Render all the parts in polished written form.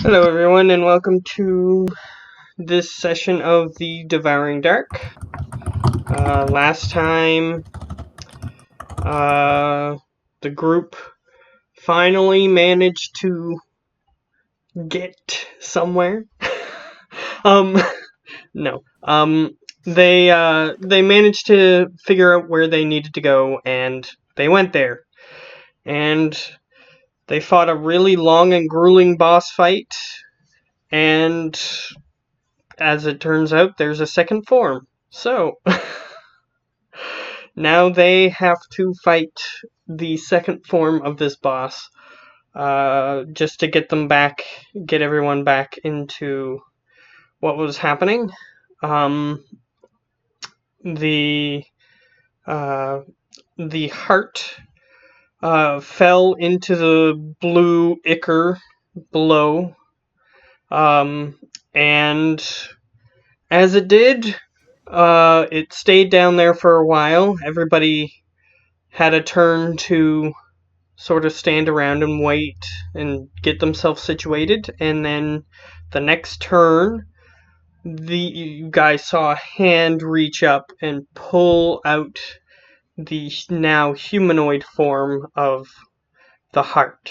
Hello, everyone, and welcome to this session of the Devouring Dark. Last time, the group finally managed to get somewhere. um, no. They managed to figure out where they needed to go, and they went there. And they fought a really long and grueling boss fight, and as it turns out, there's a second form. So, now they have to fight the second form of this boss, just to get everyone back into what was happening. Um, the uh, the heart fell into the blue ichor below, and as it did, it stayed down there for a while. Everybody had a turn to sort of stand around and wait and get themselves situated, and then the next turn, you guys saw a hand reach up and pull out the now humanoid form of the heart,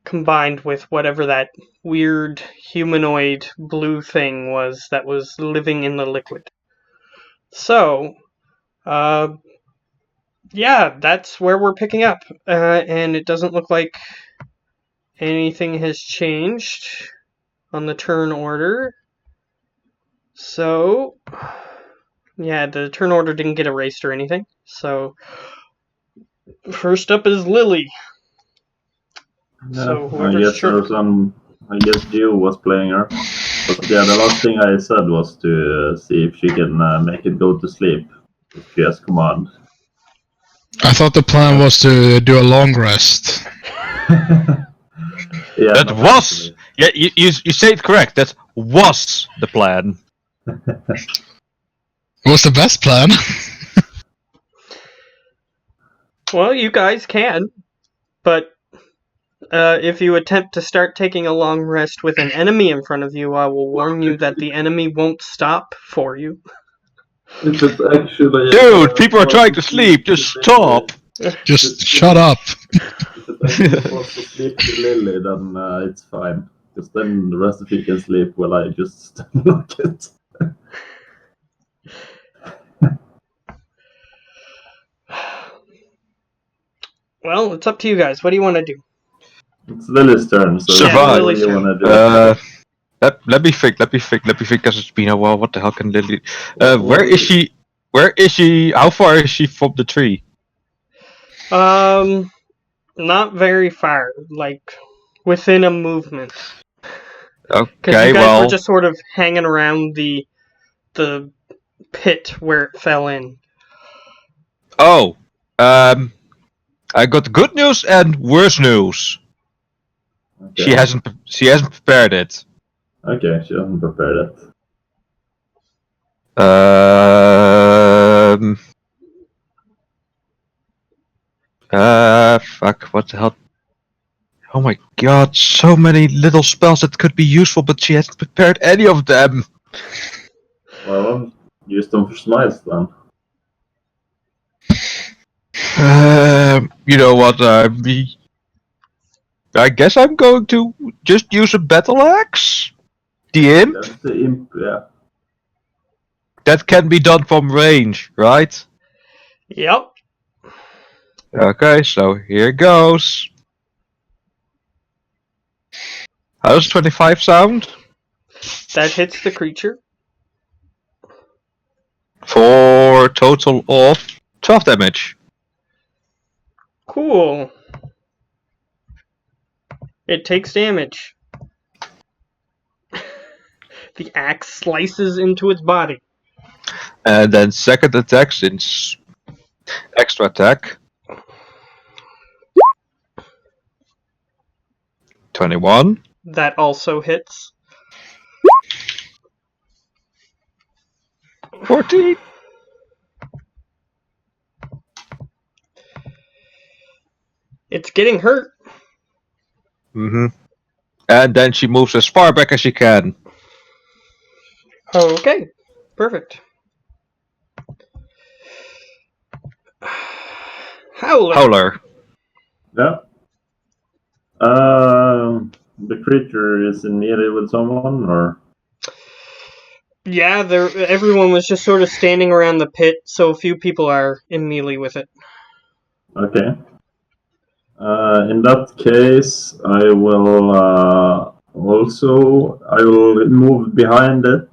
combined with whatever that weird humanoid blue thing was that was living in the liquid. So, uh, yeah, that's where we're picking up, and it doesn't look like anything has changed on the turn order. So, yeah, the turn order didn't get erased or anything. So, first up is Lily. So, I guess I guess Jill was playing her. But yeah, the last thing I said was to see if she can make it go to sleep if she has command. I thought the plan was to do a long rest. Yeah, That was actually. yeah. You say it correct. That was the plan. It was the best plan. Well, you guys can, but if you attempt to start taking a long rest with an enemy in front of you, I will warn you that the enemy won't stop for you. If it's actually Dude, people are trying to sleep. Just stop. Just shut up. If it actually falls to sleep to Lily, then it's fine. Because then the rest of you can sleep while I just look it. Well, it's up to you guys. What do you want to do? It's Lily's turn, so Survive. what do you want to do? Let me think. Because it's been a while. What the hell can Lily? Where is she? Where is she? How far is she from the tree? Not very far. Like, within a movement. Because Okay, you guys well, were just sort of hanging around the pit where it fell in. oh, I got good news and worse news. Okay. She hasn't prepared it. Okay, she hasn't prepared it. Fuck, what the hell? Oh my god, so many little spells that could be useful, but she hasn't prepared any of them. Well, use them for smites then. You know what, I guess I'm going to just use a battle axe? The imp? That's the imp, yeah. That can be done from range, right? Yep. Okay, so here goes. How does 25 sound? That hits the creature. For a total of 12 damage. Cool. It takes damage. The axe slices into its body. And then second attack, since extra attack. 21. That also hits. 14. It's getting hurt. Mm-hmm. And then she moves as far back as she can. Okay, perfect. Howler. Howler. Yeah. The creature is in melee with someone, or Yeah, everyone was just sort of standing around the pit, so a few people are in melee with it. okay. In that case, I will I will move behind it,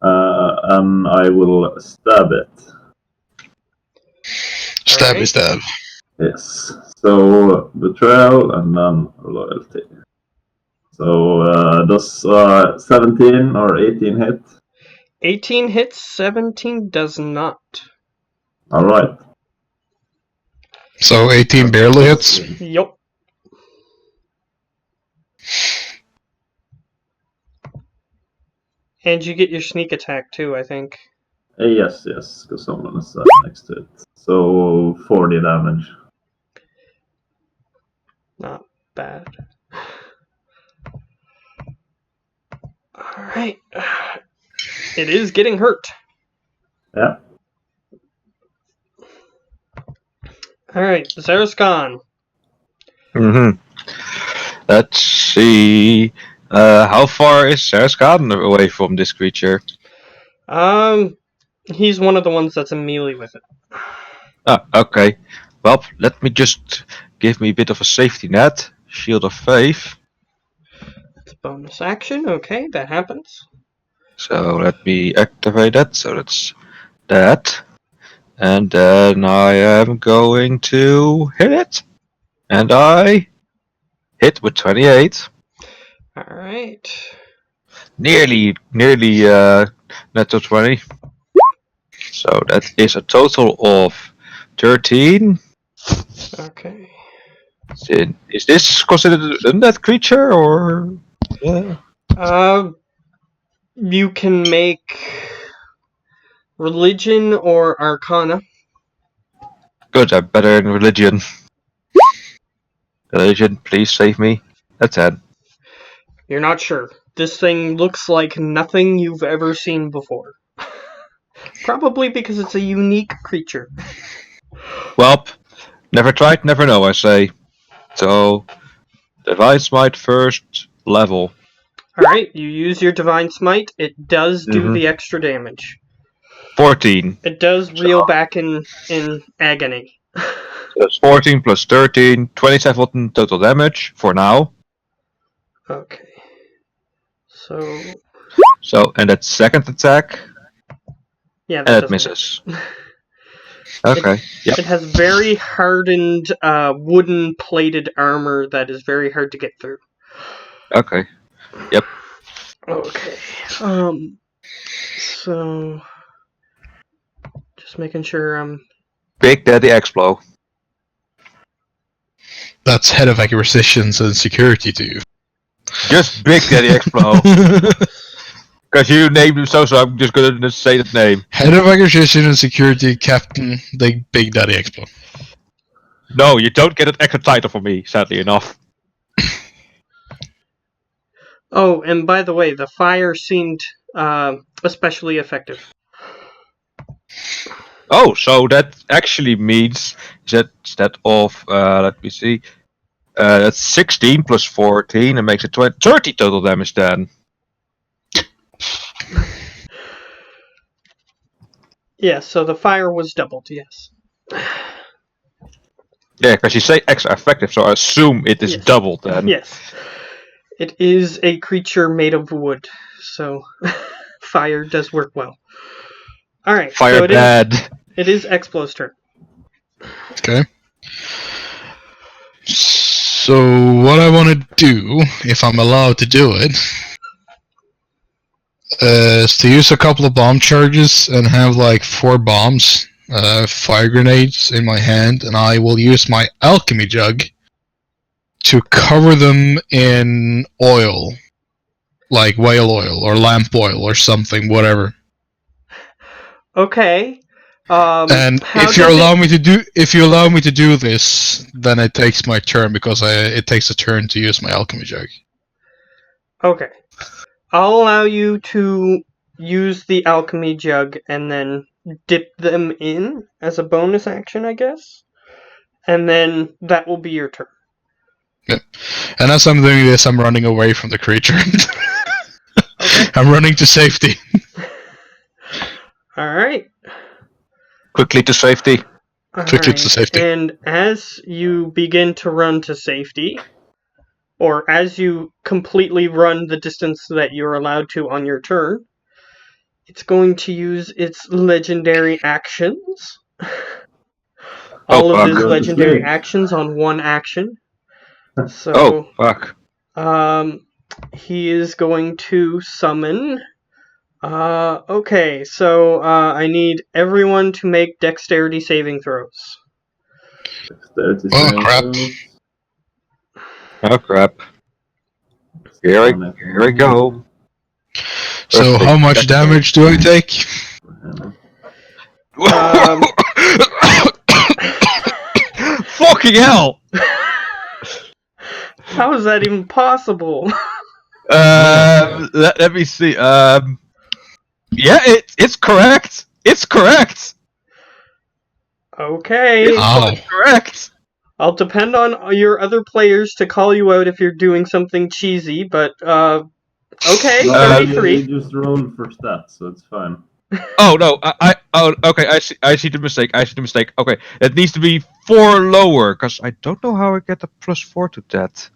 and I will stab it. Stabby Alright. stab. Yes. So betrayal and then loyalty. So does 17 or 18 hit? 18 hits, 17 does not. All right. So 18 barely hits. Yup. And you get your sneak attack too, I think. Yes, because someone is next to it. So 40 damage. Not bad. Alright. It is getting hurt. Yeah. Alright, Zaraskan. Let's see. How far is Saraskan away from this creature? He's one of the ones that's in melee with it. Ah, okay. Well, let me just give me a bit of a safety net. Shield of Faith. It's bonus action, okay, that happens. So let me activate that. So that's that. And then I am going to hit it. And I hit with 28. Alright. Nearly net to 20. So that is a total of 13. Okay. Is this considered an undead creature or? Yeah. You can make religion or arcana. Good, I'm better in religion. Religion, please save me. A 10. You're not sure. This thing looks like nothing you've ever seen before. Probably because it's a unique creature. Well, never tried, never know, I say. So, Divine Smite first level. Alright, you use your Divine Smite. It does do Mhm. the extra damage. 14. It does reel back in agony. So that's 14 plus 13, 27 total damage for now. Okay. So, So, and that second attack, yeah, and that it doesn't misses. hit. Okay, yep. It has very hardened wooden plated armor that is very hard to get through. Okay, yep. Okay. So just making sure I'm Big Daddy Explo. That's head of acquisitions and security to you. Just Big Daddy Explo. Because you named him so I'm just gonna say that name. Head of acquisition and security, Captain the Big Daddy Expo. No, you don't get an extra title for me, sadly enough. Oh, and by the way, the fire seemed especially effective. Oh, so that actually means that instead of let me see, that's 16 plus 14 and makes it 30 total damage then. Yes, so the fire was doubled, yes. Yeah, because you say extra effective, so I assume it is Yes. doubled then. Yes. It is a creature made of wood, so fire does work well. Alright, Fire so bad. it is Explo's turn. Okay. So what I want to do, if I'm allowed to do it, is to use a couple of bomb charges and have like 4 bombs, fire grenades in my hand, and I will use my alchemy jug to cover them in oil, like whale oil or lamp oil or something, whatever. Okay. And if you allow me to do this, then it takes my turn because it takes a turn to use my alchemy jug. Okay. I'll allow you to use the alchemy jug and then dip them in as a bonus action, I guess. And then that will be your turn. And as I'm doing this, I'm running away from the creature. Okay. I'm running to safety. Alright. Quickly to safety. Quickly to safety. And as you begin to run to safety, or as you completely run the distance that you're allowed to on your turn, it's going to use its legendary actions. All of fuck. his Go to legendary sleep. actions on one action. Oh, So, fuck. he is going to summon. Okay, so I need everyone to make dexterity saving throws. Dexterity Oh, saving crap. throws. Oh, crap. Here we go. So Perfect. how much damage do I take? Fucking hell! How is that even possible? Let me see. Yeah, it's correct. It's correct. Okay. Ow. Correct. I'll depend on your other players to call you out if you're doing something cheesy, but, okay, No, 33. you just rolled for stats, so it's fine. Oh no, okay, I see the mistake. Okay, it needs to be 4 lower, because I don't know how I get a +4 to that.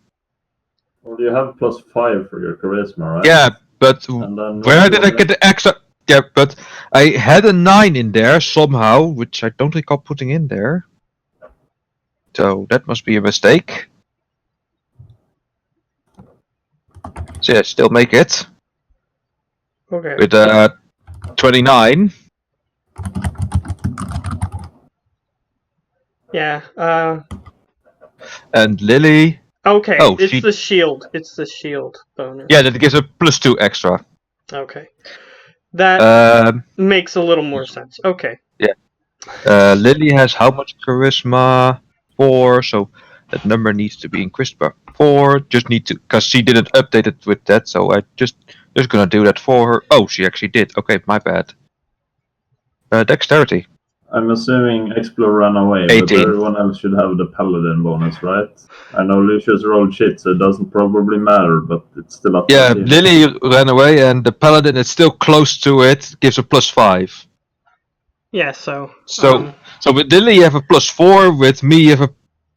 Well, you have +5 for your charisma, right? Yeah, but And then where did I get the extra? Yeah, but I had a 9 in there somehow, which I don't recall putting in there. So that must be a mistake. So yeah, still make it Okay. with 29. Yeah, And Lily, okay, Oh, it's she- the shield. It's the shield bonus. yeah, that gives a +2 extra. Okay. That makes a little more sense. Okay. Lily has how much charisma? 4, so that number needs to be increased by 4. Just need to, because she didn't update it with that, so I just gonna do that for her. Oh, she actually did. Okay, my bad. Dexterity. I'm assuming Explore ran away, 18. but everyone else should have the Paladin bonus, right? I know Lucius rolled shit, so it doesn't probably matter, but it's still up. Yeah, Lily ran away, and the paladin is still close to it. Gives a +5. Yeah, so. So with Lily you have a +4. With me you have a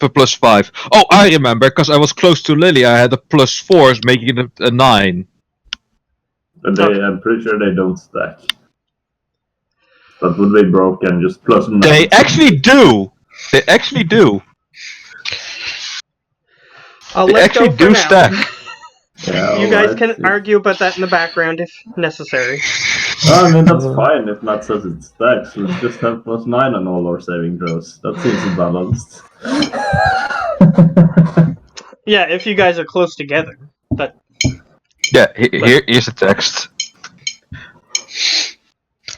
+5. Oh, I remember, because I was close to Lily. I had a +4, making it a 9. But I'm pretty sure they don't stack. That would be broken, just +9. They actually do. They actually do. I'll They let actually go for do now. stack. Yeah, You guys alright. can argue about that in the background if necessary. I mean, that's fine if Matt says it stacks. Let's just have +9 on all our saving throws. That seems balanced. Yeah, if you guys are close together. But Yeah, here's the text.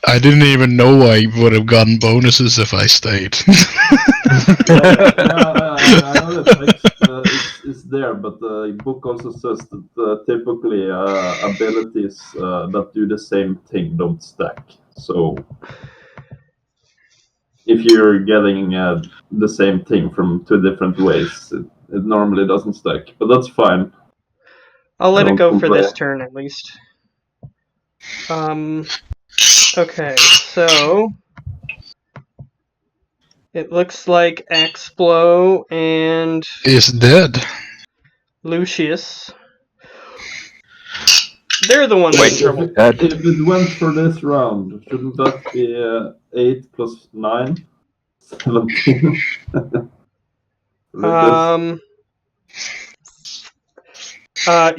I didn't even know I would have gotten bonuses if I stayed. I know the text is there, but the book also says that typically abilities that do the same thing don't stack. So if you're getting the same thing from 2 different ways, it normally doesn't stack. But that's fine. I'll let I it go don't for complain. this turn at least. Okay, so it looks like Axblow and Is dead. Lucius. They're the ones in trouble. If it went for this round, shouldn't that be 8 + 9? 17?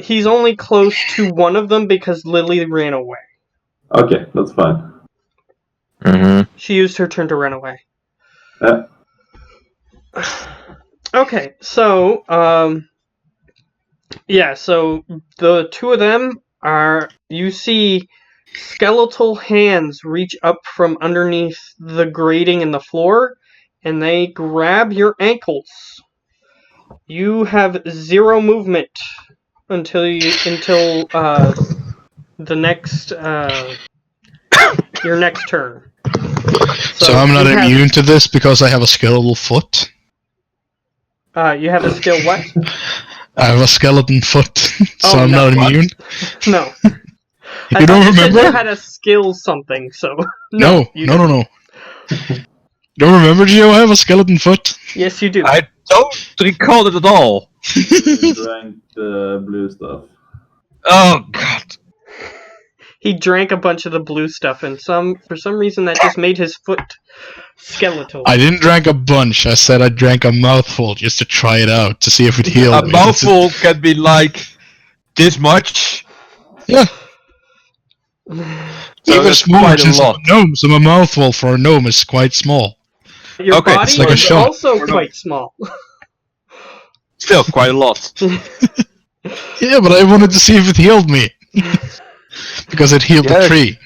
He's only close to one of them because Lily ran away. Okay, that's fine. Mm-hmm. She used her turn to run away. Yeah. Okay, so, yeah, so the two of them are, you see skeletal hands reach up from underneath the grating in the floor, and they grab your ankles. You have 0 movement until the next your next turn. So I'm not you have- immune to this because I have a skeletal foot. You have a skill what? I have a skeleton foot, so Oh, I'm no. not immune. No. You don't You said remember? you had a skill something, so No. you don't. No. Don't remember, Gio? I have a skeleton foot. Yes, you do. I don't recall it at all. You drank the blue stuff. Oh god. He drank a bunch of the blue stuff, and for some reason that just made his foot skeletal. I didn't drink a bunch. I said I drank a mouthful just to try it out to see if it healed A me. mouthful can be like this much. Yeah. So Even that's smaller quite a since I'm lot. a gnome, so a mouthful for a gnome is quite small. Your Okay, body it's like a is shot. also quite small. Still quite a lot. Yeah, but I wanted to see if it healed me. Because it healed the Yeah. tree.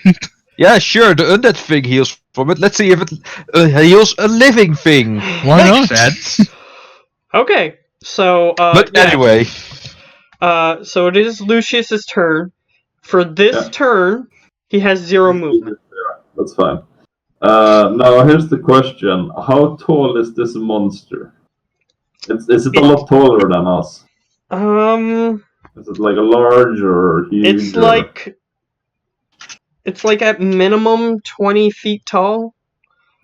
Yeah, sure, the undead thing heals from it. Let's see if it heals a living thing. Why Makes not? sense. Okay, so But yeah. anyway, So it is Lucius's turn. For this Yeah. turn, he has 0 movement. That's fine. Now here's the question: how tall is this monster? Is it a lot taller than us? Is it like a large or huge? It's like at minimum 20 feet tall.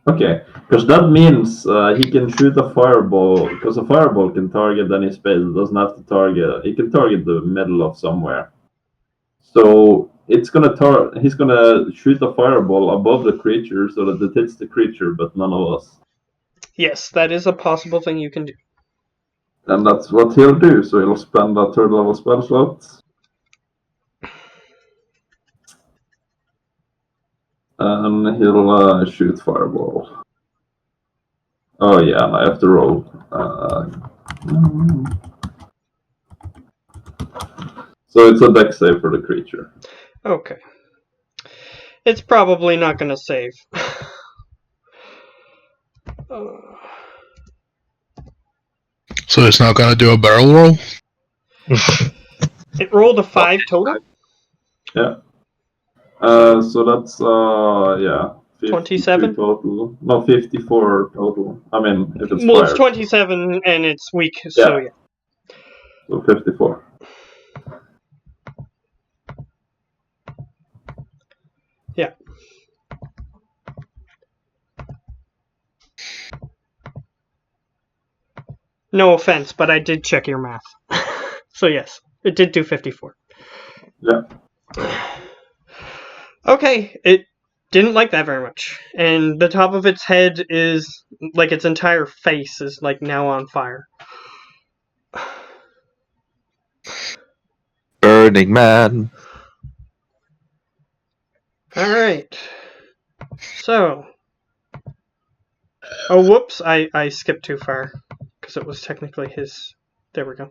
Okay, because that means he can shoot a fireball. Because a fireball can target any space. It doesn't have to target. It can target the middle of somewhere. So he's gonna shoot a fireball above the creature so that it hits the creature, but none of us. Yes, that is a possible thing you can do. And that's what he'll do. So he'll spend a third level spell slot. And he'll shoot fireball. Oh yeah, and I have to roll. So it's a dex save for the creature. Okay. It's probably not going to save. So it's not gonna do a barrel roll? It rolled a 5 total. Yeah. So that's yeah. 27? total. No, 54 total. I mean, if it's Well, it's fired. 27 and it's weak, so yeah. So 54. Yeah. No offense, but I did check your math. So yes, it did do 54. Yeah. Okay, it didn't like that very much. And the top of its head is, like its entire face is like now on fire. Burning Man. Alright. So. Oh, whoops, I skipped too far. Because it was technically his. There we go.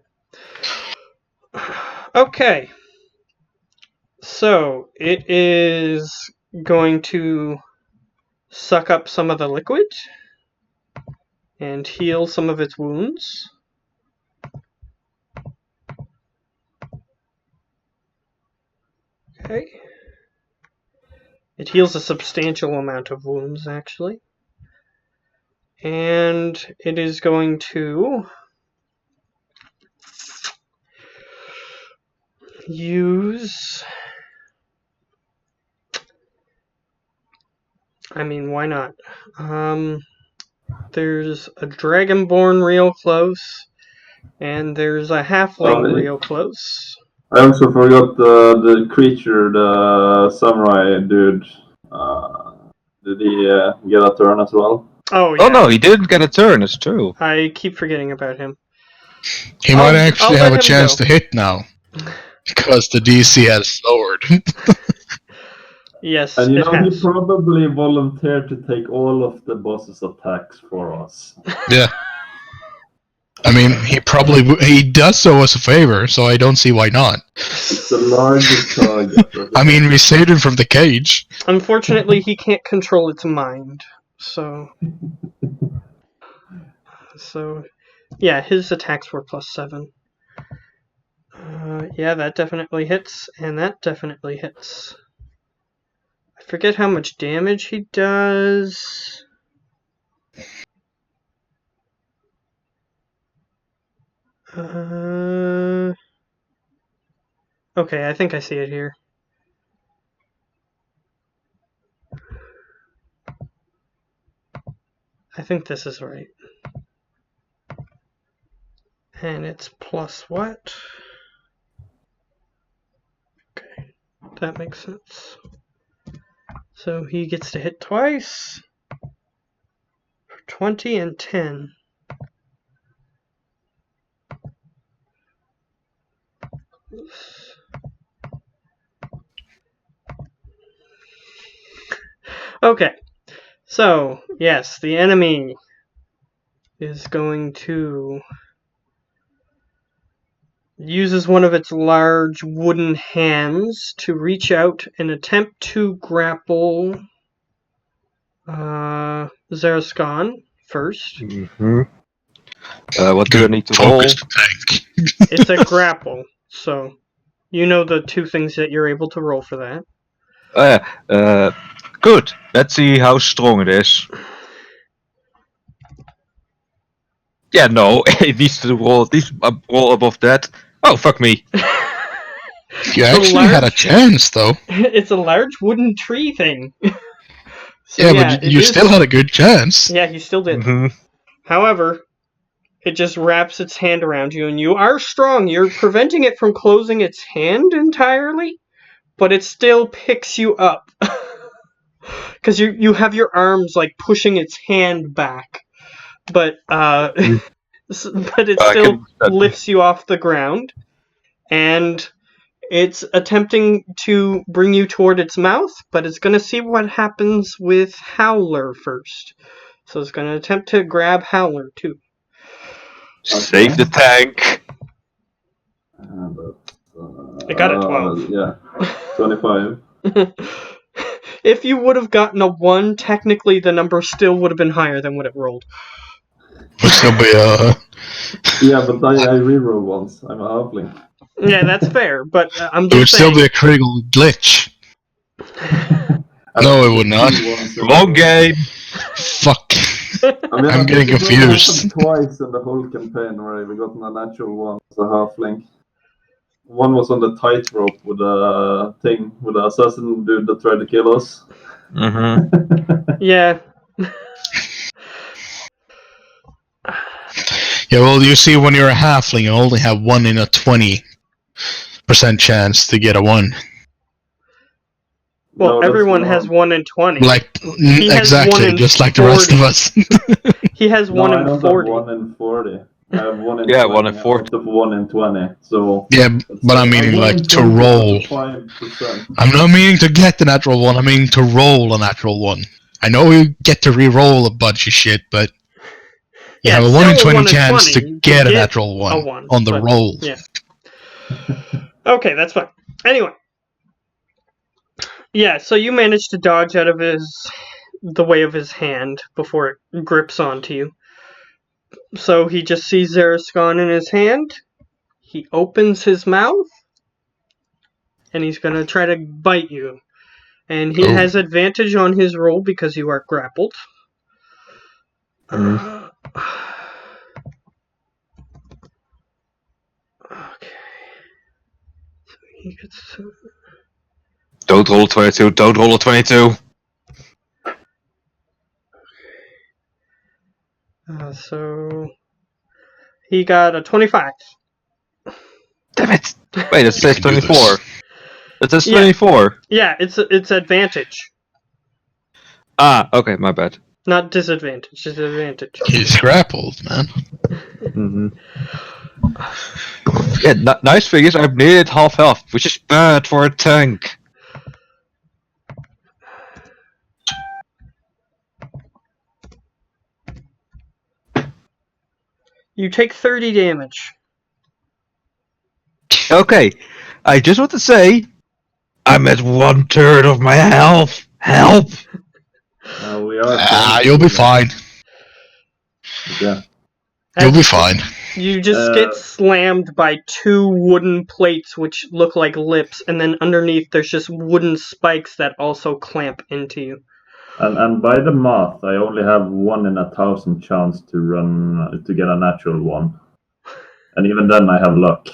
Okay. So, it is going to suck up some of the liquid and heal some of its wounds. Okay. It heals a substantial amount of wounds, actually. And it is going to use... I mean, why not? There's a Dragonborn real close, and there's a Halfling real close. I also forgot the creature, the samurai dude. Did he get a turn as well? Oh, yeah. Oh no, he didn't get a turn, it's true. I keep forgetting about him. He might I'll actually let have a him chance go. to hit now. Because the DC has lowered. Yes, And you it know, has. he probably volunteered to take all of the boss's attacks for us. Yeah. I mean, he does so as a favor, so I don't see why not. It's the largest target. I mean, we saved him from the cage. Unfortunately, he can't control its mind, so... So, yeah, his attacks were +7. Yeah, that definitely hits, and that definitely hits. I forget how much damage he does. Okay, I think I see it here. I think this is right. And it's plus what? Okay, that makes sense. So he gets to hit twice. 20 and 10. Okay, so yes, the enemy is going to uses one of its large wooden hands to reach out and attempt to grapple Zaraskan first. Mm-hmm. What do I need to Focus roll? tank. It's a grapple, so you know the two things that you're able to roll for that. Good. Let's see how strong it is. Yeah, no, it needs to roll at least roll above that. Oh, fuck me. You So actually had a large- chance, though. It's a large wooden tree thing. So Yeah, yeah, but you it still is- had a good chance. Yeah, he still did. Mm-hmm. However, it just wraps its hand around you, and you are strong. You're preventing it from closing its hand entirely, but it still picks you up. Because you have your arms like pushing its hand back, but but it still lifts you off the ground, and it's attempting to bring you toward its mouth, but it's going to see what happens with Howler first. So it's going to attempt to grab Howler too. Save the tank. I got a 12. Yeah, 25. If you would have gotten a 1, technically the number still would have been higher than what it rolled. Would still be Yeah, but I reroll once. I'm a halfling. Yeah, that's fair, but I'm it would just still saying. be a critical glitch. No, it would not. Wrong game. Fuck. I mean, I'm getting it only confused. happened twice in the whole campaign where we got a natural one as a halfling. One was on the tightrope with a thing with the assassin dude that tried to kill us. Mm-hmm. Yeah. Yeah, well, you see, when you're a halfling, you only have 1 in a 20% chance to get a 1. Well, No, that's everyone wrong. has 1 in 20. Like, He has 1 exactly, in just like the rest 40. of us. He has No, 1 I in don't 40. have 1 in 40. I have 1 in Yeah, 20 1 in 40. out of 1 in 20. So Yeah, but I'm meaning, a 1 like, in to 20 roll. 5%. I'm not meaning to get the natural 1, I mean to roll a natural 1. I know you get to re-roll a bunch of shit, but you have a 1 in still 20 chance to get a natural a 1 1, on the but, roll. Yeah. Okay, that's fine. Anyway. Yeah, so you managed to dodge out of the way of his hand before it grips onto you. So he just sees Zaraskan in his hand. He opens his mouth. And he's going to try to bite you. And he has advantage on his roll because you are grappled. Okay. So he gets... Don't roll a 22. Don't roll a 22. So he got a 25. Damn it. Wait, it says can do 24. this. It says Yeah. 24. Yeah, it's advantage. Ah, okay, my bad. Not disadvantage, it's advantage. He's grappled, man. Mm-hmm. Yeah, nice figures. I've needed half health, which is bad for a tank. You take 30 damage. Okay, I just want to say, I'm at 1/3 of my health. Help! We are. You'll be fine. Yeah. You'll be fine. You just get slammed by 2 wooden plates which look like lips, and then underneath there's just wooden spikes that also clamp into you. And by the math, I only have 1 in 1,000 chance to get a natural one, and even then I have luck.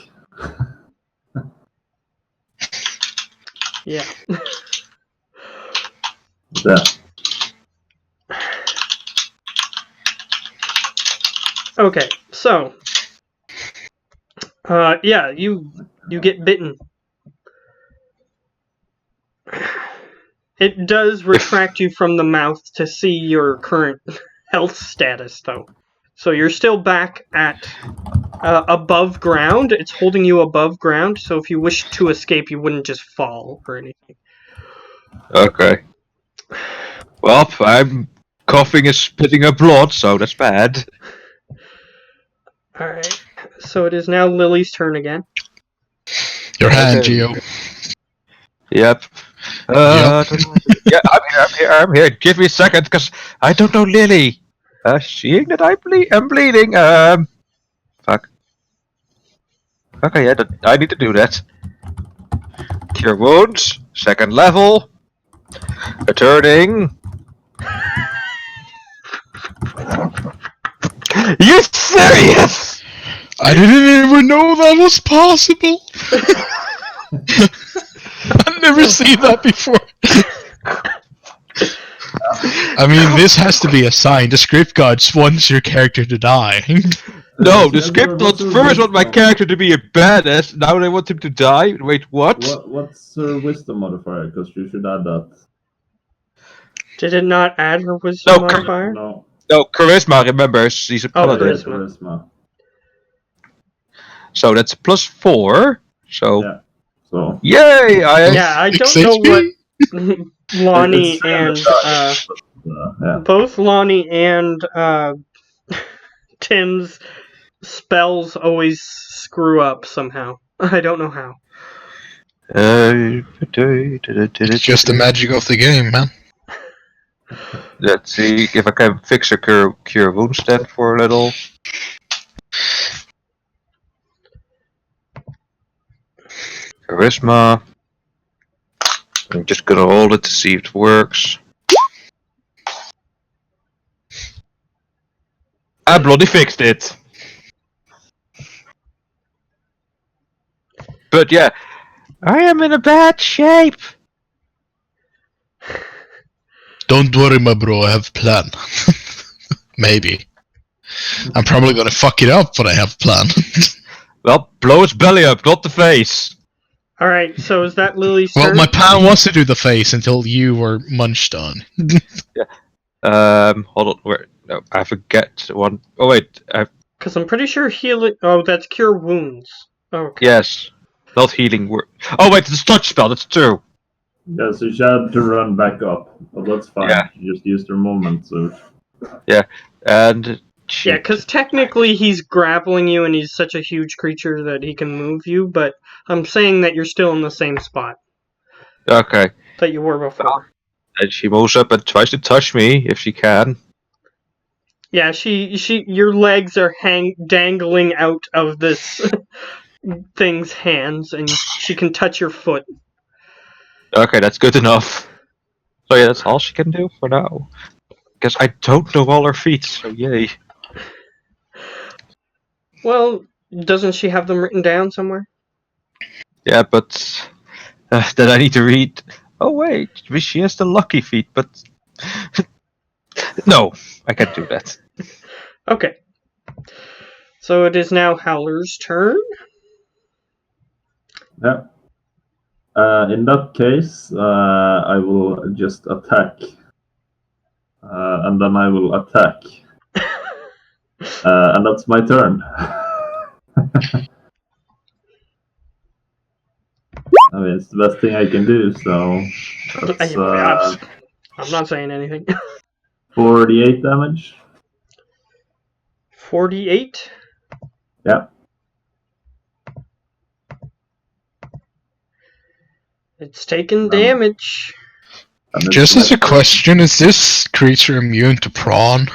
Yeah. Yeah. Okay, so yeah, you get bitten. It does retract you from the mouth to see your current health status, though. So you're still back at above ground. It's holding you above ground, so if you wish to escape, you wouldn't just fall or anything. Okay. Well, I'm coughing and spitting up blood, so that's bad. Alright, so it is now Lily's turn again. Your hand, Okay. Geo. Yep. Yeah, I'm here. Give me a second, because I don't know Lily. Seeing that I'm bleeding, fuck. Okay, yeah, I need to do that. Cure wounds, 2nd level. Returning. You serious? I didn't even know that was possible. I've never seen that before. I mean, this has to be a sign. The script gods wants your character to die. No, the script gods first want my character to be a badass, now they want him to die? Wait, what? What's her wisdom modifier? Because you should add that. Did it not add her wisdom No, modifier? No. No, charisma, remember, she's a paladin. Charisma. So that's +4. So, Yeah. So. Yay! I don't know what Lonnie and yeah. both Lonnie and Tim's spells always screw up somehow. I don't know how. It's just the magic of the game, man. Let's see if I can fix a cure wounds then for a little. Charisma. I'm just gonna hold it to see if it works. I bloody fixed it! But yeah, I am in a bad shape! Don't worry, my bro, I have a plan. Maybe. I'm probably gonna fuck it up, but I have a plan. Well, blow its belly up, not the face! Alright, so is that Lily's Well, turn? my plan was to do the face until you were munched on. Hold on, where? No, I forget one. Oh wait, Because I'm pretty sure healing... Oh, that's cure wounds. Okay. yes. Not healing word. Oh wait, it's a touch spell, that's true. Yeah, so she had to run back up, but that's fine. Yeah. She just used her movement, so. Yeah, and... Yeah, because technically he's grappling you and he's such a huge creature that he can move you, but I'm saying that you're still in the same spot Okay. that you were before. And she moves up and tries to touch me, if she can. Yeah, your legs are dangling out of this thing's hands, and she can touch your foot. Okay, that's good enough. So yeah, that's all she can do for now. Guess I don't know all her feet, so yay. Well, doesn't she have them written down somewhere? Yeah, but then I need to read. Oh wait, she has the lucky feet, but no, I can't do that. Okay. So it is now Howler's turn. Yeah. In that case, I will just attack. And then I will attack. And that's my turn. I mean, it's the best thing I can do, so that's I'm not saying anything. 48 damage. 48? Yeah. It's taking damage. Just as a question, is this creature immune to prawn?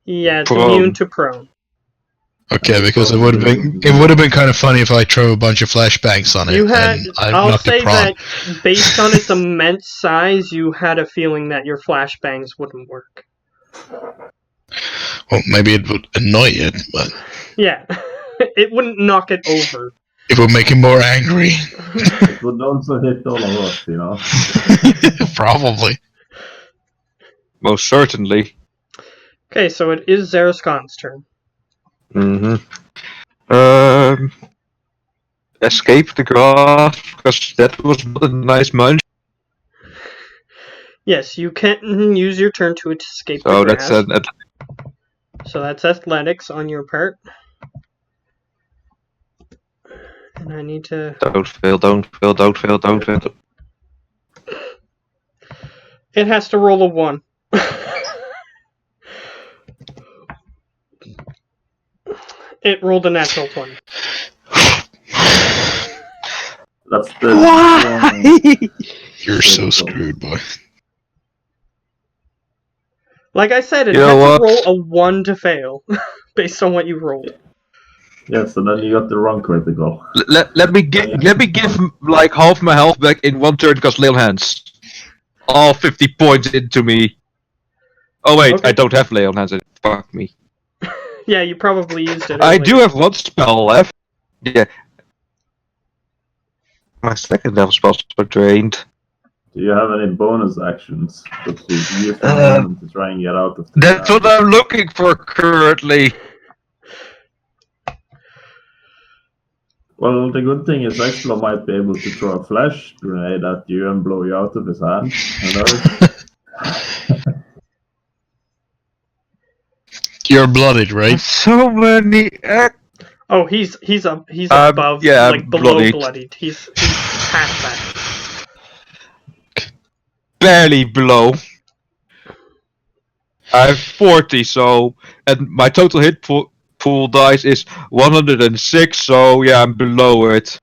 Yeah, it's Prone. immune to prone. Okay, because it would have been kind of funny if I throw a bunch of flashbangs on it and I I'll knocked say it prone. that based on its immense size, you had a feeling that your flashbangs wouldn't work. Well, maybe it would annoy it, but Yeah, it wouldn't knock it over. it would make him more angry. It would also hit all of us, you know. Probably. Most certainly. Okay, so it is Zaraskon's turn. Mm-hmm. Escape the grass, because that was not a nice munch. Yes, you can use your turn to escape So the that's grass. So that's athletics on your part. And I need to... don't fail. It has to roll a 1. It rolled a natural 20. That's the Why? You're so screwed, boy. Like I said, it You had know to what? roll a 1 to fail, based on what you rolled. Yes, and then you got the wrong critical. Let me give like half my health back in one turn because Lil Hands. All 50 points into me. Oh wait, Okay. I don't have Lil Hands. Fuck me. Yeah, you probably used it. I earlier. do have one spell left. Yeah. My second level spells are drained. Do you have any bonus actions that you use the moment to try and get out of the That's what I'm looking for currently. Well, the good thing is Exlo might be able to throw a flash grenade at you and blow you out of his hand. Who knows? You're bloodied, right? So many. Oh, he's above, yeah, like below bloodied. bloodied. He's past that. Barely below. I have 40, so and my total hit pool dice is 106. So yeah, I'm below it.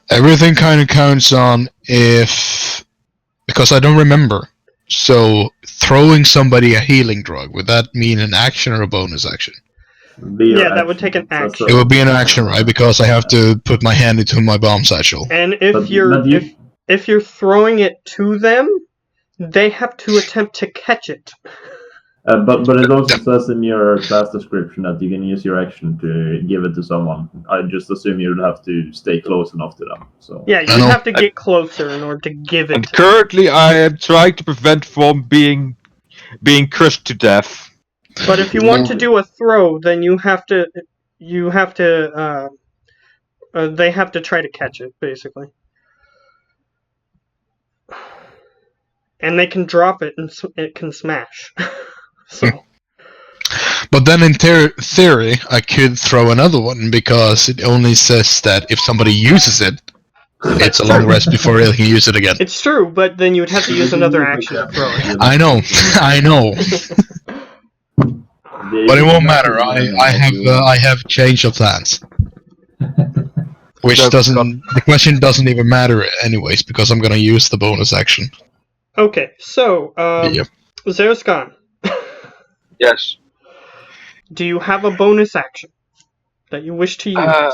Everything kind of counts on if... Because I don't remember. So, throwing somebody a healing drug, would that mean an action or a bonus action? Yeah, that would take an action. It would be an action, right? Because I have to put my hand into my bomb satchel. And if if you're throwing it to them, they have to attempt to catch it. But it also says in your class description that you can use your action to give it to someone. I just assume you'd have to stay close enough to them. So Yeah, you have to get closer in order to give it. And currently, I am trying to prevent from being crushed to death. But if you want to do a throw, then they have to try to catch it, basically. And they can drop it and it can smash. So. But then in theory, I could throw another one because it only says that if somebody uses it, it's a long rest before they can use it again. It's true, but then you would have to use another action to throw it. I know. But it won't matter. I have change of plans. Which doesn't... The question doesn't even matter anyways, because I'm gonna use the bonus action. Okay, so, Zaraskan. Yes. Do you have a bonus action that you wish to use?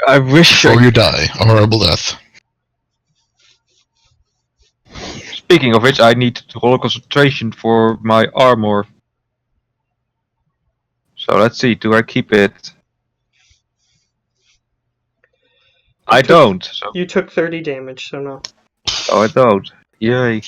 I wish. Or you die a horrible death. Speaking of which, I need to roll concentration for my armor. So let's see. Do I keep it? I don't. So. You took 30 damage, so no. Oh, I don't. Yay.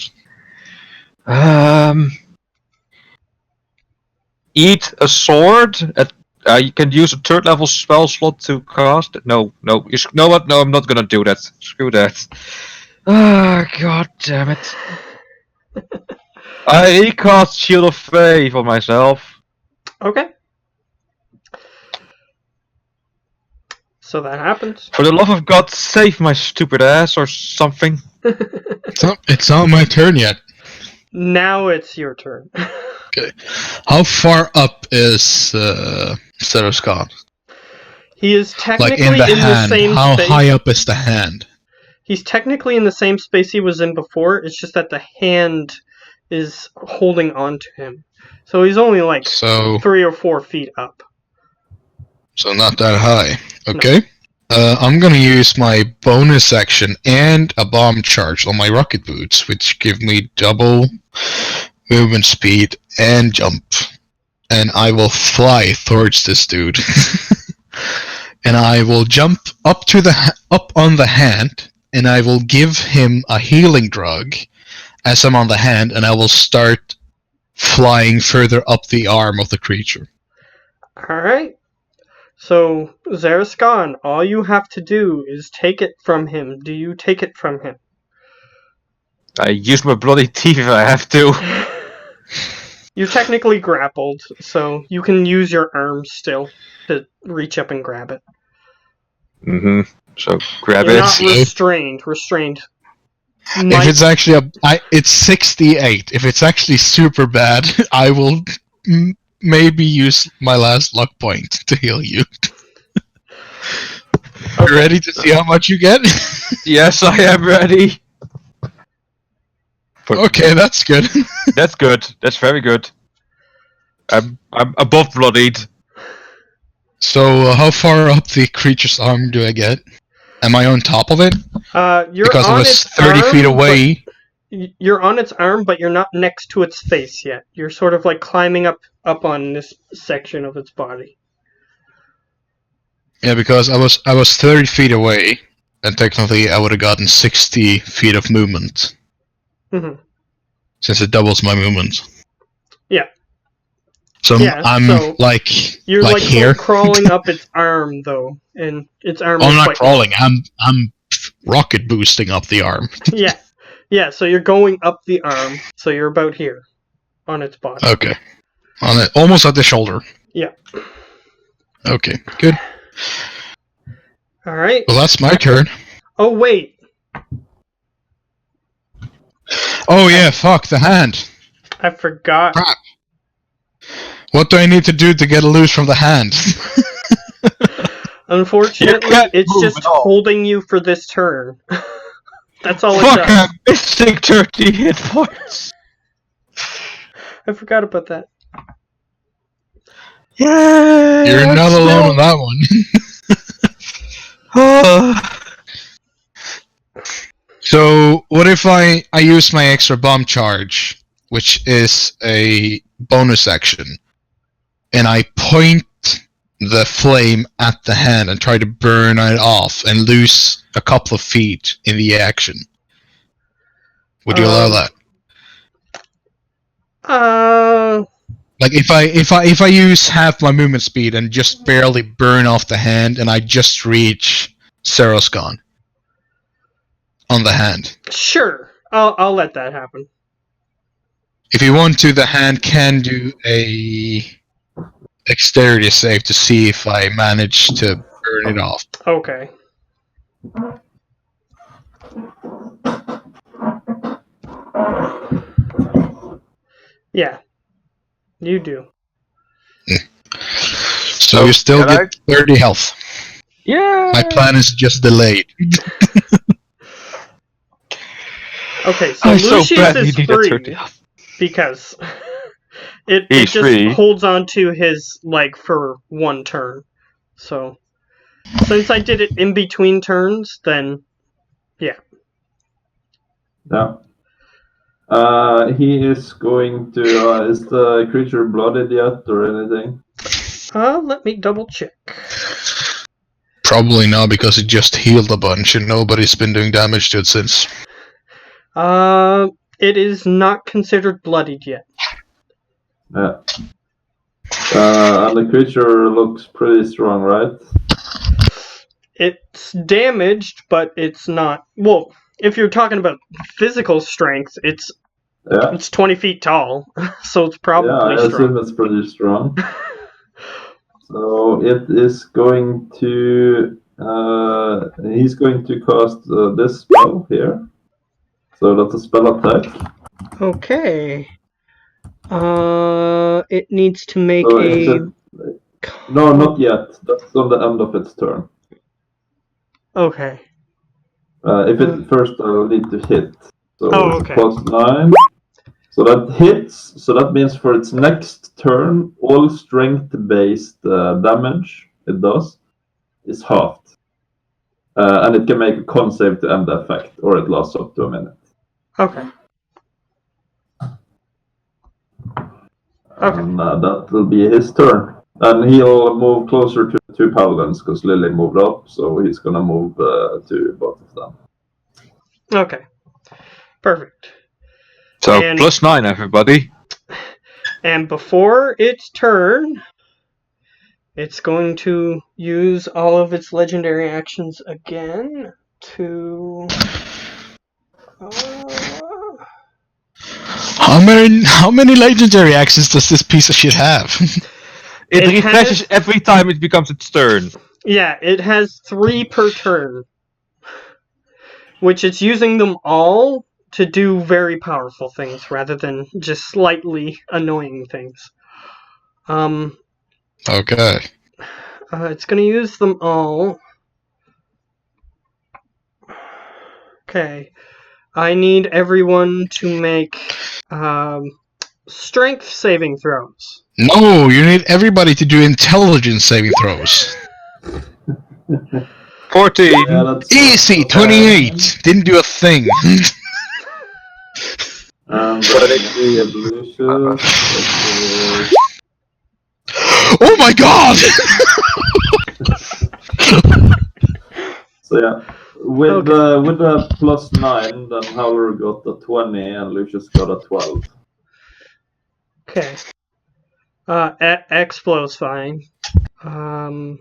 Eat a sword. You can use a third level spell slot to cast it. No. You know what? No, I'm not gonna do that. Screw that. Ah, god damn it. I cast Shield of Faith on myself. Okay. So that happens. For the love of God, save my stupid ass or something. It's not my turn yet. Now it's your turn. Okay. How far up is Zaraskan? He is technically Like in the in hand. the same How space. high up is the hand? He's technically in the same space he was in before. It's just that the hand is holding on to him. So he's only like 3 or 4 feet up. So not that high. Okay. I'm gonna use my bonus action and a bomb charge on my rocket boots, which give me double movement speed and jump. And I will fly towards this dude. And I will jump up on the hand, and I will give him a healing drug as I'm on the hand, and I will start flying further up the arm of the creature. Alright. So, Zaraskan, all you have to do is take it from him. Do you take it from him? I use my bloody teeth if I have to. You're technically grappled, so you can use your arms still to reach up and grab it. Mm-hmm. So grab You're it. not restrained. Restrained. If it's actually it's 68. If it's actually super bad, I will maybe use my last luck point to heal you. Okay. You ready to see how much you get? Yes, I am ready. Okay, that's good. That's good. That's very good. I'm above bloodied. So, how far up the creature's arm do I get? Am I on top of it? You're Because on it was its 30 arm, feet away. You're on its arm, but you're not next to its face yet. You're sort of like climbing up on this section of its body. Yeah, because I was 30 feet away, and technically I would have gotten 60 feet of movement. Mm-hmm. Since it doubles my movement. Yeah. So Yeah, I'm so you're like here. crawling up its arm though, and its arm. I'm is not quite crawling. I'm rocket boosting up the arm. Yeah. So you're going up the arm. So you're about here, on its body. Okay. On it, almost at the shoulder. Yeah. Okay. Good. All right. Well, that's my turn. Oh wait. Oh yeah. Fuck the hand. I forgot. Crap. What do I need to do to get loose from the hand? Unfortunately, You can't it's move just at all. holding you for this turn. That's all it Fuck. does. Missing 30 hit points. I forgot about that. Yeah. You're not alone on that one. So what if I use my extra bomb charge, which is a bonus action, and I point the flame at the hand and try to burn it off and lose a couple of feet in the action? Would you allow that? Like if I use half my movement speed and just barely burn off the hand, and I just reach Saroskan on the hand. Sure. I'll let that happen. If you want to, the hand can do a dexterity save to see if I manage to burn it off. Okay. Yeah. You do. So you still can get 30 health. Yeah. My plan is just delayed. Okay, so I'm so Lucius glad is you need a 30 free health. because it He's just free. holds on to his leg for one turn. So since I did it in between turns, then Yeah. He is going to. Is the creature blooded yet or anything? let me double check. Probably not, because it just healed a bunch and nobody's been doing damage to it since. It is not considered bloodied yet. Yeah. And the creature looks pretty strong, right? It's damaged, but it's not. Well, if you're talking about physical strength, it's 20 feet tall, so it's probably I strong. assume it's pretty strong. So it is going to. He's going to cast this spell here. So that's a spell attack. Okay. It needs to make So a. No, not yet. That's on the end of its turn. Okay. If it first, I'll need to hit. So okay. +9. So that hits. So that means for its next turn, all strength-based damage it does is halved. And it can make a con save to end the effect, or it lasts up to a minute. Okay. Okay. And that will be his turn. And he'll move closer to two paladins because Lily moved up, so he's gonna move to both of them. Okay. Perfect. So And- +9, everybody. And before its turn, it's going to use all of its legendary actions again to. How many legendary actions does this piece of shit have? It It refreshes has- every time it becomes its turn. Yeah, it has 3 per turn, which it's using them all to do very powerful things rather than just slightly annoying things. Okay. It's going to use them all. Okay. I need everyone to make strength saving throws. No, you need everybody to do intelligence saving throws. 14. Yeah, that's Easy, 28. Didn't do a thing. And Lucius. Oh my god! So yeah, with Okay. a +9, then Howler got a 20 and Lucius got a 12. Okay. Explod's fine. Can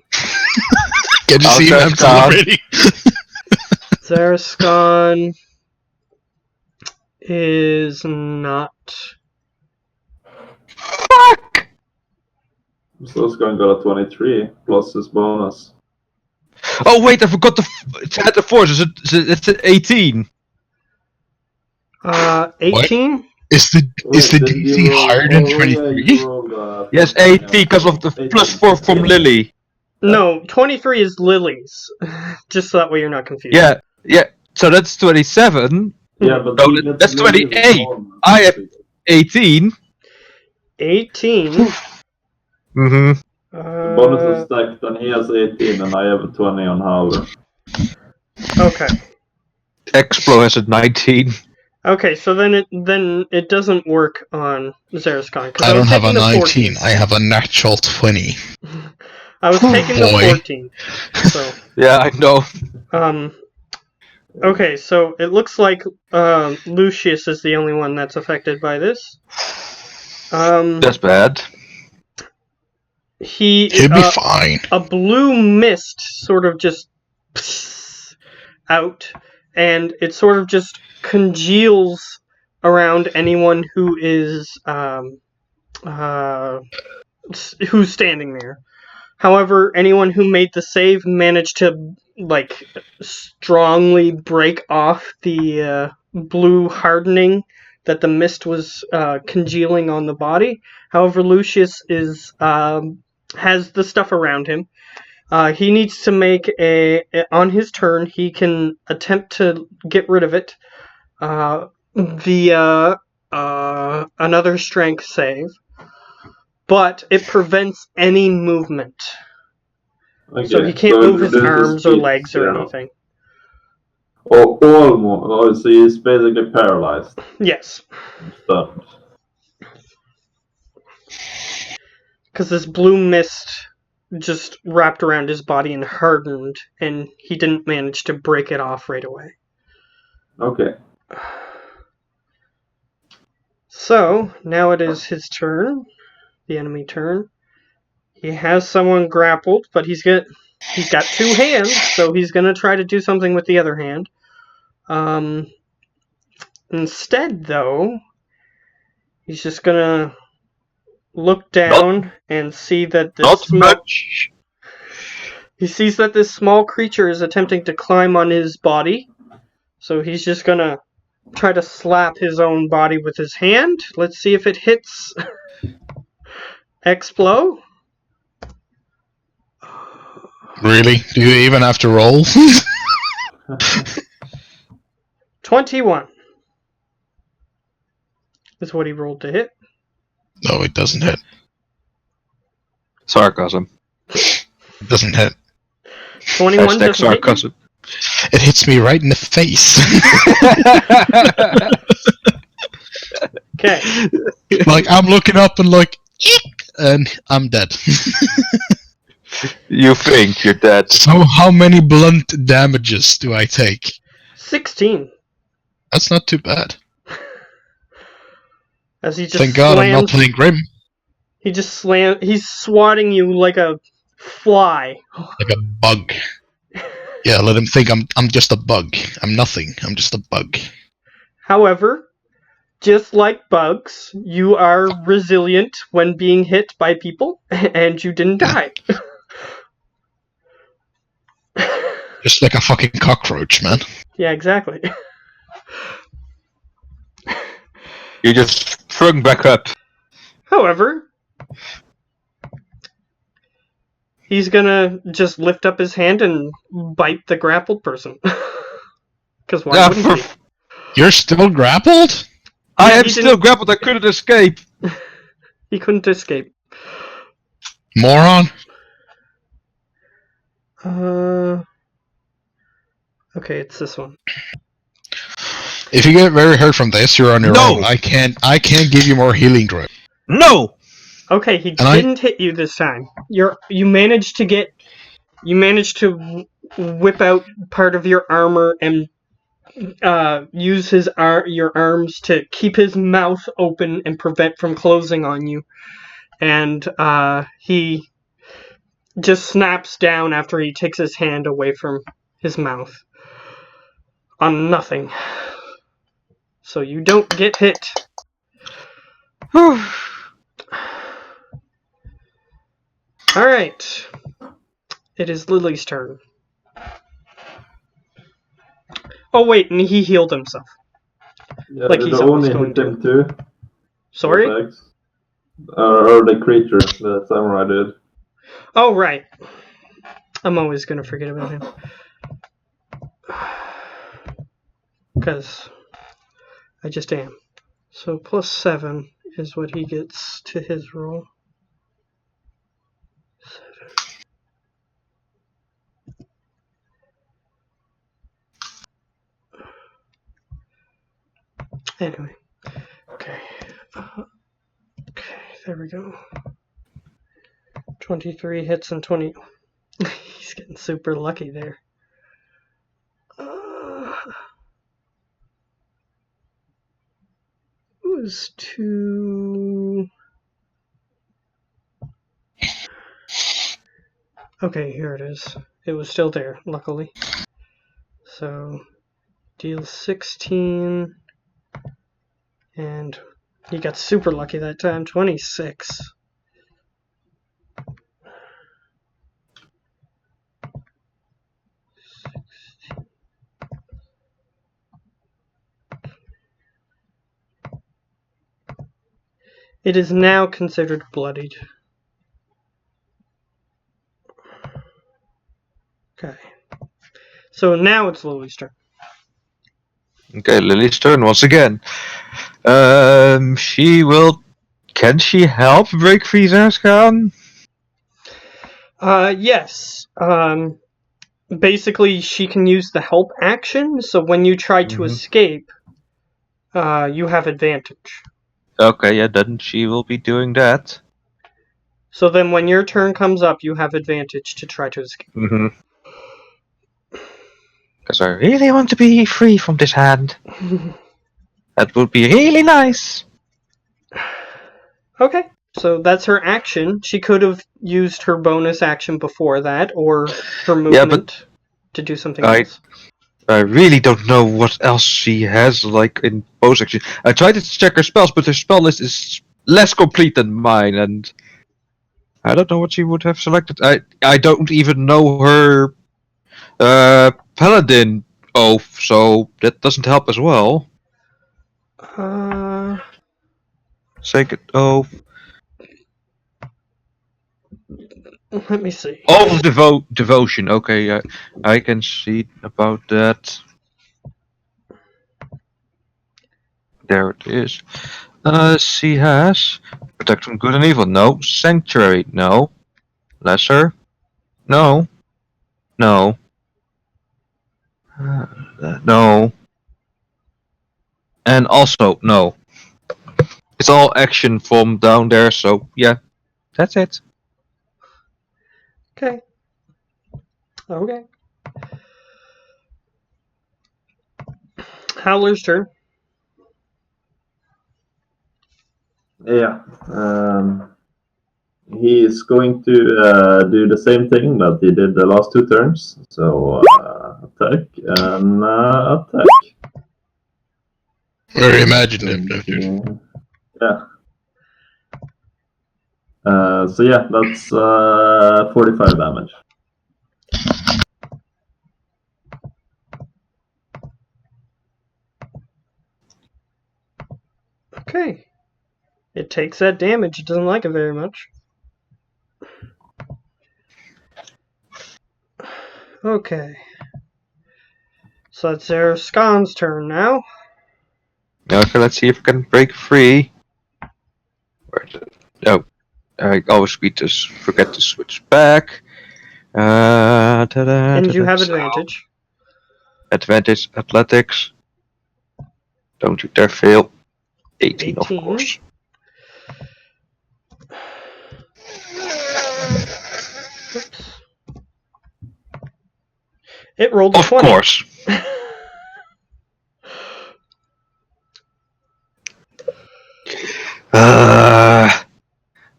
you see Okay, him Scott. already? Zarascon is not. Fuck! So it's going to got a 23 plus his bonus. Oh wait, I forgot to add the force. It's 18. 18? Is the Did DC you roll- higher than yeah, 23? you rolled, Yes, 18 because of the 18. +4 from Lily. No, 23 is Lily's. Just so that way you're not confused. Yeah. So that's 27. Yeah, but No, he gets that's Lily's 28. bonus. I have 18. 18. Mm-hmm. The bonus is stacked, and he has 18, and I have a 20 on Howler. Okay. Explo has a 19. Okay, so then it doesn't work on Zarascon. I don't have a 19. I have a natural 20. I was taking the Boy. 14. So, Yeah, I know. okay, so it looks like Lucius is the only one that's affected by this. That's bad. He'll be fine. A blue mist sort of just out, and it sort of just congeals around anyone who is who's standing there. However, anyone who made the save managed to strongly break off the blue hardening that the mist was congealing on the body. However, Lucius is has the stuff around him. He needs to make on his turn. He can attempt to get rid of it via another strength save, but it prevents any movement. Okay, So he can't move his this is arms or speed, legs or yeah. anything. Oh, almost. Oh, so he's basically paralyzed. Yes, Stunned. because this blue mist just wrapped around his body and hardened, and he didn't manage to break it off right away. Okay. So, now it is his turn, the enemy turn. He has someone grappled, but he's got 2 hands, so he's going to try to do something with the other hand. Instead, though, he's just going to look down and see that this Much. he sees that this small creature is attempting to climb on his body. So he's just going to try to slap his own body with his hand. Let's see if it hits. Explo. Really? Do you even have to roll? 21 is what he rolled to hit. No, it doesn't hit. Sarcasm. Doesn't hit. 21 Hashtag doesn't hit you? sarcasm. It hits me right in the face. Okay. Like I'm looking up and like, eek, and I'm dead. You think you're dead. So how many blunt damages do I take? 16. That's not too bad. As he just Thank God I'm not slams. playing Grim. He just slam. He's swatting you like a fly. Like a bug. Yeah, let him think I'm just a bug. I'm nothing. I'm just a bug. However, just like bugs, you are resilient when being hit by people, and you didn't die. Just like a fucking cockroach, man. Yeah, exactly. You just sprung back up. However, he's gonna just lift up his hand and bite the grappled person. Because why wouldn't he? You're still grappled? I He am didn't- still grappled. I couldn't escape. He couldn't escape. Moron. Okay, it's this one. If you get very hurt from this, you're on your No! own. I can't give you more healing drip. No. Okay, he I- didn't hit you this time. You managed to whip out part of your armor and use your arms to keep his mouth open and prevent from closing on you. And he just snaps down after he takes his hand away from his mouth. On nothing. So you don't get hit. Alright. It is Lily's turn. Oh wait, and he healed himself. Yeah, Like did he's I always only going hit him too? Sorry? Attacks? Or the creature, the samurai did. Oh, right. I'm always going to forget about him. Because I just am. So plus 7 is what he gets to his roll. 7. Anyway. Okay. Okay, there we go. 23 hits and 20. He's getting super lucky there. It was 2. Okay, here it is. It was still there, luckily. So, deal 16. And he got super lucky that time, 26. It is now considered bloodied. Okay. So now it's Lily's turn. Okay, Lily's turn once again. She will. Can she help break free Zarskan? Yes. Basically, she can use the help action, so when you try to escape, you have advantage. Okay, yeah, then she will be doing that. So then when your turn comes up, you have advantage to try to escape. Because I really want to be free from this hand. That would be really nice. Okay. So that's her action. She could have used her bonus action before that, or her movement to do something else. I really don't know what else she has, like, in bonus action. I tried to check her spells, but her spell list is less complete than mine, and I don't know what she would have selected. I don't even know her paladin oath, so that doesn't help as well. Sacred oath. Let me see. Oath of devotion. Okay, I can see about that. There it is. She has protect from good and evil. No. Sanctuary. No. Lesser. No. No. No. And also, no. It's all action from down there, so yeah. That's it. Okay. Okay. Howler's turn. Yeah. He is going to do the same thing that he did the last 2 turns. So attack and attack. Very imaginative, dude. Yeah. So yeah, that's 45 damage. Okay. It takes that damage. It doesn't like it very much. Okay. So it's Scon's turn now. Okay, let's see if I can break free. Where's it? Oh, I always forget to switch back. And you have advantage. Advantage, athletics. Don't you dare fail. 18, of 18. course. Oops. It rolled a Of 20. course.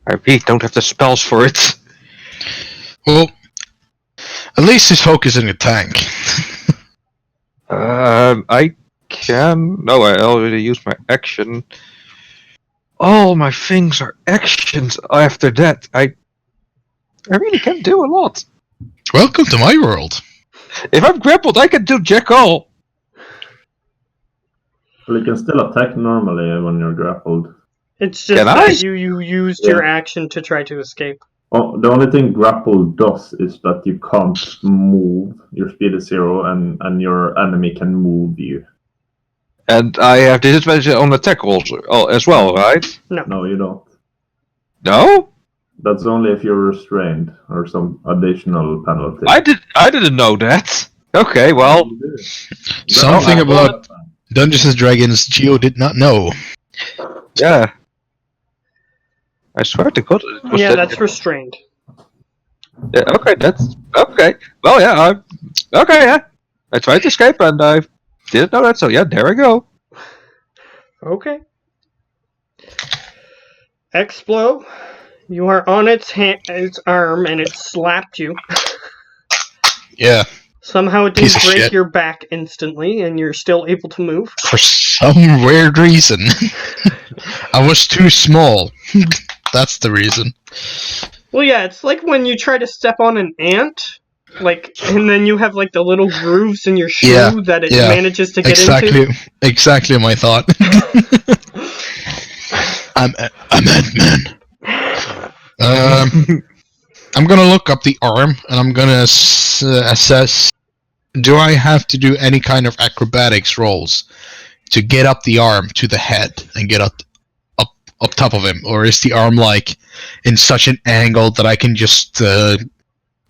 I really don't have the spells for it. Well, at least he's focusing the tank. I can. No, I already used my action. All my things are actions. After that, I really can't do a lot. Welcome to my world. If I'm grappled, I can do jack all. Well, you can still attack normally when you're grappled. It's just Can that I? you used your action to try to escape. Oh, the only thing grapple does is that you can't move. Your speed is 0, and your enemy can move you. And I have disadvantage on attack rolls as well, right? No, you don't. No? That's only if you're restrained or some additional penalty. I didn't know that. Okay, well. Something about Dungeons and Dragons Geo did not know. Yeah. I swear to God, it was that's restrained. Yeah, okay, that's okay. Well, yeah, okay, yeah. I tried to escape and I didn't know that, so yeah, there we go. Okay. Explo, you are on its arm and it slapped you. Yeah. Somehow it Piece didn't of break shit. your back instantly and you're still able to move. For some weird reason. I was too small. That's the reason. Well, yeah, it's like when you try to step on an ant, and then you have the little grooves in your shoe that it manages to get into. Exactly my thought. I'm Ant-Man. I'm gonna look up the arm and I'm gonna assess. Do I have to do any kind of acrobatics rolls to get up the arm to the head and get up top of him, or is the arm in such an angle that I can just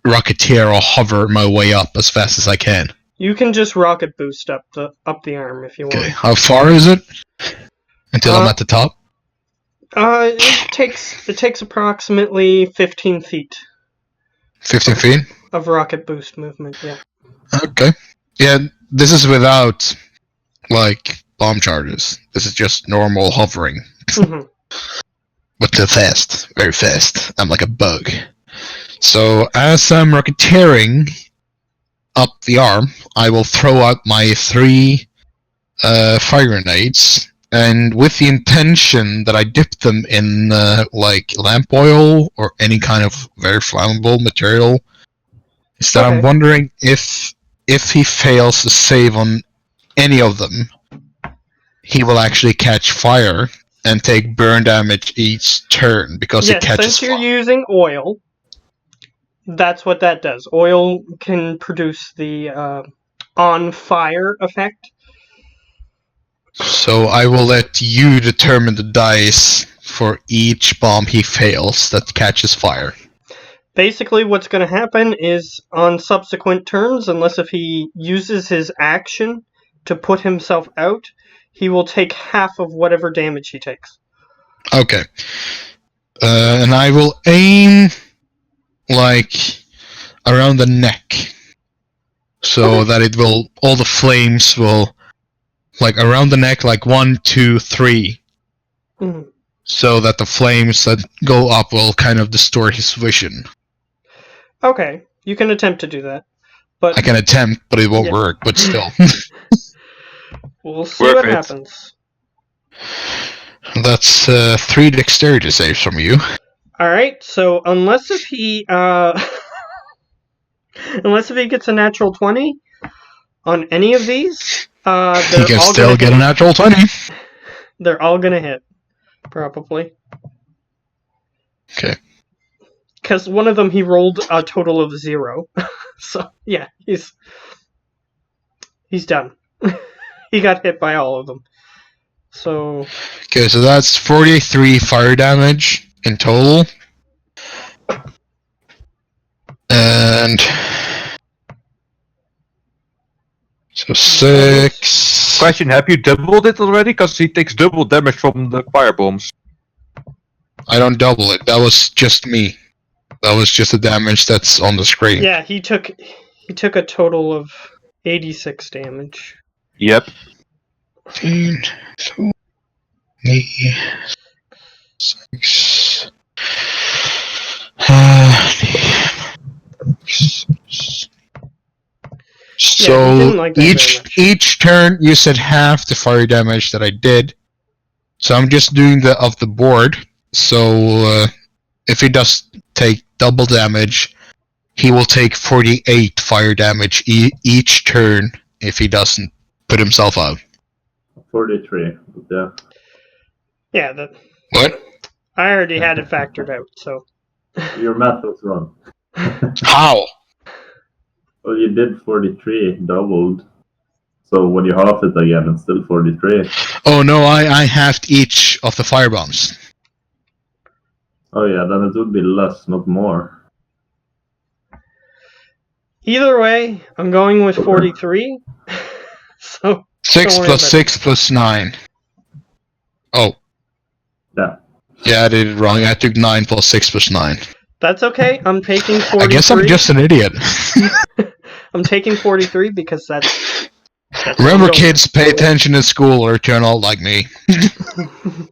rocketeer or hover my way up as fast as I can? You can just rocket boost up the arm if you want. Okay, how far is it until I'm at the top? It takes approximately 15 feet. 15 feet of rocket boost movement. Yeah. Okay. Yeah, this is without bomb charges. This is just normal hovering. Mm-hmm. But they're fast, very fast. I'm like a bug. So as I'm rocketeering up the arm, I will throw out my 3 fire grenades, and with the intention that I dip them in lamp oil or any kind of very flammable material. Is that I'm wondering if he fails to save on any of them, he will actually catch fire and take burn damage each turn because it catches fire. Since you're using oil, that's what that does. Oil can produce the on fire effect. So I will let you determine the dice for each bomb he fails that catches fire. Basically, what's going to happen is on subsequent turns, unless if he uses his action to put himself out, he will take half of whatever damage he takes. Okay. And I will aim like around the neck, so that it will all the flames will like around the neck, like 1, 2, 3, Mhm. so that the flames that go up will kind of distort his vision. Okay, you can attempt to do that, but I can attempt, but it won't Yeah. work. But still, we'll see Worth what it. happens. that's 3 dexterity saves from you. All right, so unless if he gets a natural 20 on any of these, He they're can all still gonna get a hit. natural 20. They're all gonna hit, probably. Okay. Because one of them he rolled a total of 0. So yeah, he's done. He got hit by all of them. So Okay, so that's 43 fire damage in total. And so 6. Question: have you doubled it already? Because he takes double damage from the firebombs. I don't double it. That was just me. That was just the damage that's on the screen. yeah, he took a total of 86 damage. Yep. 15, 20, 6. So Yeah, he didn't like that very much. each turn you said half the fire damage that I did. So I'm just doing the of the board. So if he does take double damage, he will take 48 fire damage each turn if he doesn't put himself out. 43. Yeah. Yeah, that What? I already had it factored out. So Your math was wrong. How? Well, you did 43 doubled. So when you half it again, it's still 43. Oh no, I halved each of the firebombs. Oh yeah, then it would be less, not more. either way, I'm going with 43. So 6 don't worry plus about 6 plus 9. Oh. Yeah. Yeah, I did it wrong. I took 9 plus 6 plus 9. That's okay. I'm taking 43. I guess I'm just an idiot. I'm taking 43 because that's what Remember, I'm going kids, pay attention in school or turn out like me. with.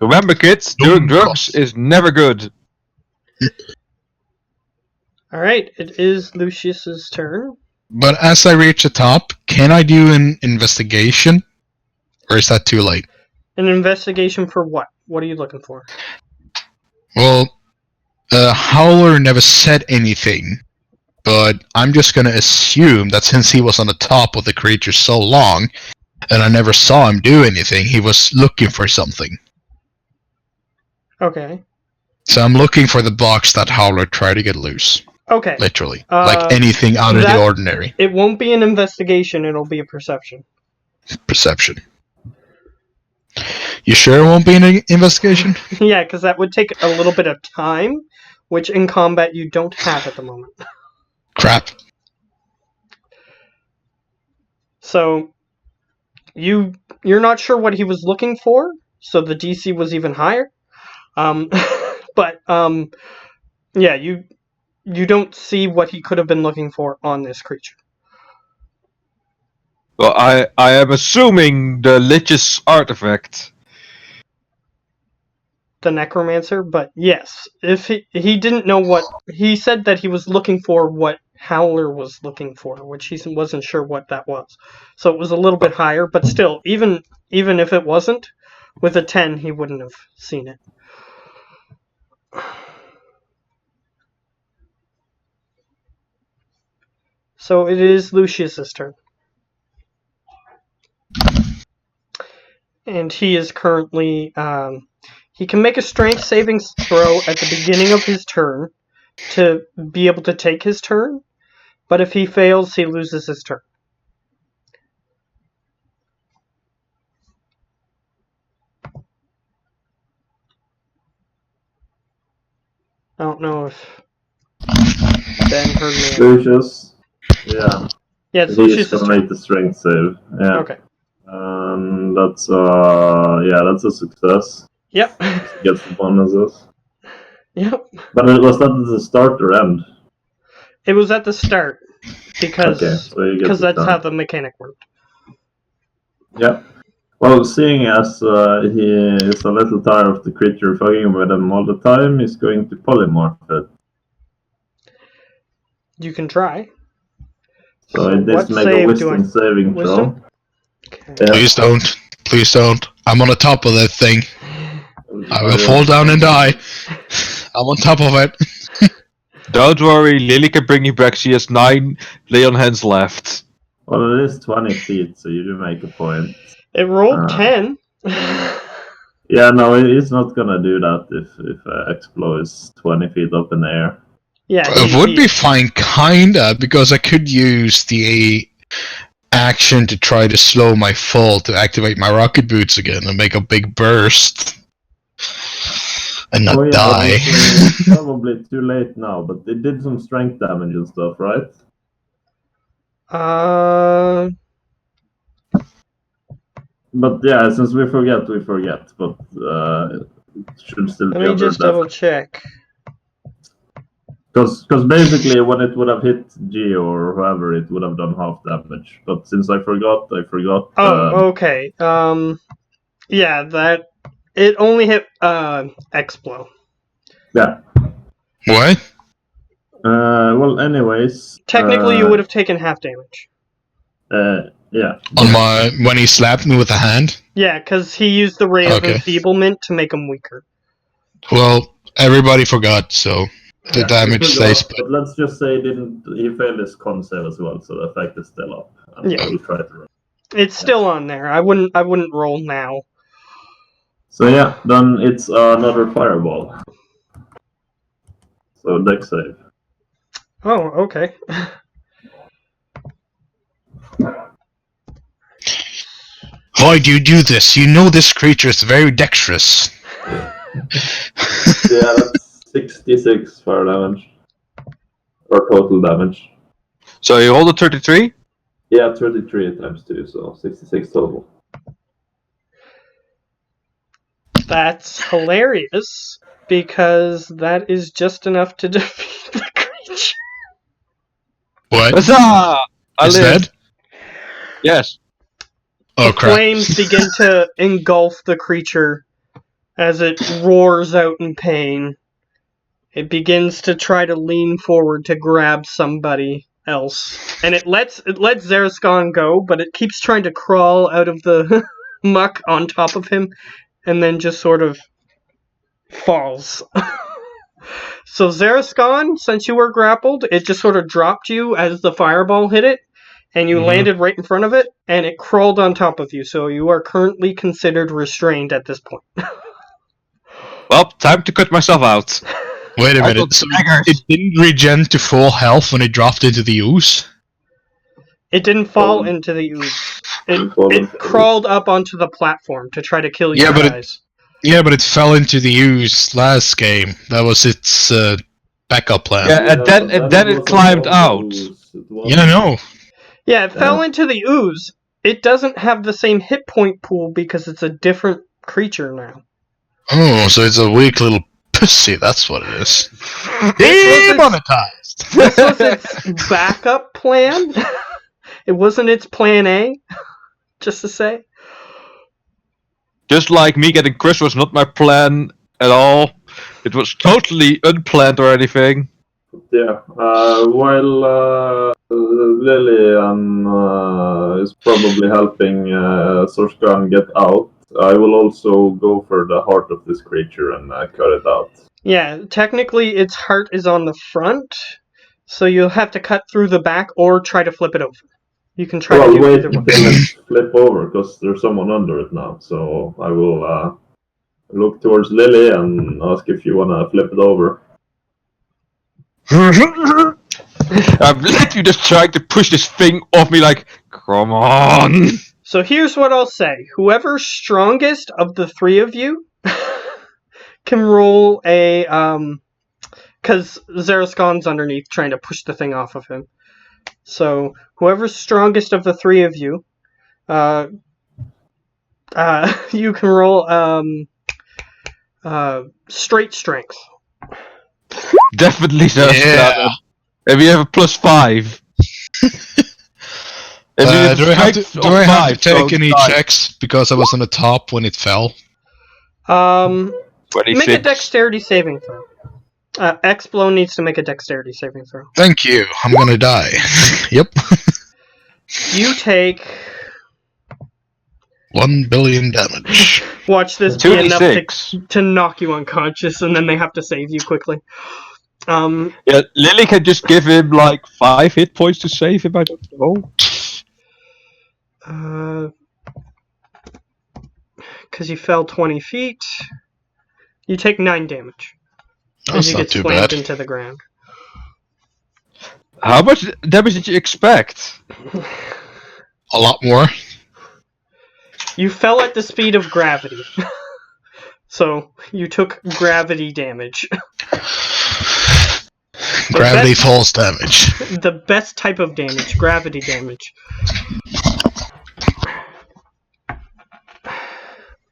Remember, kids, doing drugs is never good. All right, it is Lucius's turn. But as I reach the top, can I do an investigation? Or is that too late? An investigation for what? What are you looking for? Well, Howler never said anything, but I'm just gonna assume that since he was on the top of the creature so long, and I never saw him do anything, he was looking for something. Okay. So I'm looking for the box that Howler tried to get loose. Okay. Literally. Like anything out of the ordinary. It won't be an investigation, it'll be a perception. Perception. You sure it won't be an investigation? Yeah, because that would take a little bit of time, which in combat you don't have at the moment. Crap. So you're not sure what he was looking for, so the DC was even higher. But yeah, you don't see what he could have been looking for on this creature. Well, I am assuming the Lich's artifact. The necromancer, but yes, if he didn't know what he said, that he was looking for what Howler was looking for, which he wasn't sure what that was. So it was a little bit higher, but still, even if it wasn't, with a 10 he wouldn't have seen it. So it is Lucius's turn. And he is currently he can make a strength saving throw at the beginning of his turn to be able to take his turn, but if he fails, he loses his turn. I don't know if Ben heard me. Lucius. Yeah. Yeah, it's He's Lucius' gonna turn. make the strength save. Yeah. Okay. That's that's a success. Yep. Gets the bonuses. Yep. But it was not at the start or end. It was at the start because Okay, so you get the that's how start. the mechanic worked. Yeah. Well, seeing as he is a little tired of the creature fucking with him all the time, he's going to polymorph it. You can try. So it needs what to make a save do I? wisdom saving Wisdom? throw. Okay. Yeah. Please don't. Please don't. I'm on the top of that thing. I will fall down and die. I'm on top of it. Don't worry, Lily can bring you back. She has 9 lay on hands left. Well, it is 20 feet, so you do make a point. It rolled 10. Yeah, no, he's not gonna do that if Explo is 20 feet up in the air. Yeah, It would be fine, kinda, because I could use the action to try to slow my fall to activate my rocket boots again and make a big burst. And not die. It's probably too late now, but they did some strength damage and stuff, right? But yeah, since we forget. But it should still be let me just double check. Because basically, when it would have hit Geo or whoever, it would have done half damage. But since I forgot. Oh, okay. Yeah, that it only hit Explo. Yeah. What? Well, anyways. Technically, you would have taken half damage. Yeah. On when he slapped me with a hand? Yeah, because he used the ray of enfeeblement to make him weaker. Well, everybody forgot, so the damage stays. But let's just say he failed his con save as well, so the effect is still up. Yeah. I will try to run. It's still on there. I wouldn't roll now. So yeah, then it's another fireball. So dex save. Oh, okay. Why do you do this? You know this creature is very dexterous. Yeah, that's 66 fire damage. Or total damage. So you hold a 33? Yeah, 33 times 2, so 66 total. That's hilarious, because that is just enough to defeat the creature. What? Huzzah! I Is lived. dead? Yes. Oh, The crap. flames begin to engulf the creature as it roars out in pain. It begins to try to lean forward to grab somebody else. And it lets Zerescon go, but it keeps trying to crawl out of the muck on top of him and then just sort of falls. So Zerescon, since you were grappled, it just sort of dropped you as the fireball hit it, and you landed right in front of it, and it crawled on top of you, so you are currently considered restrained at this point. Well, time to cut myself out. Wait a minute. So it didn't regen to full health when it dropped into the ooze? It didn't fall into the ooze. It crawled up onto the platform to try to kill you guys. But it fell into the ooze last game. That was its backup plan. Yeah, and then it climbed out. Yeah, I know. Yeah, it fell into the ooze. It doesn't have the same hit point pool because it's a different creature now. Oh, so it's a weak little pussy, that's what it is. Demonetized! This was its backup plan. It wasn't its plan A, just to say. Just like me getting Chris was not my plan at all. It was totally unplanned or anything. Yeah, while Lillian is probably helping Sorskan get out, I will also go for the heart of this creature and cut it out. Yeah, technically its heart is on the front, so you'll have to cut through the back or try to flip it over. You can try to do either one. Flip over, because there's someone under it now, so I will look towards Lily and ask if you want to flip it over. I'm literally just trying to push this thing off me like, come on. So here's what I'll say. Whoever's strongest of the three of you can roll a because Zaraskon's underneath trying to push the thing off of him. So whoever's strongest of the three of you, you can roll straight strength. Definitely so. Yeah. And we have a +5. And we have Do I have to, strength do of I have to 5, so take any 9. checks because I was on the top when it fell? Make a 26. dexterity saving throw. Explo needs to make a dexterity saving throw. Thank you. I'm gonna die. Yep. You take... 1 billion damage. Watch this be enough 26. to knock you unconscious, and then they have to save you quickly. Yeah, Lily can just give him like 5 hit points to save him, I don't know. Because you fell 20 feet, you take 9 damage. That's as you not get too slammed bad. into the ground. How much damage did you expect? A lot more. You fell at the speed of gravity. So, you took gravity damage. Gravity falls damage. The best type of damage, gravity damage.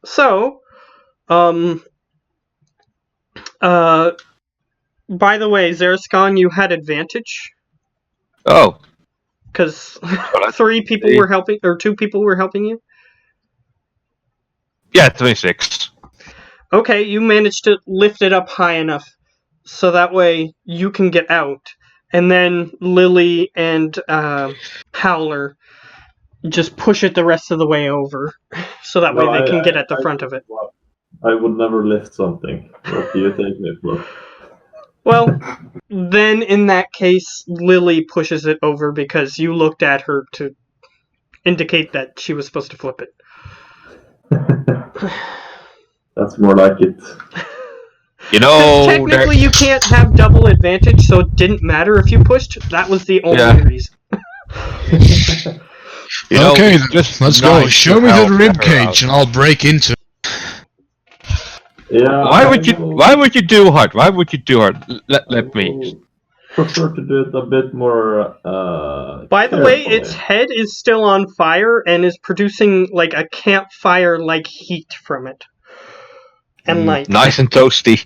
So, by the way, Zaraskon, you had advantage. Oh. Because that's 3 people were helping, or 2 people were helping you? Yeah, 26. Okay, you managed to lift it up high enough so that way you can get out. And then Lily and Howler just push it the rest of the way over. So that way they can get at the front of it. I would never lift something. What do you take me for? Well, then in that case, Lily pushes it over because you looked at her to indicate that she was supposed to flip it. That's more like it. You know, technically you can't have double advantage, so it didn't matter if you pushed. That was the only reason. You know, okay, just let's go. nice Show to me the help rib her cage, out. and I'll break into it. Yeah. Why would you do hard? Why would you do hard? Let me. Prefer to do it a bit more. By the way, carefully. its head is still on fire and is producing like a campfire-like heat from it, and light. Nice and toasty.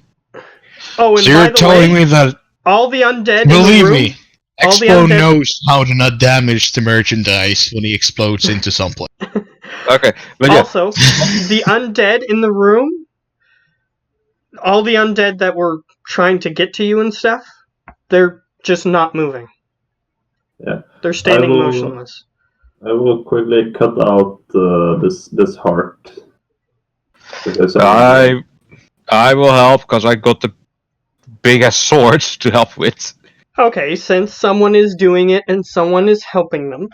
Oh, and So by you're the telling way, me that, all the undead in the believe room, me, all the Expo undead- knows how to not damage the merchandise when he explodes into something. Okay, but yeah. Also, the undead in the room, all the undead that were trying to get to you and stuff, they're just not moving. Yeah. They're standing I will- motionless. I will quickly cut out this heart. Because I will help because I got the biggest swords to help with. Okay, since someone is doing it and someone is helping them,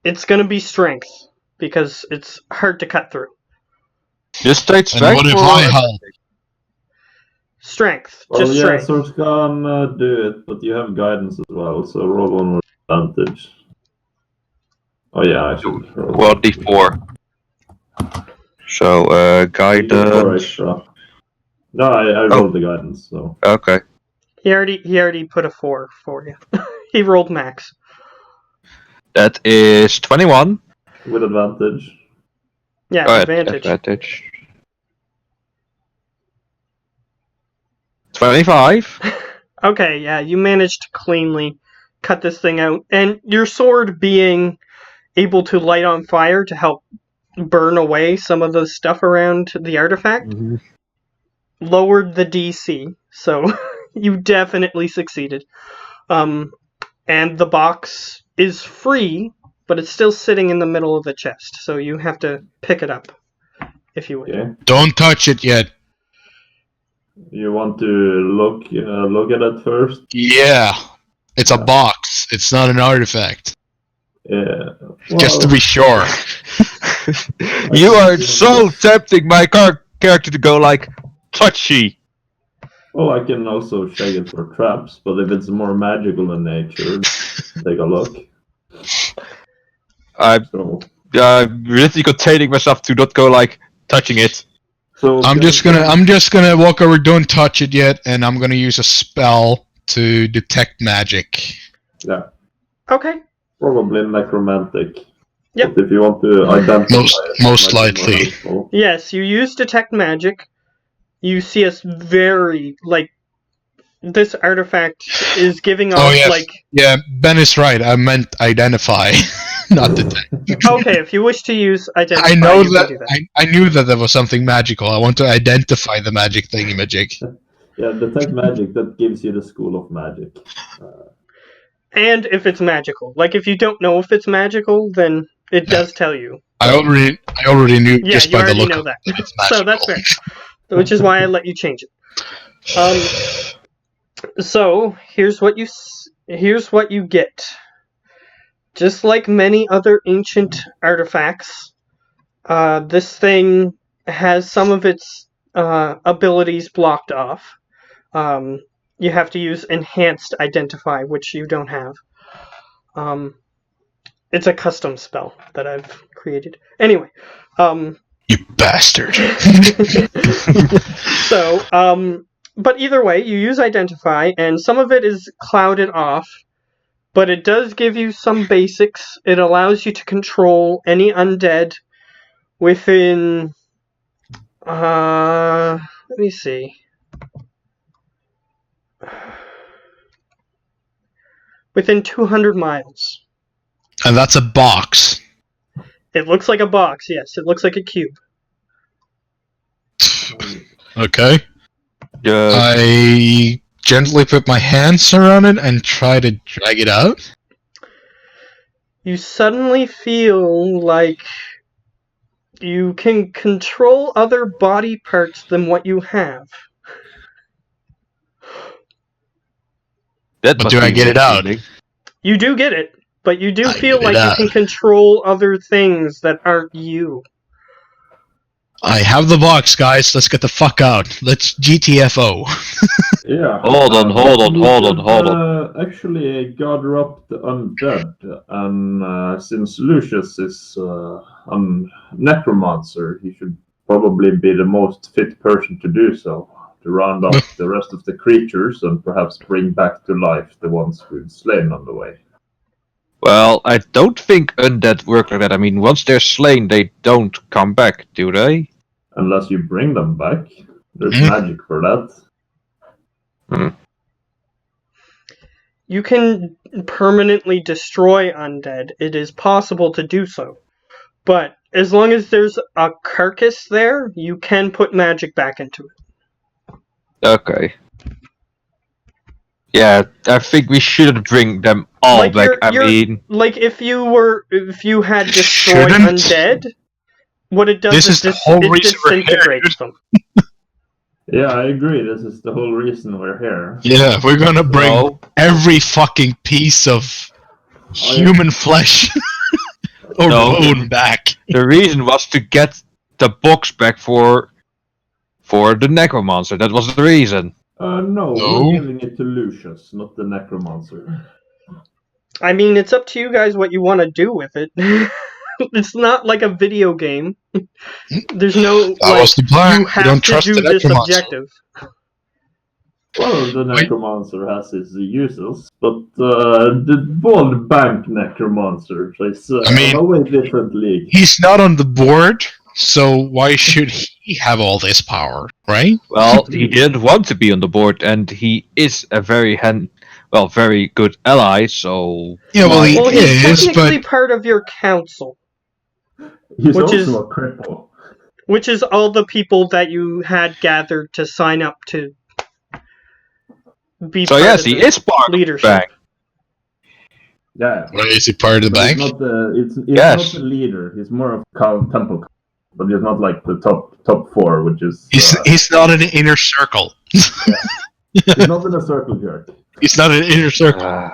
it's gonna be strength because it's hard to cut through. Just take And strength what if for I help? Strength, Well, just yeah, strength. Swords can do it, but you have guidance as well, so roll one with advantage. Oh yeah, I should roll. Well, D4. So, You get 4 guidance. extra. No, I rolled the guidance, so. Okay. He already put a 4 for you. He rolled max. That is 21. With advantage. Yeah, Go ahead. advantage. Advantage. 25. Okay, yeah, you managed to cleanly cut this thing out, and your sword being able to light on fire to help burn away some of the stuff around the artifact lowered the DC, so you definitely succeeded. And the box is free, but it's still sitting in the middle of the chest, so you have to pick it up, if you would. Okay. Don't touch it yet. You want to look at it first? Yeah. It's a box. It's not an artifact. Yeah. Just to be sure. You are so tempting my character to go like touchy. Well, I can also check it for traps, but if it's more magical in nature, take a look. I'm So, really containing myself to not go like touching it. So I'm just gonna walk over. Don't touch it yet, and I'm gonna use a spell to detect magic. Yeah, Okay. probably necromantic. Yep. But if you want to identify it, Most it might be more likely. helpful. Yes, you use detect magic. You see us very this artifact is giving off yes. Yeah, Ben is right. I meant identify, not detect. Okay, if you wish to use identify, I know you that. can do that. I knew that there was something magical. I want to identify the magic thingy-magic. Yeah, detect magic, that gives you the school of magic. And if it's magical. Like if you don't know if it's magical, then it does tell you. I already knew Yeah, just you by the already look know of that. it it's magical. So that's fair. Which is why I let you change it. So here's what you get. Just like many other ancient artifacts, this thing has some of its abilities blocked off. You have to use enhanced identify, which you don't have. It's a custom spell that I've created. Anyway, You bastard. so but either way, you use identify, and some of it is clouded off, but it does give you some basics. It allows you to control any undead within let me see. Within 200 miles. And that's a box. It looks like a box, yes. It looks like a cube. Okay. I gently put my hands around it and try to drag it out. You suddenly feel like you can control other body parts than what you have. But do I get it out? You do get it, but you do I feel get it like you out. can control other things that aren't you. I have the box, guys. Let's get the fuck out. Let's GTFO. Yeah. Hold on. Actually, gather up the undead, and since Lucius is a necromancer, he should probably be the most fit person to do so. To round up the rest of the creatures and perhaps bring back to life the ones we've slain on the way. Well, I don't think undead work like that. I mean, once they're slain, they don't come back, do they? Unless you bring them back. There's magic for that. You can permanently destroy undead. It is possible to do so. But as long as there's a carcass there, you can put magic back into it. Okay. Yeah, I think we shouldn't bring them all back. I mean, like if you had destroyed Shouldn't? undead, what it does This is the whole it reason we're here, disintegrates them. Yeah, I agree. This is the whole reason we're here. Yeah, we're gonna bring every fucking piece of human flesh or bone back. The reason was to get the box back for the necromancer. That was the reason. No, No. we're giving it to Lucius, not the necromancer. I mean, it's up to you guys what you want to do with it. It's not like a video game. There's no That was the plan. you have don't to trust do the this necromancer. objective. Well, the necromancer has his uses, but the bald bank necromancer is I mean, a way different league. He's not on the board, so why should he have all this power, right? Well, he didn't want to be on the board, and he is a very very good ally. So Yeah, well, he he's is, technically but part of your council, He's which also is- a cripple. which is all the people that you had gathered to sign up to be so part yes, of he the is part of the leadership. bank. Yeah. why is he part of the But bank? he's not Yes. the leader. He's more of temple, but he's not like the top four, which is. He's not in an inner circle. He's not in a circle jerk. He's not an inner circle.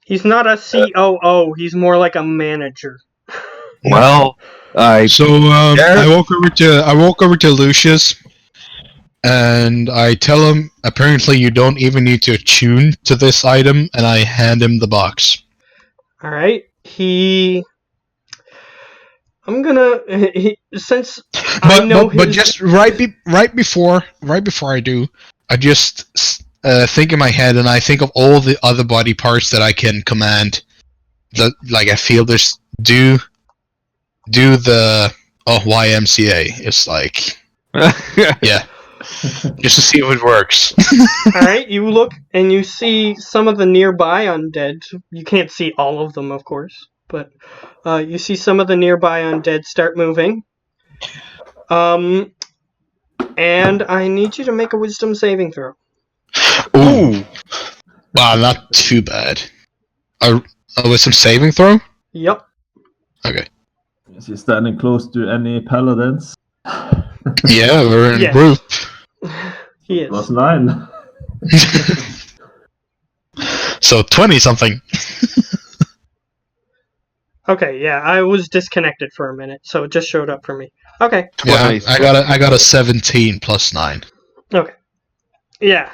He's not a COO. He's more like a manager. Well, So I walk over to Lucius, and I tell him apparently you don't even need to attune to this item, and I hand him the box. All right. He I'm gonna since I know but his. just right before I do, I just think in my head, and I think of all the other body parts that I can command. That like I feel there's do the YMCA. It's like yeah, just to see if it works. All right, you look and you see some of the nearby undead. You can't see all of them, of course, but you see some of the nearby undead start moving. And I need you to make a wisdom saving throw. Ooh, wow, not too bad. With some saving throw. Yep. Okay. Is he standing close to any paladins? Yeah, we're in a Yes. group. He is. Plus 9. So 20 something. Okay, yeah, I was disconnected for a minute, so it just showed up for me. Okay. Yeah, I got a 17 plus 9. Okay. Yeah.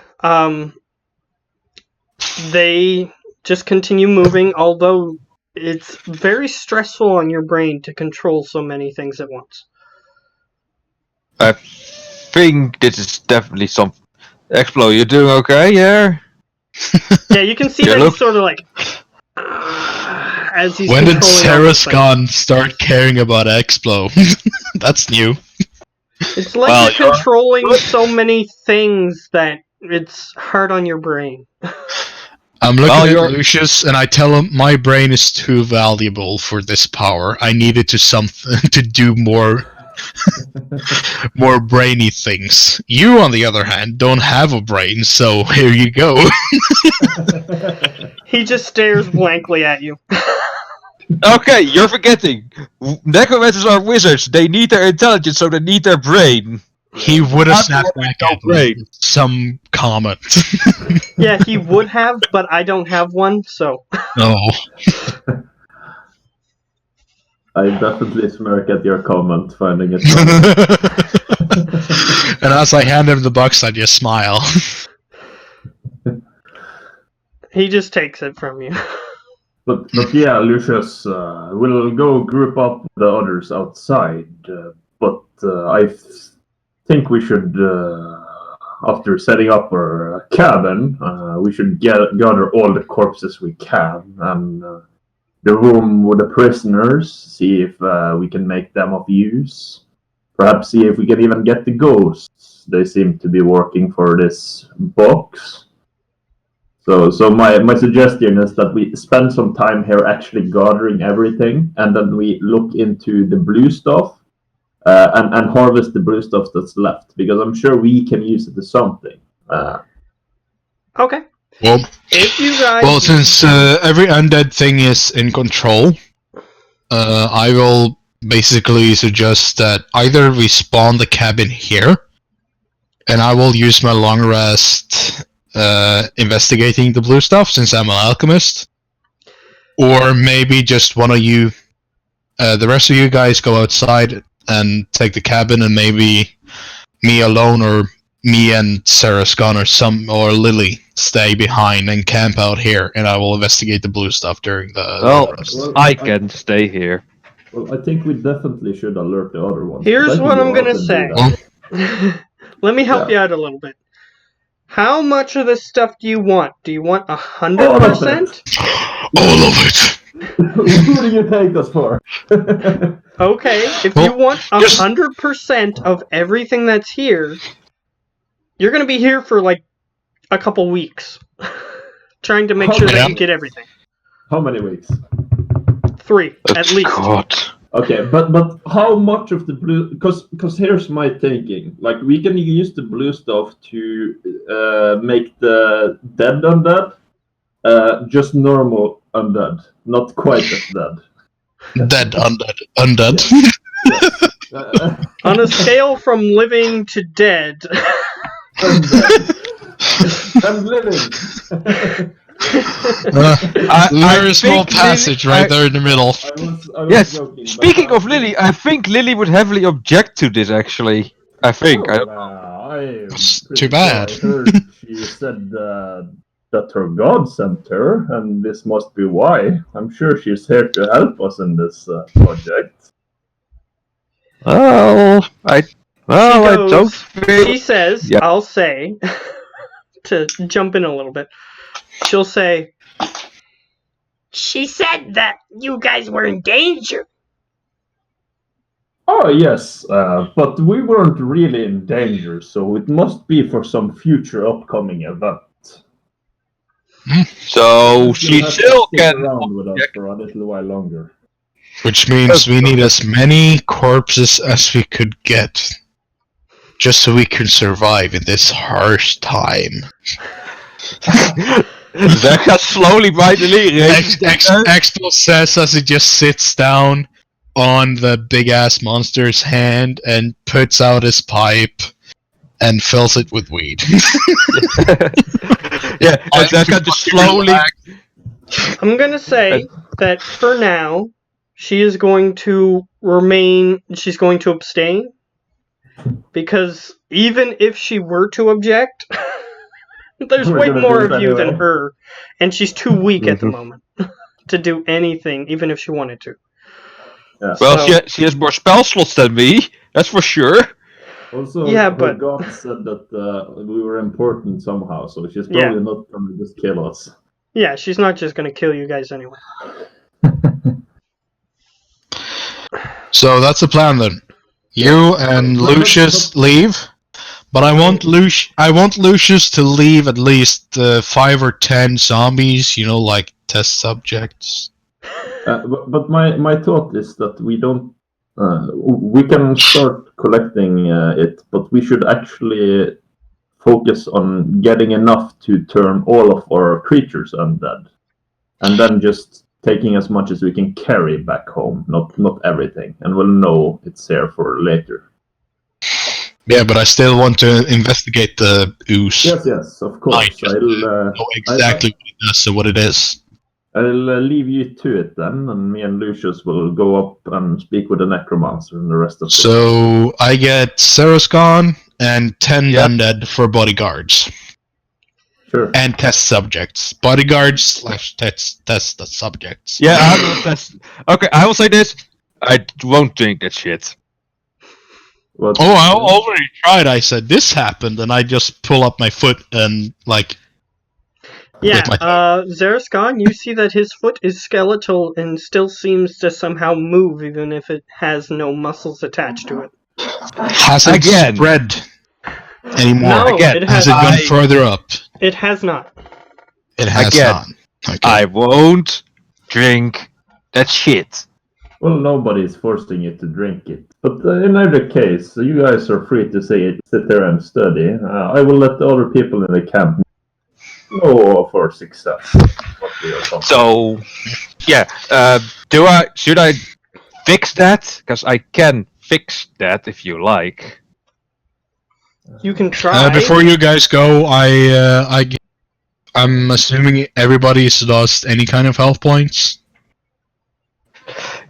They just continue moving, although it's very stressful on your brain to control so many things at once. I think this is definitely some. Explo, you doing okay? Yeah. Yeah, you can see Yeah, that look. he's sort of like as he's When did controlling all those things. Sarascon start caring about Explo? That's new. It's like Well, you're controlling so many things that it's hard on your brain. I'm looking Well, at you're- Lucius and I tell him my brain is too valuable for this power. I need it to to do more brainy things. You, on the other hand, don't have a brain, so here you go. He just stares blankly at you. Okay, you're forgetting. Necromancers are wizards. They need their intelligence, so they need their brain. He would have Not snapped the back no at me brain. with some comment. Yeah, he would have, but I don't have one, so. No. I definitely smirk at your comment, finding it funny. And as I hand him the box, I just smile. He just takes it from you. But yeah, Lucius, we'll go group up with the others outside. But I think we should, after setting up our cabin, we should gather all the corpses we can and the room with the prisoners, see if we can make them of use. Perhaps see if we can even get the ghosts. They seem to be working for this box. So my suggestion is that we spend some time here actually gathering everything, and then we look into the blue stuff and harvest the blue stuff that's left, because I'm sure we can use it to something. Okay. Well, If you guys. since every undead thing is in control, I will basically suggest that either we spawn the cabin here, and I will use my long rest investigating the blue stuff since I'm an alchemist, or maybe just one of you, the rest of you guys go outside and take the cabin, and maybe me alone or me and Sarascon or Lily stay behind and camp out here, and I will investigate the blue stuff during the Well, rest. Well, I can stay here. Well, I think we definitely should alert the other ones. Here's They can what go I'm out gonna and do say. that. Let me help Yeah. you out a little bit. How much of this stuff do you want? Do you want All of 100%? All of it. Who do you take us for? Okay, if Well, you want just- 100% of everything that's here, you're gonna be here for like a couple weeks. Trying to make sure that you get everything. How many weeks? 3, at least. God. Okay, but how much of the blue? Because here's my thinking. Like, we can use the blue stuff to make the dead undead just normal undead, not quite as dead. Dead, undead. On a scale from living to dead. Undead. I'm living. Very small think passage Lily- right there in the middle. I was Yes. joking, but Speaking of Lily, I think Lily would heavily object to this. Actually, I think. I don't know. It's too bad. I heard she said that her god sent her, and this must be why. I'm sure she's here to help us in this project. Well, I don't goes, feel. she says, Yeah. I'll say, to jump in a little bit, she'll say, she said that you guys were in danger. Oh, yes, but we weren't really in danger, so it must be for some future upcoming event. So she You'll have to still stick can. around with us for a little while longer. Which means we need as many corpses as we could get. Just so we can survive in this harsh time. Zeka slowly by the lead. Expo says as he just sits down on the big ass monster's hand and puts out his pipe and fills it with weed. Yeah, and Zeka just slowly. I'm gonna say that for now, she is going to remain. She's going to abstain because even if she were to object, there's We're way gonna more do it of you than anyway. her, and she's too weak at the moment to do anything, even if she wanted to. Yeah. Well, So- she has more spell slots than me. That's for sure. Also, Yeah, her but- god said that we were important somehow, so she's Yeah. probably not gonna just kill us. Yeah, she's not just gonna kill you guys anyway. So that's the plan then. You and Lucius leave, but I want Lucius to leave at least 5 or 10 zombies. You know, like test subjects. But my thought is that we don't. We can start collecting it, but we should actually focus on getting enough to turn all of our creatures undead, and then just taking as much as we can carry back home. Not everything, and we'll know it's here for later. Yeah, but I still want to investigate the ooze. Yes, of course. just I'll Know exactly what it does and what it is. I'll leave you to it then, and me and Lucius will go up and speak with the necromancer and the rest of the. So I get Sarascon and 10 Yep. undead for bodyguards Sure. and test subjects. Bodyguards / test subjects. Yeah, I will test. Okay, I will say this. I won't drink that shit. What- Oh, I already tried. I said this happened, and I just pull up my foot and like. Yeah, With Zarascon, you see that his foot is skeletal and still seems to somehow move, even if it has no muscles attached to it. Hasn't Again. spread anymore. No, Again, it Has has. it gone I- further up? It has not. It has Again. not. Okay. I won't drink that shit. Well, nobody's forcing you to drink it. But in either case, you guys are free to say it, sit there and study. I will let the other people in the camp know of our success. What we are talking. So, yeah. Should I fix that? Because I can fix that if you like. You can try. Before you guys go, I'm assuming everybody's lost any kind of health points.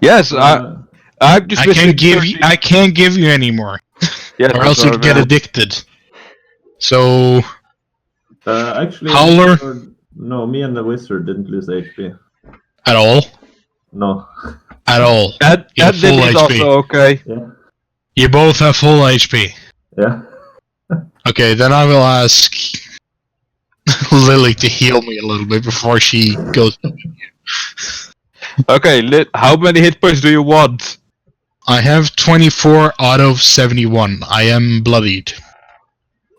Yes, Uh, I'm just. I can't give you any more, Yes, or else you get addicted. So actually, Howler? No, me and the wizard didn't lose HP. at all, No. at all. That Yeah, is full HP. also okay. Yeah. You both have full HP. Yeah. Okay, then I will ask Lily to heal me a little bit before she goes. Okay, how many hit points do you want? I have 24 out of 71. I am bloodied.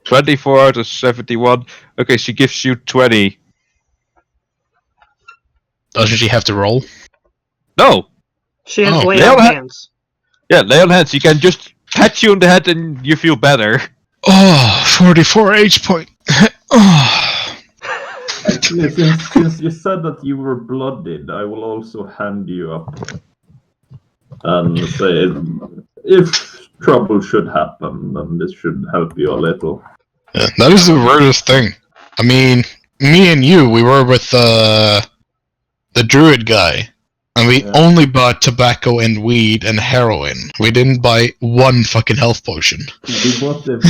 24 out of 71. Okay, she gives you 20. Doesn't she have to roll? No! She has Oh. lay They on all ha- hands. Yeah, lay on hands. She can just pat you on the head and you feel better. Oh, 44 H point. Oh. Actually, since you said that you were blooded, I will also hand you up and say if trouble should happen, then this should help you a little. Yeah, that is the weirdest thing. I mean, me and you, we were with the druid guy, and we Yeah. only bought tobacco and weed and heroin. We didn't buy one fucking health potion. We bought the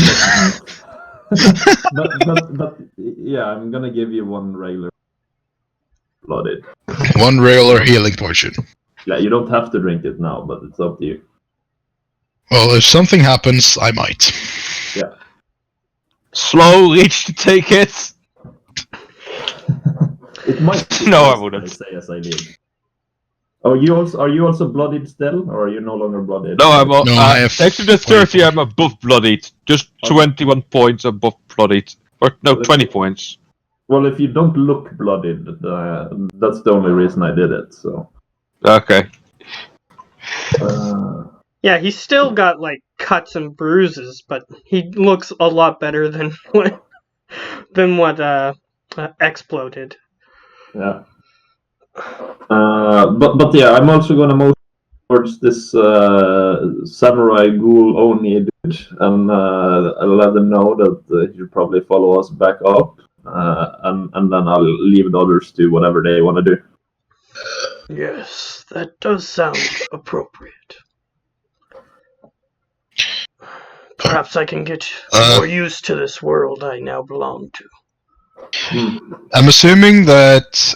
but yeah, I'm gonna give you one regular blooded. One regular healing potion. Yeah, you don't have to drink it now, but it's up to you. Well, if something happens, I might. Slow reach to take it. It might be No, I best, wouldn't. I say as I leave. Oh, are you also bloodied still, or are you no longer bloodied? No, I'm No, I have next to the 30, 24. I'm above bloodied. Just Okay. 21 points above bloodied. Or no, 20 points. Well, if you don't look bloodied, that's the only reason I did it. So. Okay. Yeah, he's still got like cuts and bruises, but he looks a lot better than what exploded. Yeah. But yeah, I'm also gonna move towards this samurai ghoul Oni dude, and I'll let them know that he'll probably follow us back up, and then I'll leave the others to whatever they want to do. Yes, that does sound appropriate. Perhaps I can get more used to this world I now belong to. I'm assuming that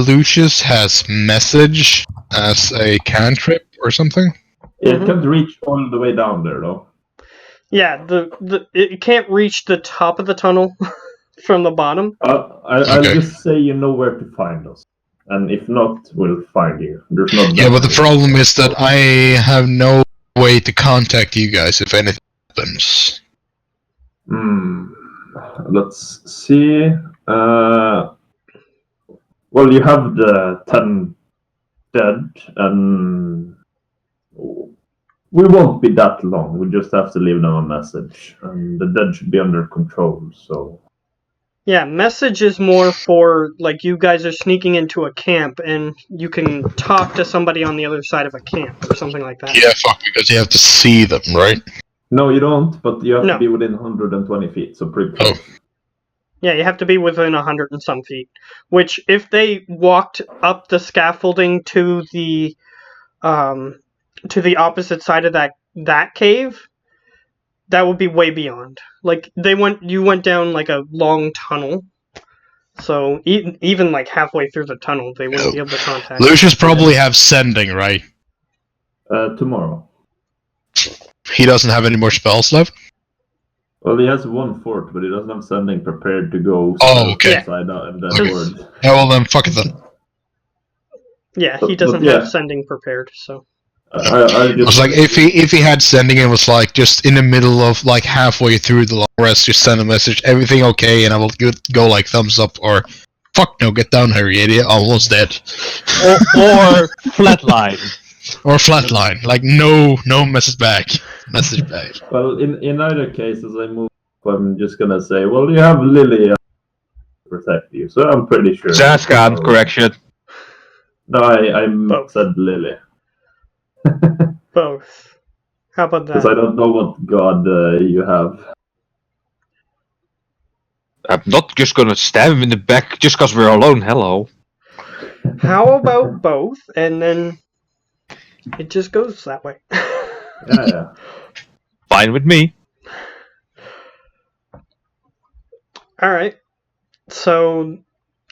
Lucius has message as a cantrip or something. It can't reach all the way down there though. Yeah, it can't reach the top of the tunnel from the bottom. I'll Okay. just say you know where to find us, and if not, we'll find you. There's not. Yeah, but the problem is that I have no way to contact you guys if anything happens. Let's see. Well, you have the 10 dead, and we won't be that long. We just have to leave them a message, and the dead should be under control. So. Yeah, message is more for like you guys are sneaking into a camp and you can talk to somebody on the other side of a camp or something like that. Yeah, fuck, because you have to see them, right? No, you don't, but you have No. to be within 120 feet, so pretty close. Oh. Yeah, you have to be within 100 and some feet. Which, if they walked up the scaffolding to the opposite side of that cave, that would be way beyond. Like you went down like a long tunnel, so even like halfway through the tunnel, they wouldn't be able to contact. Lucius probably have sending, right? Tomorrow. He doesn't have any more spells left? Well, he has 1/4, but he doesn't have sending prepared to go Oh, okay. outside and then Okay. forward. Yeah, well then, fuck it then. Yeah, he doesn't have sending prepared, so. I It was like if he had sending and was like just in the middle of like halfway through the long rest, just send a message, everything okay, and I will go like thumbs up or fuck no, get down here, you idiot, almost dead. Or flatline. Or flatline, like no message back. Message back. Well, in either case, as I move, I'm just gonna say, well, you have Lily to protect you, so I'm pretty sure. Zaskan, correction. No, I Both. said Lily. Both. How about Because I that? don't know what god you have. I'm not just gonna stab him in the back just because we're alone, hello. How about both, and then it just goes that way. Yeah. Fine with me. Alright. So,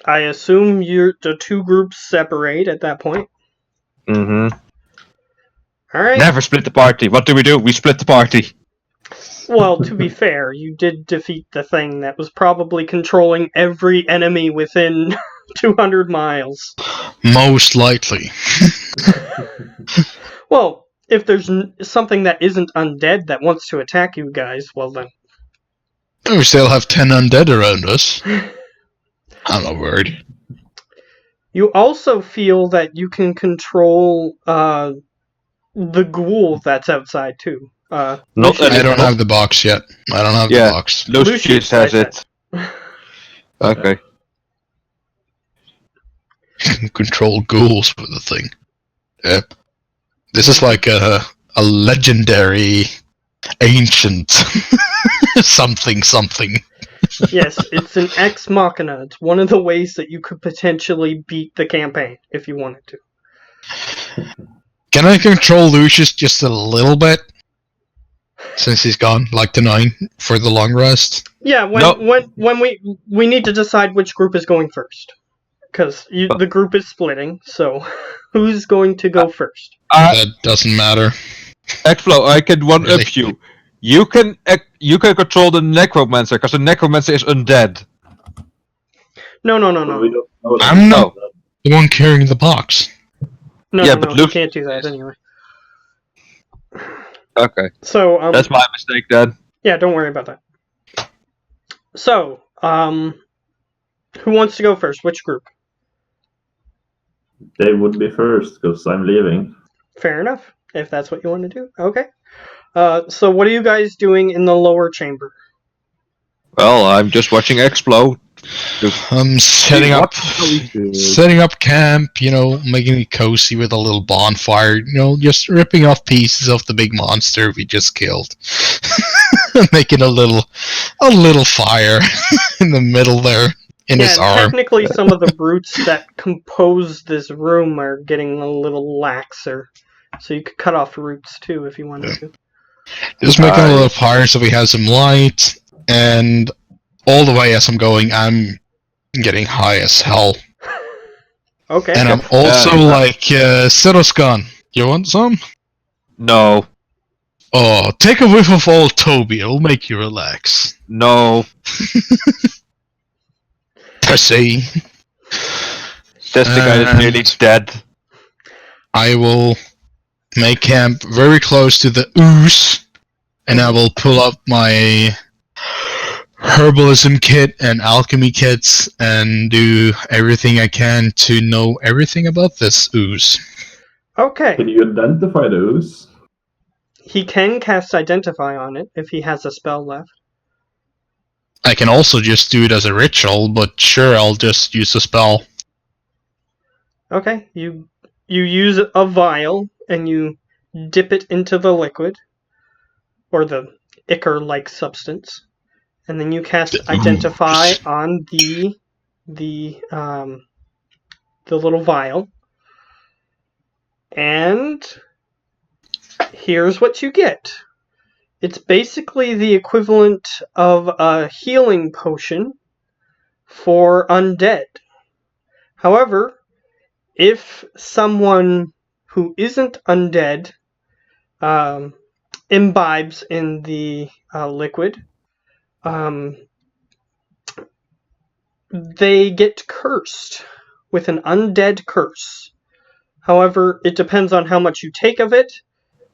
I assume the two groups separate at that point. Mm-hmm. Alright. Never split the party. What do? We split the party. Well, to be fair, you did defeat the thing that was probably controlling every enemy within 200 miles. Most likely. Well, if there's something that isn't undead that wants to attack you guys, well then. We still have 10 undead around us. I'm not worried. You also feel that you can control the ghoul that's outside too. Not Lucius- I don't have the box yet. I don't have the box. Lucius has I it. Okay. Control ghouls with the thing. Yep. This is like a legendary ancient something. Yes, it's an ex machina. It's one of the ways that you could potentially beat the campaign if you wanted to. Can I control Lucius just a little bit? Since he's gone, like to 9 for the long rest. Yeah, when we need to decide which group is going first, because the group is splitting. So, who's going to go first? That doesn't matter. Exflo, I can one Really? up you. You can control the necromancer because the necromancer is undead. No. But we don't know that. I'm not Oh, the one carrying the box. Yeah, No, but he Luke- can't do that anyway. okay. So, That's my mistake then. yeah, don't worry about that. So, who wants to go first? Which group? Dave would be first because I'm leaving. Fair enough, if that's what you want to do. Okay. So what are you guys doing in the lower chamber? Well, I'm just watching Explode. I'm setting What up the hell is setting up camp, making it cozy with a little bonfire, just ripping off pieces of the big monster we just killed. Making a little fire in the middle there in his arm. Technically some of the roots that compose this room are getting a little laxer. So you could cut off roots too if you wanted to. Just making a I- little fire so we have some light, and all the way as I'm going, I'm getting high as hell. Okay. And I'm also like, Setoskan, you want some? No, Oh, take a whiff of old Toby, it'll make you relax. no. Pussy. That's the guy that's And nearly dead. I will make camp very close to the ooze, and I will pull up my herbalism kit and alchemy kits and do everything I can to know everything about this ooze. Okay. Can you identify the ooze? He can cast Identify on it if he has a spell left. I can also just do it as a ritual, but sure, I'll just use a spell. Okay. You use a vial and you dip it into the liquid or the ichor-like substance, and then you cast Identify on the little vial, and here's what you get. It's basically the equivalent of a healing potion for undead. However, if someone who isn't undead imbibes in the liquid, they get cursed with an undead curse. However, it depends on how much you take of it,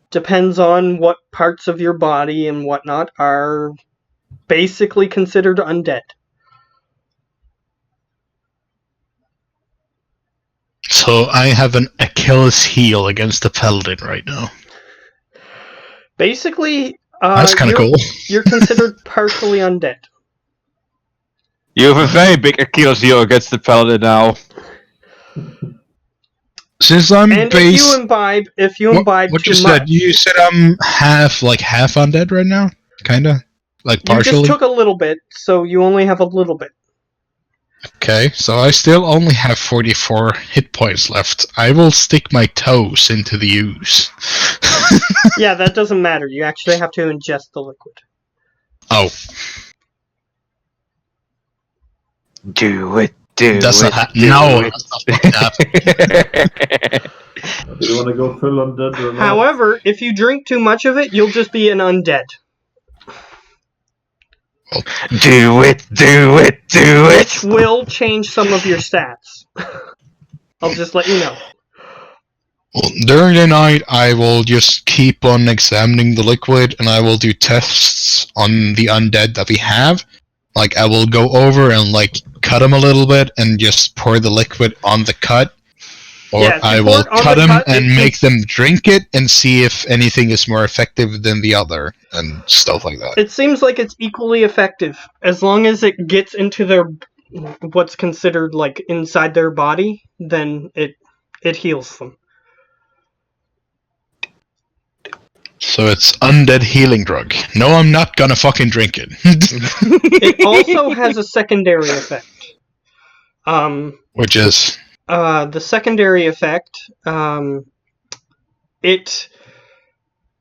depends on what parts of your body and whatnot are basically considered undead. So I have an Achilles heel against the paladin right now. Basically, That's kind of cool. You're considered partially undead. You have a very big Achilles heel against the paladin now. Since I'm And based, if you imbibe what too you much, said? You said I'm half undead right now, kinda, like you partially. just took a little bit, so you only have a little bit. Okay, so I still only have 44 hit points left. I will stick my toes into the ooze. Yeah, that doesn't matter. You actually have to ingest the liquid. Oh, Do it, do that's it. not do no, it. that's not happening. Do you want to go full undead or not? However, if you drink too much of it, you'll just be an undead. Do it, do it, do Which it. will change some of your stats. I'll just let you know. Well, during the night, I will just keep on examining the liquid, and I will do tests on the undead that we have. Like, I will go over and, cut them a little bit and just pour the liquid on the cut. Or Yeah, if you I pour will it on cut the them cut, and it make them drink it and see if anything is more effective than the other, and stuff like that. It seems like it's equally effective as long as it gets into their what's considered inside their body. Then it heals them. So it's undead healing drug. No, I'm not gonna fucking drink it. It also has a secondary effect. Which is The secondary effect, it,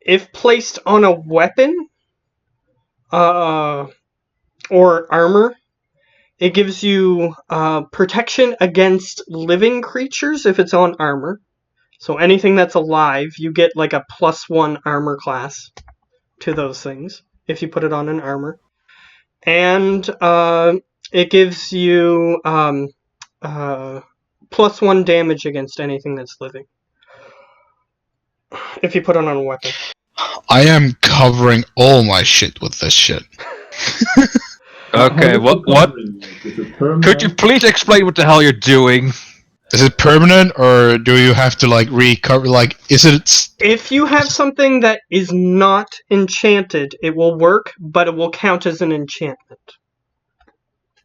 if placed on a weapon, or armor, it gives you protection against living creatures if it's on armor. So anything that's alive, you get like a +1 armor class to those things if you put it on an armor. And it gives you +1 damage against anything that's living if you put it on a weapon. I am covering all my shit with this shit. Okay, How is what? it covering it? Is it permanent? Could you please explain what the hell you're doing? Is it permanent, or do you have to like recover? Like, is it? If you have something that is not enchanted, it will work, but it will count as an enchantment.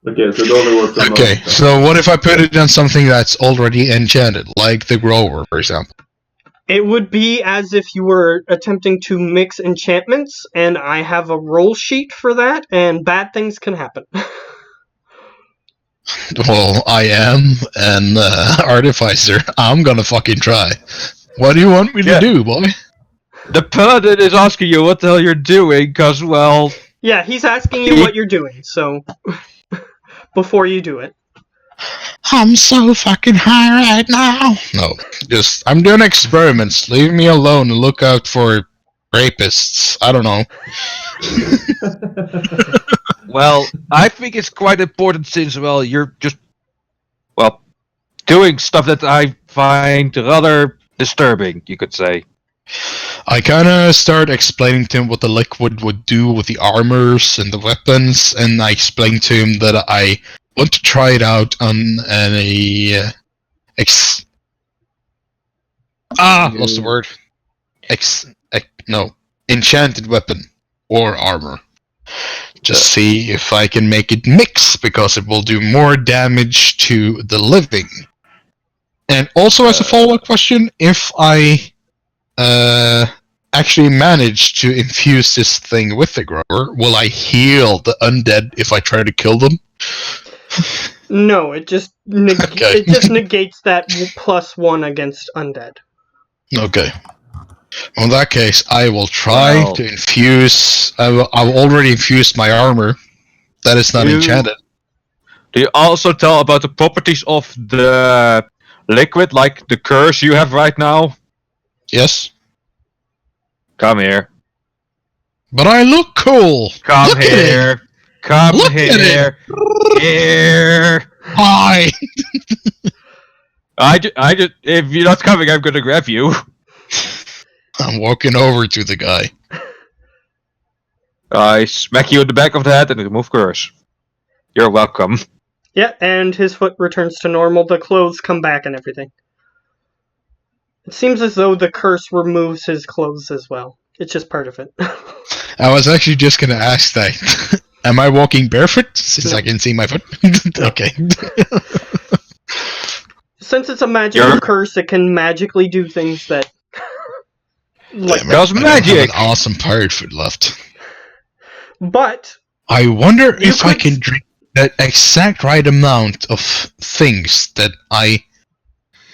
Okay, so it only works on Okay, so what if I put it on something that's already enchanted, like the grower, for example? It would be as if you were attempting to mix enchantments, and I have a roll sheet for that, and bad things can happen. Well, I am an artificer. I'm gonna fucking try. What do you want me to do, boy? The paladin is asking you what the hell you're doing, cause, well... Yeah, he's asking you what you're doing, so... before you do it. I'm so fucking high right now. No, just, I'm doing experiments. Leave me alone and look out for rapists. I don't know. Well, I think it's quite important since, well, you're just, well, doing stuff that I find rather disturbing, you could say. I kinda start explaining to him what the liquid would do with the armors and the weapons, and I explained to him that I want to try it out on what's the word? Enchanted weapon or armor. Just see if I can make it mix, because it will do more damage to the living. And also, as a follow-up question, if I actually manage to infuse this thing with the grower, will I heal the undead if I try to kill them? No, it just Okay. it just negates that +1 against undead. Okay. Well, in that case, I will try to infuse. I've already infused my armor. That is not enchanted. Do you also tell about the properties of the liquid, like the curse you have right now? Yes. Come here. But I look cool. Come look here. At it. Come look here. At it. Here. Hi. I just, if you're not coming, I'm gonna grab you. I'm walking over to the guy. I smack you in the back of the head and remove curse. You're welcome. Yeah, and his foot returns to normal. The clothes come back and everything. It seems as though the curse removes his clothes as well. It's just part of it. I was actually just gonna ask that. Am I walking barefoot? Since I can see my foot. Okay. Since it's a magical curse, it can magically do things that... like does magic. I have an awesome pirate foot left. But... I wonder if I can drink that exact right amount of things that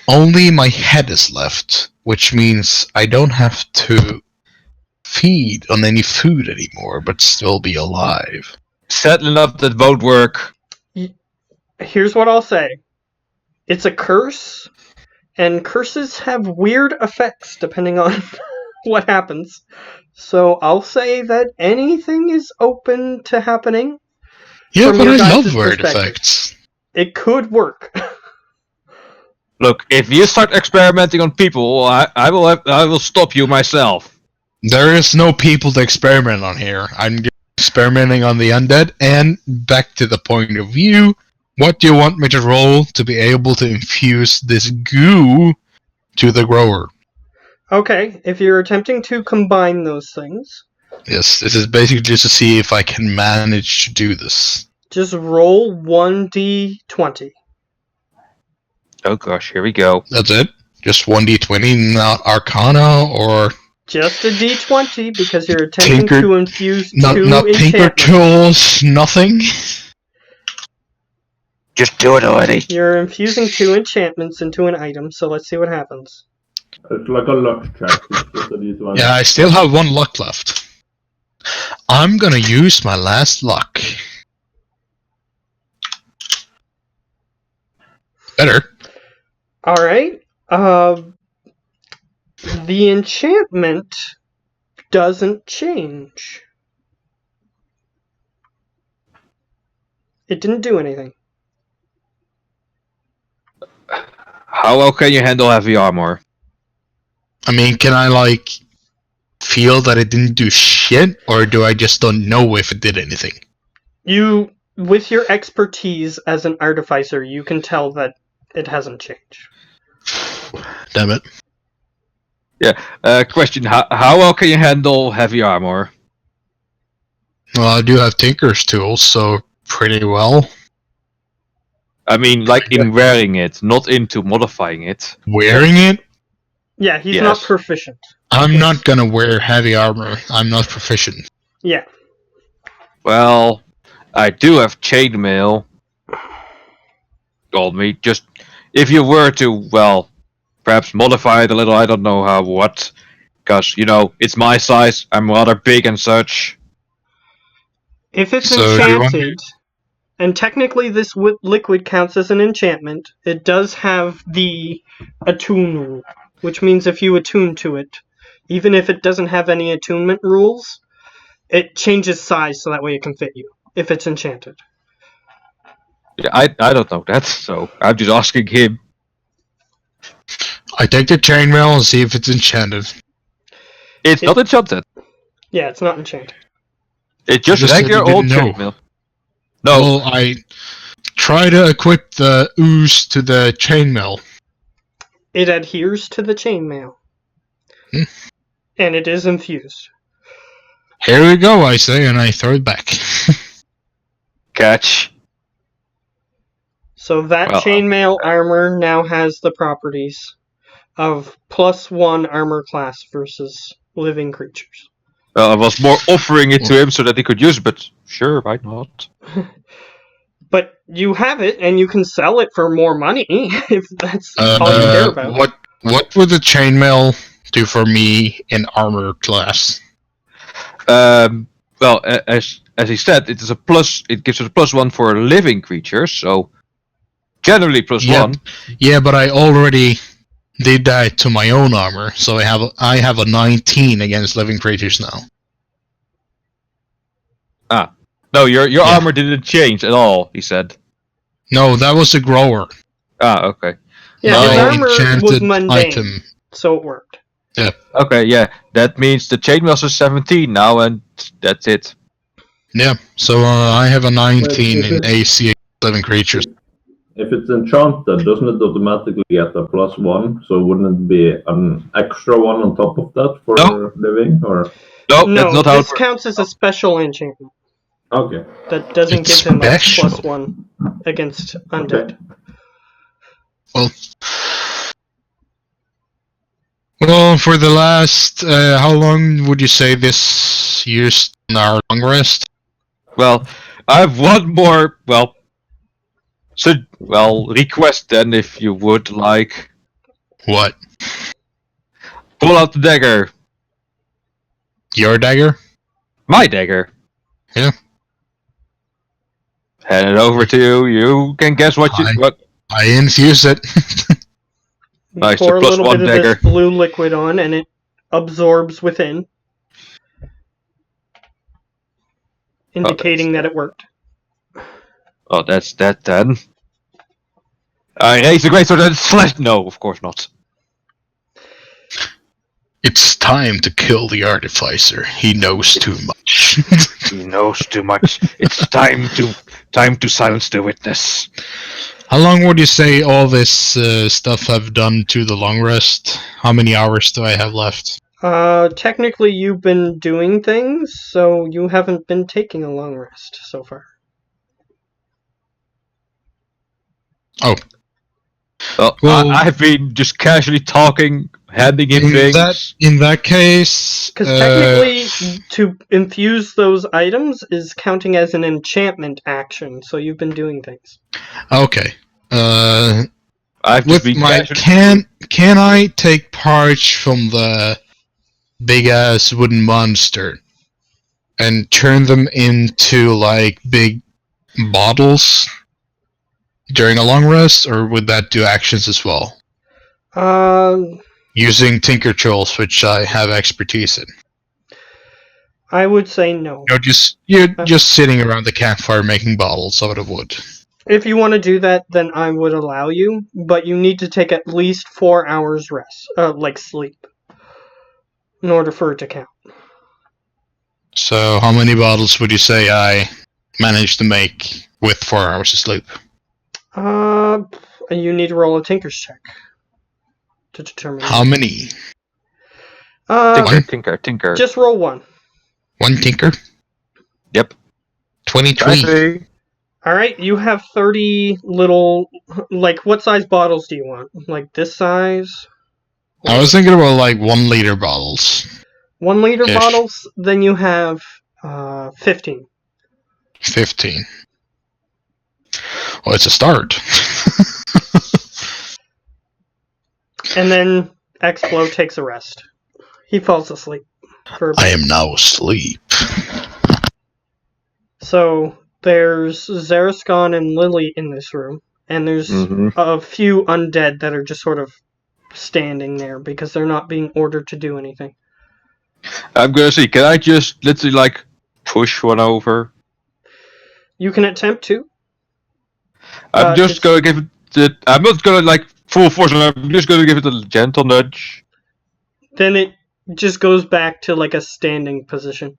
only my head is left, which means I don't have to feed on any food anymore, but still be alive. Sadly enough, that won't work. Here's what I'll say. It's a curse, and curses have weird effects depending on what happens. So I'll say that anything is open to happening. Yeah, but I love weird effects. It could work. Look, if you start experimenting on people, I will stop you myself. There is no people to experiment on here. I'm experimenting on the undead, and back to the point of view, what do you want me to roll to be able to infuse this goo to the grower? Okay, if you're attempting to combine those things... Yes, this is basically just to see if I can manage to do this. Just roll 1d20. Oh gosh, here we go. That's it? Just 1d20, not Arcana, or... Just a d20, because you're attempting to infuse two not Tinker Tools, nothing? Just do it already. You're infusing 2 enchantments into an item, so let's see what happens. It's like a luck check. Yeah, I still have 1 luck left. I'm gonna use my last luck. Better. Alright. The enchantment doesn't change. It didn't do anything. How well can you handle heavy armor? I mean, can I, like, feel that it didn't do shit, or do I just don't know if it did anything? You, with your expertise as an artificer, you can tell that it hasn't changed. Damn it. Question, how well can you handle heavy armor? Well, I do have Tinker's tools, so pretty well. I mean, like in wearing it, not into modifying it. Wearing it? Yeah, he's Yes. not proficient. I'm not gonna wear heavy armor. I'm not proficient. Yeah. Well, I do have chainmail. Told me, just if you were to, well, perhaps modify it a little, I don't know how, what. Because, it's my size, I'm rather big and such. If it's So, do you want enchanted, and technically this liquid counts as an enchantment, it does have the attune rule, which means if you attune to it, even if it doesn't have any attunement rules, it changes size so that way it can fit you, if it's enchanted. Yeah, I don't know that, so I'm just asking him. I take the chainmail and see if it's enchanted. It's not enchanted. Yeah, it's not enchanted. It's just just said regular you old didn't chainmail. No, Well, I try to equip the ooze to the chainmail. It adheres to the chainmail. Hmm. And it is infused. Here we go, I say, and I throw it back. catch. So that Well, chainmail armor now has the properties of +1 armor class versus living creatures. Well, I was more offering it to him so that he could use it, but sure, why not? But you have it, and you can sell it for more money if that's all you care about. What would the chainmail do for me in armor class? Well, as he said, it is a plus. It gives us a +1 for living creatures, so generally +1. Yeah, but I already did that to my own armor, so I have a 19 against living creatures now. No, your armor didn't change at all. He said. No, that was a grower. Okay. Yeah, My his armor was enchanted mundane, item. so it worked. Okay, yeah. That means the chainmail's is 17 now, and that's it. Yeah, so I have a 19 Wait, in AC against living creatures. If it's enchanted, doesn't it automatically get a +1? So wouldn't it be an extra one on top of that for No. living? Or No, No, that's not how it this works. counts as a special enchantment okay, that doesn't It's give him a special. +1 against undead. Well, for the last, how long would you say this used in our long rest? Well, I have one more. Request then, if you would like. What? Pull out the dagger. Your dagger? My dagger. Yeah. Hand it over to you. You can guess what you. Fine. What? I infuse it. You Nice, pour a the little +1 bit of dagger. this blue liquid on, and it absorbs within, indicating that it worked. Oh, that's that then. I raise the great sword and slash. No, of course not. It's time to kill the artificer. He knows too much. He knows too much. It's time to silence the witness. How long would you say all this stuff have done to the long rest? How many hours do I have left? Technically you've been doing things, so you haven't been taking a long rest so far. Oh. Well, I've been just casually talking, handing him things. In that case... Because technically, to infuse those items is counting as an enchantment action, so you've been doing things. Okay. I've just With been my casually... can I take parts from the big ass wooden monster and turn them into like big bottles during a long rest, or would that do actions as well? using Tinker Tools, which I have expertise in. I would say no. You're just sitting around the campfire making bottles out of wood. If you want to do that, then I would allow you, but you need to take at least 4 hours rest, sleep, in order for it to count. So, how many bottles would you say I managed to make with 4 hours of sleep? You need to roll a Tinker's check to determine How many? Tinker. Just roll one. One Tinker? Yep. 23. Alright, you have 30 little... what size bottles do you want? Like this size? I was thinking about 1 liter bottles. 1 liter Ish. bottles? Then you have 15. 15. Well, it's a start. And then Explo takes a rest. He falls asleep. I am now asleep. So, there's Zarascon and Lily in this room. And there's a few undead that are just sort of standing there because they're not being ordered to do anything. I'm gonna see, can I just literally, push one over? You can attempt to. I'm just gonna give it... I'm not gonna, full force, I'm just gonna give it a gentle nudge. Then it just goes back to, a standing position.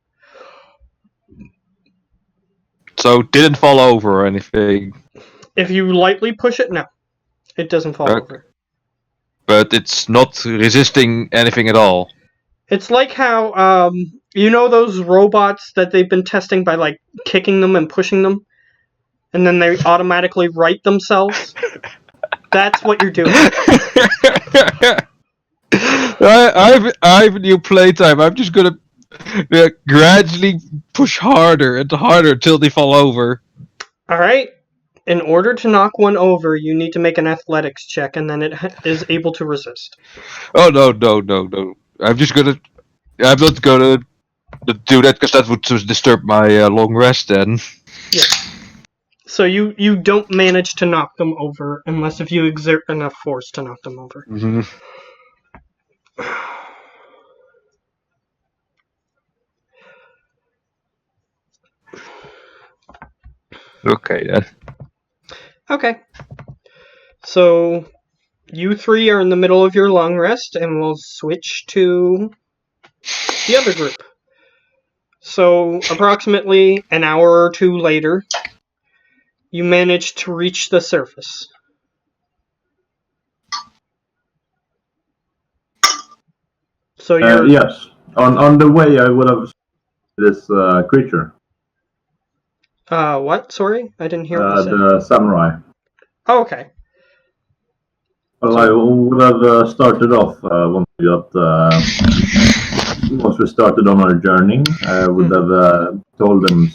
So, didn't fall over or anything. If you lightly push it, no. It doesn't fall over. But it's not resisting anything at all. It's like how, you know those robots that they've been testing by, kicking them and pushing them? And then they automatically right themselves? That's what you're doing. I have a new playtime. I'm just gonna gradually push harder and harder until they fall over. Alright. In order to knock one over, you need to make an athletics check, and then it is able to resist. Oh, no. I'm not gonna do that, because that would disturb my long rest then. Yeah. So you don't manage to knock them over, unless if you exert enough force to knock them over. Mm-hmm. Okay, then. Okay. So, you three are in the middle of your long rest, and we'll switch to the other group. So, approximately an hour or two later, you manage to reach the surface. So you're... yes. On the way, I would have this creature. What? Sorry? I didn't hear what you said. The samurai. Oh, okay. Well, I would have started off once we started on our journey. I would have told them,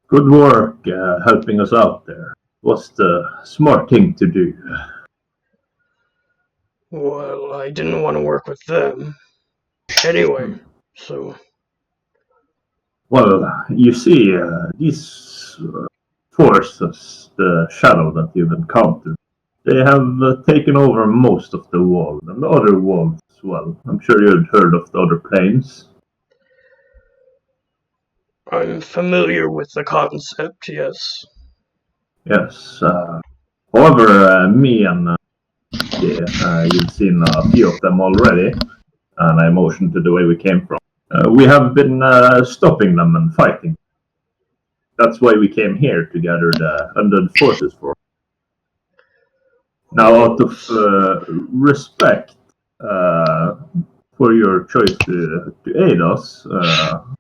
good work helping us out there. What's the smart thing to do? Well, I didn't want to work with them. Anyway, so... Well, you see, these forces, the shadow that you've encountered, they have taken over most of the world, and the other worlds as well. I'm sure you've heard of the other planes. I'm familiar with the concept, yes. Yes. However, me and you've seen a few of them already, and I motioned to the way we came from. We have been stopping them and fighting. That's why we came here to gather the undead forces for. Now, out of respect for your choice to aid us,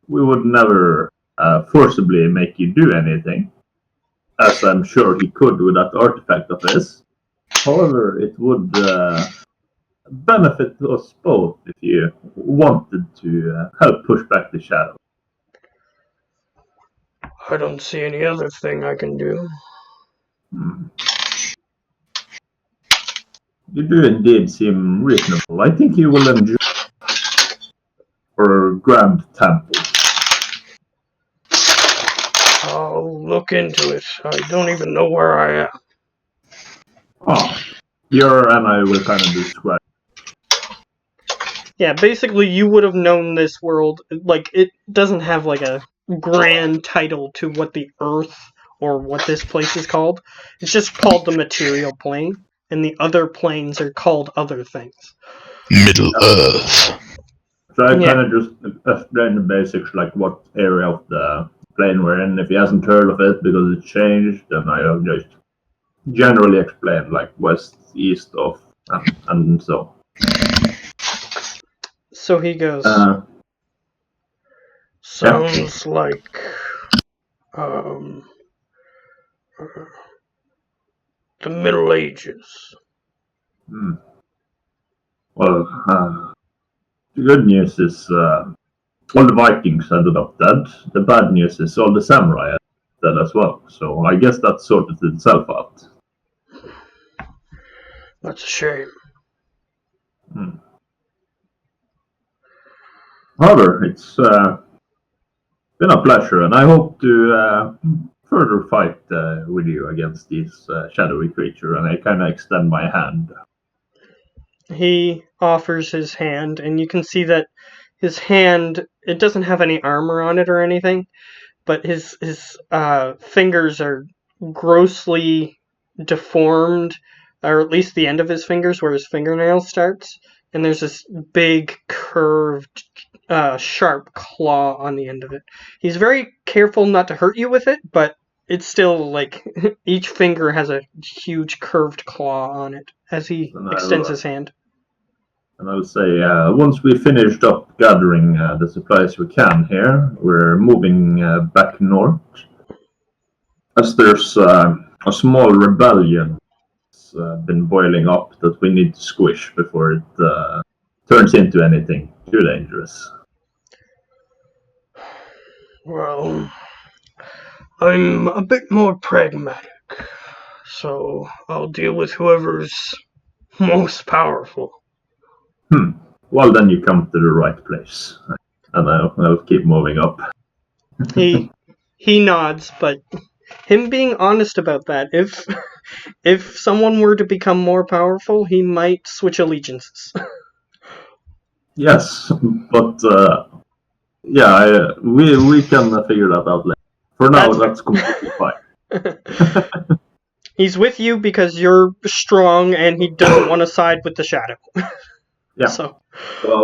we would never forcibly make you do anything, as I'm sure he could with that artifact of his. However, it would benefit us both if you wanted to help push back the shadow. I don't see any other thing I can do. You do indeed seem reasonable. I think you will enjoy our grand temple. I'll look into it. I don't even know where I am. Oh, Your and I will kind of describe. Yeah, basically you would have known this world, like, it doesn't have, like, a grand title to what the Earth or what this place is called. It's just called the material plane, and the other planes are called other things. Middle Earth. So I Yeah. kind of just explain the basics, like what area of the plane we're in. If he hasn't heard of it because it changed, then I'll just generally explain, like west, east of, and so. So he goes, sounds like, the Middle Ages. Well, the good news is all the Vikings ended up dead. The bad news is all the samurai are dead as well. So I guess that sorted itself out. That's a shame. However, it's been a pleasure, and I hope to further fight with you against this shadowy creature. And I kind of extend my hand. He offers his hand, and you can see that his hand, it doesn't have any armor on it or anything, but his fingers are grossly deformed, or at least the end of his fingers where his fingernail starts, and there's this big curved sharp claw on the end of it. He's very careful not to hurt you with it, but it's still like each finger has a huge curved claw on it as he extends his hand. And I'll say, once we finished up gathering the supplies we can here, we're moving back north. As there's a small rebellion that's been boiling up that we need to squish before it turns into anything too dangerous. Well, I'm a bit more pragmatic, so I'll deal with whoever's most powerful. Well, then you come to the right place. And I'll keep moving up. He nods, but him being honest about that, if someone were to become more powerful, he might switch allegiances. Yes, but we can figure that out later. For now, that's completely fine. He's with you because you're strong and he doesn't want to side with the shadow. Yeah. So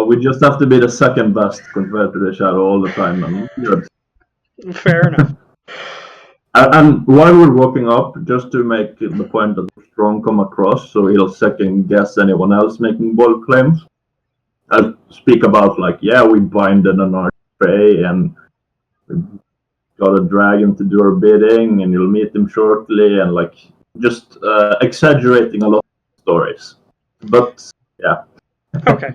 we just have to be the second best compared to the shadow all the time, and good. Fair enough. And while we're walking up, just to make the point that strong come across, so he'll second guess anyone else making bold claims. I'll speak about we binded an archway and we got a dragon to do our bidding, and you'll meet him shortly, and just exaggerating a lot of stories. But yeah. Okay.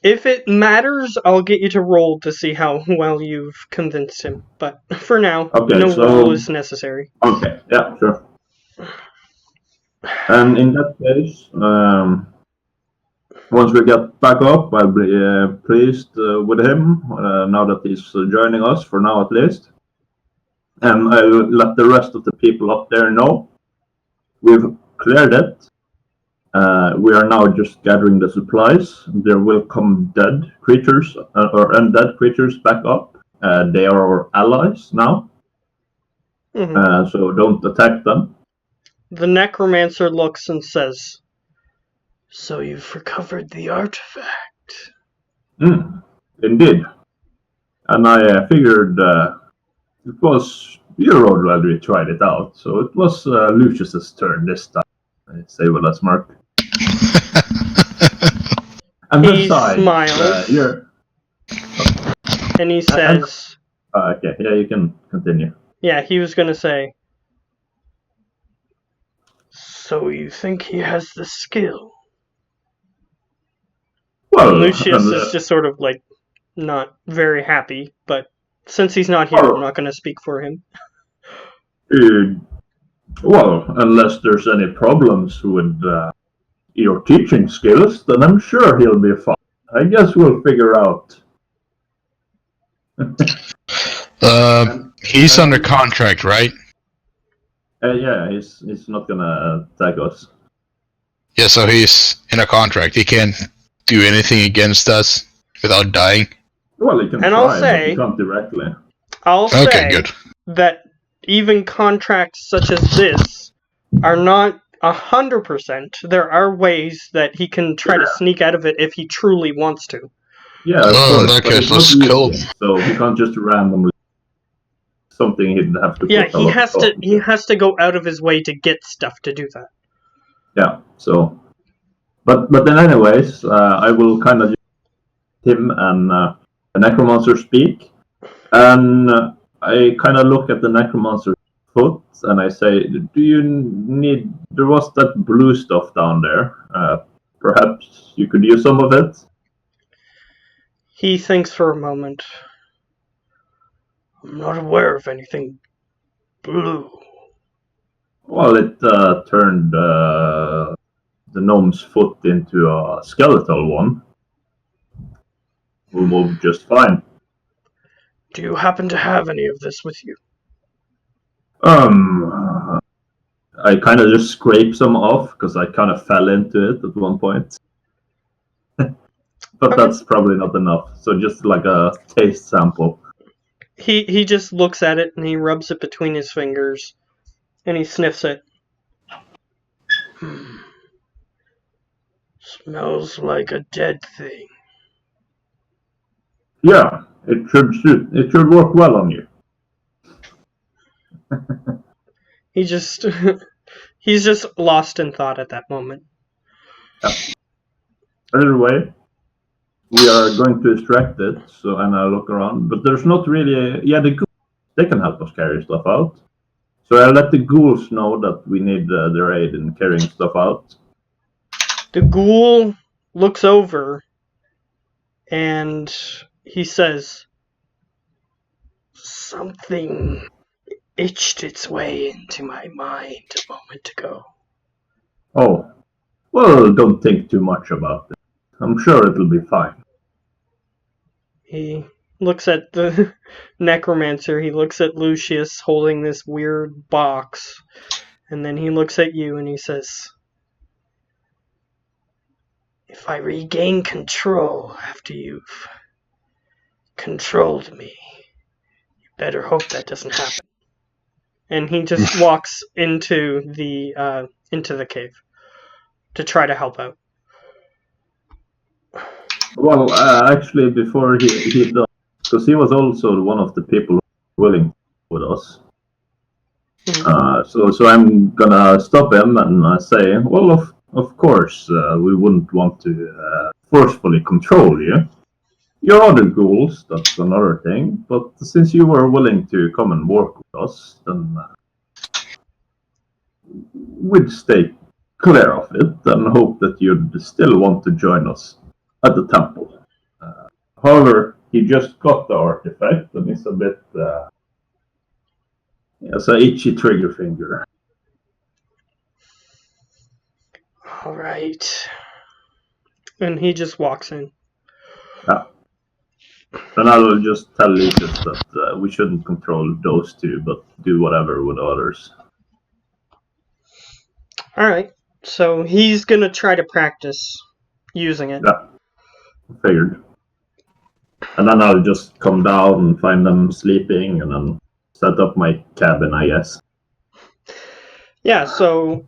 If it matters, I'll get you to roll to see how well you've convinced him. But for now, no roll is necessary. Okay, yeah, sure. And in that case, once we get back up, I'll be pleased with him, now that he's joining us, for now at least. And I'll let the rest of the people up there know. We've cleared it. We are now just gathering the supplies. There will come dead creatures or undead creatures back up. They are our allies now. Mm-hmm. So don't attack them. The necromancer looks and says, "So you've recovered the artifact." Indeed. And I figured it was your already tried it out, so it was Lucius's turn this time. I say with a smirk. And he besides, smiles and he says, okay, yeah, you can continue. Yeah, he was gonna say, "So you think he has the skill?" Well, and Lucius is just sort of not very happy, but since he's not here, I'm not gonna speak for him. Well, unless there's any problems with your teaching skills, then I'm sure he'll be fine. I guess we'll figure out. He's under contract, right? Yeah, he's not gonna attack us. Yeah, so he's in a contract. He can't do anything against us without dying. Well, he can And try, but he can't directly. I'll Okay, say good. that even contracts such as this are not 100%. There are ways that he can try to sneak out of it if he truly wants to. Yeah, of Oh, in course, that but case, it's not let's kill easy, him. so he can't just randomly something he'd have to Yeah, put a he lot of has to. thought He into. has to go out of his way to get stuff to do that. Yeah, so, but then anyways, I will kind of him and the necromancer speak, and I kind of look at the necromancer's foot and I say, "Do you need? There was that blue stuff down there. Perhaps you could use some of it." He thinks for a moment. I'm not aware of anything blue. Well, it turned the gnome's foot into a skeletal one. Will move just fine. Do you happen to have any of this with you? I kind of just scrape some off because I kind of fell into it at one point. But Okay. that's probably not enough. So just like a taste sample. He just looks at it and he rubs it between his fingers and he sniffs it. Smells like a dead thing. Yeah, it should. It should work well on you. He just he's just lost in thought at that moment. Anyway, we are going to extract it. So and I look around, but there's not really. Yeah, the ghouls, they can help us carry stuff out. So I'll let the ghouls know that we need their aid in carrying stuff out. The ghoul looks over and he says, something itched its way into my mind a moment ago. Oh, well, don't think too much about it. I'm sure it'll be fine. He looks at the necromancer, he looks at Lucius holding this weird box, and then he looks at you and he says, if I regain control after you've controlled me, you better hope that doesn't happen. And he just walks into the cave to try to help out. Well, actually, before he does, because he was also one of the people willing with us. So I'm gonna stop him and say, well, of course, we wouldn't want to forcefully control you. Your other ghouls, that's another thing. But since you were willing to come and work with us, then we'd stay clear of it and hope that you'd still want to join us at the temple. However, he just got the artifact and it's a bit. It's an itchy trigger finger. Alright. And he just walks in. Yeah. Then I will just tell Lucius that we shouldn't control those two, but do whatever with others. Alright. So he's gonna try to practice using it. Yeah, figured. And then I'll just come down and find them sleeping and then set up my cabin, I guess. Yeah, so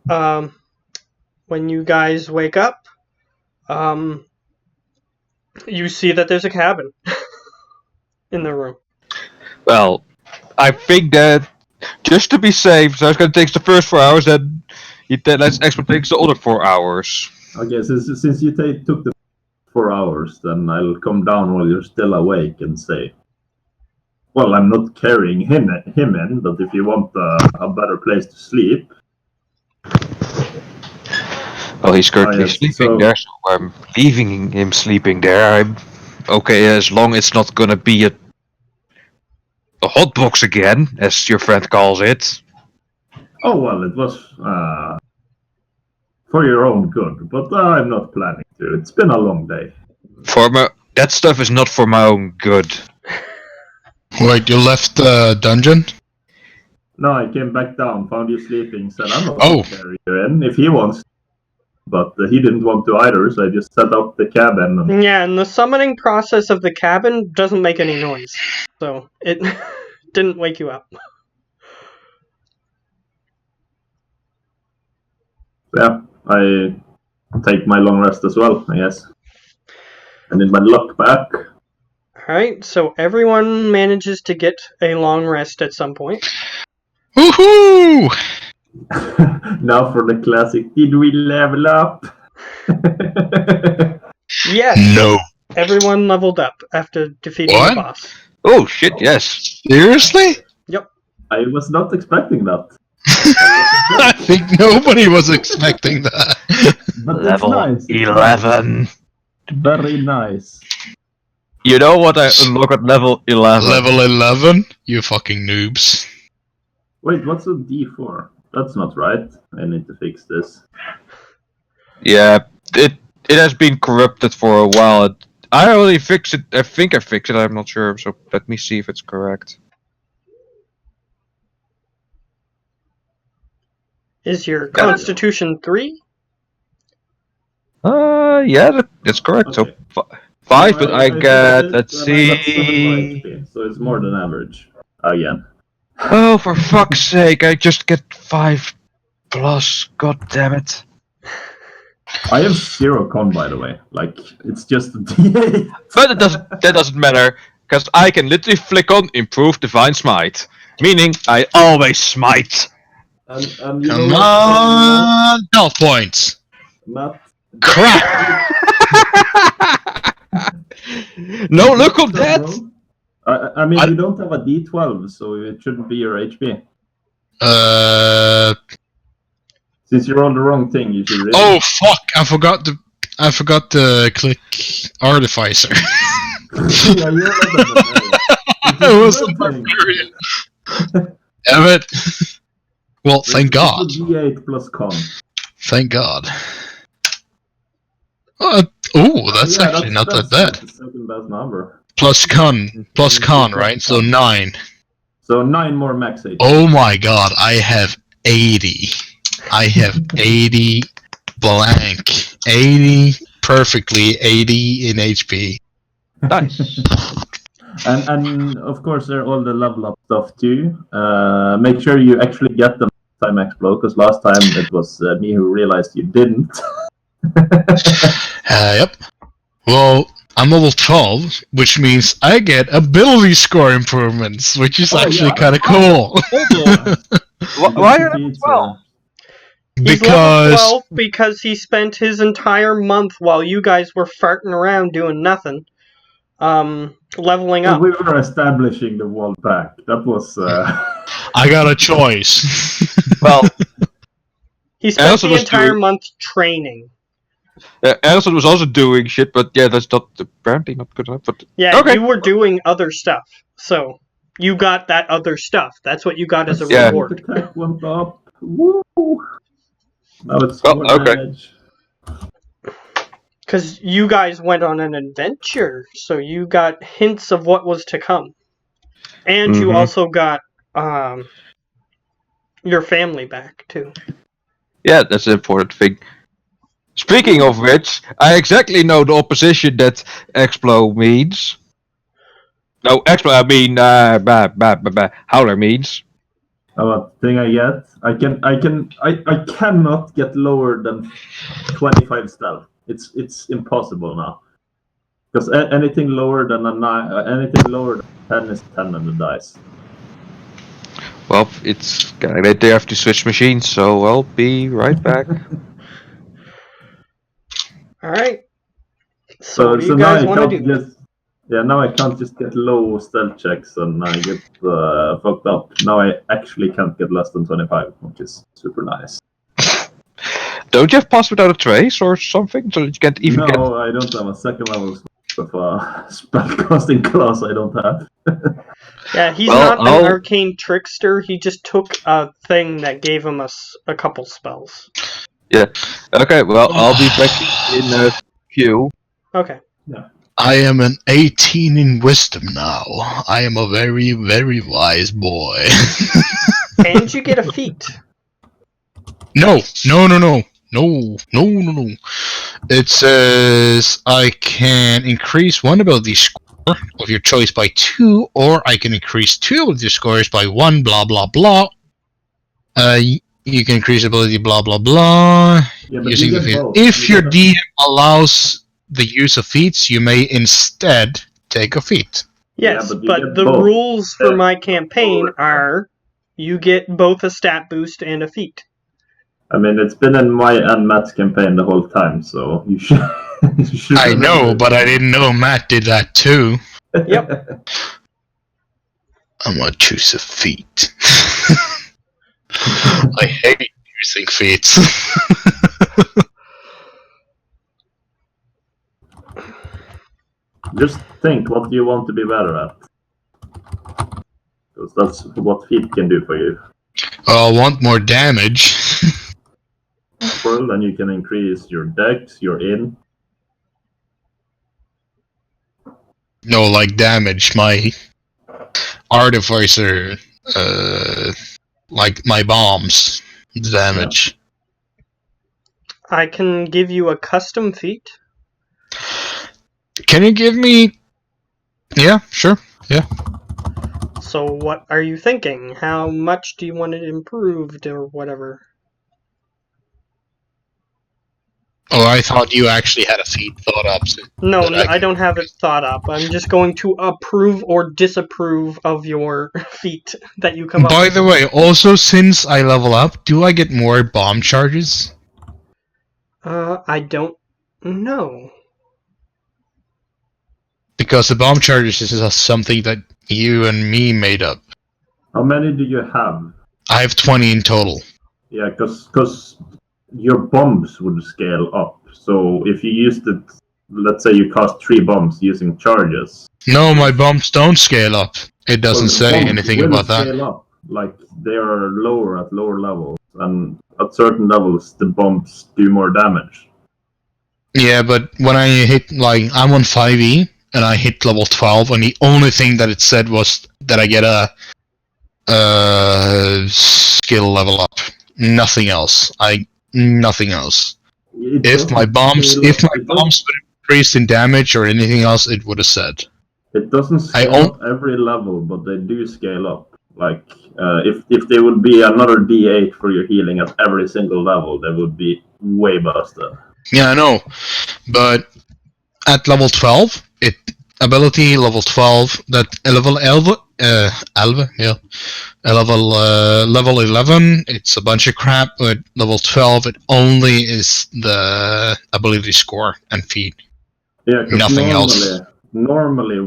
when you guys wake up, you see that there's a cabin in the room. Well, I think that just to be safe, so it's going to take the first 4 hours, then let's expect takes the other 4 hours. Okay, since you took the 4 hours, then I'll come down while you're still awake and say, well, I'm not carrying him in, but if you want a better place to sleep. Well, he's currently sleeping there, so I'm leaving him sleeping there. I'm okay as long as it's not going to be a hot box again, as your friend calls it. Oh, well, it was for your own good, but I'm not planning to. It's been a long day. That stuff is not for my own good. Wait, you left the dungeon? No, I came back down, found you sleeping, said I'm not going to carry you in if he wants. but he didn't want to either, so I just set up the cabin. And... Yeah, and the summoning process of the cabin doesn't make any noise, so it didn't wake you up. Yeah, I take my long rest as well, I guess. I need my luck back. Alright, so everyone manages to get a long rest at some point. Woohoo! Now for the classic, did we level up? Yes, No. everyone leveled up after defeating What? the boss. Oh shit! Yes. Seriously? I was not expecting that. I think nobody was expecting that. But Level it's nice. 11. Very nice. You know what I unlock at level 11? Level 11? You fucking noobs. Wait, what's a D4? That's not right. I need to fix this. Yeah, it has been corrupted for a while. I already fixed it. I think I fixed it. I'm not sure. So let me see if it's correct. Is your Constitution 3? Yeah, that's correct. Okay. So 5, but I fixed got. it, Let's and I got 7 see. HP, so it's more than average. Again. Oh, for fuck's sake! I just get 5 plus. God damn it! I have 0 con, by the way. Like, it's just a D8. But it doesn't. That doesn't matter because I can literally flick on improve divine smite, meaning I always smite. And you know Come what? on! Health points! Not Crap! No, look at that! I mean, you don't have a D12, so it shouldn't be your HP. Since you rolled the wrong thing, you should really... Oh fuck! I forgot to click Artificer. Yeah, you're not a It was a barbarian. barbarian. Damn it! Well, thank God. It's a D8 plus con. Thank God. That's Yeah, actually not that that's bad. the second best number. Plus con, right? So 9. So 9 more max HP. Oh my God! I have 80. I have 80 blank. 80 perfectly. 80 in HP. Nice. And of course, there are all the level up stuff too. Make sure you actually get them time explode, because last time it was me who realized you didn't. Yep. Well, I'm level 12, which means I get ability score improvements, which is actually yeah. kind of cool. Why are you 12? He's level Because 12 because he spent his entire month while you guys were farting around doing nothing, leveling up. We were establishing the wall back. That was... I got a choice. Well, He spent Anderson the was entire doing- month training. Anderson was also doing shit, but yeah, that's not apparently not good enough. But Yeah, okay. you were doing other stuff, so you got that other stuff. That's what you got as a Yeah. reward. Attack went up. Woo! Now it's Oh, more okay. damage. Because you guys went on an adventure, so you got hints of what was to come. And you Mhm. also got your family back, too. Yeah, that's an important thing. Speaking of which, I exactly know the opposition that Explo means. No, Explo, I mean, Howler means. What thing I get? I cannot get lower than 25 stealth. It's impossible now. Because anything lower than a 9, anything lower than 10 is 10 on the dice. Well, it's they have to switch machines, so I'll be right back. Alright. So what do you now guys I want to can't do? just now I can't just get low stealth checks and I get fucked up. Now I actually can't get less than 25, which is super nice. Don't you have pass without a trace or something, so that you can't even get? No, I don't have a second level of spellcasting class. I don't have. Yeah, he's Well, not an arcane trickster. He just took a thing that gave him a couple spells. Okay, well, I'll be back in a few. Okay. I am an 18 in wisdom now. I am a very, very wise boy. And you get a feat. No. No. It says I can increase one ability score of your choice by 2, or I can increase 2 ability scores by 1, blah, blah, blah. You can increase ability, blah, blah, blah. Yeah, but Using you the get feat. both. If You your get DM allows the use of feats, you may instead take a feat. Yes, Yeah, but you but get the both. rules for Yeah. my campaign are you get both a stat boost and a feat. I mean, it's been in my and Matt's campaign the whole time, so you should. You should I know, remember. but I didn't know Matt did that too. Yep. I'm gonna choose a feat. I hate using feats. Just think, what do you want to be better at? Because that's what feet can do for you. I want more damage. Well, then you can increase your dex, your in. No, like damage. My artificer, like my bombs, damage. I can give you a custom feat. Can you give me? Yeah, sure. So what are you thinking? How much do you want it improved or whatever? Oh, I thought you actually had a feat thought up. No, That I I don't have it thought up. I'm just going to approve or disapprove of your feat that you come up By with. the way, also since I level up, do I get more bomb charges? I don't know. Because the bomb charges is just something that you and me made up. How many do you have? I have 20 in total. Yeah, because your bombs would scale up. So if you used it, let's say you cast 3 bombs using charges. No, my bombs don't scale up. It doesn't say bombs anything will about that. scale up. Like they are lower at lower levels, and at certain levels the bombs do more damage. Yeah, but when I hit, like, I'm on 5e, and I hit level 12, and the only thing that it said was that I get a skill level up. Nothing else. Nothing else. If my bombs would increase in damage or anything else, it would have said. It doesn't scale up every level, but they do scale up. Like if there would be another D8 for your healing at every single level, they would be way busted. Yeah, I know, but at level 12, ability level 12, that level 11, level 11, it's a bunch of crap, but level 12, it only is the ability score and feat. Yeah, nothing else. Normally,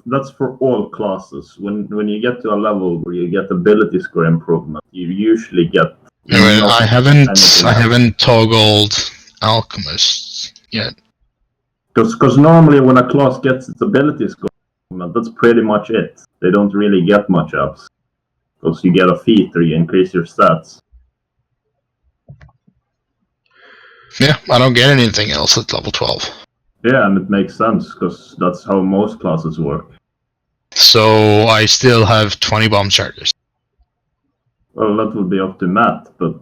that's for all classes. When you get to a level where you get ability score improvement, you usually get. I haven't toggled alchemists yet. Because normally when a class gets its ability score, that's pretty much it. They don't really get much else. Because you get a feat or you increase your stats. Yeah, I don't get anything else at level 12. Yeah, and it makes sense, because that's how most classes work. So I still have 20 bomb charges. Well, that would be up to Matt, but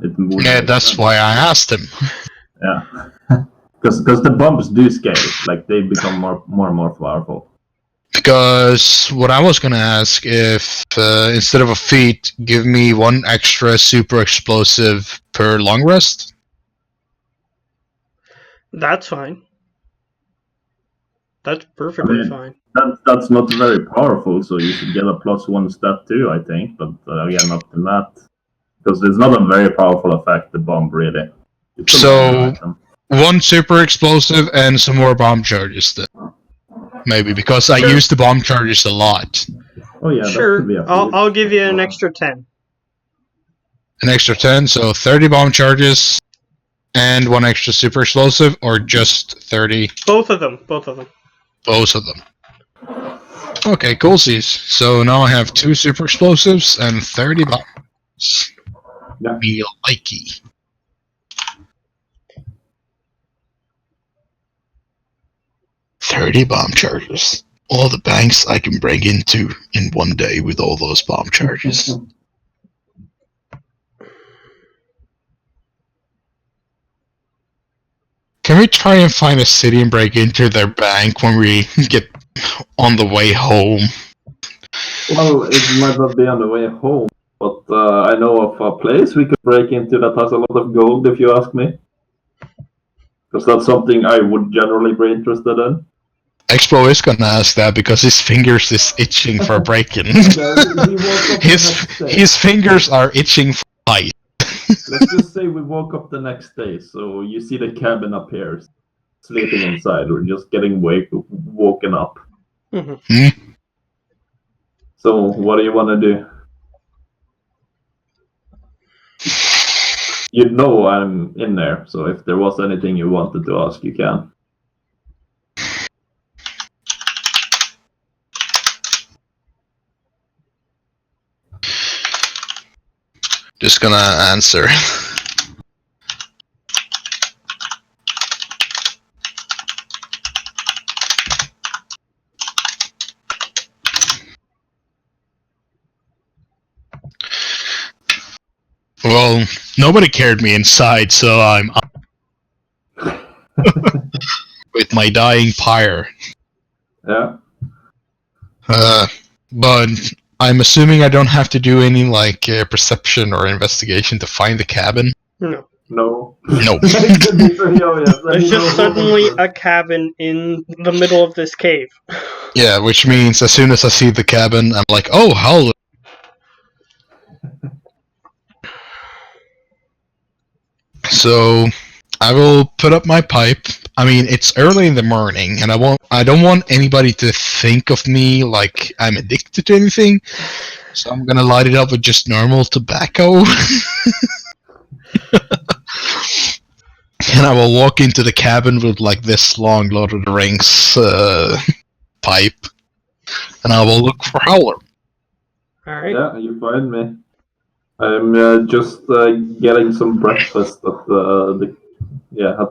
it would. Yeah, that's sense. why I asked him. Yeah. Because the bombs do scale, like they become more and more powerful. Because what I was gonna ask, if instead of a feat, give me 1 extra super explosive per long rest. That's fine. That's perfectly fine. That's not very powerful, so you should get a +1 stat too, I think. But again, up to Matt, because it's not a very powerful effect. The bomb really. So 1 super explosive and some more bomb charges then. Maybe, because I use the bomb charges a lot. Oh yeah, sure. That could be I'll give you an extra 10. An extra 10, so 30 bomb charges and 1 extra super explosive, or just 30? Both of them. Both of them. Okay, coolsies. So now I have 2 super explosives and 30 bombs. Yeah. Me likey. $30 bomb charges. All the banks I can break into in one day with all those bomb charges. Can we try and find a city and break into their bank when we get on the way home? Well, it might not be on the way home, but I know of a place we could break into that has a lot of gold, if you ask me. Because that's something I would generally be interested in. Expo is gonna ask that because his fingers is itching for breaking. His fingers are itching for fight. Let's just say we woke up the next day, so you see the cabin up here, sleeping inside. We're just getting woken up. Mm-hmm. So, what do you want to do? You know I'm in there, so if there was anything you wanted to ask, you can. Just gonna answer. Well, nobody carried me inside, so I'm with my dying pyre. Yeah. But I'm assuming I don't have to do any perception or investigation to find the cabin. No. No. No. There's just suddenly a cabin in the middle of this cave. Yeah, which means as soon as I see the cabin, I'm like, oh, hell. So I will put up my pipe. I mean, it's early in the morning, and I don't want anybody to think of me like I'm addicted to anything. So I'm gonna light it up with just normal tobacco. And I will walk into the cabin with this long Lord of the Rings pipe, and I will look for Howler. Alright. Yeah, you find me. I'm just getting some breakfast at the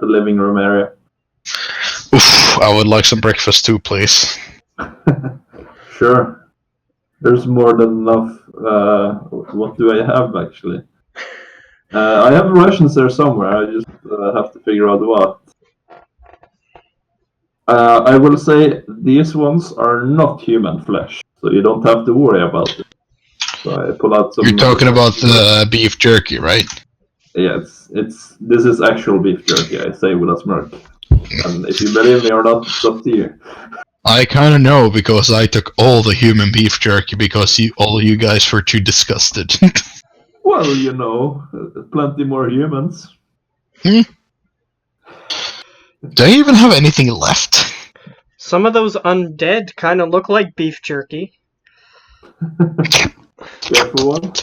living room area. Oof, I would like some breakfast too, please. Sure. There's more than enough. What do I have, actually? I have rations there somewhere. I just have to figure out what. I will say these ones are not human flesh, so you don't have to worry about it. So I pull out some. You're talking about the beef jerky, right? Yeah, this is actual beef jerky. I say with a smirk. And if you believe me or not, it's up to you. I kind of know because I took all the human beef jerky because all you guys were too disgusted. Well, you know, plenty more humans. Do I even have anything left? Some of those undead kind of look like beef jerky. Careful one.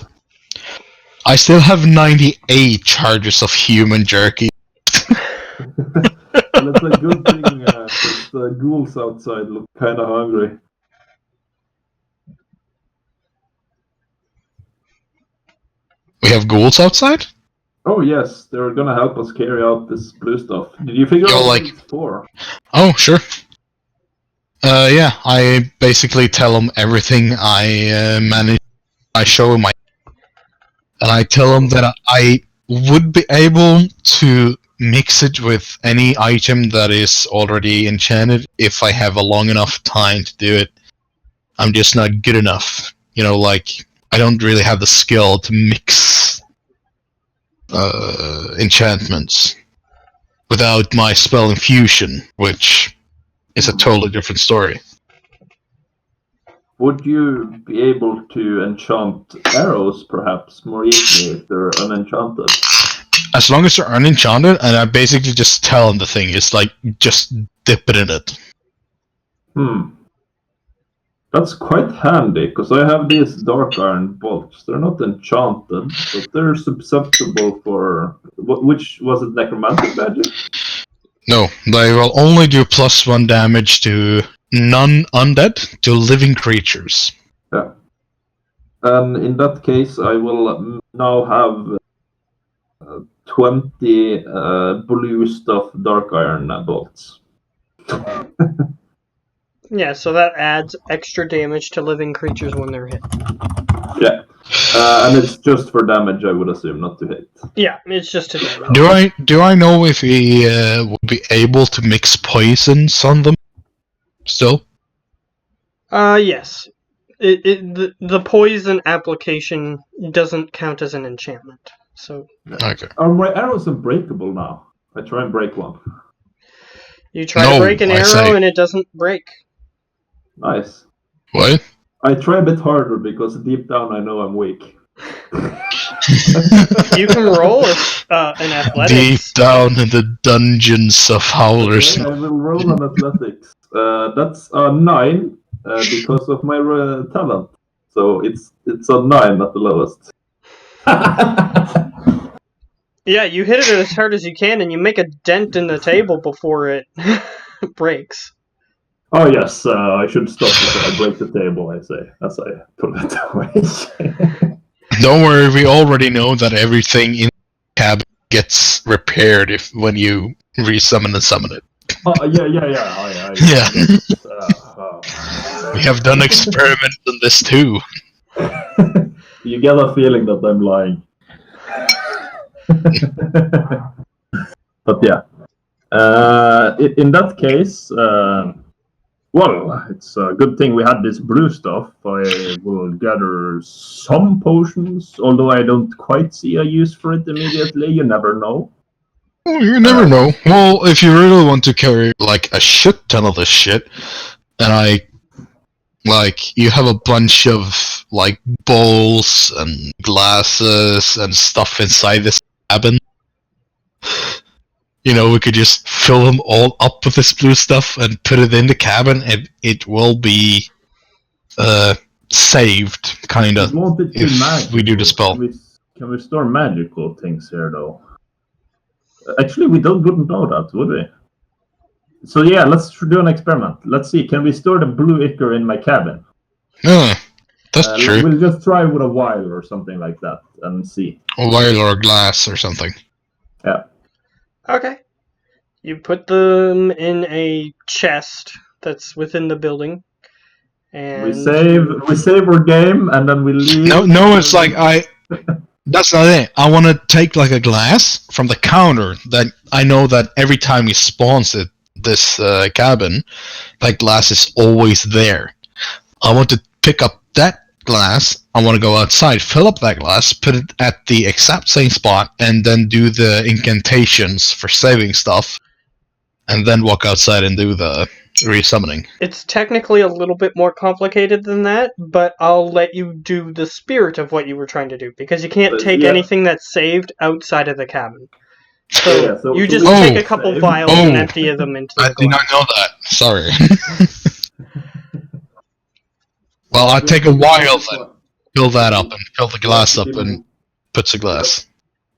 I still have 98 charges of human jerky. Well, it's a good thing the ghouls outside look kind of hungry. We have ghouls outside? Oh yes, they're gonna help us carry out this blue stuff. Did you figure out what it's for? Oh, sure. Yeah, I basically tell them everything I manage. I show them and I tell them that I would be able to mix it with any item that is already enchanted if I have a long enough time to do it. I'm just not good enough. I don't really have the skill to mix enchantments without my spell infusion, which is a totally different story. Would you be able to enchant arrows, perhaps, more easily if they're unenchanted? As long as they're unenchanted, and I basically just tell them the thing is just dip it in it. That's quite handy, because I have these dark iron bolts. They're not enchanted, but they're susceptible for... Which was it, necromantic magic? No, they will only do +1 damage to non-undead, to living creatures. Yeah. And in that case, I will now have 20 blue stuff dark iron bolts. Yeah, so that adds extra damage to living creatures when they're hit. Yeah. And it's just for damage, I would assume, not to hit. Yeah, it's just to damage. Do I know if he will be able to mix poisons on them? Still? Yes. The poison application doesn't count as an enchantment. So Okay. Are my arrows unbreakable now? I try and break one. you try No, to break an I arrow say- and it doesn't break. Nice. What? I try a bit harder because deep down I know I'm weak. You can roll an athletics. Deep down in the dungeons of Howlers. Okay, I will roll on athletics. That's a 9 because of my talent. So it's a 9 at the lowest. Yeah, you hit it as hard as you can, and you make a dent in the table before it breaks. Oh yes, I should stop before I break the table, I say, as I put it away. Don't worry, we already know that everything in the cabin gets repaired when you resummon and summon it. Oh, yeah. Yeah. We have done experiments on this too. You get a feeling that I'm lying. But yeah. In that case, well, it's a good thing we had this blue stuff. I will gather some potions, although I don't quite see a use for it immediately. You never know. Well, you never know. Well, if you really want to carry like a shit ton of this shit, and you have a bunch of like bowls and glasses and stuff inside this cabin. You know, we could just fill them all up with this blue stuff and put it in the cabin, and it will be saved, kind of, Won't it be if magical? we do the spell. Can we store magical things here, though? Actually, we wouldn't know that, would we? So yeah, let's do an experiment. Let's see, can we store the blue ichor in my cabin? That's true. We'll just try with a vial or something like that and see. A vial or a glass or something. Yeah. Okay. You put them in a chest that's within the building. And We save our game and then we leave. No, it's like that's not it. I want to take like a glass from the counter that I know that every time he spawns this cabin, that glass is always there. I want to pick up that glass. I want to go outside, fill up that glass, put it at the exact same spot, and then do the incantations for saving stuff, and then walk outside and do the resummoning. it's technically a little bit more complicated than that, but I'll let you do the spirit of what you were trying to do, because you can't take anything that's saved outside of the cabin. So you just take a couple vials and empty them into the glass. I did not know that. Sorry. Well, I take a vial then, fill that up, and fill the glass up, and put the glass.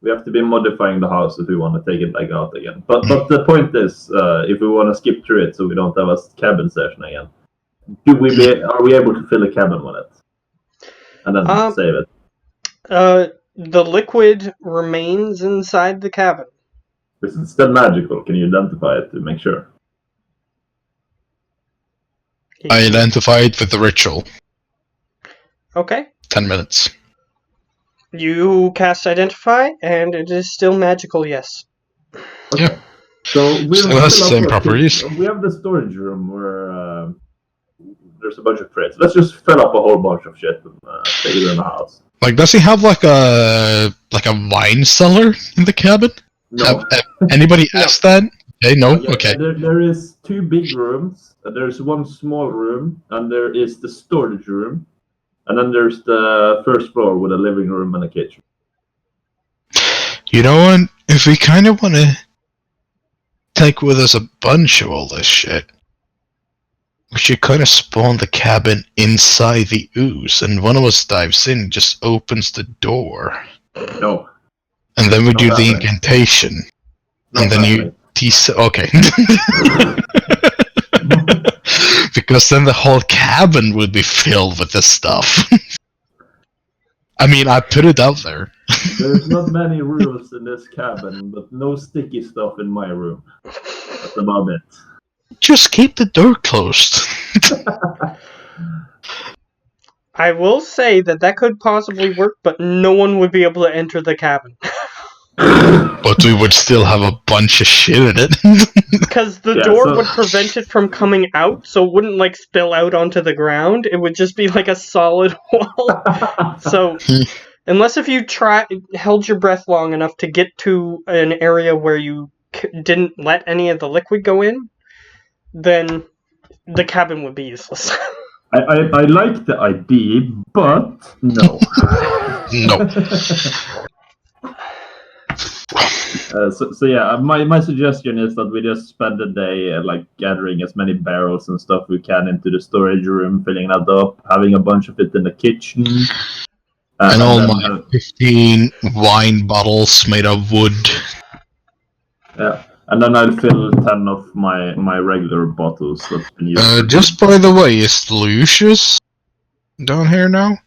We have to be modifying the house if we want to take it back out again. But the point is, if we want to skip through it so we don't have a cabin session again, are we able to fill a cabin with it? And then save it? The liquid remains inside the cabin. Is it still magical? Can you identify it to make sure? I identify it with the ritual. Okay. 10 minutes. You cast Identify, and it is still magical, yes. Okay. Yeah. So Still has the same properties. We have the storage room where there's a bunch of crates. Let's just fill up a whole bunch of shit and take it in the house. Like, does he have like a wine cellar in the cabin? No. Have anybody asked that? Okay, no? Okay. There is 2 big rooms. There's 1 small room, and there is the storage room. And then there's the first floor with a living room and a kitchen. You know what? If we kind of want to take with us a bunch of all this shit, we should kind of spawn the cabin inside the ooze, and one of us dives in, just opens the door. No. And then we do Not the that way. incantation. And then you okay. Because then the whole cabin would be filled with this stuff. I mean, I put it out there. There's not many rooms in this cabin, but no sticky stuff in my room. That's about it. Just keep the door closed. I will say that could possibly work, but no one would be able to enter the cabin. But we would still have a bunch of shit in it. Because the Yeah, door so- would prevent it from coming out, so it wouldn't, like, spill out onto the ground. It would just be, like, a solid wall. So, unless if you held your breath long enough to get to an area where you didn't let any of the liquid go in, then the cabin would be useless. I like the idea, but no. No. So yeah, my suggestion is that we just spend the day like gathering as many barrels and stuff we can into the storage room, filling that up, having a bunch of it in the kitchen, And all then my 15 wine bottles made of wood. yeah, and then I'll fill 10 of my regular bottles that's been used. Just by the way, is Lucius down here now?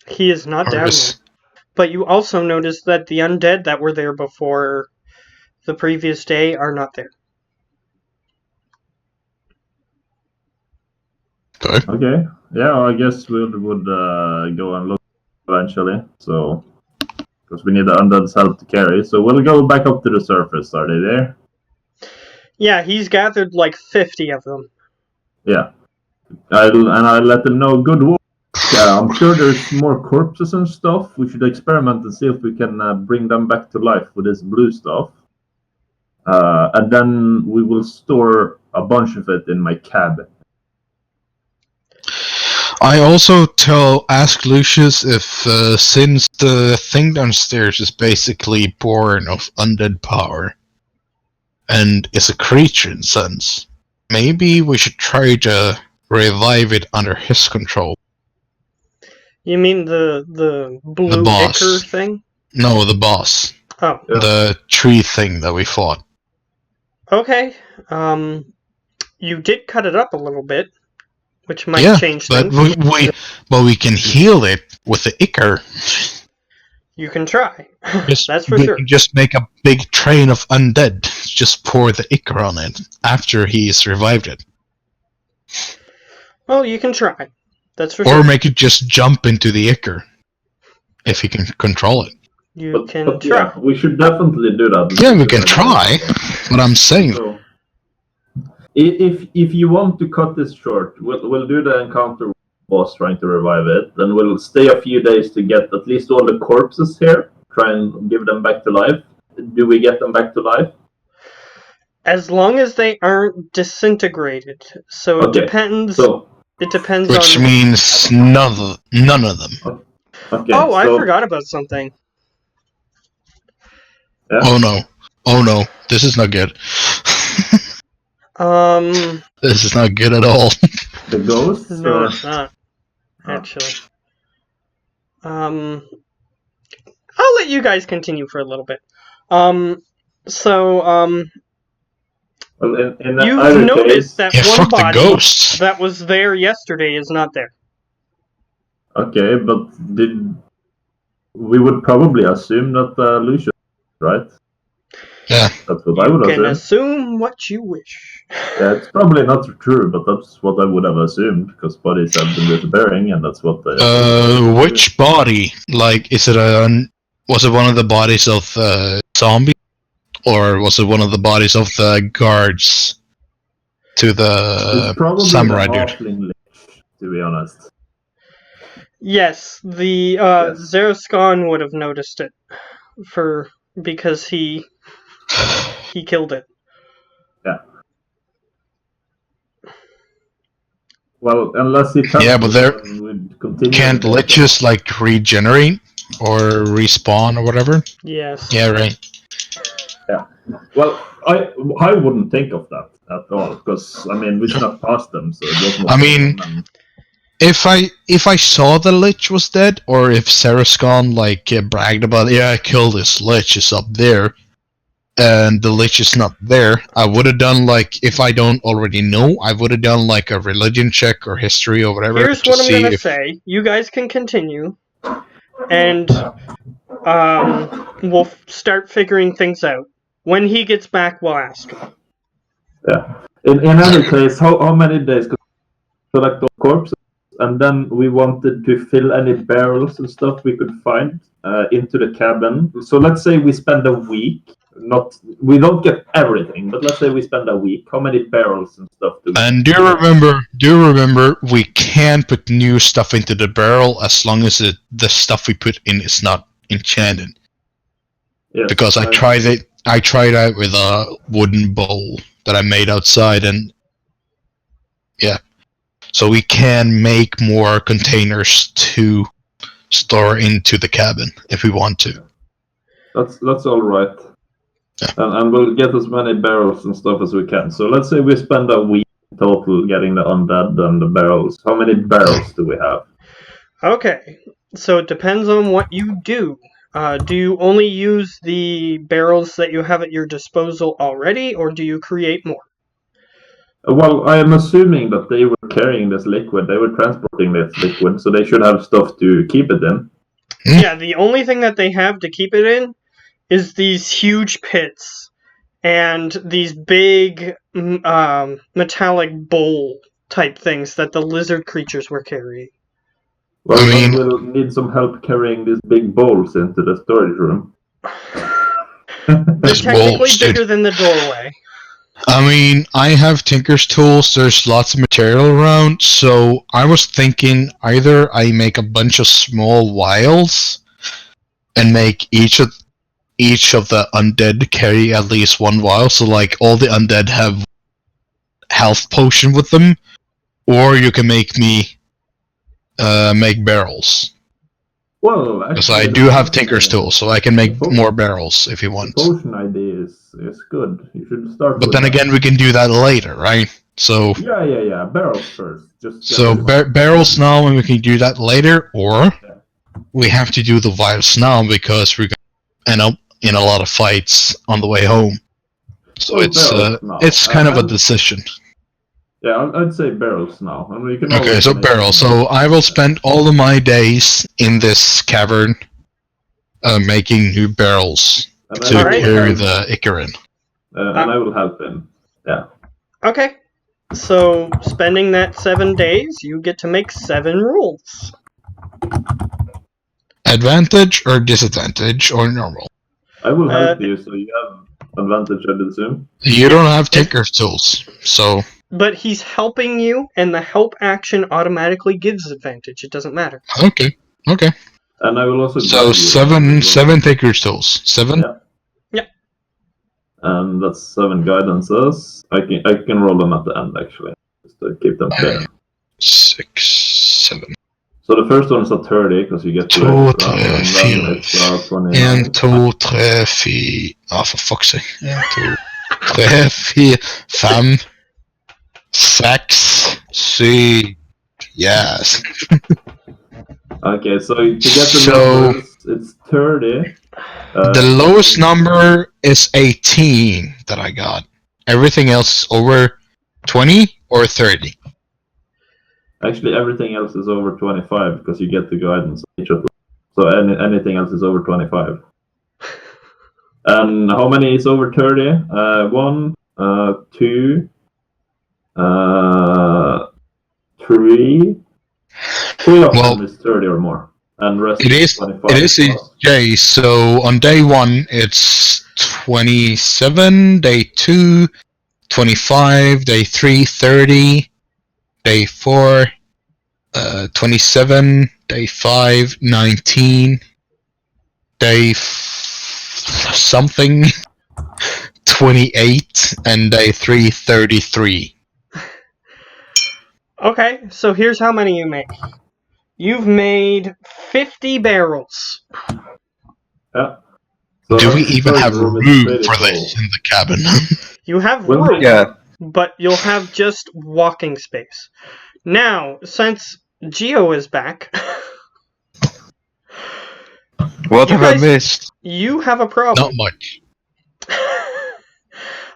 He is not Or down is- yet. But you also notice that the undead that were there before the previous day are not there. Okay, yeah, I guess we would go and look eventually. So because we need the undead's help to carry, so we'll go back up to the surface. Are they there? Yeah, he's gathered like 50 of them. Yeah. I'll let them know. Good work. I'm sure there's more corpses and stuff. We should experiment and see if we can bring them back to life with this blue stuff. And then we will store a bunch of it in my cabin. I also ask Lucius if since the thing downstairs is basically born of undead power and is a creature in sense, maybe we should try to revive it under his control. You mean the blue boss. ichor thing? No, the boss. Oh, Yeah. The tree thing that we fought. okay. You did cut it up a little bit, which might Yeah, change but things. we can heal it with the ichor. You can try. Just, That's for we sure. can just make a big train of undead. Just pour the ichor on it after he's revived it. Well, you can try. That's for Or sure. make it just jump into the ichor. If he can control it. You can try. Yeah, we should definitely do that. Yeah, we can try. But I'm saying, So, if you want to cut this short, we'll do the encounter with the boss trying to revive it. Then we'll stay a few days to get at least all the corpses here. Try and give them back to life. Do we get them back to life? As long as they aren't disintegrated. So it Okay, depends. So It depends which on. means none of them. okay. Oh, I so, forgot about something. Yeah. Oh no, this is not good. This is not good at all. The ghosts. No, it's not. Actually. I'll let you guys continue for a little bit. So, well, in you've either noticed case, that Yeah, one fuck the body ghosts. that was there yesterday is not there. okay, but we would probably assume that Lucius, right? Yeah. That's what I You would can assume. assume what you wish. Yeah, it's probably not true, but that's what I would have assumed because bodies have been disappearing, and that's what they. Which body? Like, was it one of the bodies of the zombie? Or was it one of the bodies of the guards to the It's probably samurai the dude? halfling lich, to be honest. Yes, the Yes. Zeroscon would have noticed it because he killed it. Well, unless he Yeah, but there would continue. can't liches like regenerate or respawn or whatever? Yes. Yeah, right. Well, I wouldn't think of that at all because I mean we snuck past them, so it wasn't. I mean, if I saw the lich was dead, or if Sarascon like bragged about, yeah, I killed this lich, is up there, and the lich is not there, I would have done like, if I don't already know, I would have done like a religion check or history or whatever. Here's to what I'm see gonna if- say. You guys can continue, and we'll start figuring things out. When he gets back, we'll ask him. Yeah. In any case, how many days? Collect all corpses and then we wanted to fill any barrels and stuff we could find into the cabin. So let's say we spend a week. We don't get everything, but let's say we spend a week. How many barrels and stuff do we? And do you remember, we can put new stuff into the barrel as long as the stuff we put in is not enchanted. Yes, Because I tried it. I tried out with a wooden bowl that I made outside, and yeah, so we can make more containers to store into the cabin if we want to. That's all right. Yeah. And we'll get as many barrels and stuff as we can. So let's say we spend a week total getting the undead and the barrels. How many barrels do we have? Okay, so it depends on what you do. Do you only use the barrels that you have at your disposal already, or do you create more? Well, I am assuming that they were carrying this liquid. They were transporting this liquid, so they should have stuff to keep it in. Yeah, the only thing that they have to keep it in is these huge pits and these big metallic bowl type things that the lizard creatures were carrying. Well, I mean- we'll need some help carrying these big bowls into the storage room. They're This technically bullshit. bigger than the doorway. I mean, I have Tinker's tools. There's lots of material around, so I was thinking either I make a bunch of small vials and make each of the undead carry at least one vial, so like all the undead have health potion with them, or you can make me make barrels. Well, Because actually, I do have Tinker's tools, so I can make more barrels if you The want. potion idea is good. You should start. But with then that. again, we can do that later, right? So Yeah. Barrels first. Just so barrels now, and we can do that later, or we have to do the vials now because we're gonna end up in a lot of fights on the way home. So Well, barrels now. it's kind of a decision. Yeah, I'd say barrels now. And we can Okay, always so make barrels. them. So I will spend all of my days in this cavern, making new barrels And to I will Alright. carry help- the Icarin. and I will help him. Yeah. Okay, so spending that 7 days, you get to make 7 rules. Advantage or disadvantage or normal? I will help you, so you have advantage, I assume. You don't have Tinker's tools, so But he's helping you, and the help action automatically gives advantage. It doesn't matter. okay. And I will also. So guide you. seven Tinker's tools. 7. Yeah. And that's 7 guidances. I can roll them at the end actually, just to keep them fair. 6, 7. So the first one is a 30 because you get 2 2, extra, 3, and 4. then it's 29. 1, 2, 3, 4. Ah, for fuck's sake. 1, 2, 3, 4, 5, 6, 7. Yes. Okay, so to get the So- numbers, it's 30. The lowest number is 18 that I got. Everything else over 20 or 30. Actually, everything else is over 25 because you get the guidance on each of them. So anything else is over 25. And how many is over 30? 1, 2, 3. 3 of Well, them is 30 or more. And rest It is 25. it is a plus. day, so on day 1 it's 27, day 2 25, day 3 30, day 4 27, day 5 19, day something 28, and day 3 33. Okay, so here's how many you make. You've made 50 barrels. Yeah. So Do we our even have room is room pretty for full. this in the cabin? You have Well, room, Yeah. but you'll have just walking space. Now, since Geo is back, What You have I guys- missed? you have a Not problem. much.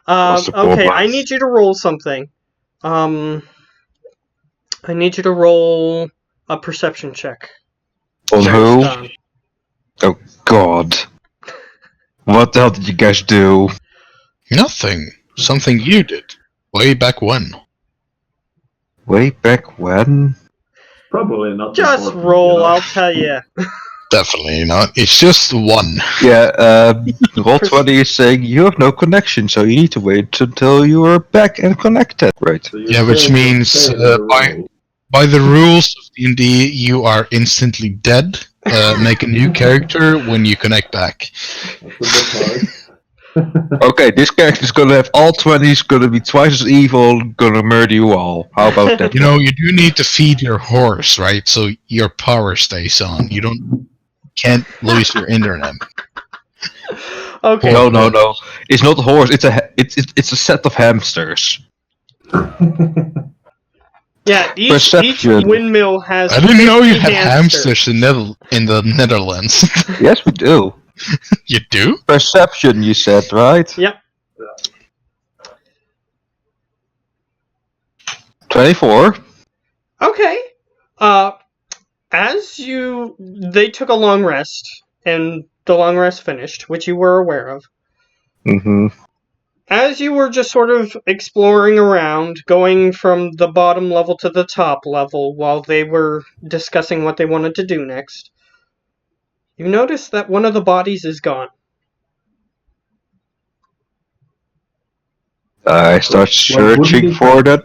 What's the Okay, I problem? need you to roll something. I need you to roll a perception check. On who? Done. Oh God. What the hell did you guys do? Nothing. Something you did. Way back when. Way back when? probably not. Just important, roll, you know? I'll tell you. Definitely not. It's just 1. Yeah, Roll20 is saying you have no connection, so you need to wait until you are back and connected. Right. So you Yeah, which failed- means failed the roll. by the rules of D&D, you are instantly dead. Make a new character when you connect back. That's a bit harsh. Okay, this character's gonna have all 20s, gonna be twice as evil, gonna murder you all. How about that? You know, you do need to feed your horse, right? So your power stays on. You can't lose your internet. Okay. No. It's not a horse. It's a set of hamsters. Yeah, each Perception. windmill has I didn't know you 50 had hamsters in the Netherlands. Yes, we do. You do? Perception, you said, right? Yep. 24. Okay. They took a long rest, and the long rest finished, which you were aware of. Mm-hmm. As you were just sort of exploring around, going from the bottom level to the top level while they were discussing what they wanted to do next, you notice that one of the bodies is gone. I start searching for that.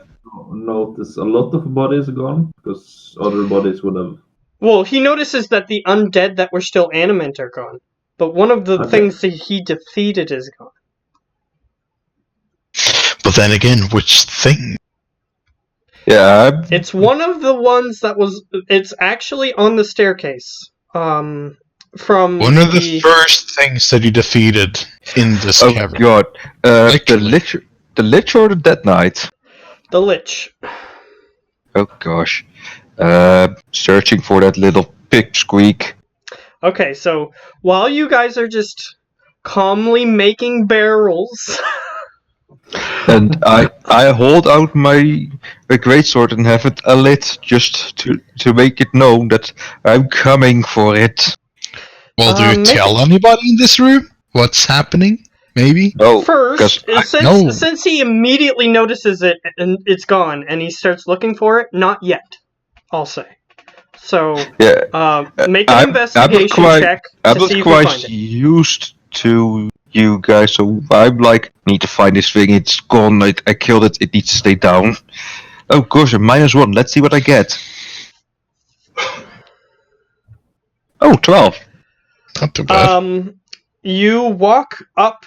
Notice a lot of bodies gone because other bodies would have. Well, he notices that the undead that were still animate are gone, but one of the Okay. things that he defeated is gone. But then again, which thing? Yeah, It's one of the ones that was. It's actually on the staircase. From One of the first things that you defeated in this oh cavern. god. The Literally. Lich or the Dead Knight? the Lich. Oh gosh. Searching for that little pipsqueak. Okay, so while you guys are just calmly making barrels, And I hold out my greatsword and have it lit just to make it known that I'm coming for it. Well, do you make tell anybody in this room what's happening? Maybe? No, first, 'cause no. since he immediately notices it and it's gone, and he starts looking for it, not yet, I'll say. So, yeah, make an I'm investigation quite- check I'm to not see if you quite find it. used to you guys, so I'm like, need to find this thing. It's gone. I killed it. It needs to stay down. Oh gosh, a -1. Let's see what I get. Oh, 12. Not too bad. You walk up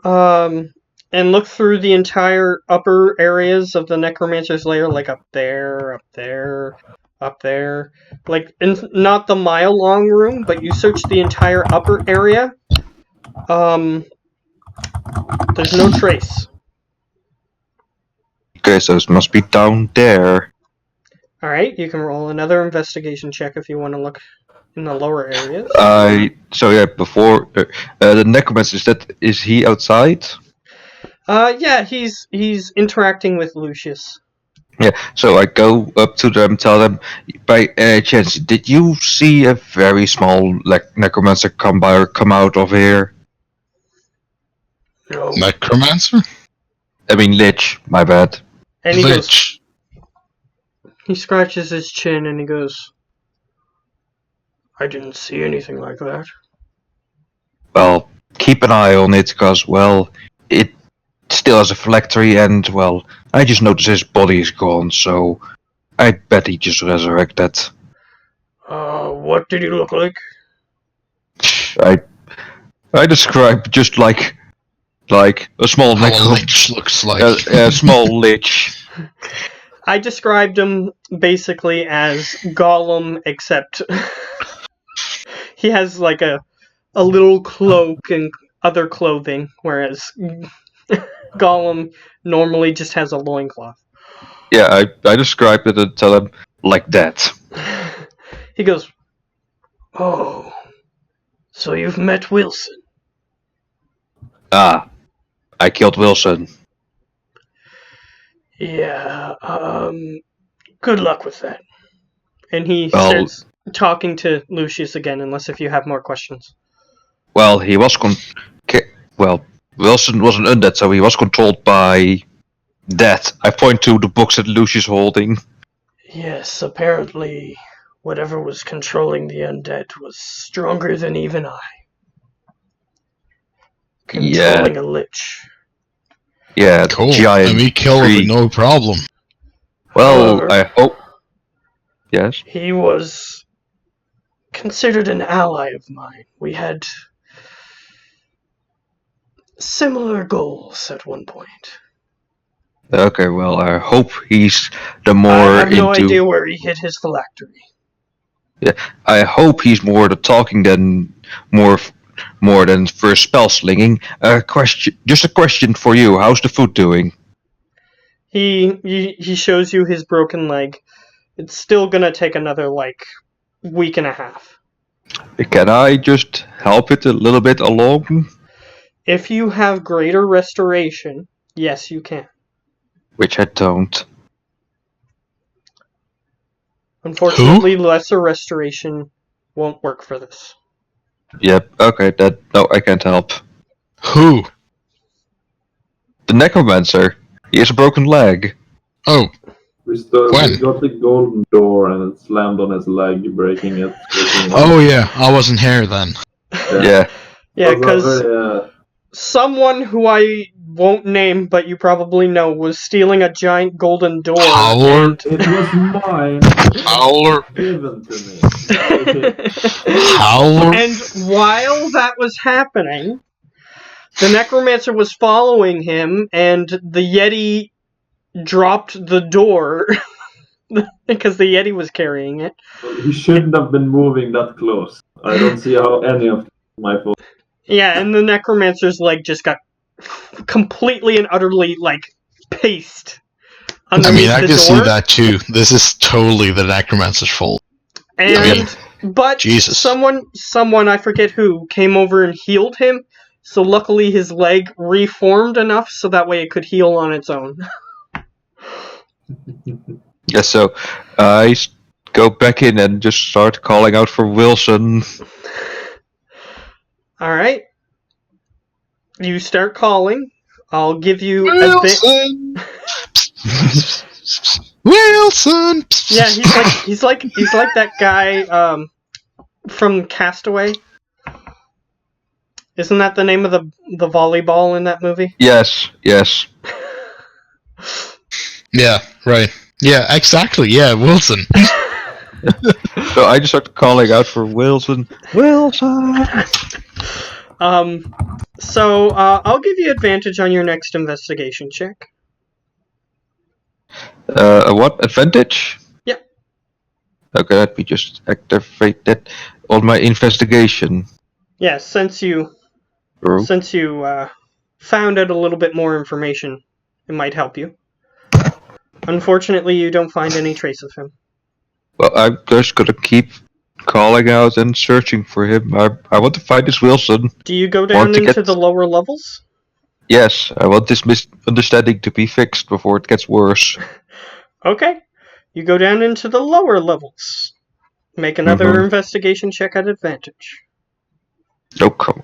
and look through the entire upper areas of the necromancer's lair, like up there, up there, up there. Like, not the mile-long room, but you search the entire upper area. There's no trace. Okay, so it must be down there. Alright, you can roll another investigation check if you want to look in the lower areas. So yeah, before the necromancer, is he outside? Yeah, he's interacting with Lucius. Yeah, so I go up to them, tell them, by any chance, did you see a very small necromancer come by or come out of here? No. Necromancer? I mean, Lich, my bad. And he goes, Lich. he scratches his chin and he goes, I didn't see anything like that. Well, keep an eye on it, because, well, it still has a phylactery, and, well, I just noticed his body is gone, so I bet he just resurrected. What did he look like? I describe just like a small How a necro, lich looks like. a small lich. I described him basically as Gollum, except he has like a little cloak and other clothing, whereas Gollum normally just has a loincloth. Yeah, I described it and tell him like that. He goes, oh, so you've met Wilson. Ah, I killed Wilson. Yeah, good luck with that. And he Well- starts talking to Lucius again, unless if you have more questions. Well, he was Wilson was an undead, so he was controlled by that. I point to the books that Lucius holding. Yes, apparently whatever was controlling the undead was stronger than even I. Controlling a lich. Yeah, Cool. giant And we kill it with tree. no problem. Well, However, I hope. Yes. he was considered an ally of mine. We had similar goals at one point. Okay, well, I hope he's the I more have no into. idea where he hid his phylactery. I hope he's more the talking than more than for spell slinging. Just a question for you. How's the foot doing? He shows you his broken leg. It's still gonna take another week and a half. Can I just help it a little bit along? If you have greater restoration, yes, you can. Which I don't. Unfortunately, lesser restoration won't work for this. Yep. Okay. No, I can't help. Who? The necromancer. He has a broken leg. Oh, We when? got the golden door and it slammed on his leg, breaking it. Oh yeah, I wasn't here then. Yeah. Yeah, Was because very, someone who I won't name, but you probably know, was stealing a giant golden door. Howler? And... it was mine. Howler? Given to me. Howler? And while that was happening, the necromancer was following him, and the Yeti dropped the door because the Yeti was carrying it. He shouldn't have been moving that close. I don't see how any of my fault. Yeah, and the necromancer's leg just got completely and utterly pasted I underneath mean, I the can door. see that too. This is totally the necromancer's fault. And but Jesus. someone I forget who came over and healed him. So luckily his leg reformed enough so that way it could heal on its own. Yeah. So I go back in and just start calling out for Wilson. All right. You start calling. I'll give you Wilson! Wilson! Yeah, he's like that guy from Castaway. Isn't that the name of the volleyball in that movie? Yes. Yeah, right. Yeah, exactly. Yeah, Wilson. So I just start calling out for Wilson. Wilson! So I'll give you advantage on your next investigation check. What? Advantage? Yep. Okay, let me just activate that on my investigation. Yeah, since you found out a little bit more information, it might help you. Unfortunately, you don't find any trace of him. Well, I'm just gonna keep calling out and searching for him. I want to find this Wilson. Do you go down into the lower levels? Yes, I want this misunderstanding to be fixed before it gets worse. Okay. You go down into the lower levels. Make another investigation check at advantage. Okay.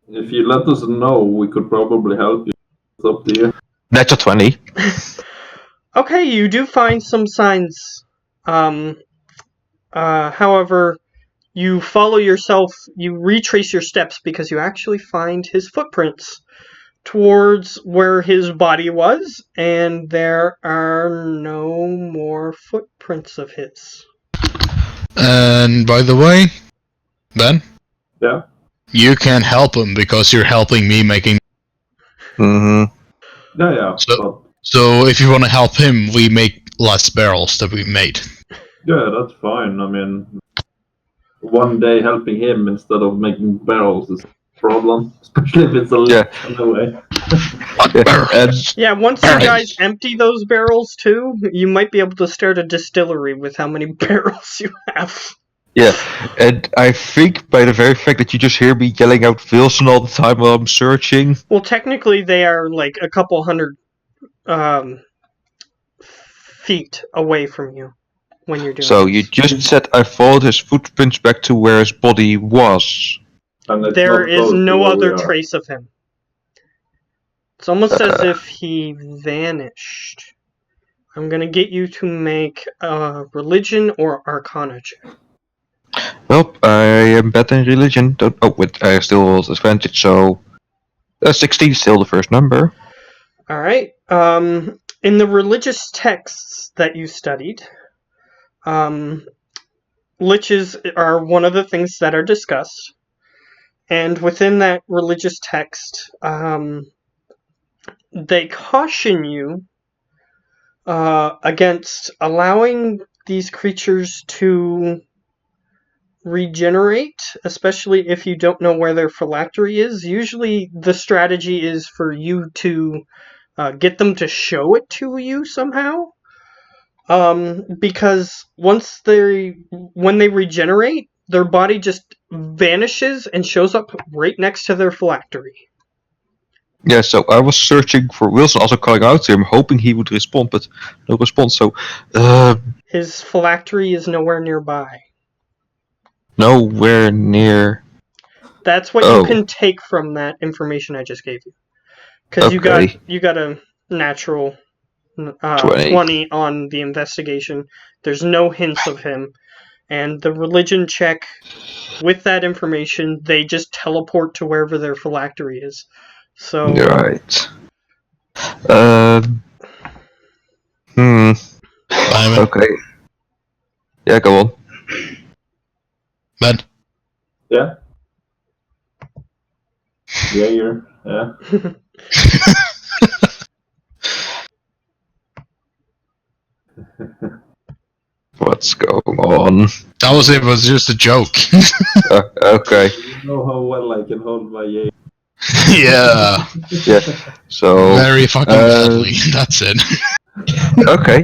If you let us know, we could probably help you. It's up to you. That's a 20. Okay, you do find some signs. However, you retrace your steps because you actually find his footprints towards where his body was, and there are no more footprints of his. And by the way, Ben? Yeah? You can't help him because you're helping me making... Mm-hmm. Yeah. So if you want to help him, we make less barrels that we made. Yeah, that's fine. I mean, one day helping him instead of making barrels is a problem, especially if it's a lich anyway. Yeah, once you guys empty those barrels too, you might be able to start a distillery with how many barrels you have. Yeah, and I think by the very fact that you just hear me yelling out Wilson all the time while I'm searching. Well, technically they are like a couple hundred feet away from you when you're doing So this. you just said I followed his footprints back to where his body was. There is no other trace of him. It's almost as if he vanished. I'm gonna get you to make a religion or arcana check. Well, I am better in religion. Oh, wait, I still hold advantage, so 16 is still the first number. Alright. In the religious texts that you studied, liches are one of the things that are discussed. And within that religious text, they caution you against allowing these creatures to regenerate, especially if you don't know where their phylactery is. Usually the strategy is for you to get them to show it to you somehow. Because when they regenerate, their body just vanishes and shows up right next to their phylactery. Yeah, so I was searching for Wilson, also calling out to him, hoping he would respond, but no response. So, His phylactery is nowhere nearby. nowhere near. That's what you can take from that information I just gave you. Because Okay. you got a natural 20. 20 on the investigation. There's no hints of him. And the religion check, with that information, they just teleport to wherever their phylactery is. So. Right. Simon, Okay. Yeah, go on. Ben. Yeah. Yeah, yeah. What's going on? That was it. Was just a joke. Okay. You know how well I can hold my aim. Yeah. So. Very fucking badly. That's it. Okay.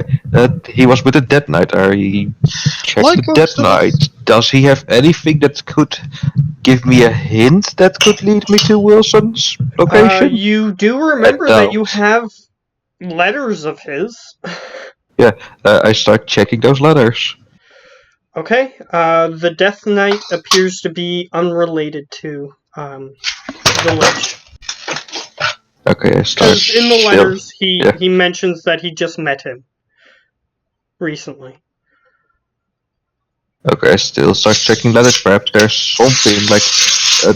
He was with the Dead Knight. I checked Like the most Dead stuff. Knight. Does he have anything that could give me a hint that could lead me to Wilson's location? You do remember that you have letters of his. I start checking those letters. Okay. The Death Knight appears to be unrelated to the Lich. Okay, I start. Because in the letters, he mentions that he just met him recently. Okay, I still start checking letters. Perhaps there's something like You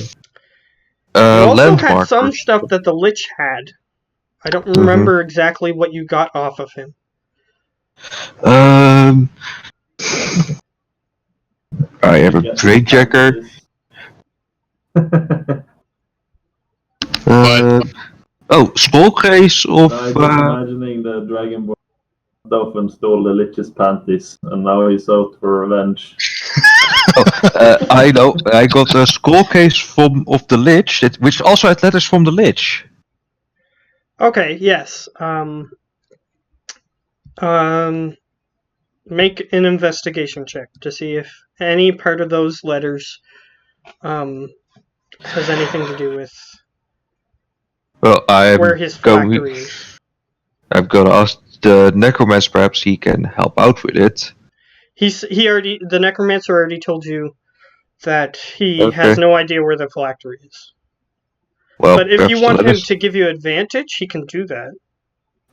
also landmark. had some stuff that the Lich had. I don't remember exactly what you got off of him. I have a great jacker. Skullcase of. I was imagining the Dragonborn stuff and stole the Lich's panties, and now he's out for revenge. I know. I got a skullcase of the Lich, which also had letters from the Lich. Okay, yes. Make an investigation check to see if any part of those letters has anything to do with where his phylactery is. I'm gonna ask the necromancer. Perhaps he can help out with it. The necromancer already told you that he has no idea where the phylactery is. Well, but if you want him to give you advantage, he can do that.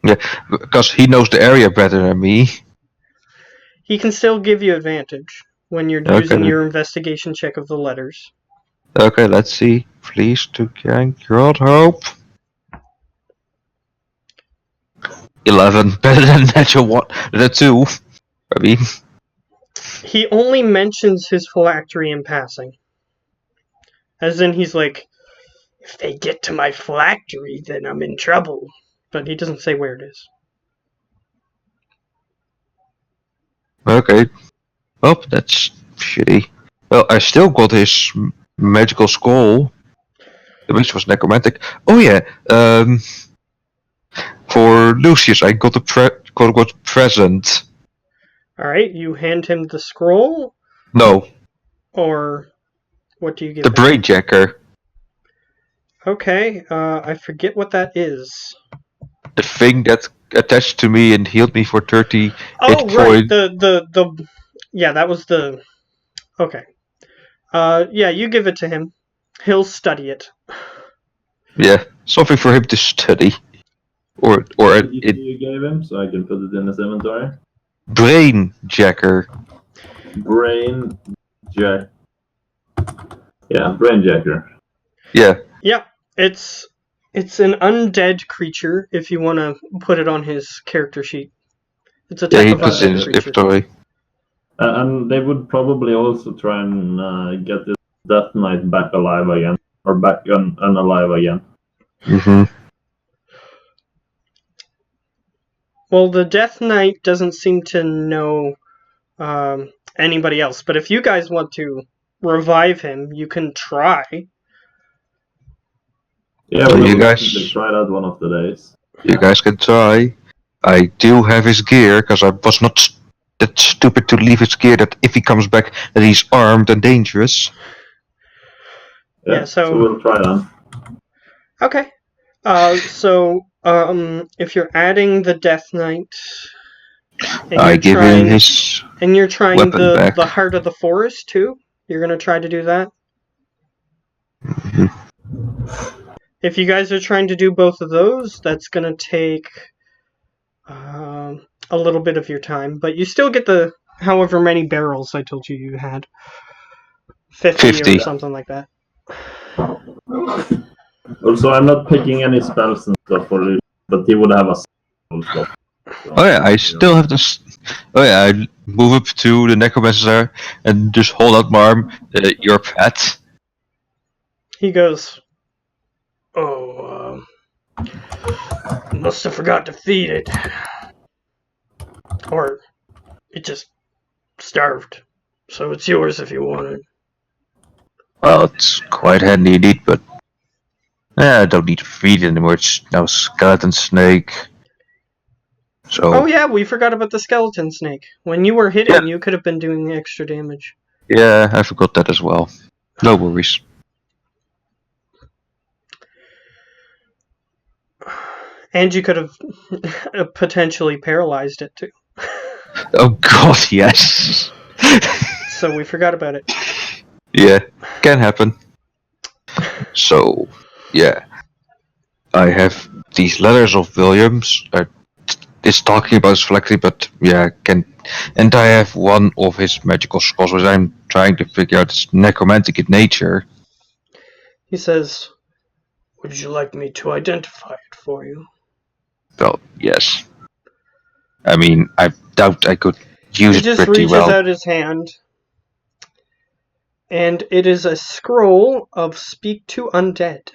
Yeah, because he knows the area better than me. He can still give you advantage when you're using your investigation check of the letters. Okay, let's see. Please to gank your hope. 11, better than natural 1, the 2. I mean, he only mentions his phylactery in passing. As in, he's like, if they get to my phylactery, then I'm in trouble. But he doesn't say where it is. Okay. Oh, that's shitty. Well, I still got his magical skull, which was necromantic. Oh yeah, for Lucius, I got a present. Alright, you hand him the scroll? No. Or what do you give the him? The brainjacker. Okay, I forget what that is. The thing that attached to me and healed me for 30 hit points. Right, yeah, that was the... Okay. Yeah, you give it to him. He'll study it. Yeah, something for him to study. Or What did you say it you gave him so I can put it in his inventory? brain jacker. Brain jack. Yeah, brain jacker. Yeah, Yep, it's an undead creature. If you want to put it on his character sheet, it's a yeah, type he of puts it in undead his creature. inventory. And they would probably also try and get this Death Knight back alive again, or back unalive again. Mm-hmm. Well, the Death Knight doesn't seem to know anybody else, but if you guys want to revive him, you can try. Yeah, So we you will guys- definitely try that one of the days. You guys can try. I do have his gear because I was not that stupid to leave his gear. That if he comes back, that he's armed and dangerous. Yeah, so we'll try that. okay. If you're adding the Death Knight, and I you're give trying, him his. and you're trying weapon back. the Heart of the Forest too, you're gonna try to do that. If you guys are trying to do both of those, that's gonna take a little bit of your time, but you still get the however many barrels I told you had. 50 50. or something like that. Also, I'm not picking any spells and stuff for it, but he would have a spell slot. So, Oh yeah, I still have this. Oh yeah, I move up to the necromancer and just hold out my arm. Your pet. He goes, "Oh, must have forgot to feed it. Or it just starved. So it's yours if you want it." Well, it's quite handy indeed, but I don't need to feed it anymore. It's now skeleton snake. So Oh yeah, we forgot about the skeleton snake. When you were hitting, you could have been doing extra damage. yeah, I forgot that as well. No worries. And you could have potentially paralyzed it too. Oh god, yes. So we forgot about it. Yeah, can happen. So, yeah. I have these letters of Williams. It's talking about his flexi, but yeah, and I have one of his magical scrolls, which I'm trying to figure out its necromantic in nature. He says, "Would you like me to identify it for you?" Well, yes. I mean, I doubt I could use He it just pretty reaches well. out his hand, and it is a scroll of Speak to Undead.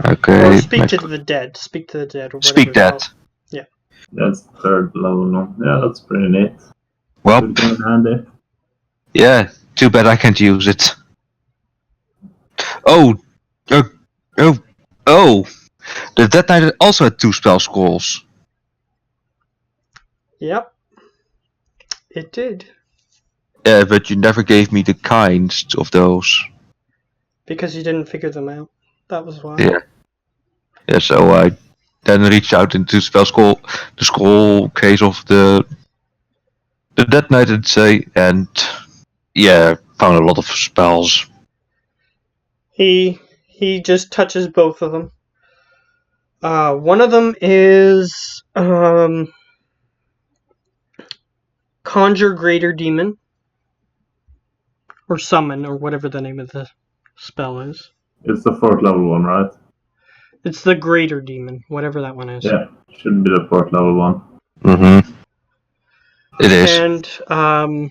Okay. Or Speak to the Dead. Speak to the Dead, or whatever. Speak that. That's third level now. Yeah, that's pretty neat. Well, Would come in handy. yeah. Too bad I can't use it. Oh, oh. The Dead Knight also had 2 spell scrolls. Yep. It did. Yeah, but you never gave me the kinds of those. Because you didn't figure them out. That was why. Yeah. Yeah, so I then reached out into the scroll case of the Dead Knight, I'd say, and yeah, found a lot of spells. He just touches both of them. One of them is Conjure Greater Demon. Or Summon, or whatever the name of the spell is. It's the fourth level one, right? It's the Greater Demon, whatever that one is. Yeah, should be the fourth level one. Mm-hmm. It is. And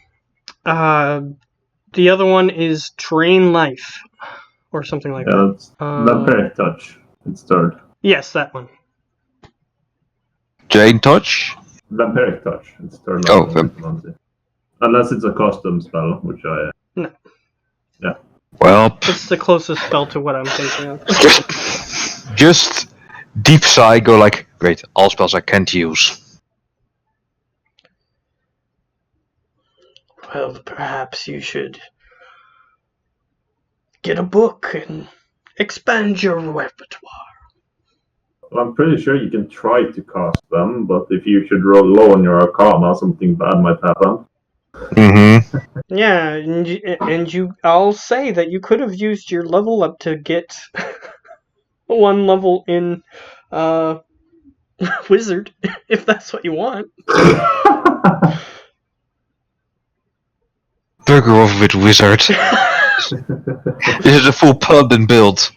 the other one is Drain Life, or something like that. That's Vampiric Touch. It's third. Yes, that one. Jane Touch? Vampiric Touch. It's third Oh, level. Unless it's a custom spell, which I... No. Yeah. Well, It's the closest spell to what I'm thinking of. just deep sigh, go like, great, all spells I can't use. Well, perhaps you should get a book and expand your repertoire. Well, I'm pretty sure you can try to cast them, but if you should roll low on your Arcana, something bad might happen. Mm-hmm. Yeah, and I'll say that you could have used your level up to get one level in wizard, if that's what you want. Burger over with wizard. This is a full paladin build.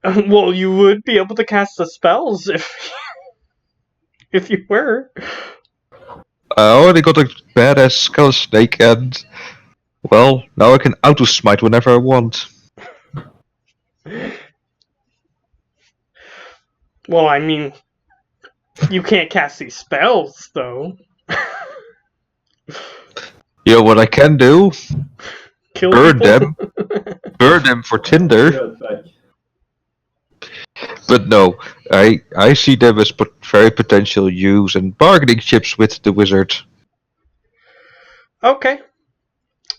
Well, you would be able to cast the spells if you were. I already got a badass skull snake, and well, now I can auto smite whenever I want. Well, I mean, you can't cast these spells, though. You know what I can do? Kill Burn people? them. Burn them for Tinder. But no, I see them as very potential use and bargaining chips with the wizard. Okay.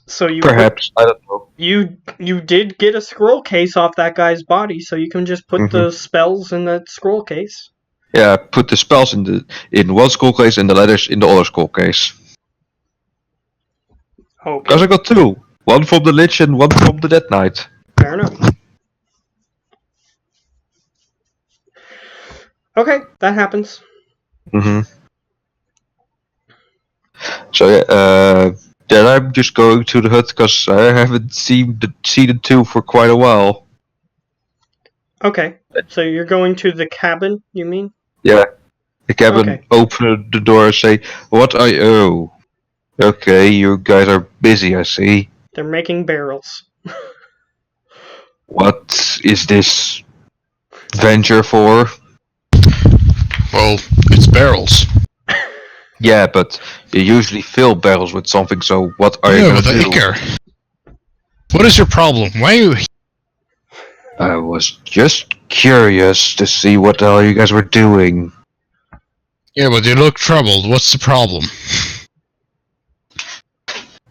So you Perhaps, I don't know. you did get a scroll case off that guy's body, so you can just put the spells in that scroll case. Yeah, put the spells in one skull case and the letters in the other skull case. Okay. Because I got two. One from the Lich and one from the Dead Knight. Fair enough. Okay, that happens. So yeah, then I'm just going to the hut because I haven't seen the two for quite a while. Okay, so you're going to the cabin, you mean? Yeah, the cabin, Okay. open the door and say, "What I owe." Okay, you guys are busy, I see. They're making barrels. What is this venture for? Well, it's barrels. Yeah, but you usually fill barrels with something, so what are you Yeah, gonna with the do? Icar. What is your problem? Why are you... I was just curious to see what the hell you guys were doing. Yeah, but you look troubled. What's the problem?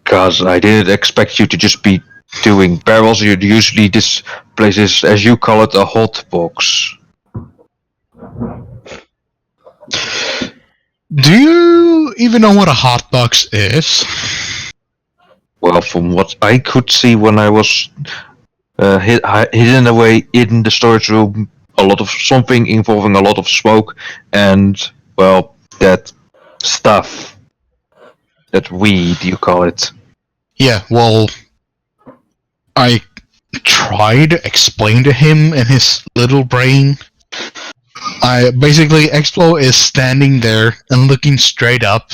Cause I didn't expect you to just be doing barrels. Usually this place is, as you call it, a hot box. Do you even know what a hotbox is? Well, from what I could see when I was hidden away in the storage room, something involving a lot of smoke and, well, that stuff. That weed, you call it. Yeah, well... I tried to explain to him in his little brain. Basically, Explo is standing there and looking straight up,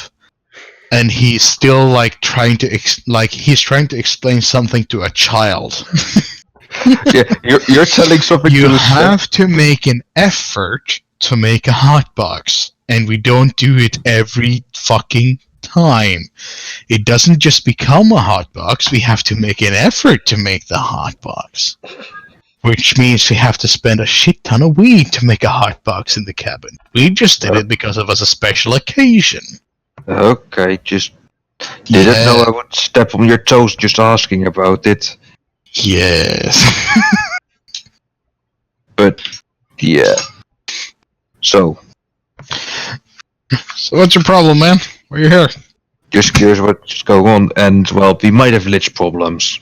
and he's still like trying to he's trying to explain something to a child. Yeah, you're telling something You to have to make an effort to make a hotbox, and we don't do it every fucking time. It doesn't just become a hotbox, we have to make an effort to make the hotbox. Which means we have to spend a shit ton of weed to make a hotbox in the cabin. We just did it because it was a special occasion. Okay, just didn't know I would step on your toes just asking about it. Yes. But, yeah. So what's your problem, man? Why are you here? just curious what's going on, and, well, we might have lich problems.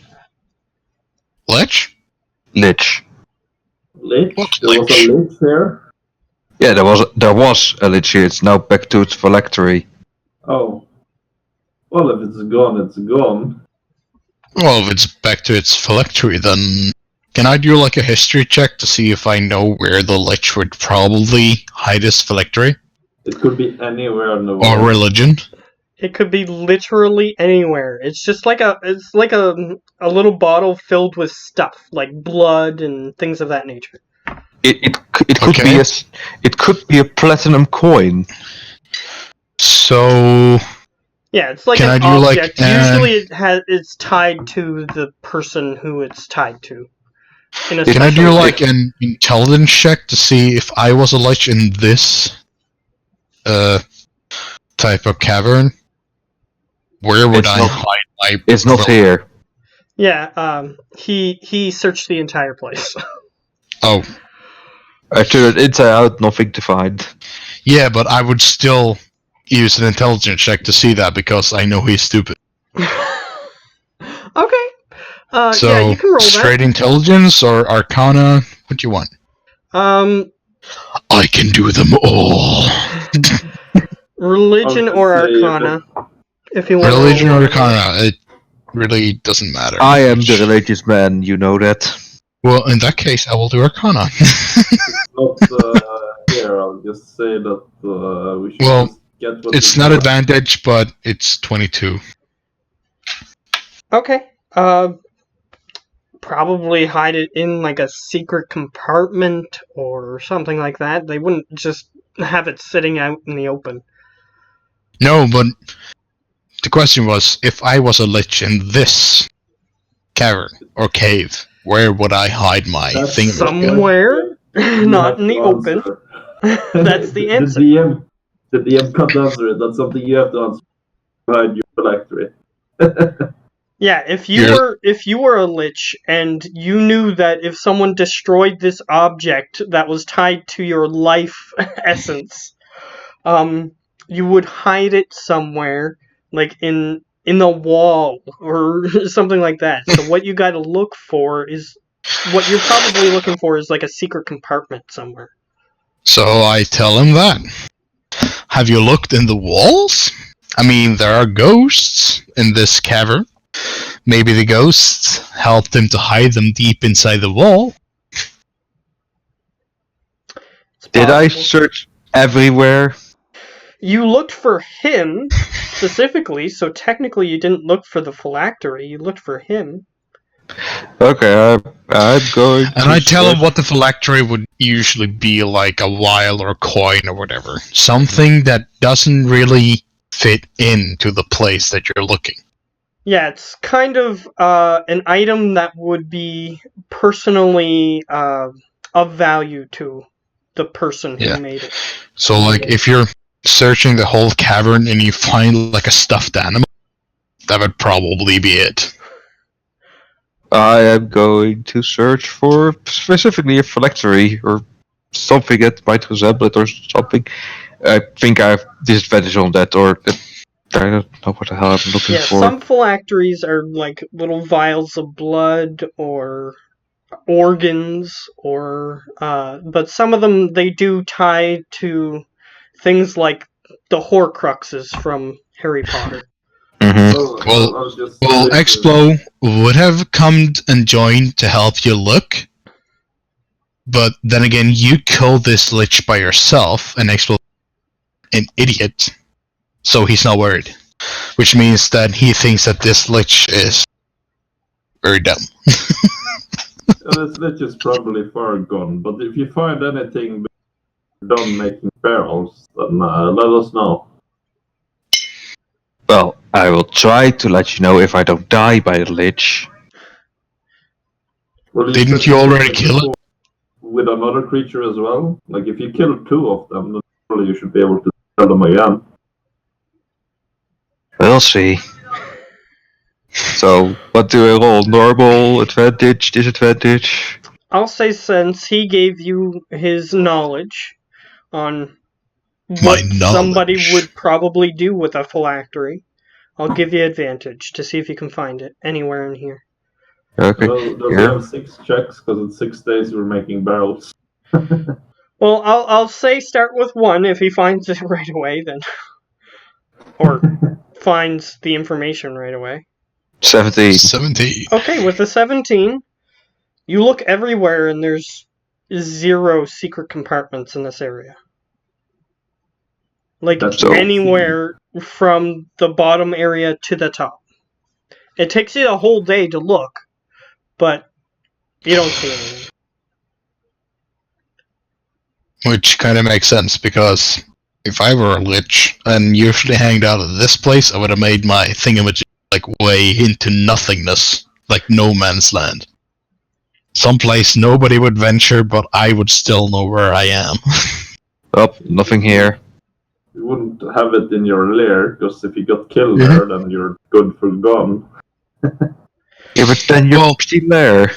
Lich? Lich? Lich. What There was a lich here? Yeah, there was a lich here, it's now back to its phylactery. Oh. Well, if it's gone, it's gone. Well, if it's back to its phylactery, then... Can I do like a history check to see if I know where the Lich would probably hide his phylactery? It could be anywhere in the world. Or religion? It could be literally anywhere. It's just like a little bottle filled with stuff like blood and things of that nature. It could Okay. be a platinum coin. So... Yeah, it's like Can an I do, like, object. Usually it's tied to the person who it's tied to. In a Can I do special way. like an intelligence check to see if I was a Lich in this type of cavern? Where would It's I not- hide my... It's not here. Yeah, he searched the entire place. Oh, I turned it inside out, nothing to find. yeah, but I would still use an intelligence check to see that because I know he's stupid. Okay. So, yeah, you can roll straight intelligence or arcana? What do you want? that. I can do them all. Religion I would or say arcana, if you want to Religion roll or one of those. arcana? It really doesn't matter. I am the religious man, you know that. Well, in that case, I will do arcana. not here. I'll just say that we should Well, just get what it's we not want. advantage, but it's 22. Okay. Probably hide it in like a secret compartment or something like that. They wouldn't just have it sitting out in the open. No, but the question was, if I was a lich in this cavern or cave, where would I hide my That's thing? Somewhere, You not have in the to open. answer. That's the answer. The DM can't answer it. That's something you have to answer behind your phylactery. Yeah, if You're- you were a lich and you knew that if someone destroyed this object that was tied to your life essence, you would hide it somewhere, like in the wall or something like that. So what you got to look for is what you're probably looking for is like a secret compartment somewhere. So I tell him that. Have you looked in the walls? I mean, there are ghosts in this cavern. Maybe the ghosts helped him to hide them deep inside the wall. It's Did I possible. search everywhere? You looked for him specifically, so technically you didn't look for the phylactery. You looked for him. Okay, I'm going to And I tell him search- what the phylactery would usually be, like a vial or a coin or whatever. Something that doesn't really fit into the place that you're looking. Yeah, it's kind of an item that would be personally of value to the person who Yeah. made it. So, like, if you're searching the whole cavern and you find, like, a stuffed animal, that would probably be it. I am going to search for specifically a phylactery or something that might resemble it or something. I think I have disadvantage on that, or I don't know what the hell I'm looking Yeah, for. some phylacteries are like little vials of blood or organs, or but some of them they do tie to things like the Horcruxes from Harry Potter. Mhm. Well- I'll just Well, say Explo would have come and joined to help you look, but then again, you killed this lich by yourself, and Explo an idiot, so he's not worried. Which means that he thinks that this lich is very dumb. this lich is probably far gone, but if you find anything done making barrels, then let us know. Well, I will try to let you know if I don't die by the lich. Well, Didn't said you did already kill it? with another creature as well? Like if you kill two of them, then probably you should be able to kill them again. We'll see. So, what do I roll? Normal, advantage, disadvantage? I'll say since he gave you his knowledge on what somebody knowledge. would probably do with a phylactery, I'll give you advantage to see if you can find it anywhere in here. Okay. Well, does he Here. have 6 checks? Because in 6 days we're making barrels. Well, I'll say start with 1 if he finds it right away, then, or finds the information right away. 17. 17. Okay, with the 17, you look everywhere and there's 0 secret compartments in this area. Like That's anywhere from the bottom area to the top. It takes you a whole day to look, but you don't see anything. Which kind of makes sense, because if I were a lich and usually hanged out at this place, I would have made my thingamajig like way into nothingness, like no man's land. Someplace nobody would venture, but I would still know where I am. Oh, nothing here. You wouldn't have it in your lair, because if you got killed Mhm. there, then you're good for gone. Yeah, but then you're Well- still there.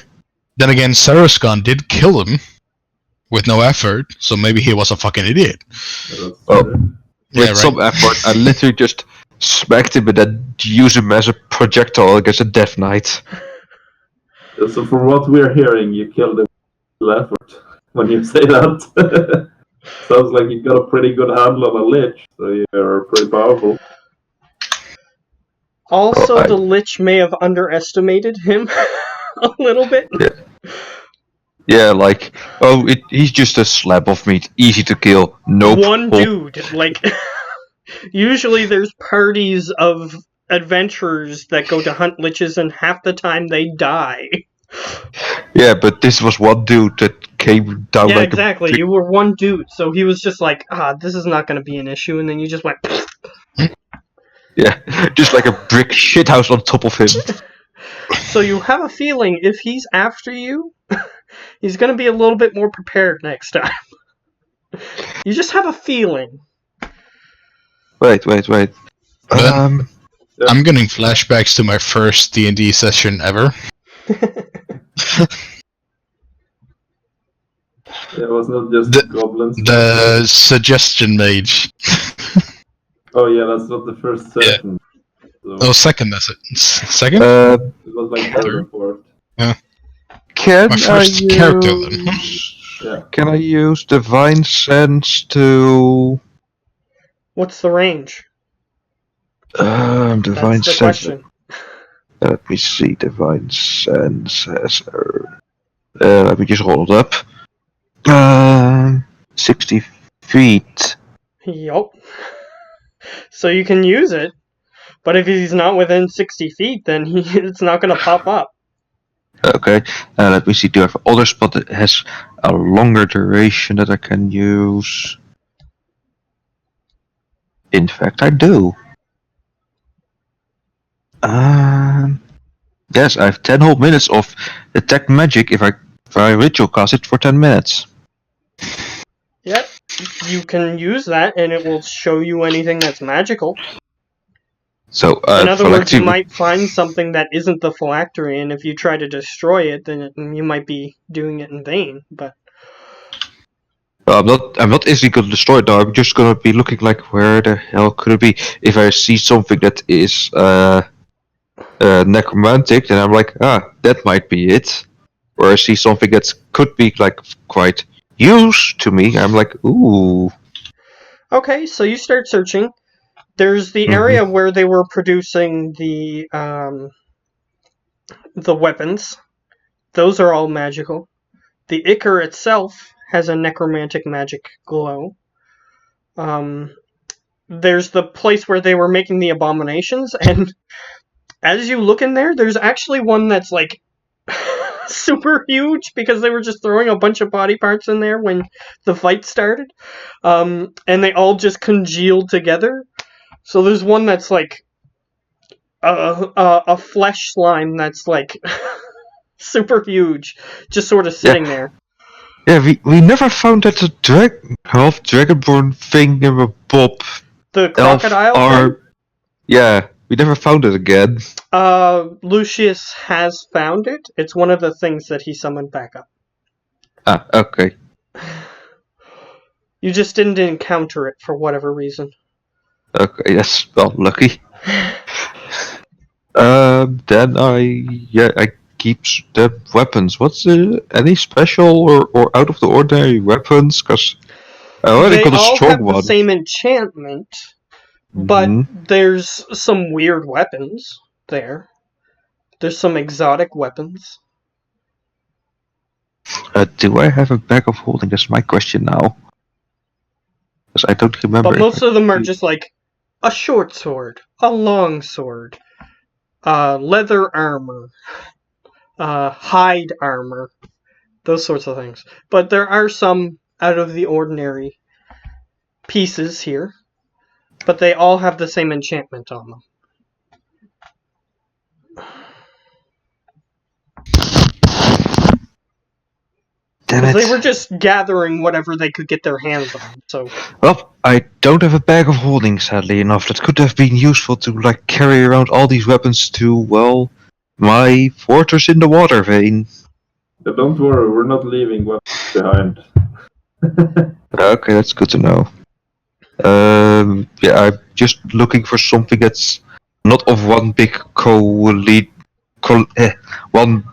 Then again, Saraskan did kill him with no effort, so maybe he was a fucking idiot. That's Oh. true. With some effort, I literally just smacked him and then used him as a projectile against a Death Knight. So from what we're hearing, you killed him with effort when you say that. Sounds like you got a pretty good handle on a lich, so you're pretty powerful. Also, I- the Lich may have underestimated him a little bit. Yeah, like, he's just a slab of meat, easy to kill. Nope. One dude. Like, usually there's parties of adventurers that go to hunt liches, and half the time they die. Yeah, but this was one dude that came down Yeah, like exactly. a You were one dude, so he was just like, this is not going to be an issue, and then you just went. yeah, just like a brick shithouse on top of him. So you have a feeling if he's after you, he's going to be a little bit more prepared next time. You just have a feeling. Wait. Ben? I'm getting flashbacks to my first D&D session ever. It was not just goblins. The suggestion mage. Oh yeah, that's not the first session. So Oh, second message. Second? it was like third or fourth. Can My first character then. Yeah. Can I use Divine Sense to... What's the range? Divine That's the Sense... question. Let me see, Divine Sense has... let me just roll it up. 60 feet. Yup. So you can use it, but if he's not within 60 feet, then it's not going to pop up. Okay, let me see, do I have other spot that has a longer duration that I can use? In fact, I do. Yes, I have 10 whole minutes of attack magic if I ritual cast it for 10 minutes. Yep. You can use that, and it will show you anything that's magical. So, In other words, you might find something that isn't the phylactery, and if you try to destroy it, then you might be doing it in vain. But I'm not easily going to destroy it though. I'm just going to be looking like, where the hell could it be? If I see something that is necromantic, then I'm like, that might be it. Or I see something that could be like quite used to me. I'm like, ooh. okay, so you start searching. There's the area where they were producing the weapons. Those are all magical. The ichor itself has a necromantic magic glow. There's the place where they were making the abominations, and as you look in there, there's actually one that's like super huge because they were just throwing a bunch of body parts in there when the fight started, and they all just congealed together. So there's one that's like a flesh slime that's like super huge, just sort of sitting there. Yeah, we never found that half dragonborn thing in a Bob. The crocodile thing? Yeah, we never found it again. Lucius has found it. It's one of the things that he summoned back up. Ah, okay. You just didn't encounter it for whatever reason. Okay, yes, well, lucky. Then I keep the weapons. What's any special or out of the ordinary weapons? Because I already got a strong one. They all have the same enchantment, but there's some weird weapons there. There's some exotic weapons. Do I have a bag of holding? That's my question now. Because I don't remember. But most of them are just like a short sword, a long sword, leather armor, hide armor, those sorts of things. But there are some out of the ordinary pieces here, but they all have the same enchantment on them. They were just gathering whatever they could get their hands on. So, well, I don't have a bag of holding, sadly enough. That could have been useful to like carry around all these weapons to, well, my fortress in the water vein. But don't worry, we're not leaving weapons behind. Okay, that's good to know. Yeah, I'm just looking for something that's not of one big one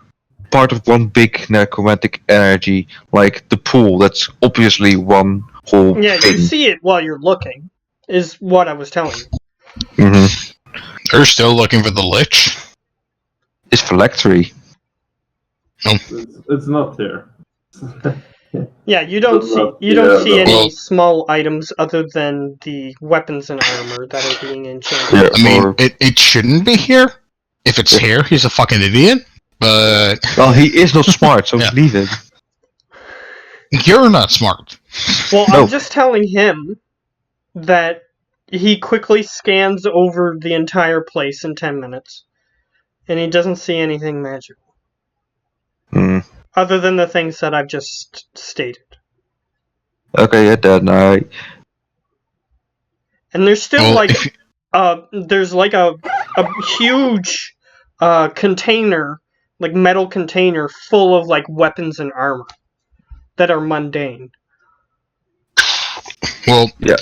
part of one big necromantic energy, like the pool. That's obviously one whole Yeah, you thing. see it while you're looking, is what I was telling you. They're still looking for the lich. It's phylactery. It's not here. Yeah, you don't Well, see any well- small items other than the weapons and armor that are being enchanted. Yeah, I mean, or- it shouldn't be here. If it's here, he's a fucking idiot. But Well, he is not smart, so Yeah. leave him. you're not smart. Well, No. I'm just telling him that he quickly scans over the entire place in 10 minutes, and he doesn't see anything magical, other than the things that I've just stated. Okay, yeah, then And there's still Well, like if- there's like a huge container, like metal container full of like weapons and armor that are mundane. Well, Yeah.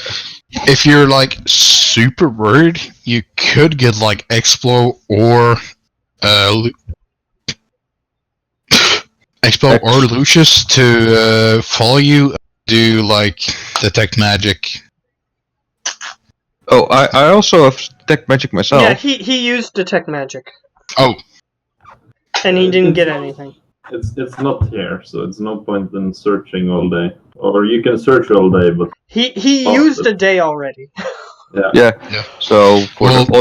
if you're like super worried, you could get like Explo or Expo or Lucius to follow you, do like detect magic. Oh, I also have detect magic myself. Yeah, he used detect magic, Oh, and he didn't It's get not- anything. It's not here, so it's no point in searching all day. Or you can search all day, but He Oh, used a day already. yeah. Yeah. So for Well, the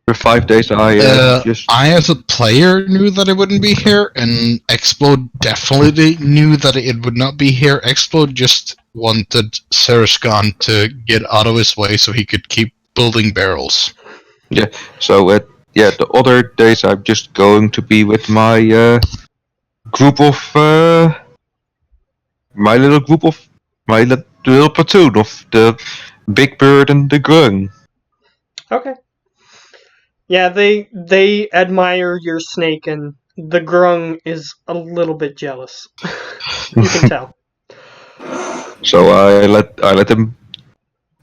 other 5 days, I just I as a player knew that it wouldn't be here, and Expo definitely knew that it would not be here. Expo just wanted Saraskan to get out of his way so he could keep building barrels. so the other days I'm just going to be with my group of my little little platoon of the Big Bird and the Grung. Okay. Yeah, they admire your snake, and the grung is a little bit jealous. You can tell. So I let them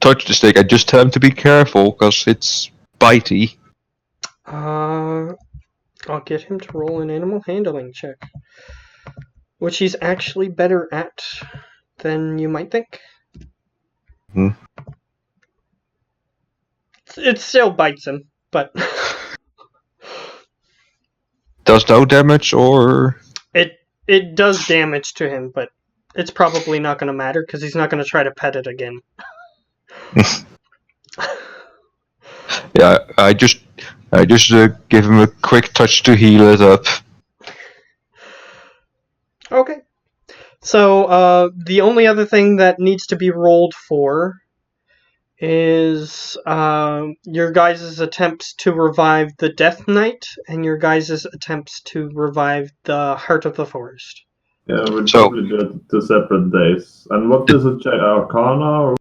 touch the snake. I just tell them to be careful because it's bitey. I'll get him to roll an animal handling check, which he's actually better at than you might think. Hmm. It still bites him, but Does no damage or it does damage to him, but it's probably not going to matter because he's not going to try to pet it again. yeah. I just give him a quick touch to heal it up. Okay. So, the only other thing that needs to be rolled for is your guys' attempts to revive the Death Knight and your guys' attempts to revive the Heart of the Forest. Yeah, we'll So- probably do it 2 separate days. And what is it, Arcana? Or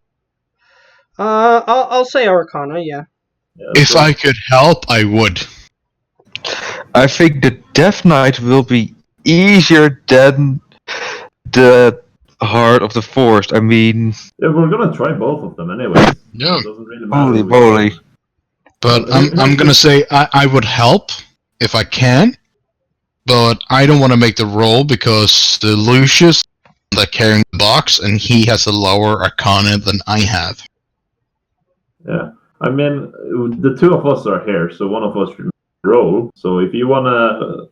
I'll say Arcana, yeah. yeah, If so- I could help, I would. I think the Death Knight will be easier than the Heart of the Forest. I mean, yeah, we're gonna try both of them anyway. No, It doesn't really matter. holy which moly. one. but I'm gonna say I would help if I can, but I don't want to make the roll because the Lucius that carrying the box, and he has a lower Arcana than I have. Yeah, I mean, the two of us are here, so one of us should roll. So if you wanna,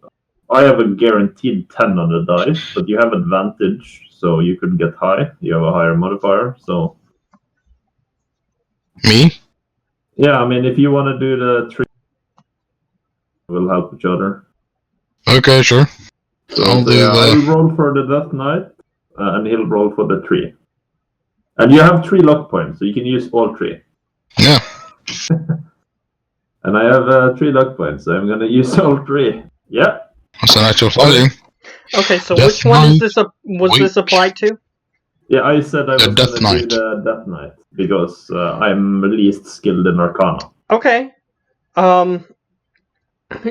I have a guaranteed 10 on the dice, but you have advantage, so you could get high. You have a higher modifier, so Me? yeah. I mean, if you wanna do the 3, we'll help each other. Okay, sure. So, I'll do yeah, I'll the. roll for the Death Knight, and he'll roll for the 3. And you have 3 luck points, so you can use all 3. Yeah. And I have 3 luck points, so I'm gonna use all 3. Yeah. That's an actual fighting. Okay, so Death which one is Knight, this? Was wait. this applied to? Yeah, I said I was The Death gonna do Knight. the Death Knight because I'm least skilled in Arcana. Okay.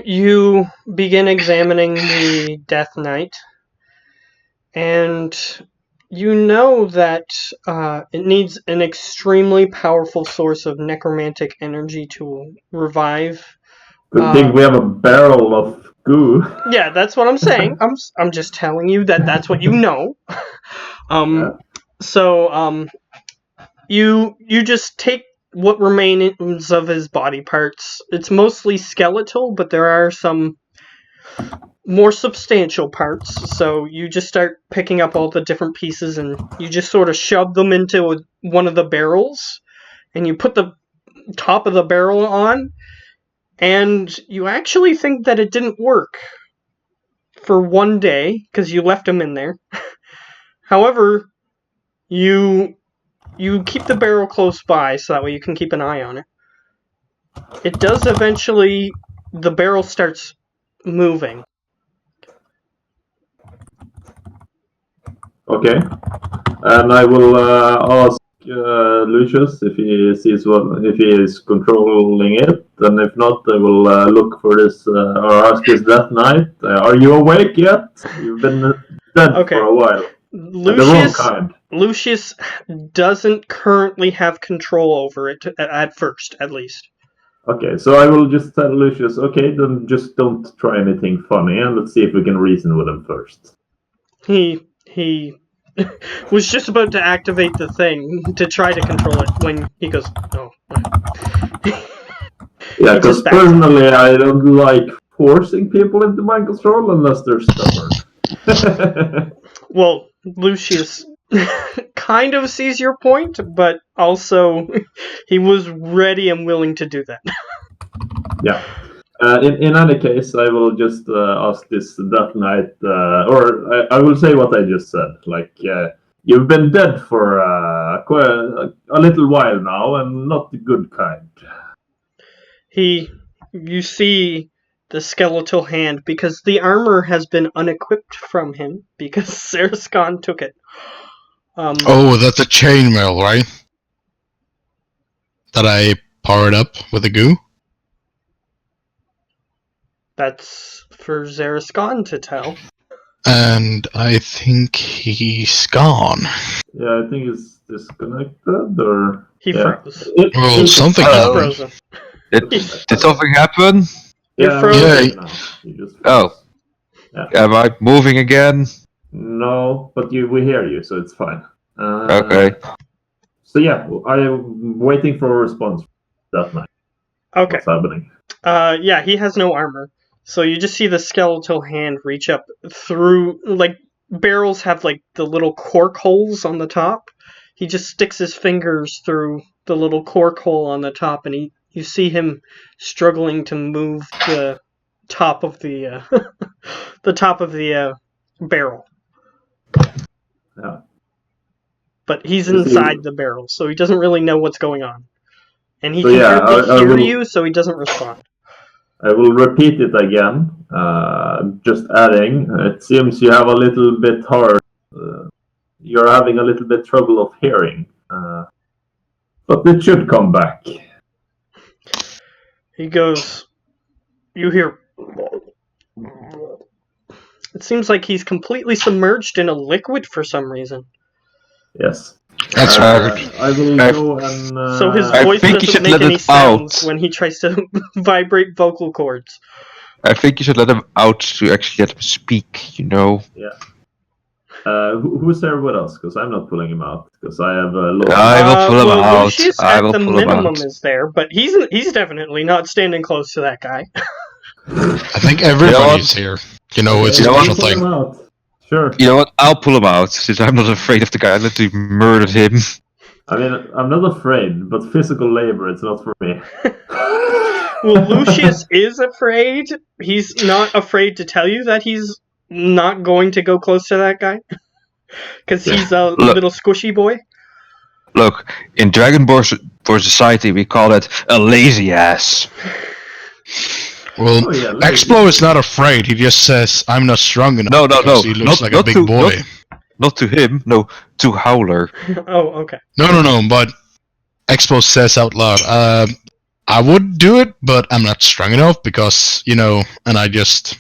You begin examining the Death Knight, and you know that it needs an extremely powerful source of necromantic energy to revive. Good thing we have a barrel of goo. Yeah, that's what I'm saying. I'm just telling you that that's what you know. Yeah. So you just take what remains of his body parts. It's mostly skeletal, but there are some more substantial parts. So you just start picking up all the different pieces and you just sort of shove them into one of the barrels and you put the top of the barrel on and you actually think that it didn't work for one day because you left him in there. However, you keep the barrel close by so that way you can keep an eye on it. It does eventually, the barrel starts moving. Okay. And I will ask Lucius if he sees if he is controlling it, and if not, I will look for this or ask this Death Knight. Are you awake yet? You've been dead Okay. for a while. And the wrong kind. Lucius doesn't currently have control over it at first, at least. Okay, so I will just tell Lucius, okay, then just don't try anything funny, and let's see if we can reason with him first. He was just about to activate the thing to try to control it when he goes, oh. Yeah, because personally, I don't like forcing people into mind control unless they're stubborn. Well, Lucius kind of sees your point, but also he was ready and willing to do that. Yeah. In any case, I will just ask this Death Knight, or I will say what I just said. Like, you've been dead for quite a little while now, and not the good kind. You see the skeletal hand because the armor has been unequipped from him because Sarascon took it. Oh, that's a chainmail, right? That I powered up with the goo? That's for Zarascon to tell. And I think he's gone. Yeah, I think it's disconnected, or... He froze. Well, something happened. Frozen. Did something happen? You're frozen. Oh. Yeah. Am I moving again? No, but we hear you, so it's fine. Okay. So yeah, I am waiting for a response from Death Knight. Okay. What's happening? Yeah, he has no armor. So you just see the skeletal hand reach up through, like, barrels have, like, the little cork holes on the top. He just sticks his fingers through the little cork hole on the top, and you see him struggling to move the top of the, the top of the, barrel. Yeah. But he's inside the barrel, so he doesn't really know what's going on. And he So, can yeah, hear you, so he doesn't respond. I will repeat it again, just adding, it seems you have a little bit hard, you're having a little bit trouble of hearing, but it should come back. He goes, you hear, it seems like he's completely submerged in a liquid for some reason. Yes. That's right. I will go and... So his voice doesn't make any sounds when he tries to vibrate vocal cords. I think you should let him out to actually let him speak, you know? Yeah. Who's there with us? Because I'm not pulling him out. Because I have a low... I will pull him out. Lucius I at will the pull him minimum out. is there, but he's definitely not standing close to that guy. I think everybody's here. You know, it's a special pull him thing. out. Sure. You know what? I'll pull him out, since I'm not afraid of the guy. I literally murdered him. I mean, I'm not afraid, but physical labor, it's not for me. Well, Lucius is afraid. He's not afraid to tell you that he's not going to go close to that guy. Because he's a little squishy boy. Look, in Dragonborn society, we call it a lazy ass. Well, Explo is not afraid. He just says, "I'm not strong enough." No. He looks like a big boy. Not to him. No, to Howler. Oh, okay. No. But Explo says out loud, "I would do it, but I'm not strong enough because and I just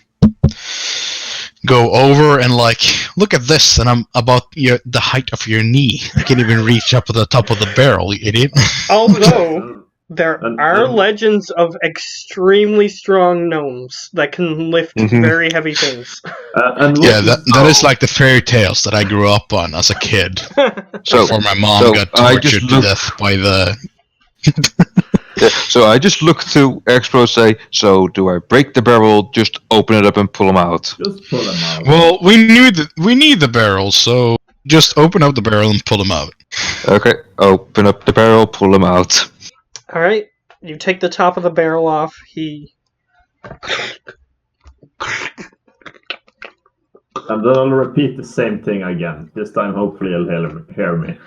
go over and look at this, and I'm about the height of your knee. I can't even reach up to the top of the barrel, you idiot." Although There And- are and- legends of extremely strong gnomes that can lift Mhm. very heavy things. and Yeah, what that is like the fairy tales that I grew up on as a kid. So, Before my mom so got I just tortured to look- death by the. so I just look to Expro, say, so do I break the barrel, just open it up and pull them out? just pull them out. Well, we need the barrels, so just open up the barrel and pull them out. Okay, open up the barrel, pull them out. Alright, you take the top of the barrel off. He. And then I'll repeat the same thing again. This time, hopefully, he'll hear me.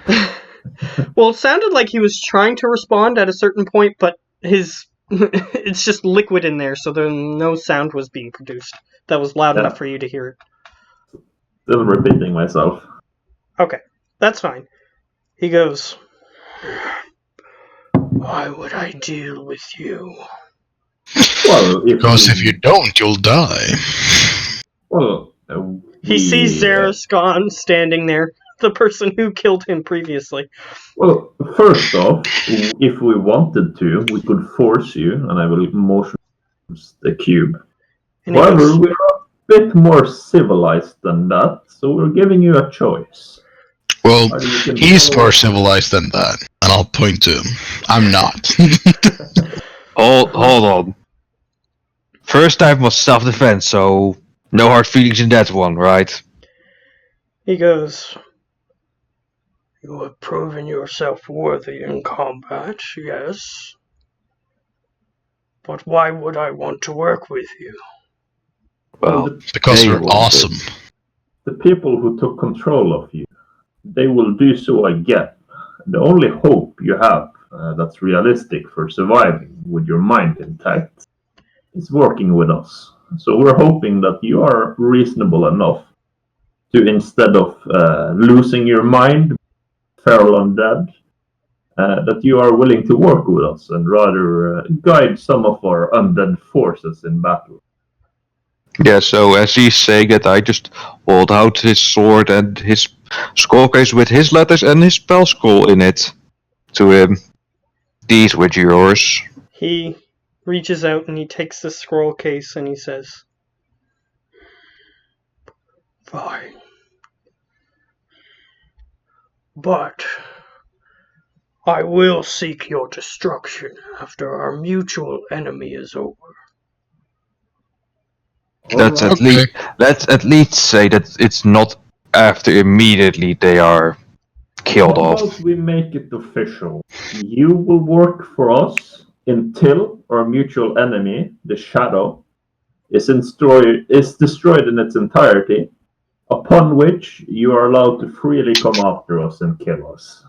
Well, it sounded like he was trying to respond at a certain point, but his. It's just liquid in there, so no sound was being produced that was loud Yeah. enough for you to hear it. Still repeating myself. Okay, that's fine. He goes, "Why would I deal with you?" Well, Because if you don't, you'll die. Well, He sees Zarascon standing there, the person who killed him previously. Well, first off, if we wanted to, we could force you, and I will motion the cube. And he However, goes, we're a bit more civilized than that, so we're giving you a choice. Well, Either you can he's follow more us- civilized than that, and I'll point to him. I'm not. Hold on. First time was self-defense, so no hard feelings in that one, right? he goes, "You have proven yourself worthy in combat, yes. But why would I want to work with you?" Well, Because they we're wanted. awesome. The people who took control of you, they will do so again. The only hope you have that's realistic for surviving with your mind intact is working with us. So we're hoping that you are reasonable enough to, instead of losing your mind, feral undead, that you are willing to work with us and rather guide some of our undead forces in battle. Yeah, so as he's saying it, I just hold out his sword and his skull case with his letters and his spell scroll in it to him. These with yours. He reaches out and he takes the scroll case and he says, "Fine. But I will seek your destruction after our mutual enemy is over." Let's Alright. at least say that it's not after immediately they are killed How off. about we make it official? You will work for us until our mutual enemy, the Shadow, is destroyed in its entirety, upon which you are allowed to freely come after us and kill us.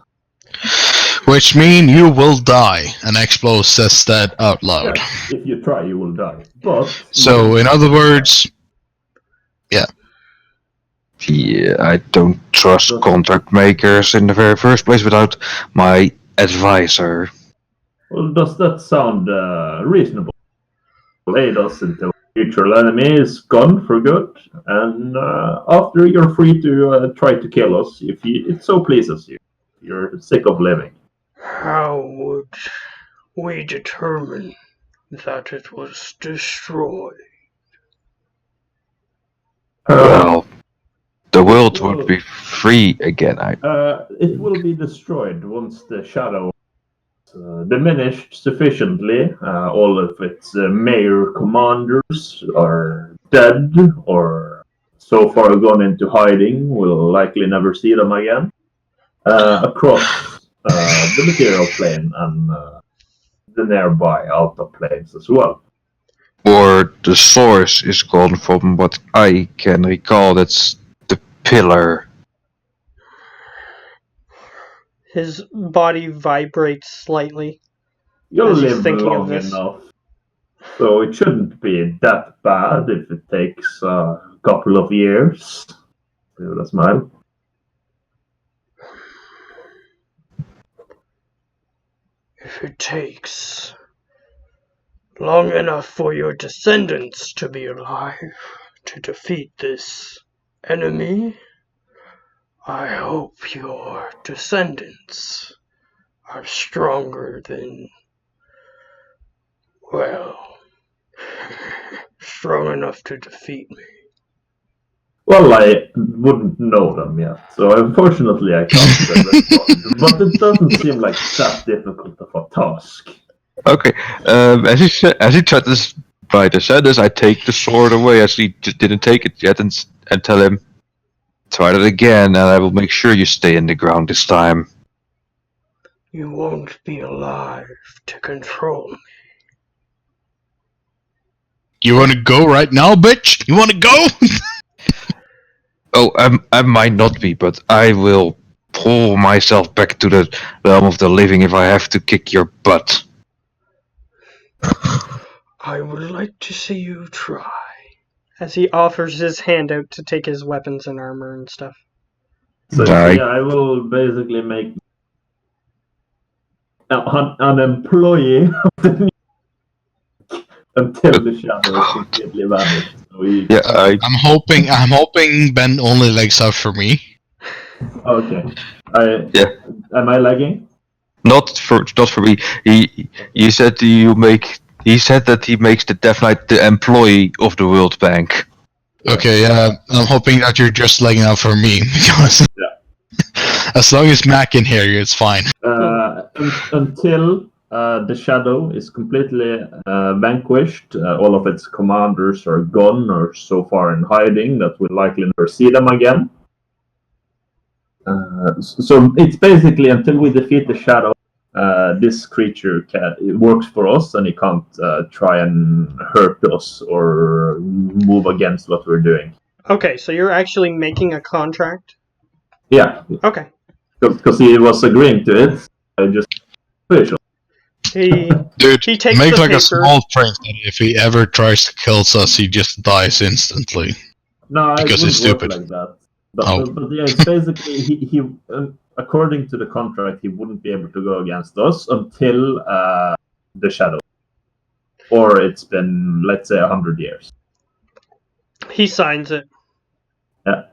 Which mean you will die. And Explo says that out loud. Yes, if you try, you will die. But So, in other words, Yeah, I don't trust contract makers in the very first place without my advisor. well, does that sound reasonable? Aid us until mutual enemy is gone for good, and after you're free to try to kill us if it so pleases you. You're sick of living. How would we determine that it was destroyed? Well, the world well- would be free again. It will be destroyed once the shadow is diminished sufficiently. All of its mayor commanders are dead or so far gone into hiding. We'll likely never see them again. Across the material plane and the nearby outer planes as well. Or the source is gone from what I can recall. That's the pillar. His body vibrates slightly. You'll As he's live thinking of long this. enough. So it shouldn't be that bad if it takes a couple of years. With a smile. If it takes long enough for your descendants to be alive to defeat this enemy, I hope your descendants are stronger than Well, strong enough to defeat me. Well, I wouldn't know them yet, so unfortunately I can't respond. But it doesn't seem like that difficult of a task. Okay. As he tried to bite the sentence, I take the sword away as he just didn't take it yet, and tell him, "Try it again, and I will make sure you stay in the ground this time." You won't be alive to control me. You wanna go right now, bitch? You wanna go? Oh, I might not be, but I will pull myself back to the realm of the living if I have to kick your butt. I would like to see you try. As he offers his hand out to take his weapons and armor and stuff. So Aye. yeah, I will basically make an employee of the until the shadow is completely vanished. So Yeah, I'm hoping Ben only legs up for me. Okay. Yeah. Am I lagging? not for me. He said He said that he makes the Death Knight the employee of the World Bank. Okay, I'm hoping that you're just legging out for me because as long as Mac can hear you, it's fine. Until the shadow is completely vanquished, all of its commanders are gone or so far in hiding that we'll likely never see them again. So it's basically until we defeat the shadow, this creature it works for us, and he can't try and hurt us or move against what we're doing. Okay, so you're actually making a contract? Yeah, Okay. because he was agreeing to it. I just official. Dude, He takes make the like a paper. small print that if he ever tries to kill us, he just dies instantly. No, Because it it's wouldn't work stupid. like that. But, Oh. but yeah, it's basically he according to the contract, he wouldn't be able to go against us until the shadow, or it's been, let's say, 100 years. He signs it. Yeah,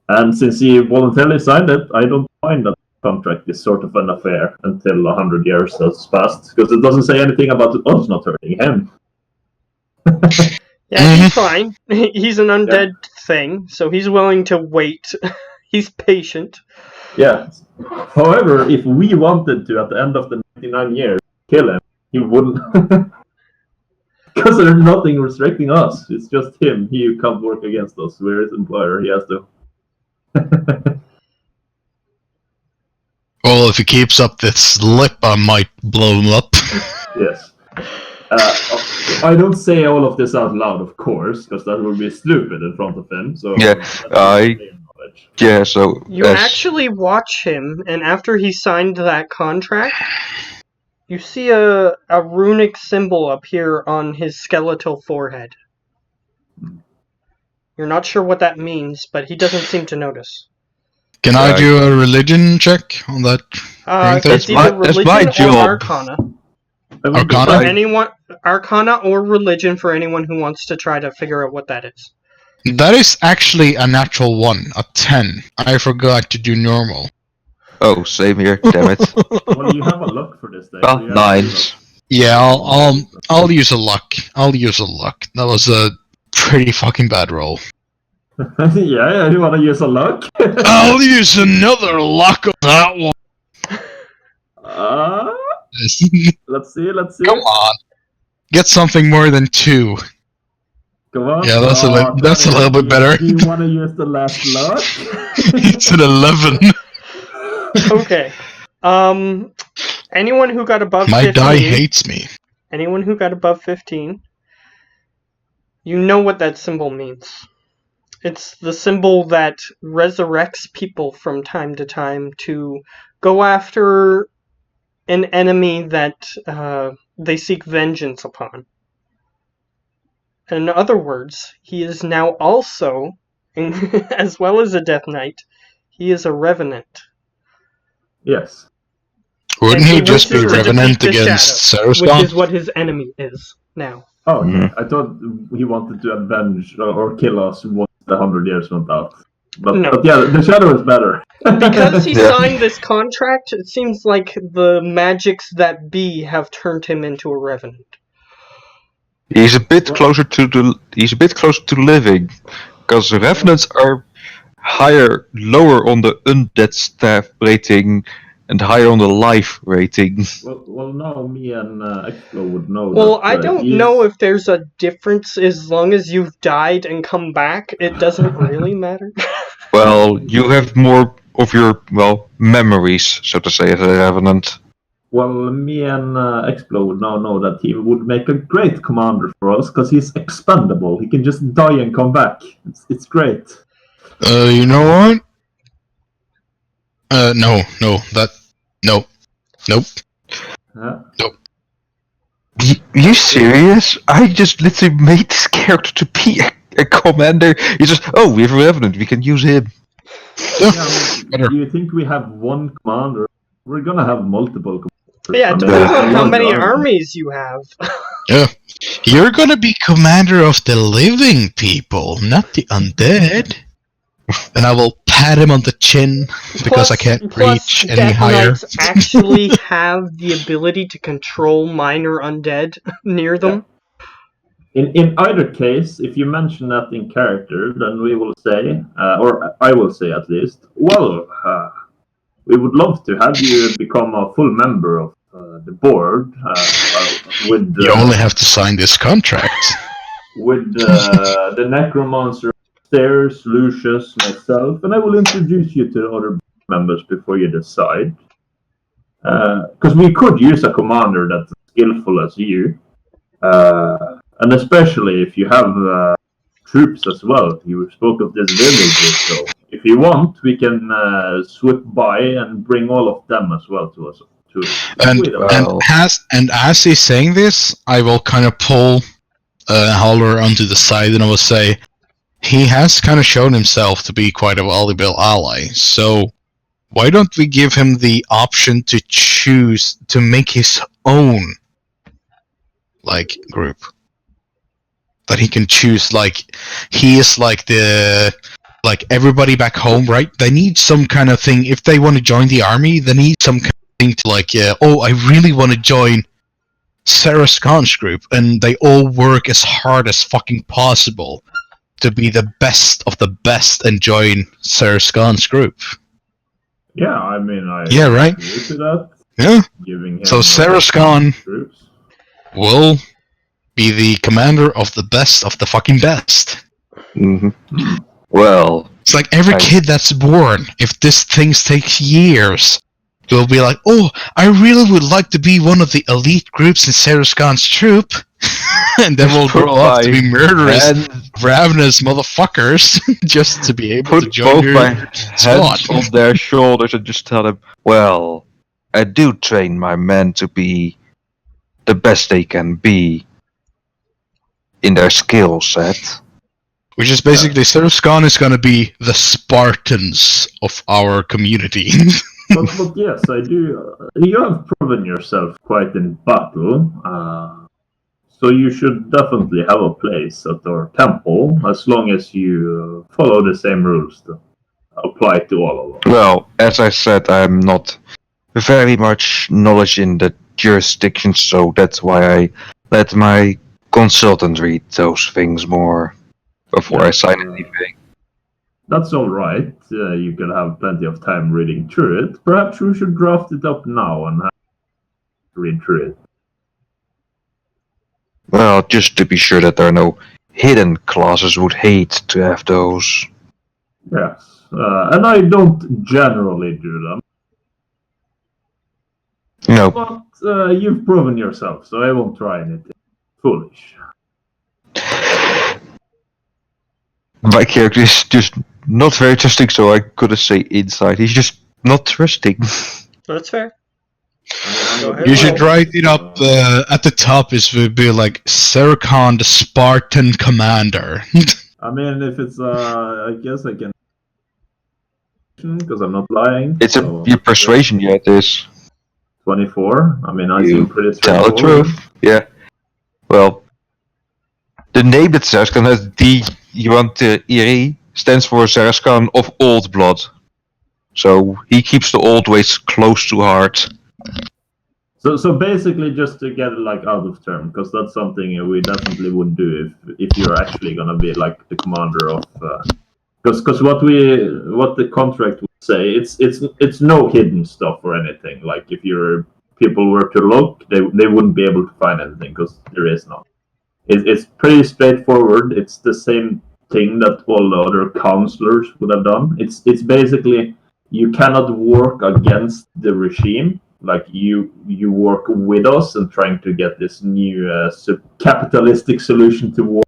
and since he voluntarily signed it, I don't find that the contract is sort of an affair until 100 years has passed, because it doesn't say anything about us not hurting him. Yeah, he's fine. He's an undead thing, so he's willing to wait. He's patient. Yeah. However, if we wanted to, at the end of the 99 years, kill him, he wouldn't. Because there's nothing restricting us. It's just him. He can't work against us. We're his employer. He has to. Well, if he keeps up this lip, I might blow him up. Yes. I don't say all of this out loud, of course, because that would be stupid in front of him. So Yeah, yeah. So You actually watch him, and after he signed that contract, you see a runic symbol appear on his skeletal forehead. You're not sure what that means, but he doesn't seem to notice. Can I do a religion check on that? It's either religion or Arcana. Arcana? Arcana or religion for anyone who wants to try to figure out what that is. That is actually a natural 1, a 10. I forgot to do normal. Oh, same here. Damn it. Well, you have a luck for this day. Well, 9s. Yeah, I'll use a luck. I'll use a luck. That was a pretty fucking bad roll. Yeah, you want to use a luck? I'll use another luck on that one. Let's see. Come on. Get something more than 2. Come on. Yeah, that's a little bit better. Do you want to use the last luck? It's an 11. Okay. Anyone who got above My 15... die hates me. Anyone who got above 15, you know what that symbol means. It's the symbol that resurrects people from time to time to go after an enemy that they seek vengeance upon. In other words, he is now also, as well as a Death Knight, he is a Revenant. Yes. Wouldn't he just be wishes to Revenant defeat the against Shadow, Sarascon? which is what his enemy is now. Oh, okay. I thought he wanted to avenge or kill us once the 100 years went out. But yeah, the shadow is better. Because he signed this contract, it seems like the magics that be have turned him into a Revenant. He's a bit closer to living, because revenants are lower on the undead staff rating and higher on the life rating. Well, now me and Explo would know Well, that. I don't know if there's a difference as long as you've died and come back. It doesn't really matter. Well, you have more of your memories, so to say, as a revenant. Well, me and Explo would now know that he would make a great commander for us because he's expendable. He can just die and come back. It's great. You know what? No. Nope. You serious? I just literally made this character to be a commander. You just, we have a revenant, we can use him. Better. Do you think we have one commander? We're gonna have multiple commanders. Yeah, it depends on how many armies you have. Yeah. You're gonna be commander of the living people, not the undead. And I will pat him on the chin because I can't reach any Death higher. Knights actually have the ability to control minor undead near them. In either case, if you mention that in character, then we will say, or I will say at least, well, we would love to have you become a full member of the board. With You only have to sign this contract. With the necromancer upstairs, Lucius, myself, and I will introduce you to the other members before you decide. Because we could use a commander that's skillful as you. And especially if you have troops as well. You spoke of this village, so if you want, we can swoop by and bring all of them as well to us. And as he's saying this, I will kind of pull Holler onto the side and I will say, he has kind of shown himself to be quite a valuable ally, so why don't we give him the option to choose to make his own group that he can choose. He is everybody back home, right? They need some kind of thing if they want to join the army. They need some kind of thing to I really want to join Sarah Scon's group, and they all work as hard as fucking possible to be the best of the best and join Sarah Scon's group. Yeah, I mean, right. To that. Yeah. Giving him so Sarah Scon will be the commander of the fucking best. Mm-hmm. Well, it's like every kid that's born, if this thing takes years, they'll be like, oh, I really would like to be one of the elite groups in Sarah Scon's troop. And then we'll grow up to be murderous, ravenous motherfuckers just to be able to join your hands on their shoulders and just tell them, well, I do train my men to be the best they can be in their skill set. Which is basically, Sarah Scon is going to be the Spartans of our community. but yes, I do. You have proven yourself quite in battle. So you should definitely have a place at our temple, as long as you follow the same rules that apply to all of us. Well, as I said, I'm not very much knowledge in the jurisdiction, so that's why I let my consultant read those things more before I sign anything. That's all right. You can have plenty of time reading through it. Perhaps we should draft it up now and read through it. Well, just to be sure that there are no hidden clauses would hate to have those. Yes, and I don't generally do them. No. But you've proven yourself, so I won't try anything foolish. My character is just not very trusting, so I couldn't say inside. He's just not trusting. That's fair. You should write it up at the top. It would be like Seracon, the Spartan commander. I mean, if it's I guess I can, because I'm not lying. It's your persuasion, yeah, it is. 24. I mean, I seem pretty tell the truth. Yeah. Well, the name that Saraskan has, D. Iri, stands for Saraskan of Old Blood. So he keeps the old ways close to heart. So basically, just to get it like out of term, because that's something we definitely would do if you're actually gonna be like the commander of. Because what the contract would say, it's no hidden stuff or anything. Like if your people were to look, they wouldn't be able to find anything because there is none. It's pretty straightforward. It's the same thing that all the other counselors would have done. It's basically you cannot work against the regime. Like you work with us and trying to get this new capitalistic solution to work.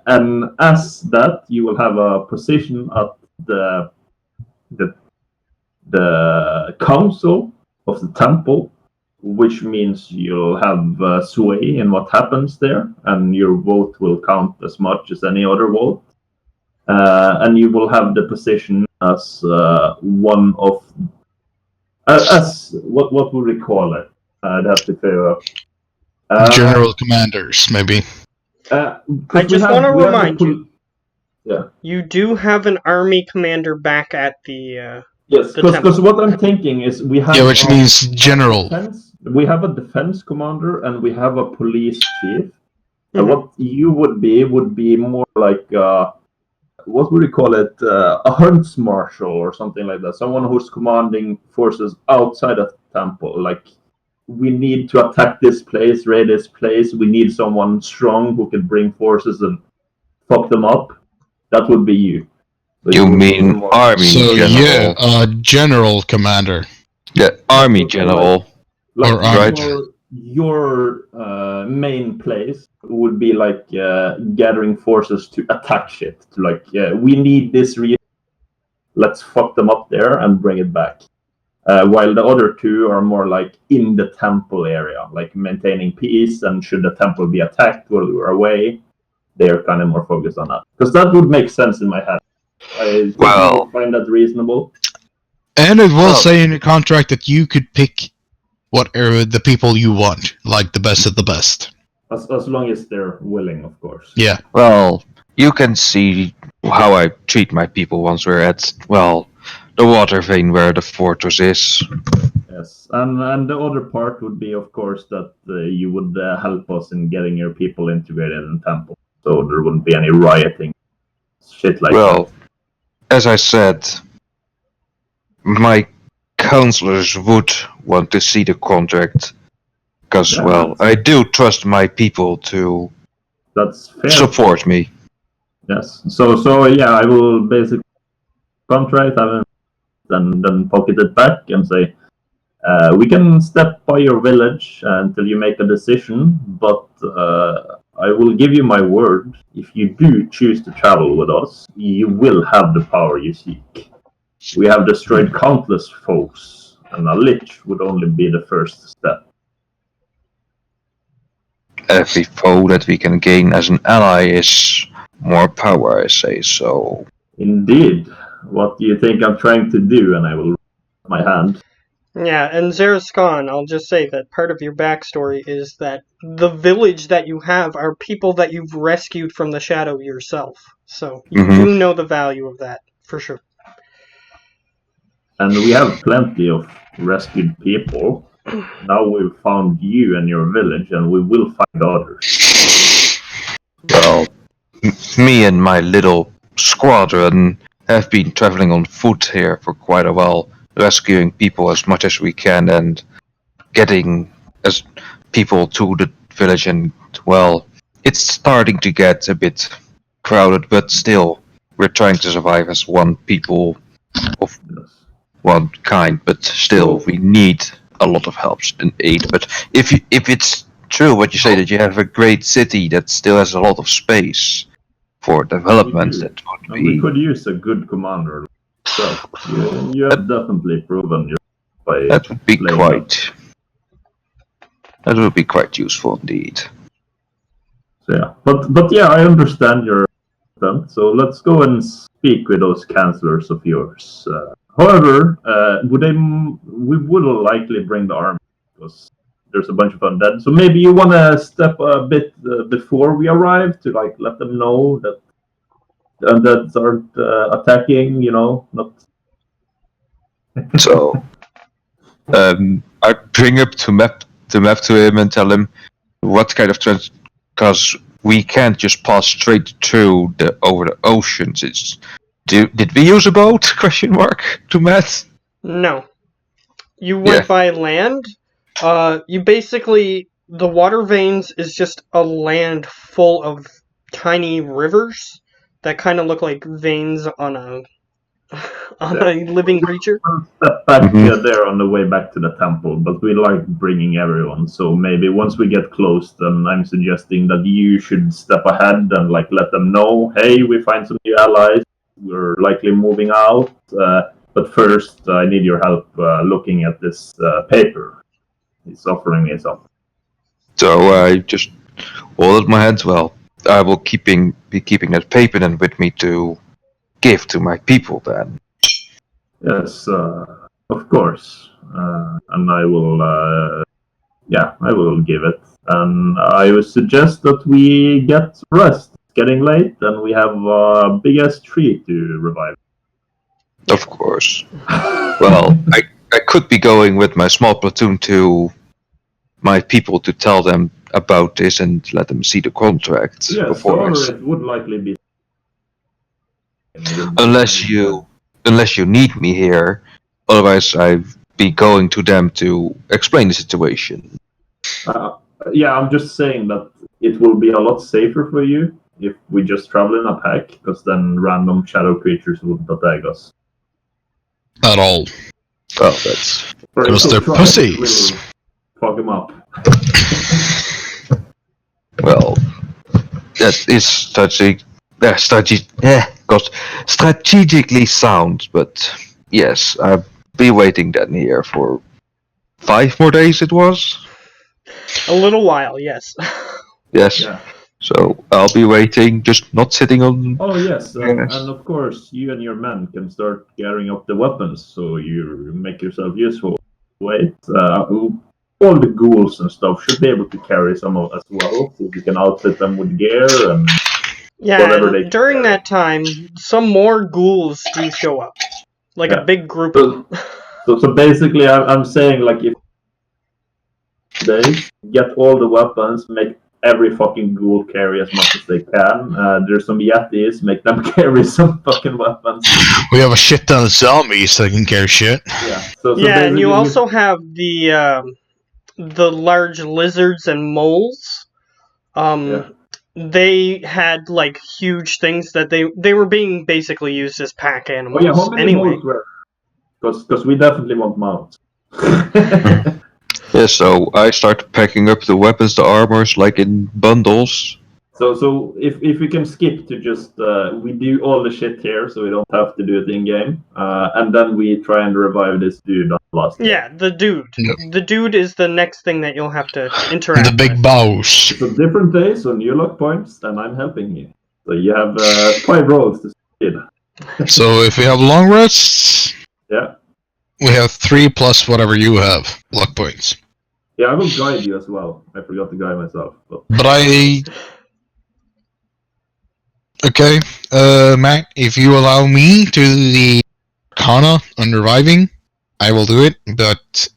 And as that, you will have a position at the the the council of the temple, which means you'll have sway in what happens there, and your vote will count as much as any other vote. And you will have the position as one of as what would we call it? That's the fair. General commanders, maybe. I just want to remind you. Yeah. You do have an army commander back at the. Yes, because what I'm thinking is we have which means general. We have a defense commander and we have a police chief. And what you would be more like what would we call it? A hunts marshal or something like that. Someone who's commanding forces outside of the temple. Like we need to attack this place, raid this place. We need someone strong who can bring forces and fuck them up. That would be you. You mean army general? Yeah, general commander. Yeah, army general. Like right. Your main place would be like gathering forces to attack shit. To like, we need this region. Let's fuck them up there and bring it back. While the other two are more like in the temple area, like maintaining peace. And should the temple be attacked while we're away, they are kind of more focused on that. Because that would make sense in my head. I find that reasonable. And it will say in the contract that you could pick the people you want, like the best of the best. As long as they're willing, of course. Yeah. Well, you can see how I treat my people once we're at, the water vein where the fortress is. Yes, and the other part would be, of course, that you would help us in getting your people integrated in temple, so there wouldn't be any rioting, shit like that. Well, as I said, my counselors would want to see the contract because, I do trust my people to support me. Yes. So yeah, I will basically contract and then pocket it back and say, we can step by your village until you make a decision, but I will give you my word. If you do choose to travel with us, you will have the power you seek. We have destroyed countless foes, and a lich would only be the first step. Every foe that we can gain as an ally is more power, I say so. Indeed. What do you think I'm trying to do? And I will raise my hand. Yeah, and Zerescon, I'll just say that part of your backstory is that the village that you have are people that you've rescued from the shadow yourself. So you do know the value of that, for sure. And we have plenty of rescued people. Now we've found you and your village, and we will find others. Well, me and my little squadron have been traveling on foot here for quite a while, rescuing people as much as we can and getting as people to the village. And it's starting to get a bit crowded, but still, we're trying to survive as one people of one kind. But still, we need a lot of help and aid. But if it's true what you say, that you have a great city that still has a lot of space for development, that would be. We could use a good commander. So you have definitely proven your. That would be quite. That would be quite useful indeed. So yeah, but yeah, I understand your intent. So let's go and speak with those councillors of yours. However, we would likely bring the army because there's a bunch of undead. So maybe you want to step a bit before we arrive to like let them know that the undeads aren't attacking. Not. So I bring up the map to him and tell him what kind of because we can't just pass straight through over the oceans. Did we use a boat? Question mark to Matt. No. You went by land. You basically, the water veins is just a land full of tiny rivers that kind of look like veins on a living creature. One step back there on the way back to the temple, but we like bringing everyone. So maybe once we get close, then I'm suggesting that you should step ahead and like let them know, hey, we find some new allies. We're likely moving out. But first, I need your help looking at this paper. He's offering me something. So I just hold my head. Well, I will be keeping that paper then with me to give to my people then. Yes, of course. And I will, I will give it. And I would suggest that we get rest. It's getting late, and we have a big-ass tree to revive. Of course. Well, I could be going with my small platoon to my people to tell them about this and let them see the contract before. It would likely be. Unless you need me here, otherwise I'd be going to them to explain the situation. I'm just saying that it will be a lot safer for you if we just travel in a pack, because then random shadow creatures wouldn't attack us. At all. Well, that's because they're pussies. We'll fuck them up. Well, that is strategically sound, but yes, I'll be waiting then here for 5 more days. It was a little while, yes. Yes. Yeah. So I'll be waiting, just not sitting on. Oh yes, and of course you and your men can start gearing up the weapons, so you make yourself useful. Wait, all the ghouls and stuff should be able to carry some of as well, so you can outfit them with gear and whatever they. During that time, some more ghouls do show up, like a big group. So basically, I'm saying like if days get all the weapons, make every fucking ghoul carry as much as they can. There's some yetis, make them carry some fucking weapons. We have a shit ton of zombies that can carry shit. Yeah. And you also have the large lizards and moles. They had like huge things that they were being basically used as pack animals. Oh yeah, how many moles were? Because we definitely want mounts. Yeah, so I start packing up the weapons, the armors, like in bundles. So if we can skip to just we do all the shit here, so we don't have to do it in game, and then we try and revive this dude on the last. Yeah, the dude. Yep. The dude is the next thing that you'll have to interact. The big boss. It's a different day, so new luck points, and I'm helping you. So you have 5 rolls to succeed. So if we have long rests, we have 3 plus whatever you have luck points. Yeah, I will guide you as well. I forgot to guide myself. But I. Okay, Matt, if you allow me to do the Arcana on reviving, I will do it, but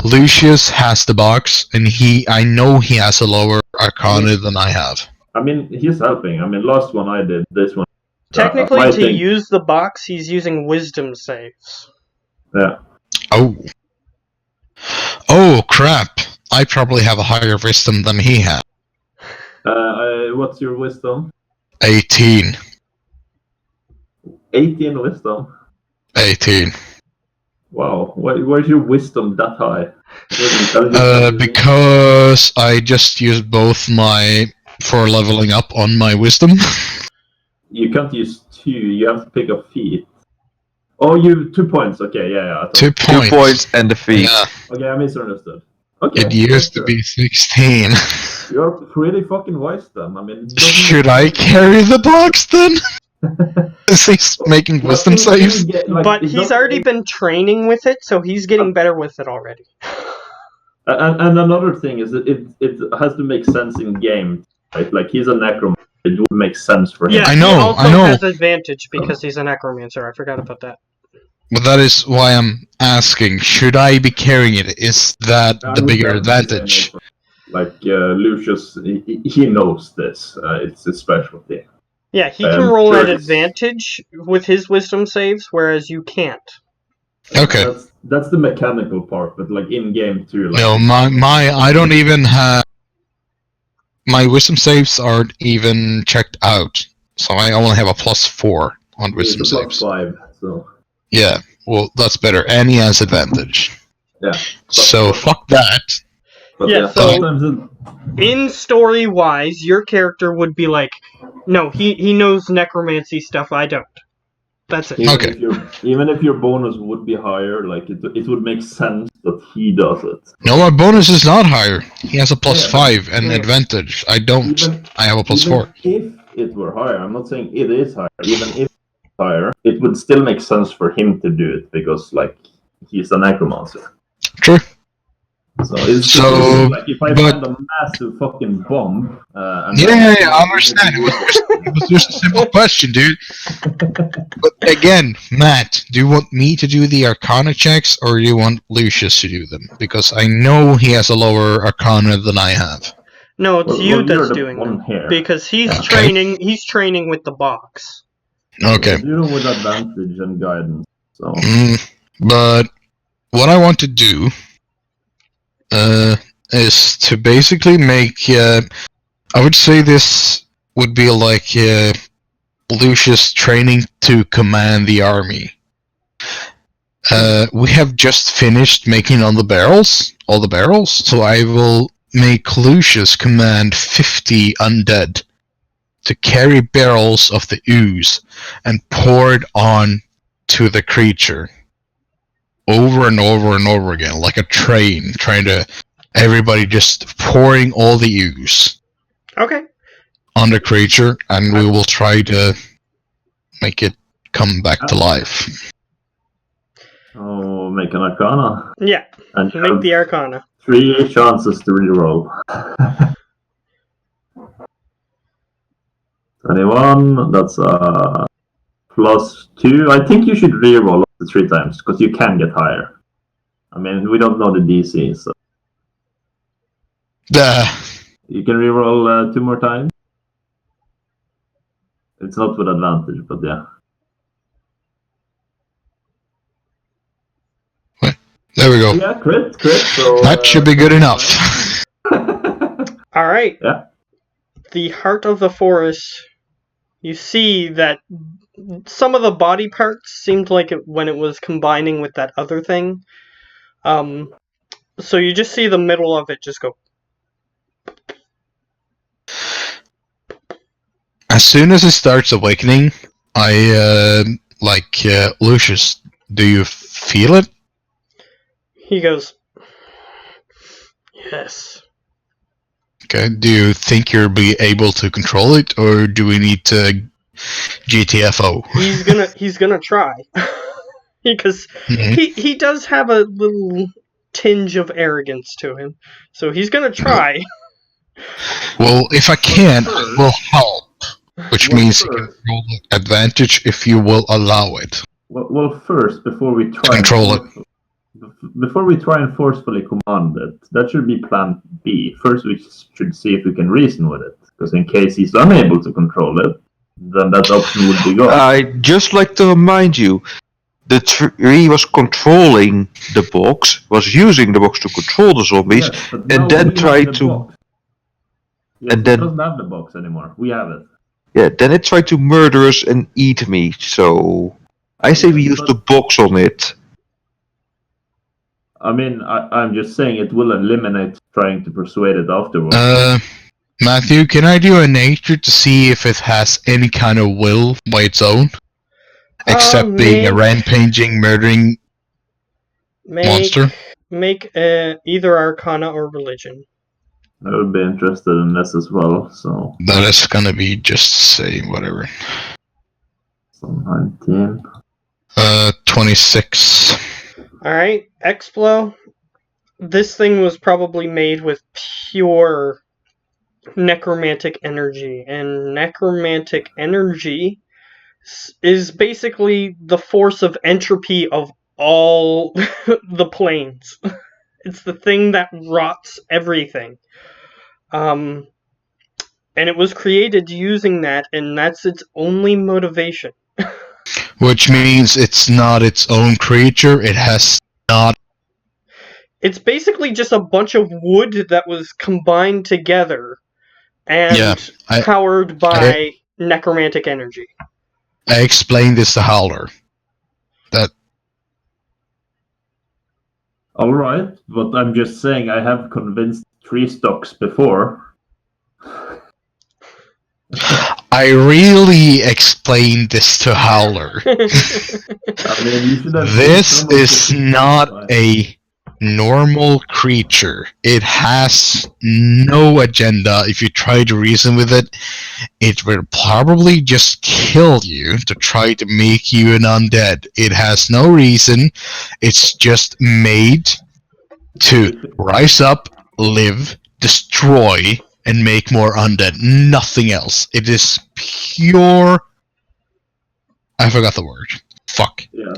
Lucius has the box, and I know he has a lower Arcana than I have. I mean, he's helping. I mean, last one I did, this one. Technically, to use the box, he's using wisdom saves. Yeah. Oh, crap. I probably have a higher wisdom than he has. What's your wisdom? 18. 18 wisdom? 18. Wow, where's your wisdom that high? Because I just used both for leveling up on my wisdom. You can't use 2, you have to pick a feat. Oh, you 2 points, okay, yeah. 2 points. 2 points and the feat. Yeah. Okay, I misunderstood. Okay, it used to be 16. You're pretty fucking wise then. I mean, should I carry the box then? Is he making wisdom saves? But he's already been training with it, so he's getting better with it already. And another thing is that it has to make sense in game, right? Like he's a necromancer, it would make sense for him. Yeah, I know. He also has advantage because he's a necromancer. I forgot about that. But that is why I'm asking, should I be carrying it? Is that I the would bigger definitely say no advantage? for- Like Lucius, he knows this. It's his specialty. Yeah, he can roll Sure, at advantage with his wisdom saves, whereas you can't. Okay. That's the mechanical part, but like in game too. Like, No, I don't even have... My wisdom saves aren't even checked out. So I only have a +4 on he's wisdom a saves. +5, so Yeah, well, that's better. And he has advantage. yeah. So fuck that. But Yeah, so- sometimes In story wise, your character would be like, no, he knows necromancy stuff, I don't. That's it. Okay. Even if your bonus would be higher, like it would make sense that he does it. No, my bonus is not higher. He has a +5 and Mm. advantage. I don't. Even- I have a +4. Even if it were higher, I'm not saying it is higher. Even if it's higher, it would still make sense for him to do it because like he's a necromancer. True. So it's So, like if I but- find a massive fucking bomb. And Yeah, I understand. It was just a simple question, dude. But again, Matt, do you want me to do the Arcana checks or do you want Lucius to do them? Because I know he has a lower Arcana than I have. No, it's you you're that's the doing one them. here. Because he's Okay. training with the box. Okay. You know, with advantage and guidance. So But what I want to do is to basically make. I would say this would be like Lucius training to command the army. We have just finished making all the barrels, so I will make Lucius command 50 undead to carry barrels of the ooze and pour it on to the creature over and over and over again, like a train, trying to everybody just pouring all the ooze Okay. on the creature, and we will try to make it come back to life. oh, make an Arcana. Yeah, And you make have the Arcana. 3 chances to reroll. 21, that's +2. I think you should reroll up to 3 times because you can get higher. I mean, we don't know the DC, so you can reroll 2 more times. It's not with advantage, but yeah. There we go. Yeah, crit. So That should be good enough. Alright. Yeah. The heart of the forest. You see that some of the body parts seemed like it when it was combining with that other thing. So you just see the middle of it just go. As soon as it starts awakening, I Lucius, do you feel it? He goes, yes. Okay. Do you think you'll be able to control it, or do we need to GTFO? He's gonna try. Because Mhm. he does have a little tinge of arrogance to him. So he's gonna try. Well, if I can, I will help. Which means you can roll advantage if you will allow it. Well, first, before we try Control it. Before we try and forcefully command it, that should be plan B. First, we should see if we can reason with it. Because in case he's unable to control it, then that option would be gone. I'd just like to remind you, the tree was controlling the box, was using the box to control the zombies, Yes, but now and then we have tried the to... box. Yes, and it then- doesn't have the box anymore. We have it. Yeah, then it tried to murder us and eat me, so... I say we use the box on it. I mean, I'm just saying it will eliminate trying to persuade it afterwards. Matthew, can I do a nature to see if it has any kind of will by its own? Except being a rampaging, murdering monster? Make either Arcana or Religion. I would be interested in this as well, so... That is gonna be just say whatever. So 19. 26. Alright, Explo. This thing was probably made with pure necromantic energy. And necromantic energy is basically the force of entropy of all the planes. It's the thing that rots everything. And it was created using that, and that's its only motivation. Which means it's not its own creature. It has not. It's basically just a bunch of wood that was combined together and powered by necromantic energy. I explained this to Howler. That. All right, but I'm just saying I have convinced tree stocks before. I really explained this to Howler. I mean, you should have This is not a normal creature. It has no agenda. If you try to reason with it, it will probably just kill you to try to make you an undead. It has no reason. It's just made to rise up, live, destroy, and make more undead. Nothing else. It is pure... I forgot the word. Fuck. Yeah,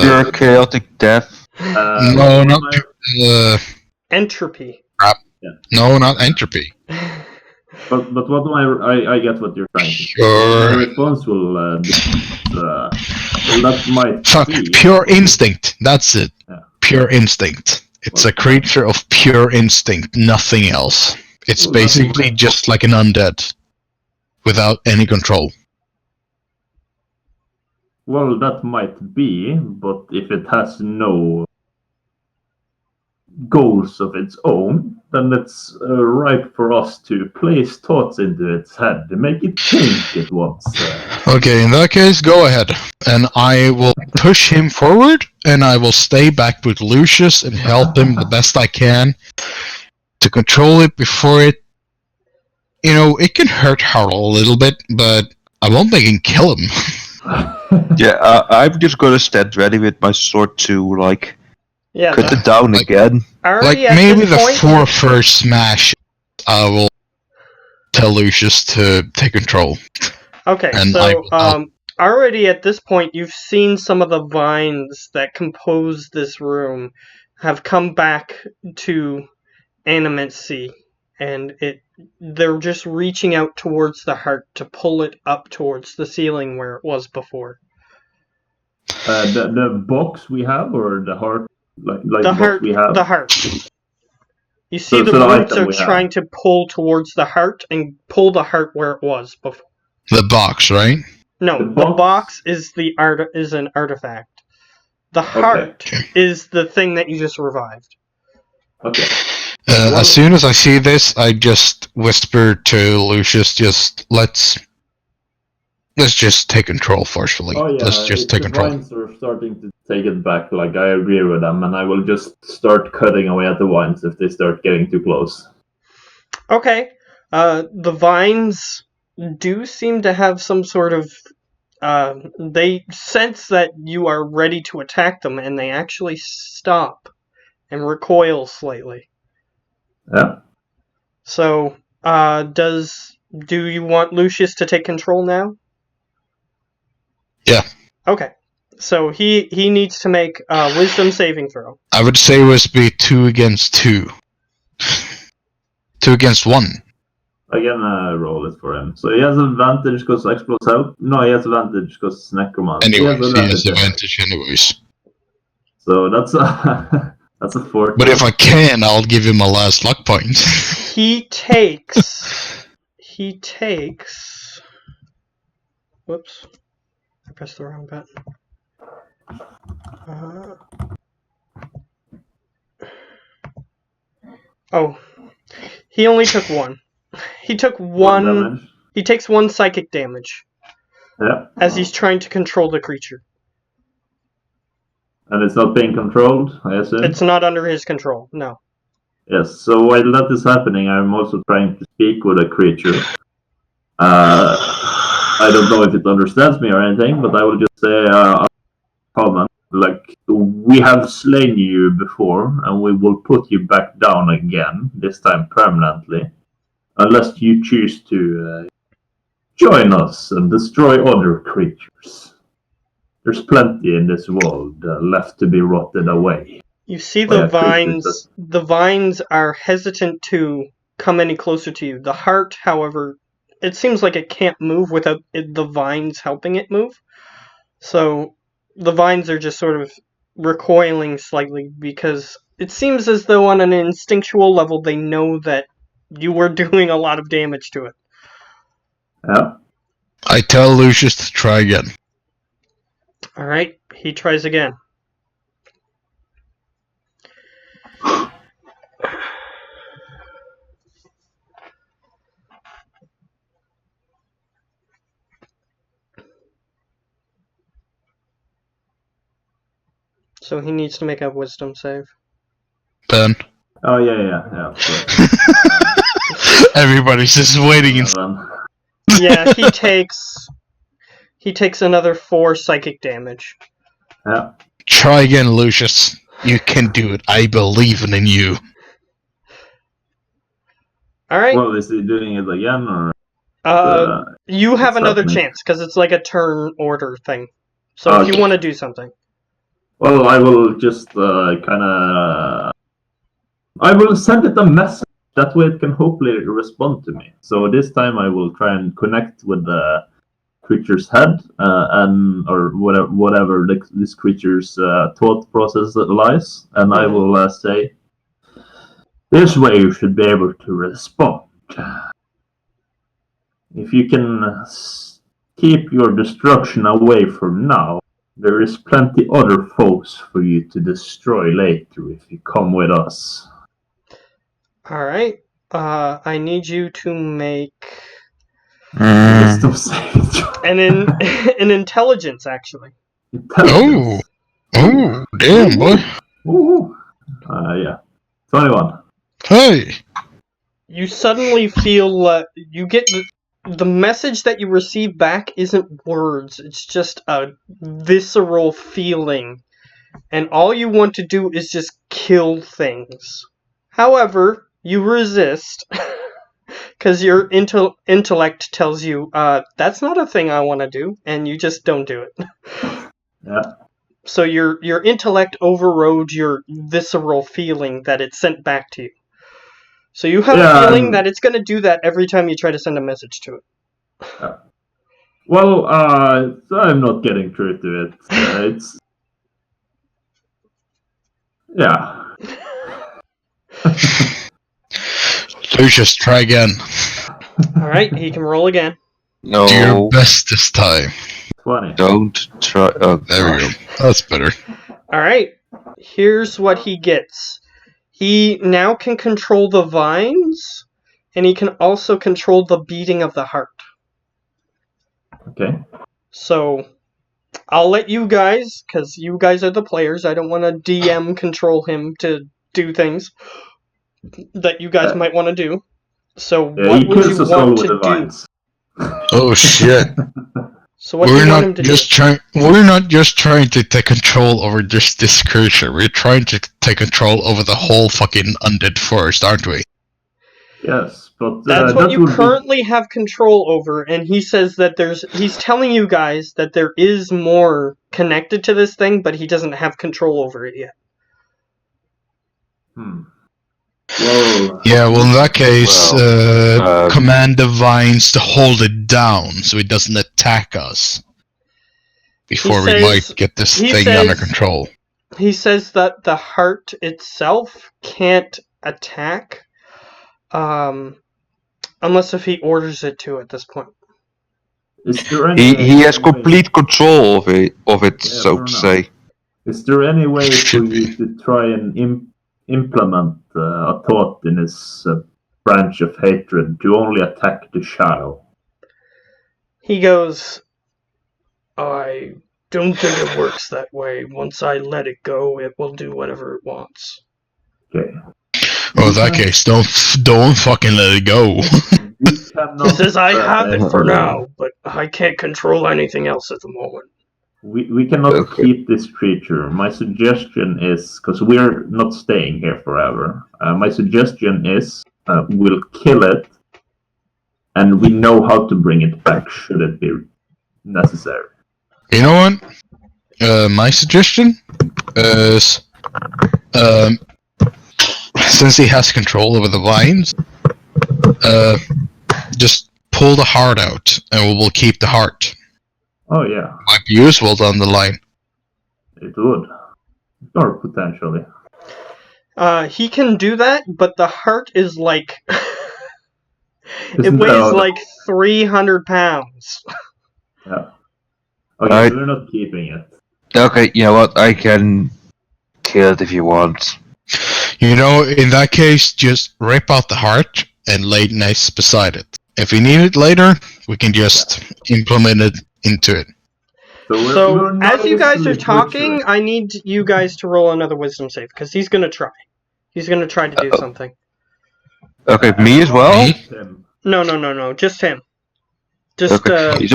Pure chaotic death. No, not entropy. Crap. Yeah. No, not entropy. But what do I get what you're trying to say. Sure. My response will be that might Fuck. be Pure instinct. That's it. Yeah. Pure instinct. It's a creature of pure instinct, nothing else. It's basically just like an undead, without any control. Well, that might be, but if it has no goals of its own, then it's ripe for us to place thoughts into its head to make it think it wants. Okay, in that case, go ahead. And I will push him forward, and I will stay back with Lucius and help him the best I can to control it before it... You know, it can hurt Harold a little bit, but I won't make him kill him. Yeah, I'm just gonna stand ready with my sword to, like, cut it down again. Like, maybe the 4 first smash, I will tell Lucius to take control. Okay, And so, already at this point, you've seen some of the vines that compose this room have come back to animacy, and they're just reaching out towards the heart to pull it up towards the ceiling where it was before. The box we have, or the heart, like the heart we have. The heart. You see, the roots are trying to pull towards the heart and pull the heart where it was before. The box, right? No, the box is an artifact. The heart is the thing that you just revived. Okay. As soon as I see this, I just whisper to Lucius, let's just take control forcefully. Oh yeah, let's just take control. The vines are starting to take it back, like I agree with them, and I will just start cutting away at the vines if they start getting too close. Okay. The vines do seem to have some sort of... they sense that you are ready to attack them, and they actually stop and recoil slightly. Yeah. So, do you want Lucius to take control now? Yeah. Okay. So he needs to make a wisdom saving throw. I would say it was be 2 against 2. 2 against 1. I can roll it for him. So he has advantage because Explodes help. No, he has advantage because Necromancer. Anyways, he has advantage anyways. So that's a that's a 4. But if I can, I'll give him a last luck point. He takes. Whoops! I pressed the wrong button. He only took 1. He took 1 damage. He takes 1 psychic damage. Yeah. As he's trying to control the creature. And it's not being controlled, I assume? It's not under his control, no. Yes, so while that is happening, I'm also trying to speak with a creature. I don't know if it understands me or anything, but I will just say, Common, like, we have slain you before, and we will put you back down again, this time permanently. Unless you choose to join us and destroy other creatures. There's plenty in this world left to be rotted away. You see By the a creature vines. The vines are hesitant to come any closer to you. The heart, however, it seems like it can't move without the vines helping it move. So the vines are just sort of recoiling slightly because it seems as though on an instinctual level they know that you were doing a lot of damage to it. Yeah. I tell Lucius to try again. Alright, he tries again. So he needs to make a wisdom save. Ben. Oh, yeah. Of course. Everybody's just waiting. Yeah, he takes another 4 psychic damage. Yeah. Try again, Lucius. You can do it. I believe in you. Alright. Well, is he doing it again, or? You have another happening? chance, because it's like a turn order thing. So if Okay. you want to do something. Well, I will just I will send it a message. That way it can hopefully respond to me. So this time I will try and connect with the creature's head or whatever this creature's thought process lies. And I will say, this way you should be able to respond. If you can keep your destruction away from now, there is plenty other foes for you to destroy later if you come with us. Alright. I need you to make Wisdom saving throw. an intelligence, actually. Oh, damn, boy. Ooh. Yeah. 21. Hey. You suddenly feel you get the message that you receive back isn't words. It's just a visceral feeling, and all you want to do is just kill things. However, you resist because your intellect tells you that's not a thing I want to do, and you just don't do it. Yeah. So your intellect overrode your visceral feeling that it sent back to you. So you have a feeling that it's going to do that every time you try to send a message to it. Well, I'm not getting through to it. It's... Yeah. Lucius, try again. Alright, he can roll again. No. Do your best this time. 20. Don't try. Oh, there we go. That's better. Alright, here's what he gets. He now can control the vines, and he can also control the beating of the heart. Okay. So, I'll let you guys, because you guys are the players, I don't want to DM control him to do things that you guys might want to do. So, what would you want to do? Oh shit. So what do you want him to do? We're not just trying to take control over just this creature. We're trying to take control over the whole fucking undead forest, aren't we? Yes, but that's what you currently have control over, and he says that he's telling you guys that there is more connected to this thing, but he doesn't have control over it yet. Well, yeah, well in that case, command the vines to hold it down so it doesn't attack us before we might get this thing under control. He says that the heart itself can't attack unless if he orders it to at this point. Is there any he has complete control of it, so to say. Is there any way for you to try and implement a thought in his branch of hatred to only attack the shadow? He goes, I don't think it works that way. Once I let it go, it will do whatever it wants. Okay. Well, in that case, don't fucking let it go. He says, I have it for now, but I can't control anything else at the moment. We cannot keep this creature. My suggestion is, because we're not staying here forever, my suggestion is we'll kill it and we know how to bring it back should it be necessary. You know what? My suggestion is, since he has control over the vines, just pull the heart out, and we'll keep the heart. Oh yeah, Might be useful down the line. it would, or potentially. He can do that, but the heart is like it Isn't weighs that- like 300 pounds. Yeah. Okay, Alright. so we're not keeping it. Okay, you know what? I can kill it if you want. You know, in that case, just rip out the heart and lay it nice beside it. If we need it later, we can just implement it into it. So, we're as you guys are nicely talking, butchering. I need you guys to roll another wisdom save, because he's gonna try. He's gonna try to do something. Okay, me as well? Me? Him. No, just him. Just, Okay, he's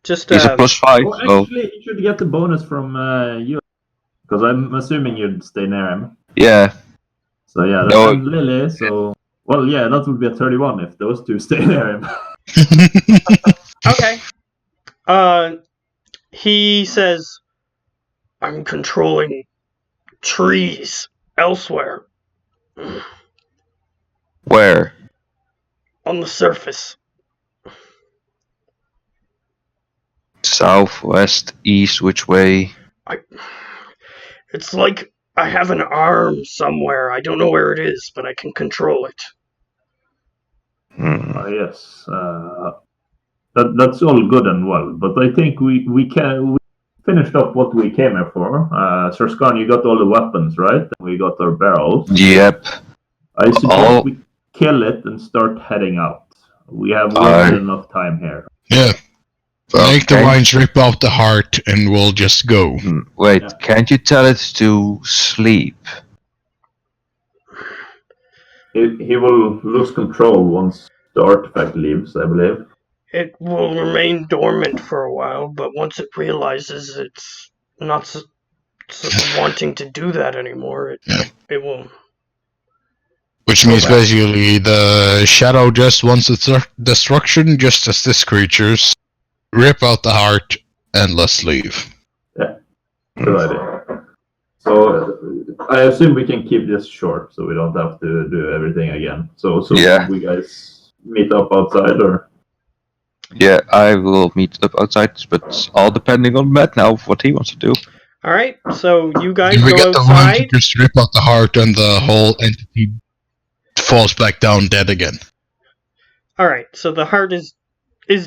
just, a plus 5, Oh, so actually, you should get the bonus from you, because I'm assuming you'd stay near him. yeah. So yeah, that's No. Lily. So well, yeah, that would be a 31 if those two stay near him. okay. He says, I'm controlling trees elsewhere Where? on the surface. South, west, east, which way? It's like I have an arm somewhere. I don't know where it is, but I can control it. Yes, that's all good and well, but I think we finished up what we came here for. Sir Scan, you got all the weapons, right? We got our barrels. Yep. I suggest Oh. we kill it and start heading out. We have Aye. wasted enough time here. Yeah. Make the Okay. vines rip out the heart, and we'll just go. Wait, Yeah. can't you tell it to sleep? He will lose control once the artifact leaves, I believe. It will remain dormant for a while, but once it realizes it's not wanting to do that anymore, it will. Which means basically the shadow just wants its destruction, just as this creature's. Rip out the heart, and let's leave. Good idea. So I assume we can keep this short, so we don't have to do everything again. So Yeah. we guys meet up outside, or Yeah, I will meet up outside, but all depending on Matt now, what he wants to do. Alright, so you guys If we go get the one to outside. just rip out the heart, and the whole entity falls back down dead again. Alright, so the heart is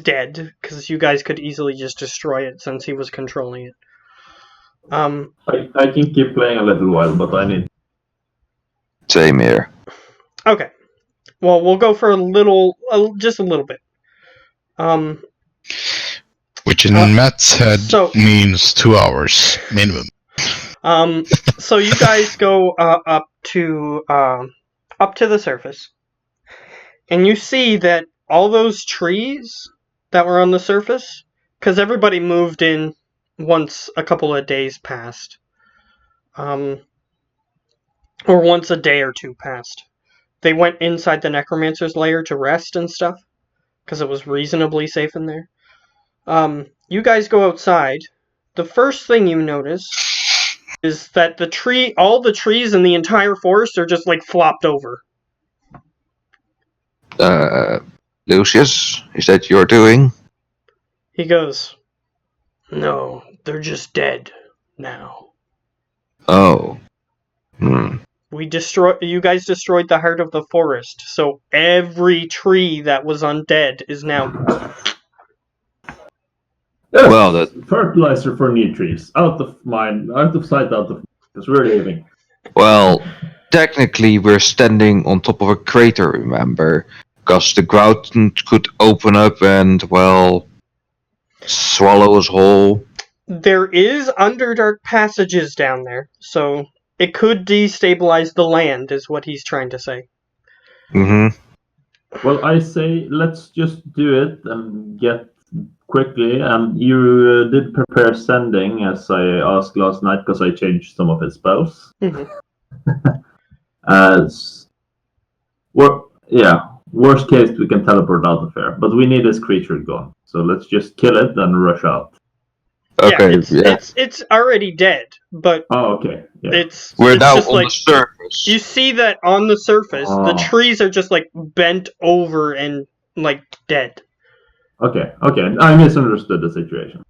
dead, because you guys could easily just destroy it since he was controlling it. I can keep playing a little while, but I need. Same here. Okay. Well, we'll go for just a little bit. Which in Matt's head means 2 hours minimum. So you guys go up to the surface, and you see that all those trees that were on the surface, because everybody moved in once a couple of days passed, or once a day or two passed. They went inside the necromancer's lair to rest and stuff, because it was reasonably safe in there. You guys go outside. The first thing you notice is that all the trees in the entire forest are just like flopped over. Lucius, is that your doing? He goes, no, they're just dead now. Oh. You guys destroyed the heart of the forest, so every tree that was undead is now. Yes, Well, that- fertilizer for new trees. Out of mind, out of sight, out of because we're leaving. Well, technically we're standing on top of a crater, remember? Because the ground could open up and, well, swallow us whole. There is underdark passages down there, so it could destabilize the land, is what he's trying to say. Mm-hmm. Well, I say let's just do it and get quickly. And you did prepare sending, as I asked last night, because I changed some of his spells. Mhm. Well, yeah. Worst case, we can teleport out of here, but we need this creature gone. So let's just kill it and rush out. Okay, It's already dead, but Oh, okay. Yeah. it's We're now just on like the surface. you see that on the surface, the Oh. trees are just like bent over and like dead. Okay. I misunderstood the situation.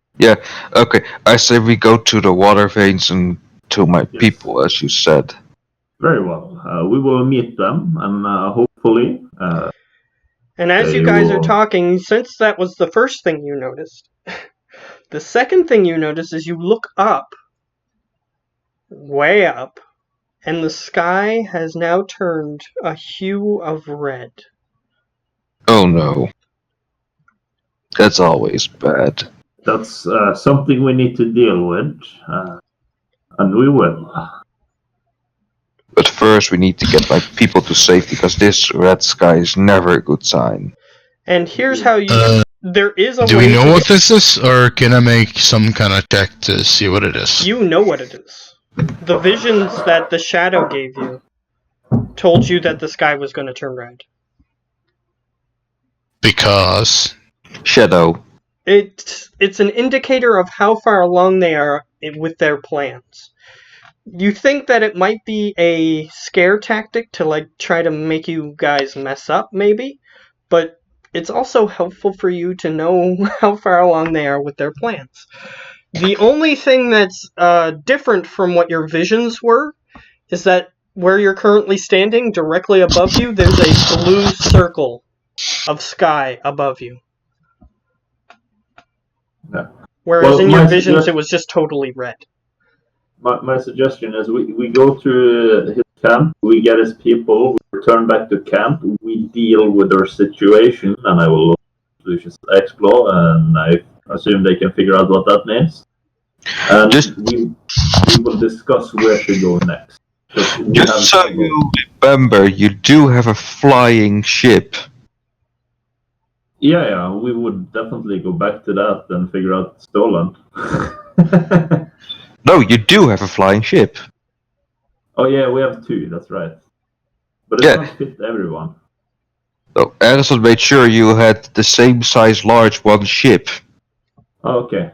Okay, I say we go to the water veins and to my Yes. people, as you said. Very well. We will meet them, and hopefully. And as They you guys are will- talking, since that was the first thing you noticed, the second thing you notice is you look up, way up, and the sky has now turned a hue of red. Oh no. That's always bad. That's something we need to deal with, and we will. But first we need to get my people to safety, because this red sky is never a good sign. And here's how you. There is a Do way we know to what this is, or can I make some kind of check to see what it is? You know what it is. The visions that the shadow gave you told you that the sky was going to turn red. Because Shadow. It's an indicator of how far along they are with their plans. You think that it might be a scare tactic to like try to make you guys mess up, maybe, but it's also helpful for you to know how far along they are with their plans. The only thing that's different from what your visions were is that where you're currently standing, directly above you, there's a blue circle of sky above you. Yeah. Whereas Well, in your my visions, it was just totally red. My suggestion is we go to his camp, we get his people, we return back to camp, we deal with their situation, and I will just explore, and I assume they can figure out what that means. And we will discuss where to go next. Just so you remember, you do have a flying ship. Yeah, we would definitely go back to that and figure out stolen. No, you do have a flying ship. Oh yeah, we have two, that's right. But it doesn't fit everyone. So Anderson made sure you had the same size large one ship. Oh, okay.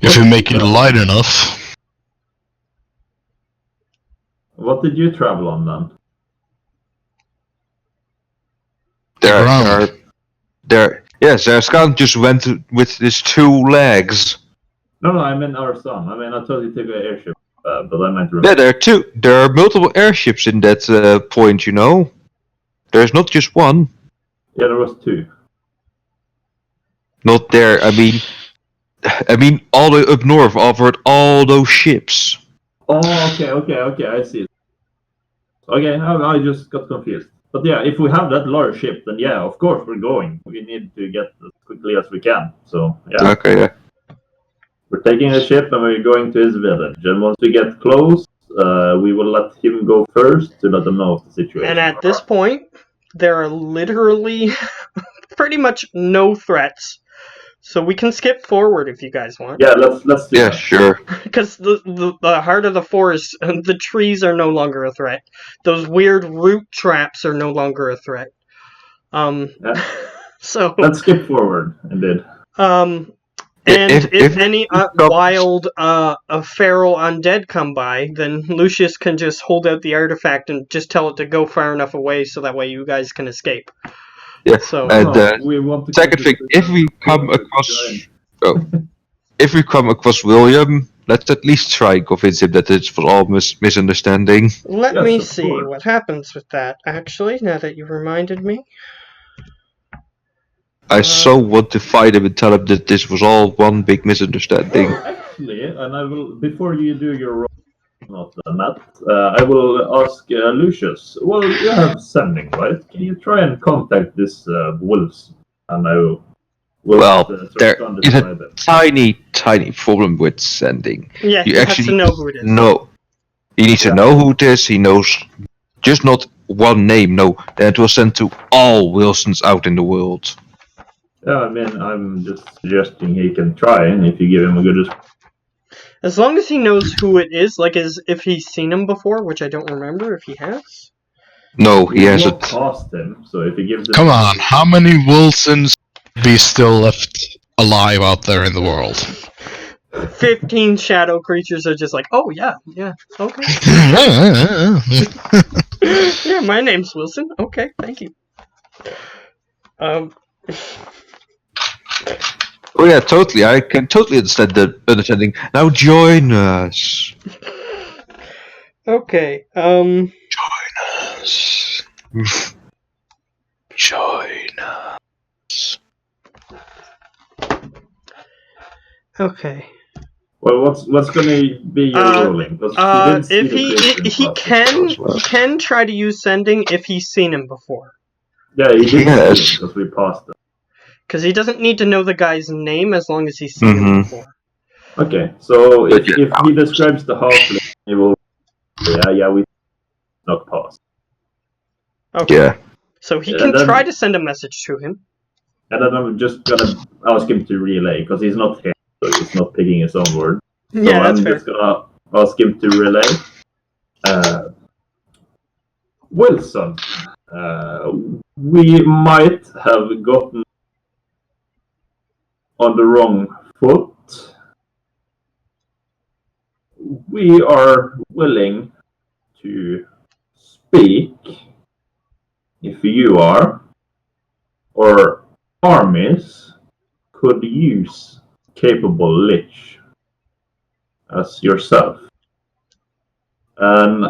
if you make it light enough. What did you travel on then? Zerskan just went with his 2 legs. No, I meant our son. I mean, I thought you took an airship, but I meant. Yeah, there are multiple airships in that point, you know. There's not just one. Yeah, there was 2. Not there. I mean, all the way up north offered all those ships. Oh, okay. I see. Okay, I just got confused. But yeah, if we have that large ship, then yeah, of course we're going. We need to get as quickly as we can. So yeah. Okay, yeah. We're taking a ship and we're going to his village. And once we get close, we will let him go first to let them know of the situation. And at this point, there are literally pretty much no threats. So we can skip forward if you guys want. Yeah, let's do that. Sure. Because the heart of the forest, the trees are no longer a threat. Those weird root traps are no longer a threat. Yeah. So let's skip forward, indeed. And if any wild feral undead come by, then Lucius can just hold out the artifact and just tell it to go far enough away so that way you guys can escape. Yeah. So, and we want to second thing, if we come across William, let's at least try and convince him that it was all misunderstanding. Let Yes, me of see course. what happens with that, actually, now that you reminded me. I so want to fight him and tell him that this was all one big misunderstanding. Well, actually, and I will, before you do your role, not Matt, I will ask Lucius. Well, you have sending, right? Can you try and contact this wolves? And I will. There is a tiny problem with sending. Yeah, You he actually has to know who it is. No, he needs to know who it is. He knows just not one name. No, then it will send to all Wilsons out in the world. Yeah, I mean, I'm just suggesting he can try, and if you give him a good. As long as he knows who it is, like as if he's seen him before, which I don't remember if he has. No, he We've hasn't. not passed him, so if he gives it... Come on, how many Wilsons be still left alive out there in the world? 15 shadow creatures are just like, oh yeah, okay. Yeah, my name's Wilson. Okay, thank you. Oh yeah, totally. I can totally understand the understanding. Now join us. Okay, Join us. okay. Well, what's gonna be your ruling? Because he didn't see If the creature in he can try to use sending if he's seen him before. Yeah, he did Yes. see him because we passed him. Because he doesn't need to know the guy's name as long as he's seen him before. Okay, so if But he describes the halfling, he will... Yeah, we not passed. Okay. Yeah. So he Yeah, can then- try to send a message to him. And then I'm just gonna ask him to relay, because he's not here, so he's not picking his own word. So Yeah, that's I'm fair. just gonna ask him to relay. Wilson, we might have gotten on the wrong foot. We are willing to speak if you are, or armies could use capable lich as yourself. And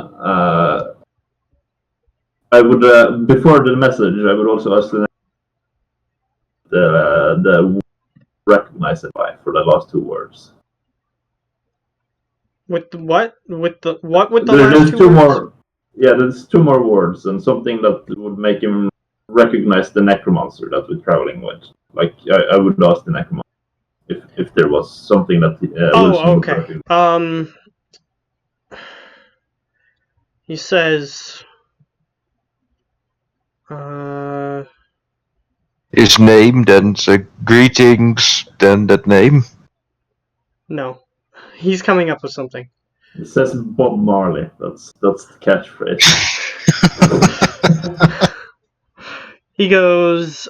I would, before the message, I would also ask the recognize it by for the last two words. With the what? With the what? With the There's last two two words? more. Yeah, there's two more words and something that would make him recognize the necromancer that we're traveling with. Like I would ask the necromancer if there was something that Wilson would okay. recognize. He says, His name, then the greetings, then that name. no. He's coming up with something. It says Bob Marley. That's the catchphrase. He goes,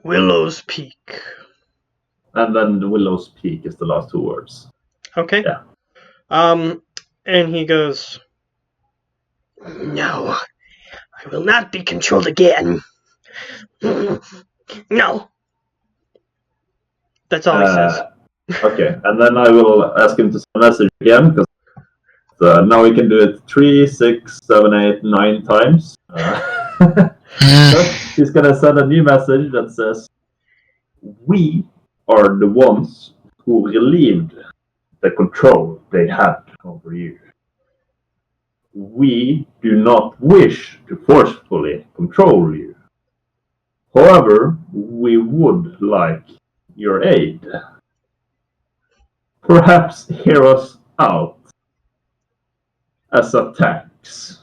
Willow's Peak. And then Willow's Peak is the last two words. Okay. Yeah. And he goes, no, I will not be controlled again. No. That's all he says. Okay, and then I will ask him to send a message again, because now we can do it 3, 6, 7, 8, 9 times. He's gonna send a new message that says, we are the ones who relieved the control they had over you. We do not wish to forcefully control you. However, we would like your aid. Perhaps hear us out as a tax.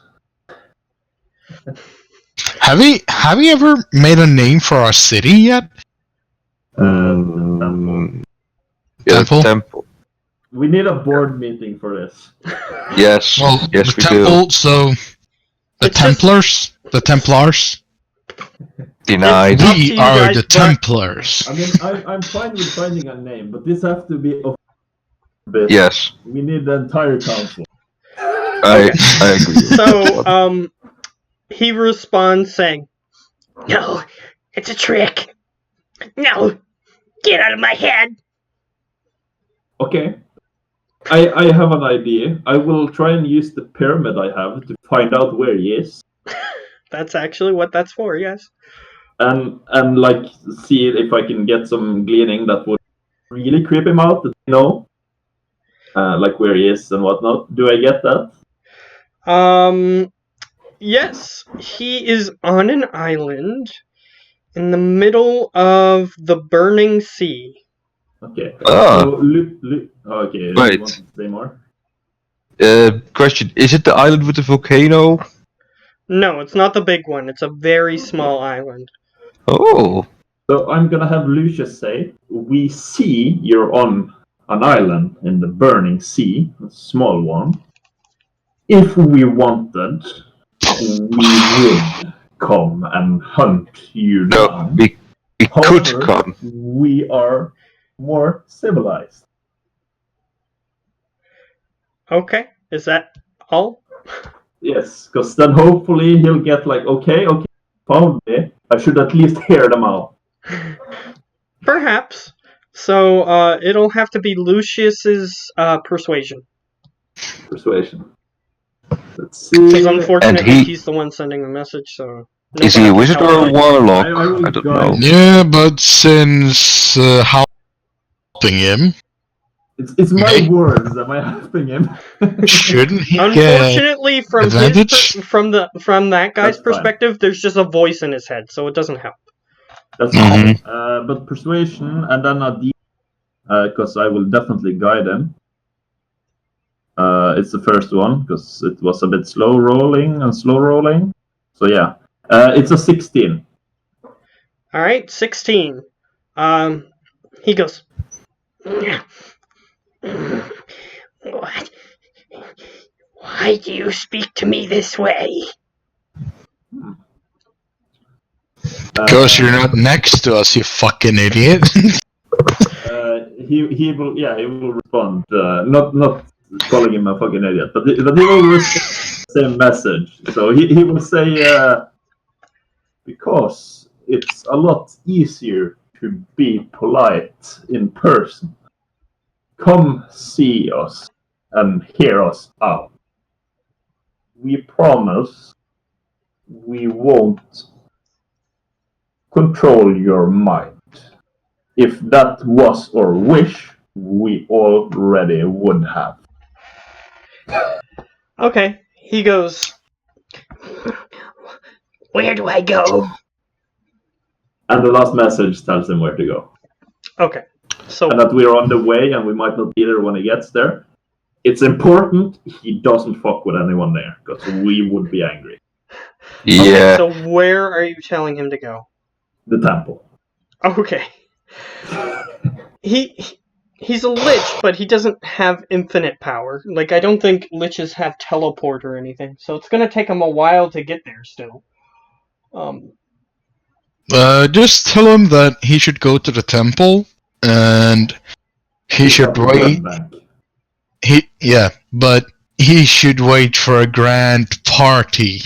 Have we ever made a name for our city yet? Yeah, Temple? temple. We need a board meeting for this. Yes. Well, yes, the we temple. So the It's just- Templars. Denied. Up to We you are guys, the but- Templars. I mean, I'm fine with finding a name, but this has to be a bit. Yes, We need the entire council. I agree. So, he responds saying, no, it's a trick. No, get out of my head. Okay. I have an idea. I will try and use the pyramid I have to find out where he is. That's actually what that's for, yes. And like see if I can get some gleaning that would really creep him out, like where he is and whatnot. Do I get that? Yes, he is on an island in the middle of the burning sea. Okay. Ah. So, okay. Wait. You want to say more? Question: is it the island with the volcano? No, it's not the big one. It's a very small island. Oh, So I'm gonna have Lucius say, we see you're on an island in the burning sea, a small one. If we wanted, we would come and hunt you No, down. we could However, come. we are more civilized. Okay, is that all? Yes, because then hopefully he'll get like, okay, found me. I should at least hear them out. Perhaps. So it'll have to be Lucius's persuasion. Persuasion. Let's Because see. unfortunately, he's the one sending the message, so... Is he a nobody wizard can or a help. warlock? I will I don't guide know. him. Yeah, but since helping him, It's my Okay. words. Am I helping him? shouldn't he get Unfortunately, from advantage? from that guy's That's fine. perspective, there's just a voice in his head, so it doesn't help. That's Mhm. fine. But persuasion and then a D, because I will definitely guide him. It's the first one because it was a bit slow rolling. So yeah, it's a 16. All right, 16. He goes. What? Why do you speak to me this way? Because you're not next to us, you fucking idiot. He will respond. Not calling him a fucking idiot, but he will respond the same message. So he will say, because it's a lot easier to be polite in person. Come see us and hear us out. We promise we won't control your mind. If that was our wish, we already would have. Okay, he goes. Where do I go? And the last message tells him where to go. Okay, so And that we're on the way and we might not be there when he gets there. It's important he doesn't fuck with anyone there, because we would be angry. Yeah. okay, so where are you telling him to go? The temple. Okay. He's a lich, but he doesn't have infinite power. Like, I don't think liches have teleport or anything, so it's gonna take him a while to get there still. Just tell him that he should go to the temple and he should wait. But he should wait for a grand party.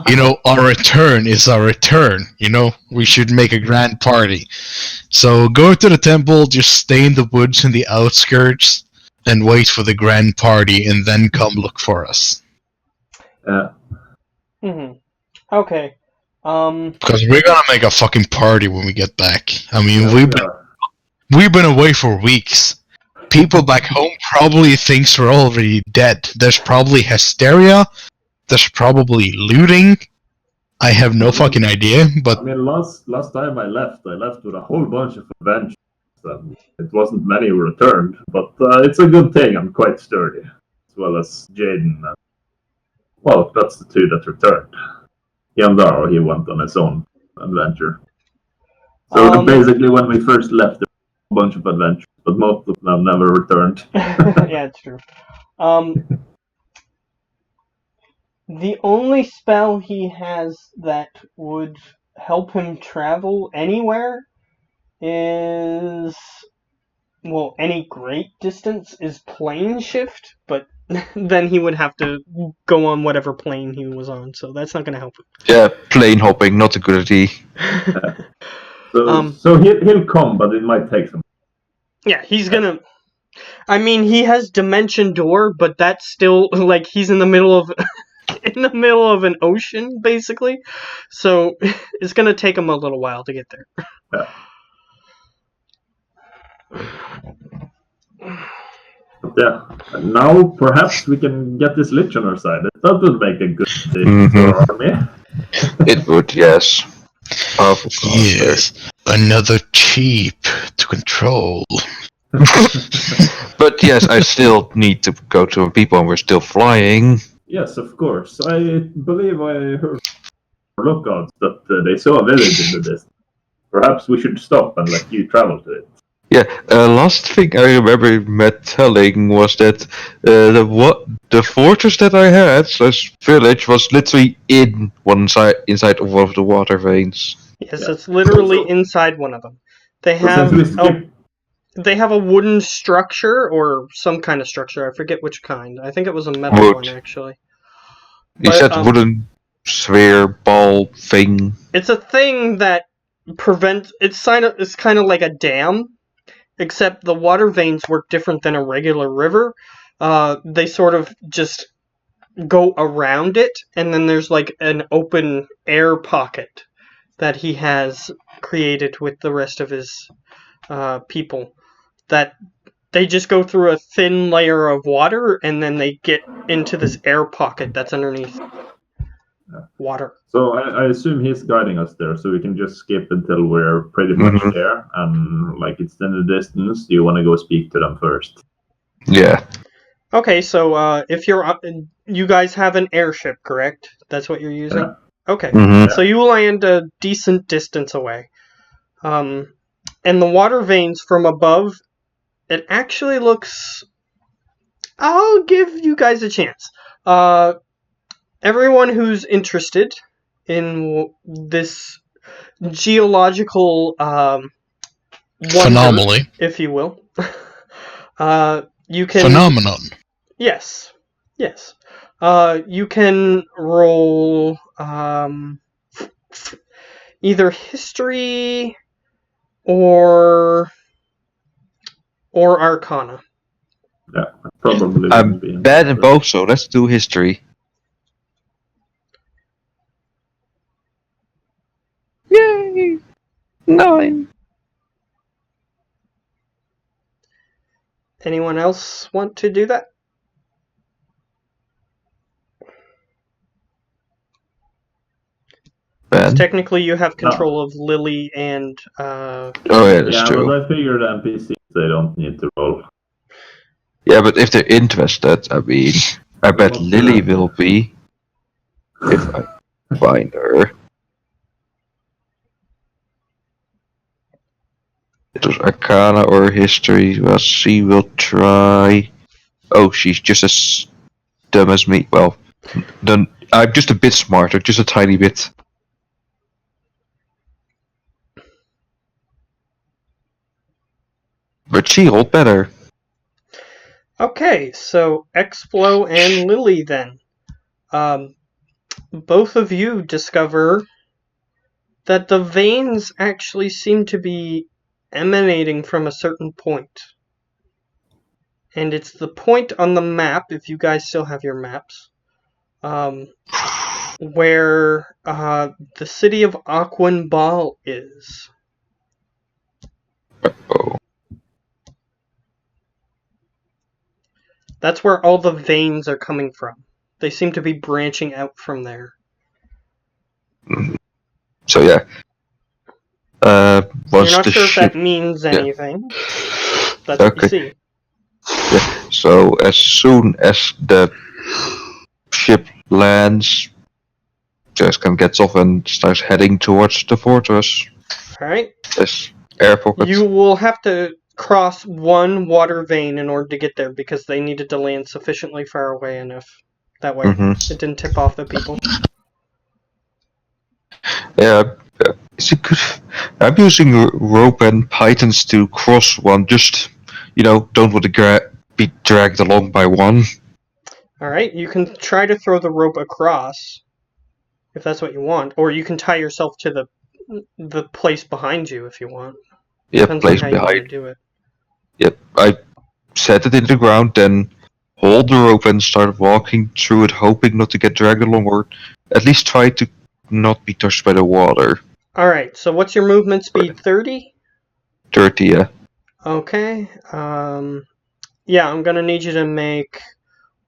You know, our return is our return. You know, we should make a grand party. So go to the temple, just stay in the woods in the outskirts, and wait for the grand party, and then come look for us. Okay. Because we're gonna make a fucking party when we get back. I mean, Yeah, we've been away for weeks. People back home probably thinks we're already dead. There's probably hysteria. There's probably looting. I have no fucking idea, but I mean, last time I left with a whole bunch of adventures. It wasn't many who returned, but it's a good thing I'm quite sturdy, as well as Jaden. Well, that's the two that returned. Yandaro, he went on his own adventure. So basically, when we first left, there was a bunch of adventures, but most of them never returned. Yeah, it's true. The only spell he has that would help him travel anywhere is, well, any great distance is plane shift, but then he would have to go on whatever plane he was on, so that's not going to help him. Yeah, plane hopping, not a good idea. So he'll come, but it might take some. Yeah, he's gonna. I mean, he has Dimension Door, but that's still like he's in the middle of an ocean, basically. So it's gonna take him a little while to get there. Yeah. And now perhaps we can get this lich on our side. That would make a good thing for our army. It would, yes. Powerful caster. yes, another cheap to control. But yes, I still need to go to people and we're still flying. Yes, of course. I believe I heard from lookouts that they saw a village in the distance. Perhaps we should stop and let you travel to it. Yeah, last thing I remember Matt telling was that the fortress that I had slash village was literally inside of one of the water veins. Yes, Yeah. it's literally So, inside one of them. They so since have we a skip, they have a wooden structure or some kind of structure. I forget which kind. I think it was a metal one Wood. actually. He But said wooden sphere ball thing. it's a thing that prevents. It's kind of like a dam, except the water veins work different than a regular river. They sort of just go around it, and then there's like an open air pocket that he has created with the rest of his people. That they just go through a thin layer of water, and then they get into this air pocket that's underneath water. so I assume he's guiding us there, so we can just skip until we're pretty much Mhm. there, and like it's in the distance. Do you want to go speak to them first? Yeah. Okay, so if you guys have an airship, correct? That's what you're using? Yeah. Okay. Mm-hmm. So you land a decent distance away. And the water veins from above, it actually looks. I'll give you guys a chance. Everyone who's interested in this geological wonder, Phenomenally. if you will, you can. Phenomenon. Yes. Yes. You can roll either history or arcana. Yeah, probably I'm won't be bad in interested. both, so let's do history. Yay! 9. Anyone else want to do that? Ben? Technically, you have No. control of Lily and Oh yeah, that's Yeah, true. but I figured NPCs they don't need to roll. Yeah, but if they're interested, I mean, I bet Well, Lily sure. will be if I find her. It was Arcana or History. Well, she will try. Oh, she's just as dumb as me. Well, then I'm just a bit smarter, just a tiny bit. But she rolled better. Okay, so Explo and Lily then. Both of you discover that the veins actually seem to be emanating from a certain point. And it's the point on the map, if you guys still have your maps, where the city of Aquan Ball is. Oh, That's where all the veins are coming from. They seem to be branching out from there. so yeah. You're Once not the sure if ship. that means anything. That's what you Okay. see. Yeah. So as soon as the ship lands, Jaskin gets off and starts heading towards the fortress. Alright? This air pocket. You will have to cross one water vein in order to get there because they needed to land sufficiently far away enough. That way Mm-hmm. it didn't tip off the people. Yeah. Is it good? I'm using rope and pythons to cross one. Just don't want to be dragged along by one. Alright, you can try to throw the rope across if that's what you want, or you can tie yourself to the place behind you if you want. Yeah, Depends on place how you want to behind. do it. Yep, I set it in the ground, then hold the rope and start walking through it, hoping not to get dragged along, or at least try to not be touched by the water. Alright, so what's your movement speed? 30? 30, yeah. Okay. Yeah, I'm gonna need you to make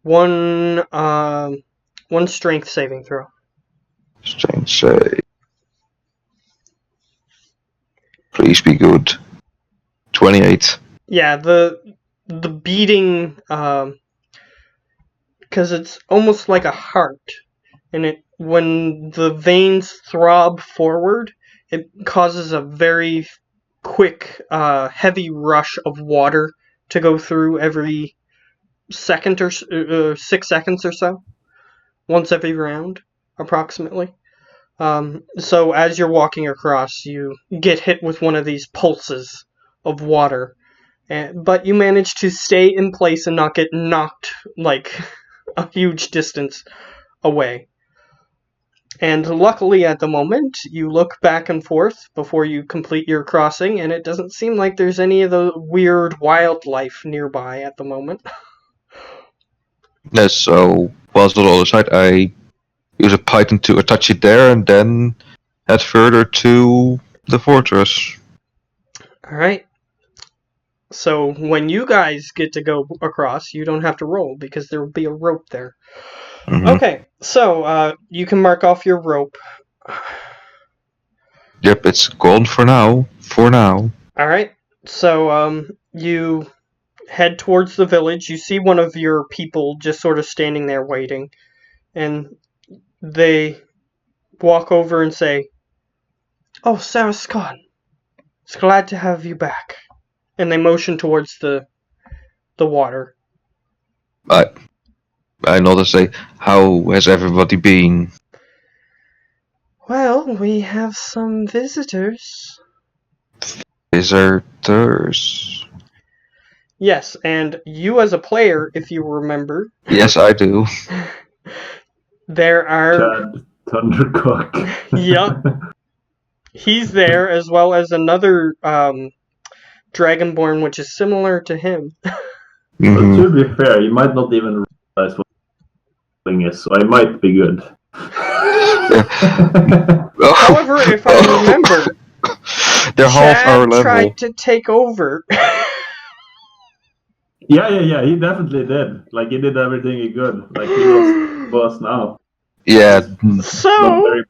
one strength saving throw. Strength save. Please be good. 28. Yeah, the beating, because it's almost like a heart, and when the veins throb forward, it causes a very quick, heavy rush of water to go through every second or 6 seconds or so, once every round, approximately. So as you're walking across, you get hit with one of these pulses of water, but you manage to stay in place and not get knocked like a huge distance away. And luckily at the moment, you look back and forth before you complete your crossing, and it doesn't seem like there's any of the weird wildlife nearby at the moment. Yes, so whilst on the other side, I use a python to attach it there and then head further to the fortress. Alright. So when you guys get to go across, you don't have to roll because there will be a rope there. Mhm. Okay, so you can mark off your rope. Yep, it's gone for now. For now. Alright, so you head towards the village. You see one of your people just sort of standing there waiting, and they walk over and say, "Oh, Sarah Scott, it's glad to have you back." And they motion towards the water. I know to say, how has everybody been? Well, we have some visitors. Visitors. Yes, and you as a player, if you remember, Yes, I do. there are... Chad Thundercock. Yeah. He's there, as well as another Dragonborn, which is similar to him. But Mhm. to be fair, you might not even realize what the thing is, so I might be good. However, if I remember, they're half our Chad level. tried to take over. Yeah, he definitely did. Like, he did everything he could. Like, he was boss now. Yeah. Not So, very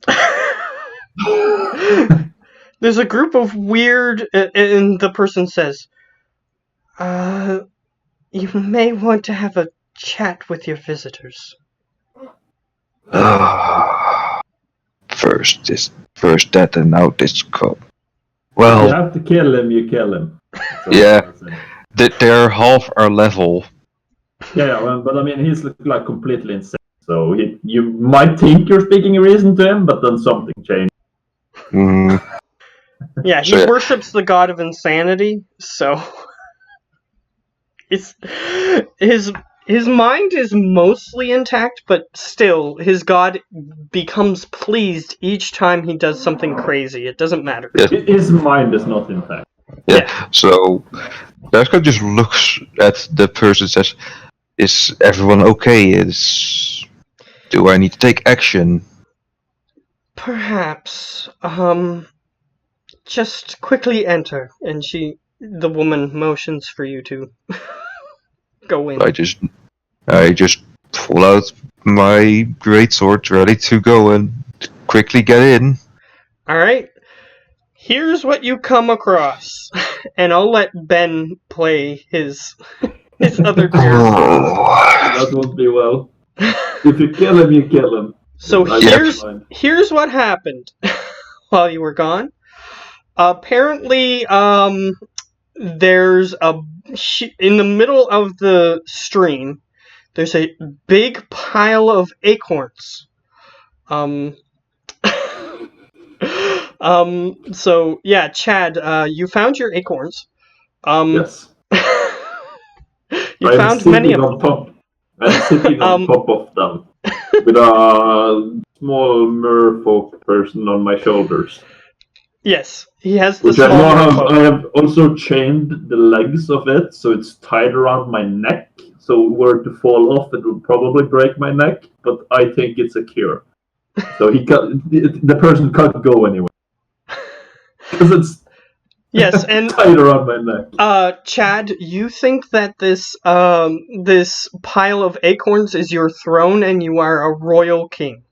bright. there's a group of weird, and the person says, you may want to have a chat with your visitors. First that and now this cup. If you Well, have to kill him, you kill him. So, yeah. They're half our level. Yeah, well, but I mean, he's like completely insane. So you might think you're speaking a reason to him, but then something changed. Mm, Yeah, he So, yeah. worships the god of insanity, so it's his mind is mostly intact, but still his god becomes pleased each time he does something crazy. It doesn't matter. His mind is not intact. yeah. So Daska just looks at the person and says, "Is everyone okay? Do I need to take action?" Perhaps, just quickly enter, and the woman motions for you to go in. I just pull out my greatsword, ready to go and quickly get in. Alright, here's what you come across, and I'll let Ben play his other character. That won't be well. If you kill him, you kill him. So I here's don't mind. here's what happened while you were gone. Apparently, there's in the middle of the stream. There's a big pile of acorns. So yeah, Chad, you found your acorns. Yes. You I'm found sitting many of on them. top. I'm sitting on top of them with a small merfolk person on my shoulders. Yes, he has the Which I small now have. merfolk. I have also chained the legs of it, so it's tied around my neck. So were to fall off, it would probably break my neck. But I think it's a cure. So the person can't go anywhere because it's Yes, and tied around my neck. Chad, you think that this pile of acorns is your throne, and you are a royal king.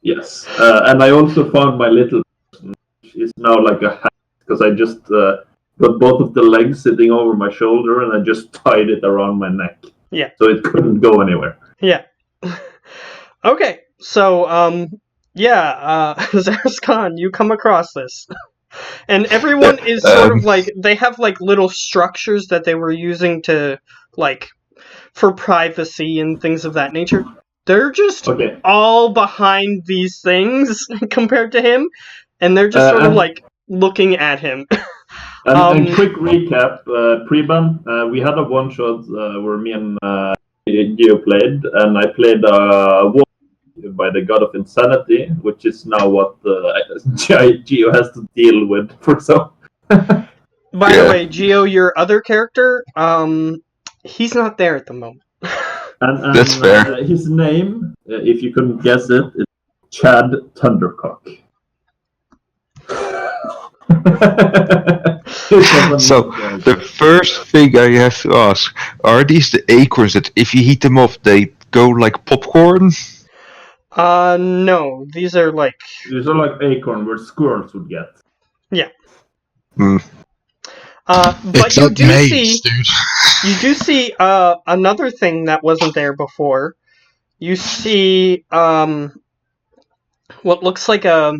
Yes, and I also found my little person, which is now like a hat because I just got both of the legs sitting over my shoulder and I just tied it around my neck. Yeah. So it couldn't go anywhere. Yeah. Okay, so yeah, Zarskan, you come across this. And everyone is sort of like, they have like little structures that they were using to, like, for privacy and things of that nature. They're just Okay. all behind these things compared to him, and they're just sort of like looking at him. And quick recap, pre-ban, we had a one-shot where me and Geo played, and I played by the God of Insanity, which is now what Geo has to deal with for some. By the way, Geo, your other character, he's not there at the moment. And That's fair. His name, if you couldn't guess it, is Chad Thundercock. So the first thing I have to ask: are these the acorns that, if you heat them up, they go like popcorn? No, these are like... These are like acorn where squirrels would get. Yeah. Mm. But you do see another thing that wasn't there before. You see what looks like a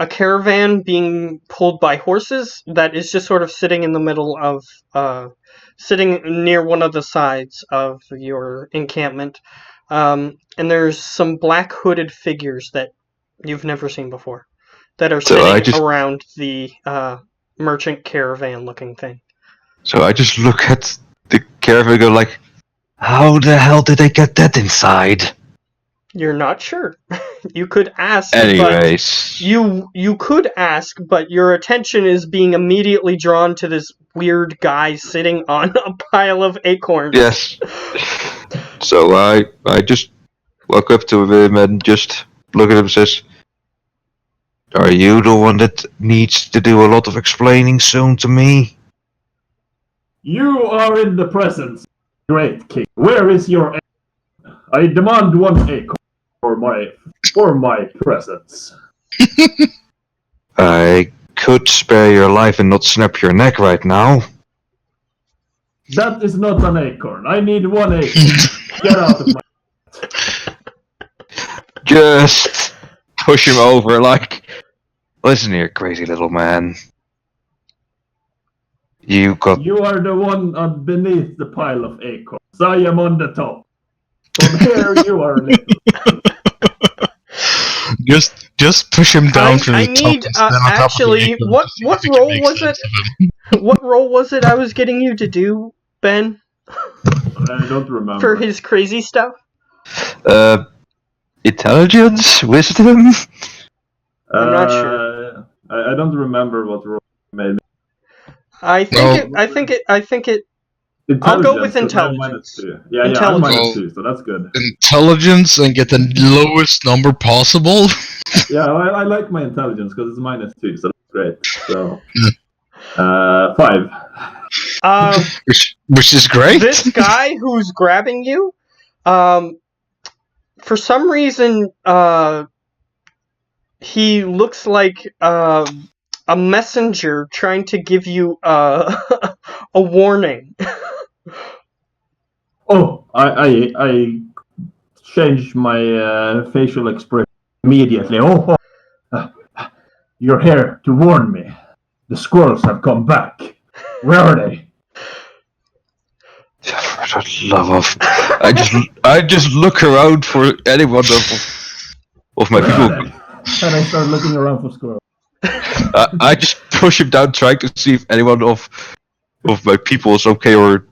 caravan being pulled by horses that is just sort of sitting in the middle of sitting near one of the sides of your encampment. And there's some black hooded figures that you've never seen before that are sitting around the merchant caravan looking thing. So I just look at the caravan and go like, how the hell did they get that inside? You're not sure. You could ask. Anyways, but you could ask, but your attention is being immediately drawn to this weird guy sitting on a pile of acorns. yes. So I just walk up to him and just look at him and says, are you the one that needs to do a lot of explaining soon to me? You are in the presence, great king. Where is your acorn? I demand one acorn for my presence. I could spare your life and not snap your neck right now. That is not an acorn. I need one acorn. Get out of my... Just push him over like, listen here, crazy little man. You are the one beneath the pile of acorns. I am on the top. From here you are little. Just push him down from the top and stand on top actually, of the what role was it? What role was it I was getting you to do, Ben? I don't remember. For his crazy stuff? Intelligence? Wisdom? I'm not sure. I don't remember what role made me. I think it. I'll go with intelligence. Yeah, I'm -2, so that's good. Intelligence and get the lowest number possible. Yeah, I like my intelligence because it's -2, so that's great. So, 5. Which is great. This guy who's grabbing you, for some reason, he looks like a messenger trying to give you a warning. Oh, I changed my facial expression immediately. Oh, you're here to warn me. The squirrels have come back. Where are they? For the love of... I just look around for anyone of my people. And I start looking around for squirrels. I just push him down, trying to see if anyone of my people is okay or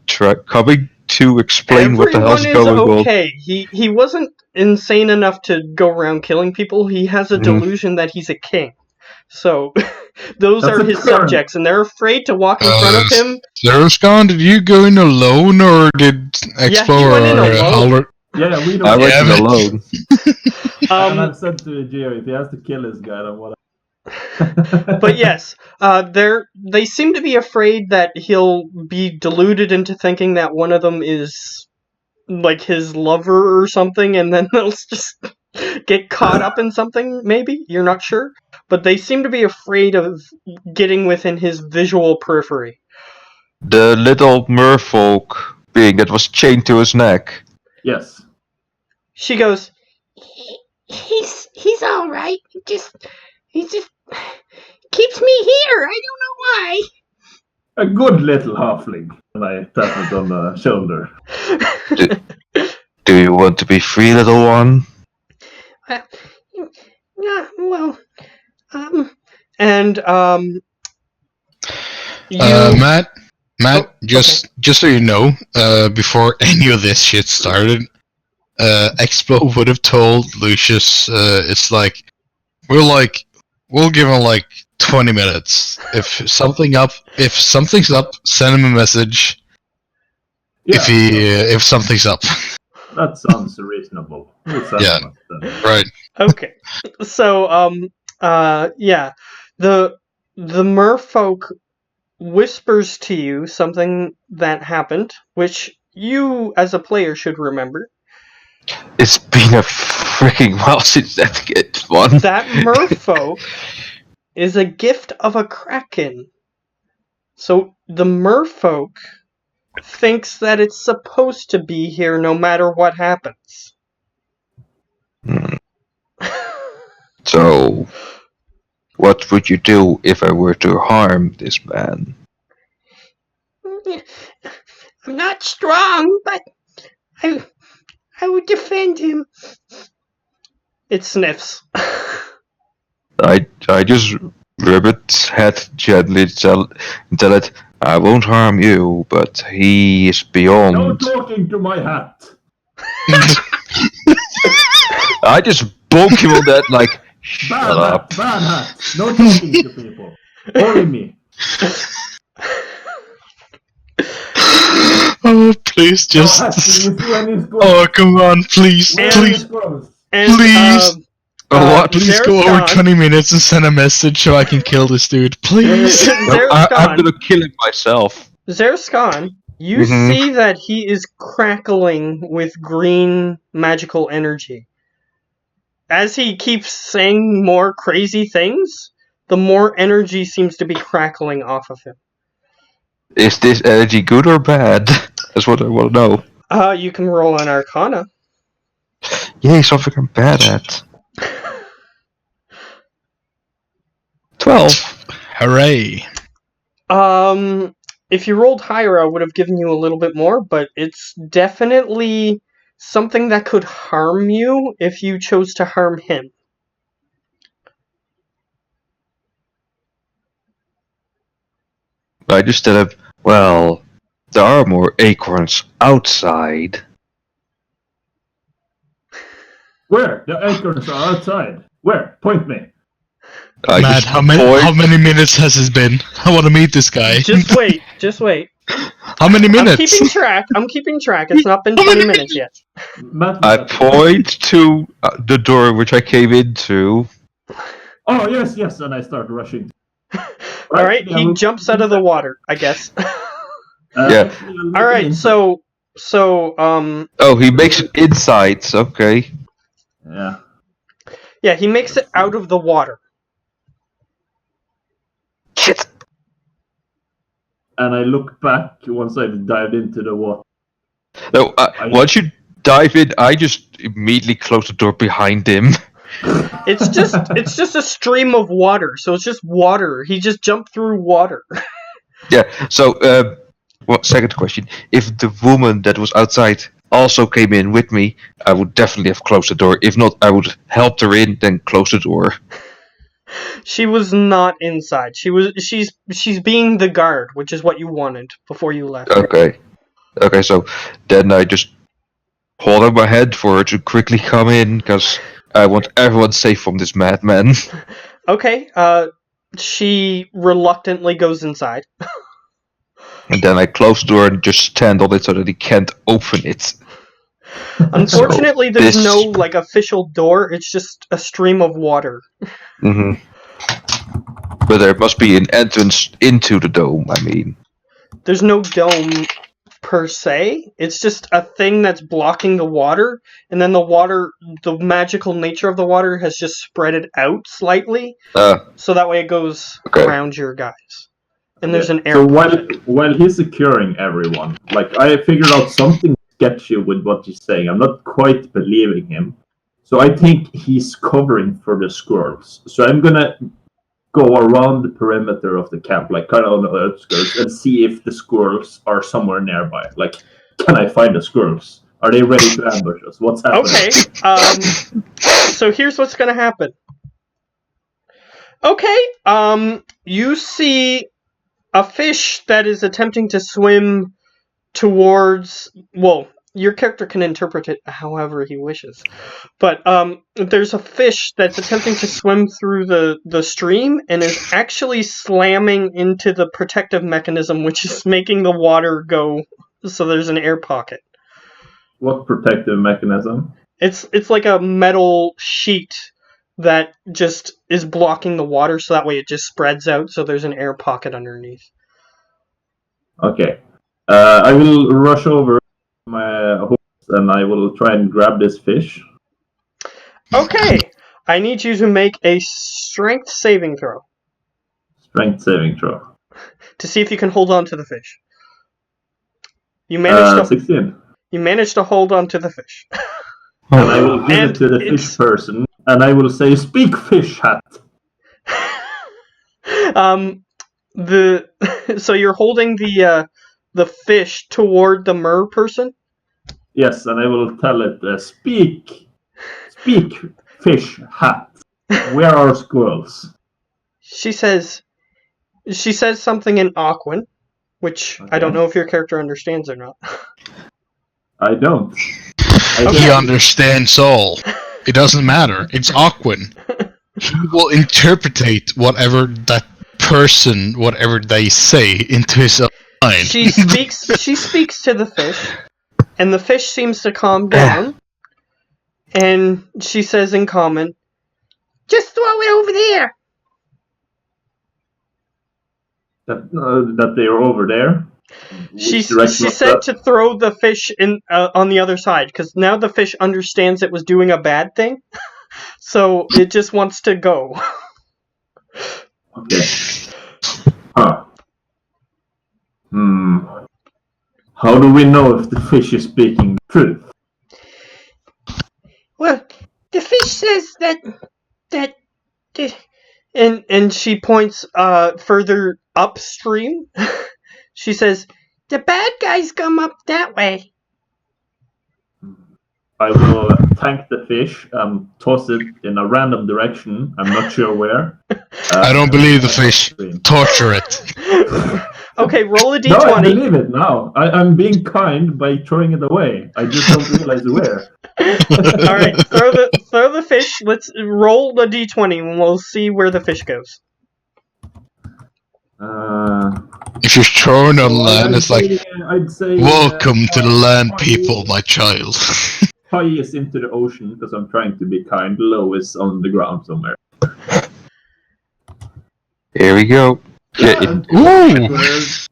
coming to explain what the hell's going on. Okay. He wasn't insane enough to go around killing people. He has a delusion that he's a king. So those are his subjects, and they're afraid to walk in front of him. Zeroscon, did you go in alone, or did Explorer alone. Yeah, we don't. I went in alone. And I've said to Gio, if he has to kill this guy, then what? But yes, they seem to be afraid that he'll be deluded into thinking that one of them is like his lover or something, and then they'll just get caught up in something, maybe? You're not sure? But they seem to be afraid of getting within his visual periphery. The little merfolk being that was chained to his neck. Yes. She goes, he's alright. He's just keeps me here. I don't know why. A good little halfling. And I tap it on the shoulder. Do you want to be free, little one? Yeah, well, and you. Matt, Oh, just so you know, before any of this shit started, Expo would have told Lucius, it's like we'll give him like 20 minutes. If something's up, send him a message. Yeah, If something's up, that sounds reasonable. We'll send Yeah. him then. right? Okay, so yeah, the merfolk whispers to you something that happened, which you as a player should remember. It's been a freaking while since that gets one. That merfolk is a gift of a kraken. So the merfolk thinks that it's supposed to be here no matter what happens. So, what would you do if I were to harm this man? I'm not strong, but I would defend him. It sniffs. I just rub its head gently, tell it, I won't harm you, but he is No beyond. talking to my hat. I just bonk him on that, like, shut Bad up. hat, bad hat. No talking to people. Only me. Oh, please, just. No hat, do you see any scrolls? Oh, come on, please, Where are please, the scrolls? And, Please. What? please go over Zerskan- 20 minutes and send a message so I can kill this dude, please. No, I'm gonna kill him myself. Zerskan, you Mhm. see that he is crackling with green magical energy. As he keeps saying more crazy things, the more energy seems to be crackling off of him. Is this energy good or bad? That's what I want to know. You can roll an Arcana. Yay, something I'm bad at. 12. Hooray. If you rolled higher, I would have given you a little bit more, but it's definitely something that could harm you if you chose to harm him. I just said, well, there are more acorns outside. Where? The acorns are outside. Where? Point me. I Matt, just how point- many minutes has it been? I want to meet this guy. Just wait, just wait. How many minutes? I'm keeping track. It's not been How 20 many minutes yet. I point to the door which I came into. Oh, yes, and I start rushing. Alright, he jumps out of the water, I guess. Yeah. Alright, so Oh, he makes it inside. Okay. Yeah. yeah, he makes it out of the water. Shit. And I look back once I've dived into the water. No, once you dive in, I just immediately close the door behind him. It's just a stream of water, so it's just water. He just jumped through water. Yeah. So, second question: if the woman that was outside also came in with me, I would definitely have closed the door. If not, I would help her in, then close the door. She was not inside. She's being the guard, which is what you wanted before you left. Okay. Okay. So then I just hold up my head for her to quickly come in because I want everyone safe from this madman. Okay, she reluctantly goes inside. And then I close the door and just stand on it so that he can't open it. Unfortunately, So there's this- no official door. It's just a stream of water. Mm-hmm. But there must be an entrance into the dome, I mean. There's no dome per se. It's just a thing that's blocking the water, and then the magical nature of the water has just spread it out slightly, so that way it goes around your guys. And there's an air. So while he's securing everyone, like I figured out something sketchy with what he's saying. I'm not quite believing him. So I think he's covering for the squirrels. So I'm gonna go around the perimeter of the camp, like kind of on the outskirts, and see if the squirrels are somewhere nearby. Like, can I find the squirrels? Are they ready to ambush us? What's happening? Okay. So here's what's gonna happen. Okay. You see a fish that is attempting to swim towards. Well, your character can interpret it however he wishes, but there's a fish that's attempting to swim through the stream and is actually slamming into the protective mechanism, which is making the water go. So there's an air pocket. What protective mechanism? It's like a metal sheet that just is blocking the water, so that way it just spreads out, so there's an air pocket underneath. Okay. I will rush over my horse and I will try and grab this fish. Okay, I need you to make a strength saving throw Strength saving throw. to see if you can hold on to the fish. You managed 16. You managed to hold on to the fish. And I will give And it to the it's- fish person, and I will say, "Speak, fish hat." So you're holding the fish toward the mer person? Yes, and I will tell it, "Speak, fish hat. Where are squirrels?" She says something in Aquan, which I don't Okay. know if your character understands or not. I don't. He understands all. It doesn't matter. It's Aquan. He will interpretate whatever that person, whatever they say, into his own mind. She speaks to the fish, and the fish seems to calm down. And she says in common, "Just throw it over there." That they are over there. She Which direction was said that? to throw the fish in on the other side, because now the fish understands it was doing a bad thing, so it just wants to go. Okay. Huh. How do we know if the fish is speaking the truth? Well, the fish says that and she points further upstream. She says, "The bad guys come up that way." I will tank the fish and toss it in a random direction. I'm not sure where. I don't believe the fish. Torture it. Okay, roll a No, I d20. believe it now. I'm being kind by throwing it away. I just don't realize where. All right, throw the fish. Let's roll the d20 and we'll see where the fish goes. If you're thrown on land, I'd it's like, say, welcome to the land, people, my child. high is into the ocean because I'm trying to be kind. Low is on the ground somewhere. Here we go. Yeah, Ooh.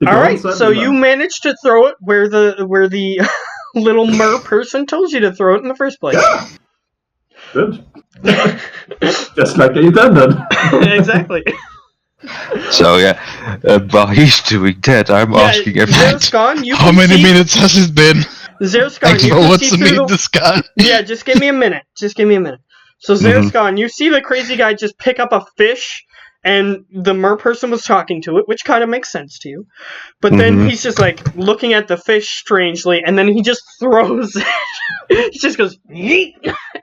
All right, so you managed to throw it where the little mer person told you to throw it in the first place. Yeah. Good. Just like I intended. Exactly. So yeah, while he's doing that, I'm asking everyone. Zerscon, you How can many see, minutes has it been? Zerscon, I you know can what's see the through mean this guy. Yeah, just give me a minute. So Zerscon, you see the crazy guy just pick up a fish, and the mer person was talking to it, which kind of makes sense to you. But then he's just like looking at the fish strangely, and then he just throws it. He just goes, yeet,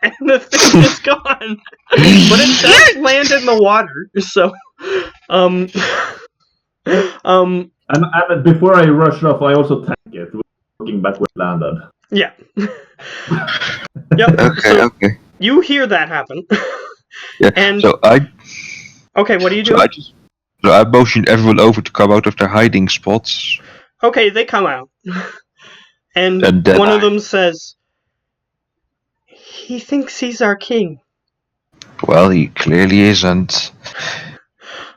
and the fish is gone. But it does land in the water, so And before I rush off, I also tank it, looking back where it landed. yeah. Yep. Okay, okay. You hear that happen. Yeah. And okay, what are you doing? So I motioned everyone over to come out of their hiding spots. Okay, they come out. And then one of them says, "He thinks he's our king." Well, he clearly isn't.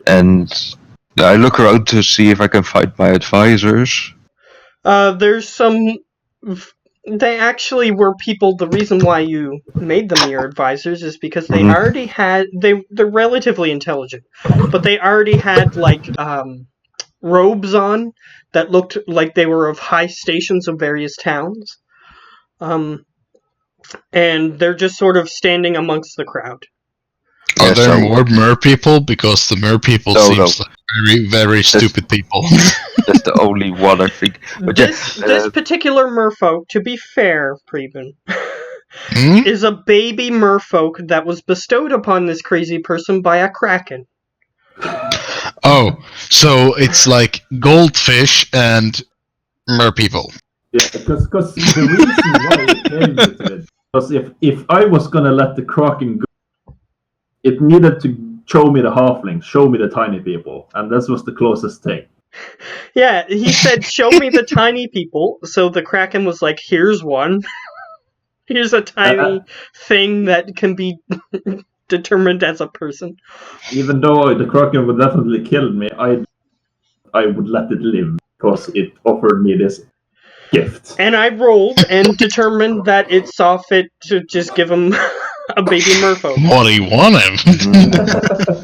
And I look around to see if I can find my advisors. There's some. They actually were people. The reason why you made them your advisors is because they already had. They're relatively intelligent, but they already had like robes on that looked like they were of high stations of various towns. And they're just sort of standing amongst the crowd. Are Yeah, there so- more mer people? Because the mer people No, seems like very, very stupid people. That's the only one I think. But This particular merfolk, to be fair, Preben, Hmm? is a baby merfolk that was bestowed upon this crazy person by a kraken. Oh, so it's like goldfish and mer people. Yeah, because the reason why it came to it was if I was gonna let the Kraken go, it needed to show me the halflings, show me the tiny people, and this was the closest thing. Yeah, he said, "Show me the tiny people." So the kraken was like, "Here's one. Here's a tiny thing that can be determined as a person." Even though the Kraken would definitely kill me, I would let it live because it offered me this gift. And I rolled and determined that it saw fit to just give him a baby merfolk. What do you want him?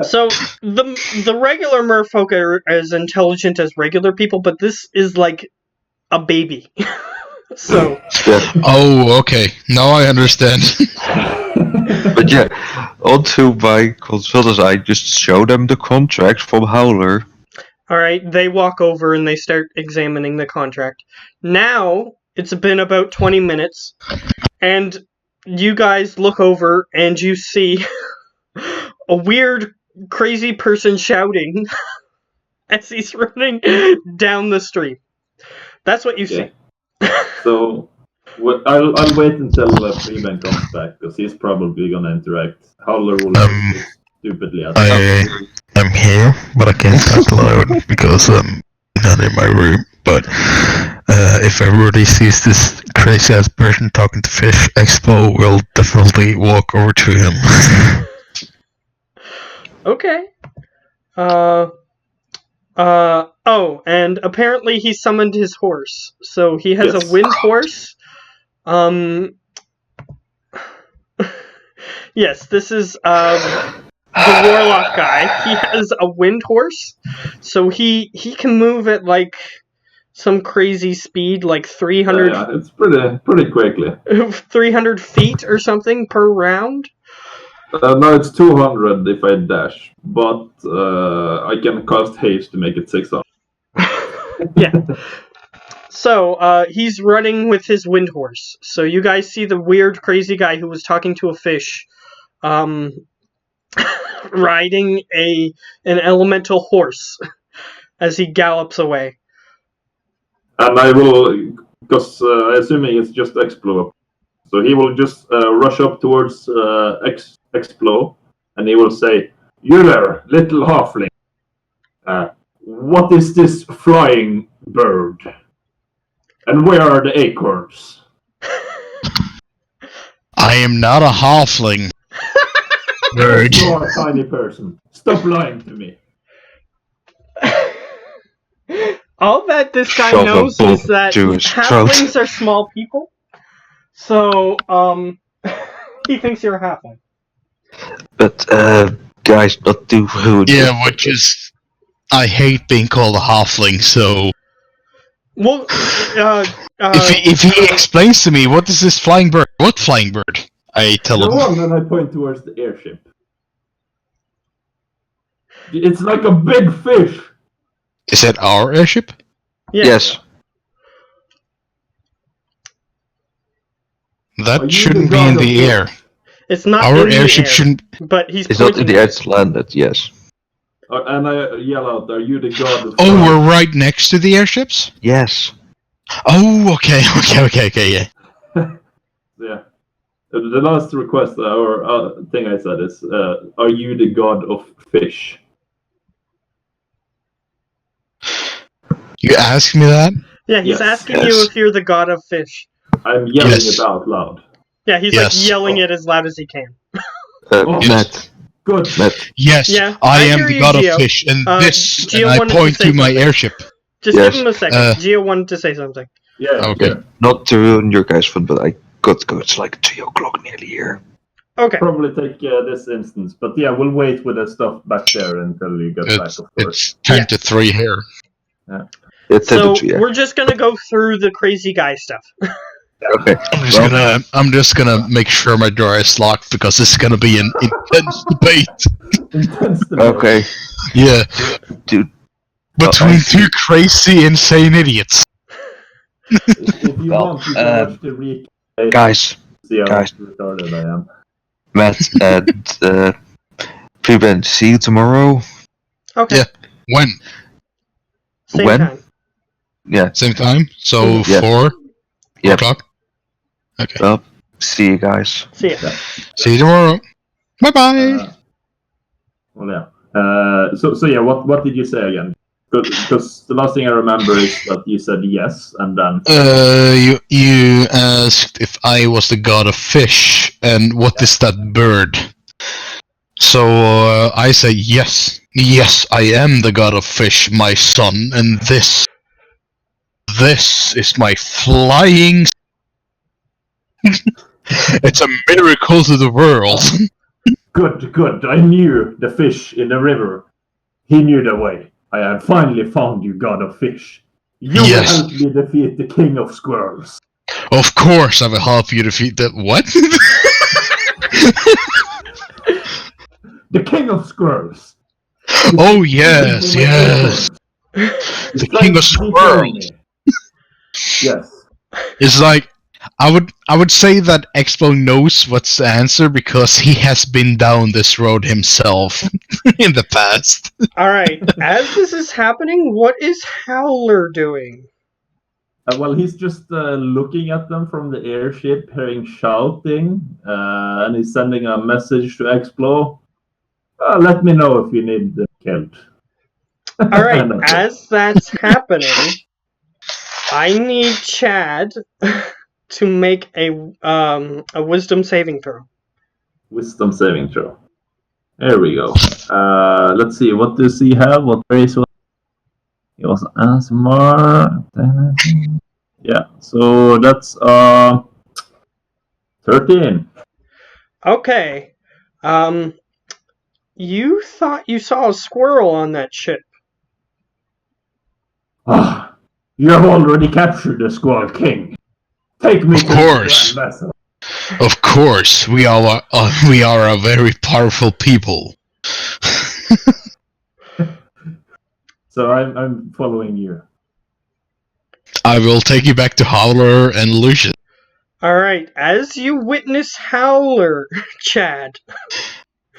So the regular merfolk are as intelligent as regular people, but this is like a baby. So yeah, Oh, okay. Now I understand. but yeah, onto my consultants, I just show them the contract from Howler. alright, they walk over and they start examining the contract. Now it's been about 20 minutes, and you guys look over and you see a weird, crazy person shouting as he's running down the street. That's what you see. So I'll wait until Freeman comes back because he's probably gonna interact. Howler will look stupidly at him. I'm here, but I can't talk loud because I'm not in my room. But if everybody sees this crazy ass person talking to Fish Expo, we'll definitely walk over to him. Okay. Oh, and apparently he summoned his horse. So he has Yes. a wind horse. Yes, this is the warlock guy. He has a wind horse. So he can move at like some crazy speed, like 300 Yeah, it's pretty quickly. 300 feet or something per round. No, it's 200 if I dash, but I can cast haste to make it 600. Yeah. So, he's running with his wind horse. So you guys see the weird, crazy guy who was talking to a fish, riding an elemental horse as he gallops away. And I will, because assuming it's just Explo, so he will just rush up towards Explo, and he will say, "You there, little halfling. What is this flying bird? And where are the acorns?" I am not a halfling. Bird. You are a tiny person. Stop lying to me. All that this guy Shove a knows bullet is that to his halflings throat. are small people. So, he thinks you're a halfling. But guys, not too rude. Yeah, which is. I hate being called a halfling, so. Well, If he explains to me, what is this flying bird? What flying bird? I tell The him. one, and I point towards the airship. It's like a big fish. Is that our airship? yeah. Yes. Are That you shouldn't the be in god the of air. It's not Our in airship the air, shouldn't. but he's It's not in pointing the at air, it's landed, yes. And I yell out, "Are you the god of Oh, fire?" we're right next to the airships? Yes. Oh, okay, yeah. Yeah. The last request or thing I said is, "Are you the god of fish?" You asked me that? Yeah, he's Yes. asking Yes. you if you're the god of fish. I'm yelling Yes. it out loud. Yeah, he's Yes. like yelling it as loud as he can. Oh. Matt. Good. Matt. Yes, Yeah, I I am hear the you, god Gio. of fish, and this, Gio and I wanted to point say to my something. airship. Just Yes. give him a second. Gio wanted to say something. Yeah. Okay. Sure. Not to ruin your guys' fun, but I got to go. It's like 3 o'clock nearly here. Okay. Probably take this instance, but yeah, we'll wait with the stuff back there until you get back, It's, of course. it's 10 Yeah. to 3 here. It's So 10 to 3, yeah. we're just gonna go through the crazy guy stuff. Okay. I'm just gonna make sure my door is locked because it's gonna be an intense debate. Intense debate. Okay. Yeah, Dude. between two crazy, insane idiots. If you Well, want, you can watch the recap. Guys, See how guys. retarded I am. Matt and Preben, see you tomorrow. Okay. Yeah. When? Same When? time. Yeah. Same time? So Yeah. 4 Yep. o'clock? Okay. Well, see you guys. See ya. See you tomorrow. Bye-bye. Well, yeah. So yeah, what did you say again? Because the last thing I remember is that you said yes, and then You asked if I was the god of fish, and what is that bird? So I say yes. Yes, I am the god of fish, my son, and this is my flying. It's a miracle to the world. good. I knew the fish in the river. He knew the way. I have finally found you, god of fish. You will Yes. help me defeat the king of squirrels. Of course, I will help you defeat that. What? The king of squirrels. Oh yes, yes. The king of squirrels. Yes. It's like I would say that Expo knows what's the answer because he has been down this road himself in the past. Alright, as this is happening, what is Howler doing? Well, he's just looking at them from the airship, hearing shouting, and he's sending a message to Explo. Let me know if you need them killed. Alright, as that's happening, I need Chad to make a wisdom saving throw. Wisdom saving throw. There we go. Let's see. What does he have? What race was he? Was ASMR. Yeah. So that's 13. Okay. You thought you saw a squirrel on that ship. Ah, you have already captured the Squirrel King. Take me Of to the course. grand vessel. Of course, we are a very powerful people. So I'm following you. I will take you back to Howler and Lucius. Alright, as you witness Howler, Chad.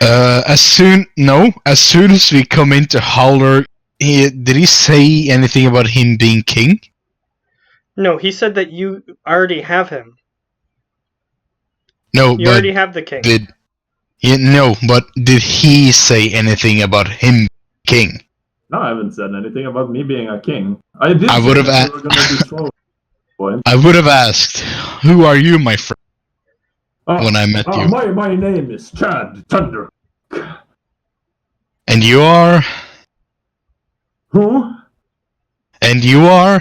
As soon as we come into Howler, did he say anything about him being king? No, he said that you already have him. No, You but already have the king. did he say anything about him being king? No, I haven't said anything about me being a king. I did. I say would have that we were gonna be trolls. I would have asked, "Who are you, my friend?" When I met you. My name is Chad Thunder. And you are? Who? And you are?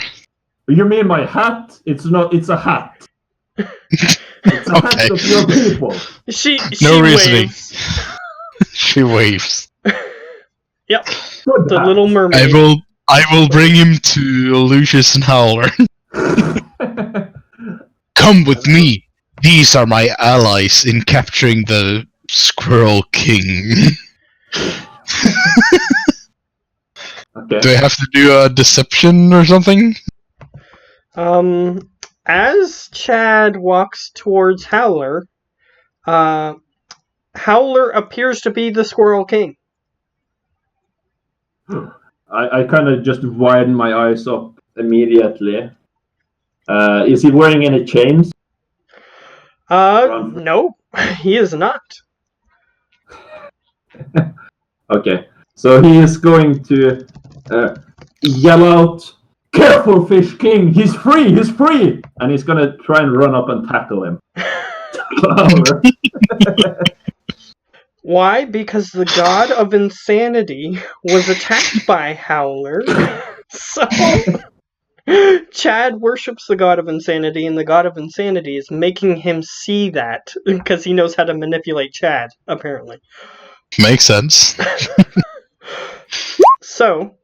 You mean my hat? It's not. It's a hat. It's a Okay. hat of your people. She No reasoning. waves. She waves. Yep, Good the hat. Little Mermaid. I will bring him to Lucius and Howler. Come with me. These are my allies in capturing the Squirrel King. Okay. Do I have to do a deception or something? As Chad walks towards Howler, Howler appears to be the Squirrel King. I kind of just widen my eyes up immediately. Is he wearing any chains? No, he is not. Okay, so he is going to yell out, "Careful, Fish King! He's free! He's free!" And he's gonna try and run up and tackle him. Why? Because the god of insanity was attacked by Howler. So Chad worships the god of insanity, and the god of insanity is making him see that because he knows how to manipulate Chad, apparently. Makes sense. So,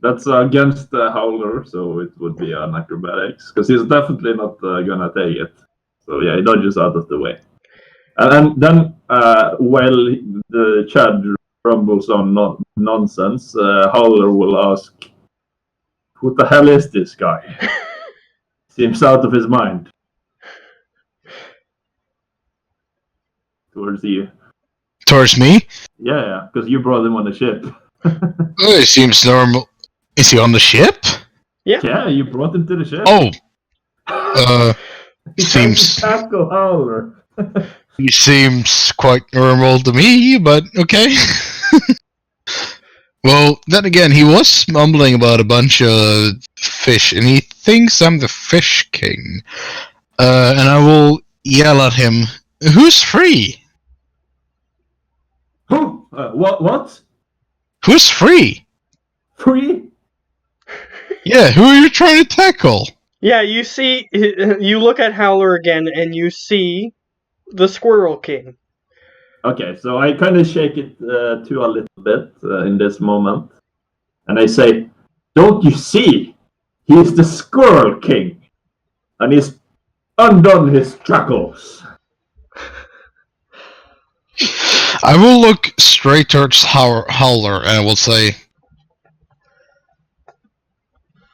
That's against Howler, so it would be an acrobatics, because he's definitely not gonna take it. So yeah, he dodges out of the way. And then, while the Chad rumbles on nonsense, Howler will ask, "Who the hell is this guy? Seems out of his mind." Towards you. Towards me? Yeah, because you brought him on the ship. Oh, it seems normal. Is he on the ship? Yeah, you brought him to the ship. Oh, he seems tackle Howler. he seems quite normal to me, but okay. Well, then again, he was mumbling about a bunch of fish, and he thinks I'm the fish king. And I will yell at him, "Who's free? Who? What? Who's free? Free? Yeah, who are you trying to tackle?" Yeah, you see, you look at Howler again, and you see the Squirrel King. Okay, so I kind of shake it to a little bit in this moment, and I say, "Don't you see? He is the Squirrel King, and he's undone his shackles." I will look straight towards Howler, and I will say,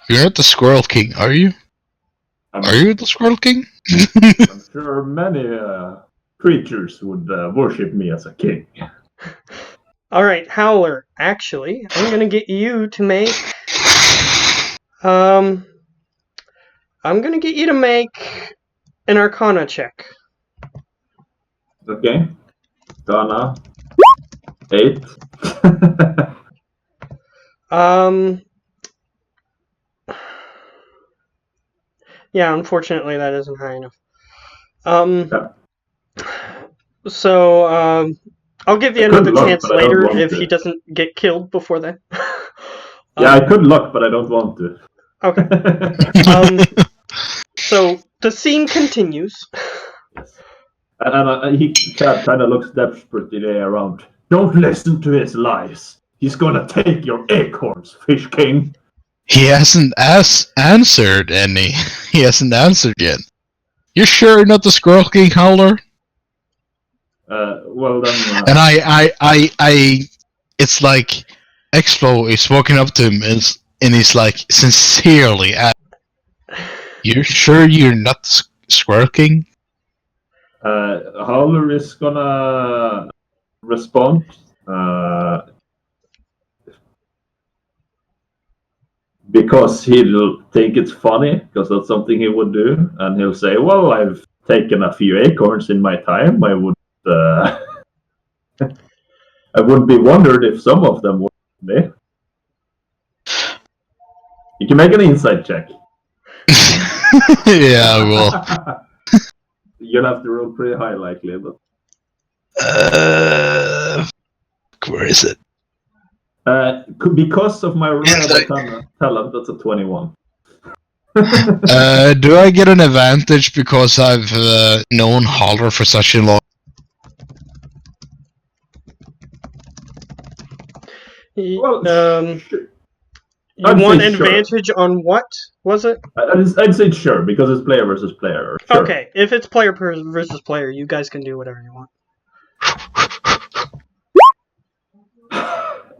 "You're not the Squirrel King, are you? Are you the Squirrel King?" I'm sure many creatures would worship me as a king. Alright, Howler, actually, I'm gonna get you to make... I'm gonna get you to make an Arcana check. Okay. Ghana. 8. Yeah, unfortunately that isn't high enough. Yeah. So, I'll give you I another could look, chance but I don't later want if to. he doesn't get killed before then. Yeah, I could look, but I don't want to. Okay. So, the scene continues. Yes. And Chad kind of looks desperately around. "Don't listen to his lies. He's gonna take your acorns, Fish King." He hasn't answered any. He hasn't answered yet. You're sure not the Squirrel King, Howler? Well then. And it's like Expo is walking up to him and he's like sincerely asking, "You're sure you're not the Squirrel King?" Howler is gonna respond. Because he'll think it's funny, because that's something he would do, and he'll say, "Well, I've taken a few acorns in my time. I would, I wouldn't be wondered if some of them would be." You can make an insight check. Yeah, I will. You'll have to roll pretty high, likely, but. Where is it? Because of my reliable talent, that's a 21. Do I get an advantage because I've known Howler for such a long? Well, you want advantage on what, was it? I'd say sure, because it's player versus player. Sure. Okay, if it's player versus player, you guys can do whatever you want.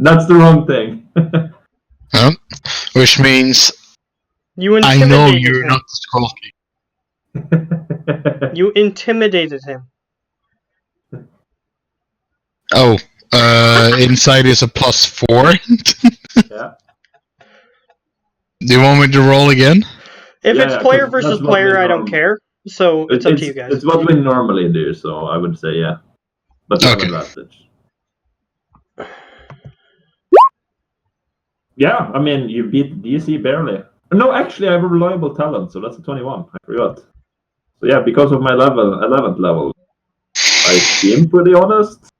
That's the wrong thing. Which means I know you're not the Squirrel King. You intimidated him. Oh, inside is a +4. Yeah. Do you want me to roll again? If it's player versus player, I don't care. So it's up to you guys. It's what we normally do, so I would say yeah. But you have advantage. Yeah, I mean, you beat DC barely. No, actually, I have a reliable talent, so that's a 21. I forgot. So yeah, because of my 11th level, I seem pretty honest.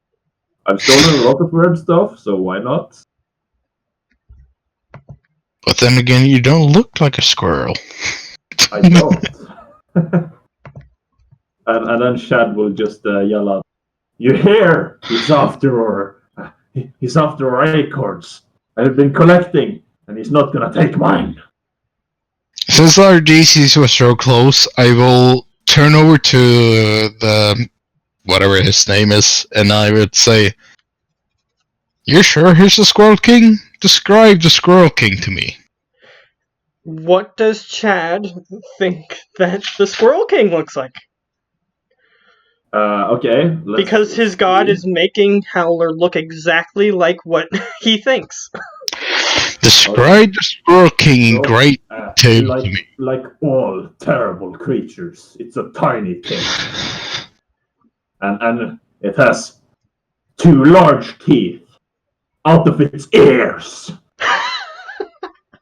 I've stolen a lot of weird stuff, so why not? But then again, you don't look like a squirrel. I don't. and then Shad will just yell out, "You hear? He's after our acorns. I've been collecting and he's not gonna take mine. Since our DCs were so close, I will turn over to the whatever his name is, and I would say, "You're sure he's the Squirrel King? Describe the Squirrel King to me." What does Chad think that the Squirrel King looks like? Okay. Because his god is making Howler look exactly like what he thinks. Describe the Squirrel King in great detail like, to me. Like all terrible creatures, it's a tiny thing. And it has 2 large teeth out of its ears.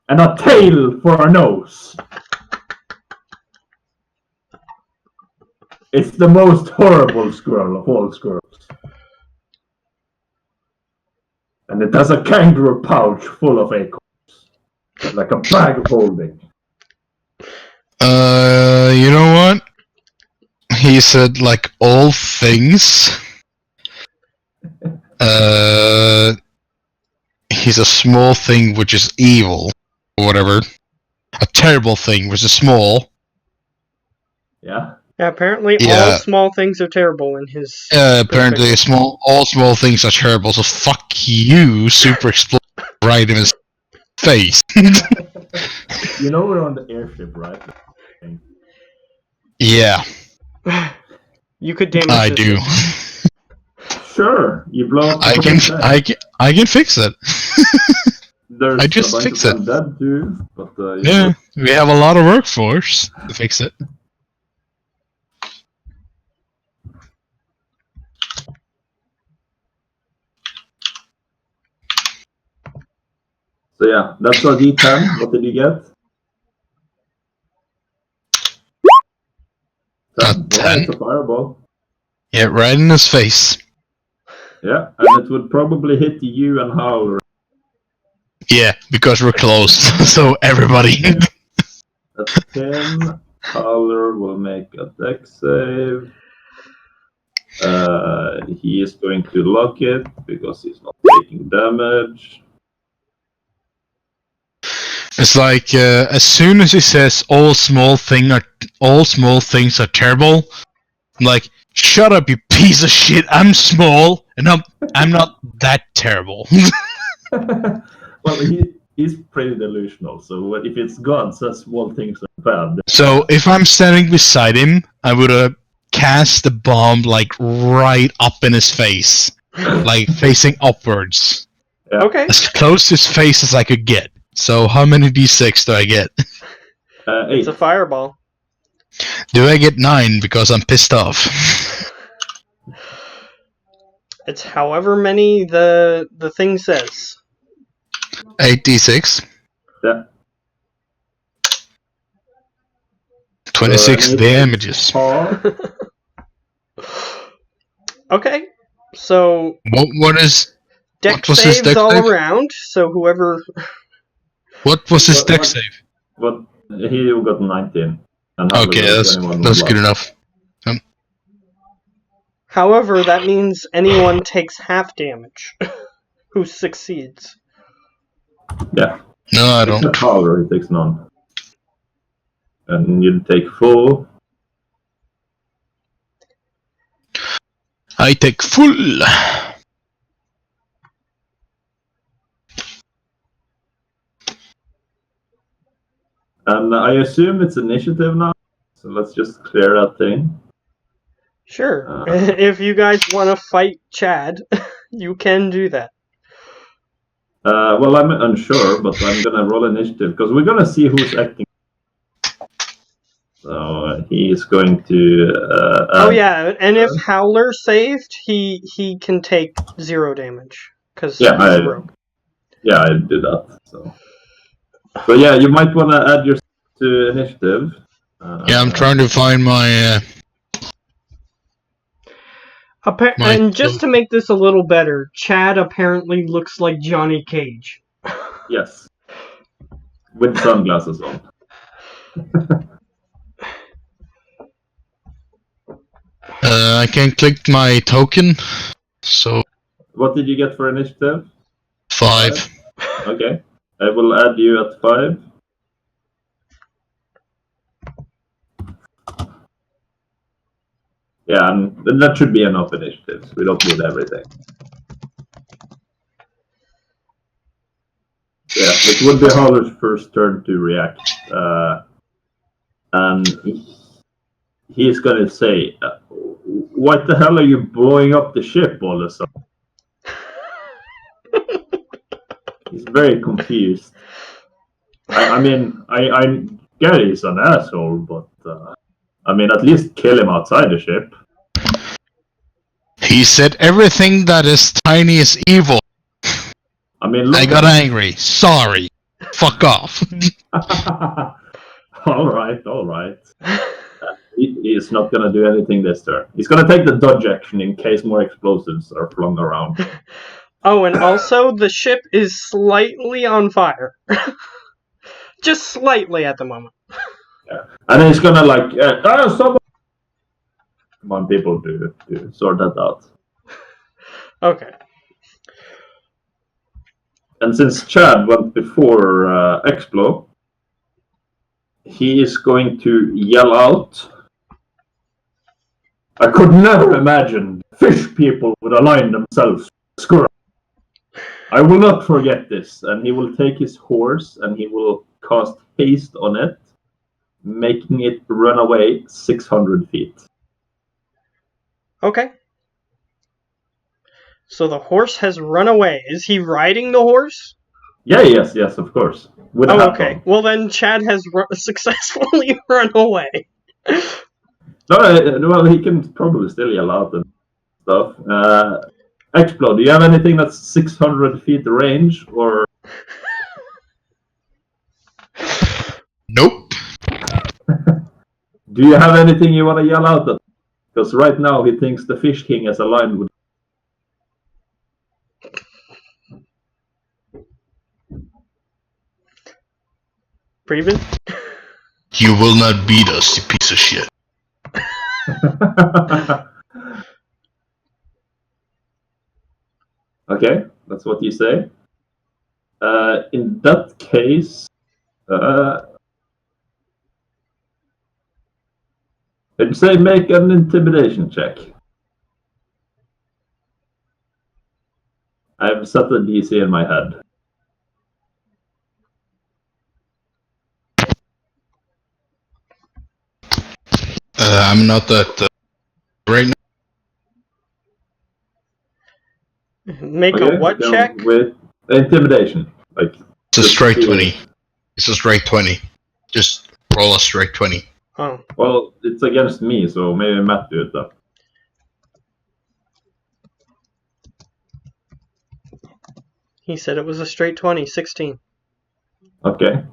And a tail for a nose. It's the most horrible squirrel of all squirrels. And it has a kangaroo pouch full of acorns. Like a bag of holding. You know what? He said, like all things. He's a small thing which is evil, or whatever. A terrible thing which is small. Yeah. Yeah, apparently Yeah. all small things are terrible in his... Apparently all small things are terrible, so fuck you, super explode right in his face. You know we're on the airship, right? Yeah, You could damage I this do. thing. Sure, you blow up the I can fix it. There's I just a bunch fix of it. them dead too, but Yeah, we have a lot of workforce to fix it. So yeah, that's our D10. What did you get? 10. Yeah, 10. it's a fireball. Yeah, right in his face. Yeah, and it would probably hit you and Howler. Yeah, because we're close, so everybody. That's 10. Howler will make a dex save. He is going to lock it because he's not taking damage. It's like as soon as he says all small things are terrible, I'm like, shut up, you piece of shit. I'm small and I'm not that terrible. Well, he's pretty delusional. So if it's God says small things are bad. So if I'm standing beside him, I would cast the bomb like right up in his face, like facing upwards, Yeah. Okay. as close to his face as I could get. So how many d6 do I get? 8. It's a fireball. Do I get 9 because I'm pissed off? It's however many the thing says. 8d6. Yeah. 26 damages. Okay. So What deck was his saves dex all save? around, so whoever... What was his What- dex what- save? But he got 19. And Howler Okay, got that's 21 that's with good luck. enough. However, that means anyone takes half damage who succeeds. Yeah. No, I Except don't. Howler, he takes none. And you take full. I take full. And I assume it's initiative now. So let's just clear that thing. Sure. If you guys want to fight Chad, you can do that. Well, I'm unsure, but I'm gonna roll initiative because we're gonna see who's acting. So he's going to. Oh yeah, and if Howler saved, he can take 0 damage because Yeah, he's a rogue. Yeah, I do that. So yeah, you might want to add your to initiative. Yeah, I'm trying to find my. And just to make this a little better, Chad apparently looks like Johnny Cage. Yes, with sunglasses on. I can click my token. So What did you get for initiative? 5. Okay. I will add you at 5. Yeah, and that should be enough initiatives. We don't need everything. Yeah, it would be Howler's first turn to react. And he's going to say, what the hell are you blowing up the ship all of a sudden? He's very confused. I mean, I get he's an asshole, but I mean, at least kill him outside the ship. He said everything that is tiny is evil. I mean, look I got angry. Sorry. Fuck off. all right. He's not going to do anything this turn. He's going to take the dodge action in case more explosives are flung around. Oh, and also the ship is slightly on fire. Just slightly at the moment. Yeah. And he's going to like, someone... Come on, people, to sort that out. Okay. And since Chad went before Explo, he is going to yell out, I could never imagine fish people would align themselves with squirrel. I will not forget this. And he will take his horse and he will cast haste on it, making it run away 600 feet. Okay. So the horse has run away. Is he riding the horse? Yeah, yes, of course. With a hat okay. on. Well, then Chad has successfully run away. No, well, he can probably still yell out and stuff. Explode, do you have anything that's 600 feet range, or... Nope. Do you have anything you want to yell out at? Because right now he thinks the Fish King is aligned with... Preben? You will not beat us, you piece of shit. Okay, that's what you say. In that case, I'd say make an intimidation check. I've set the DC in my head. I'm not that right now. Make a what check? With intimidation. Like, It's a straight 20. It's a straight 20. Just roll a straight 20. Oh. Well, it's against me, so maybe Matt do it though. He said it was a straight 20, 16. Okay.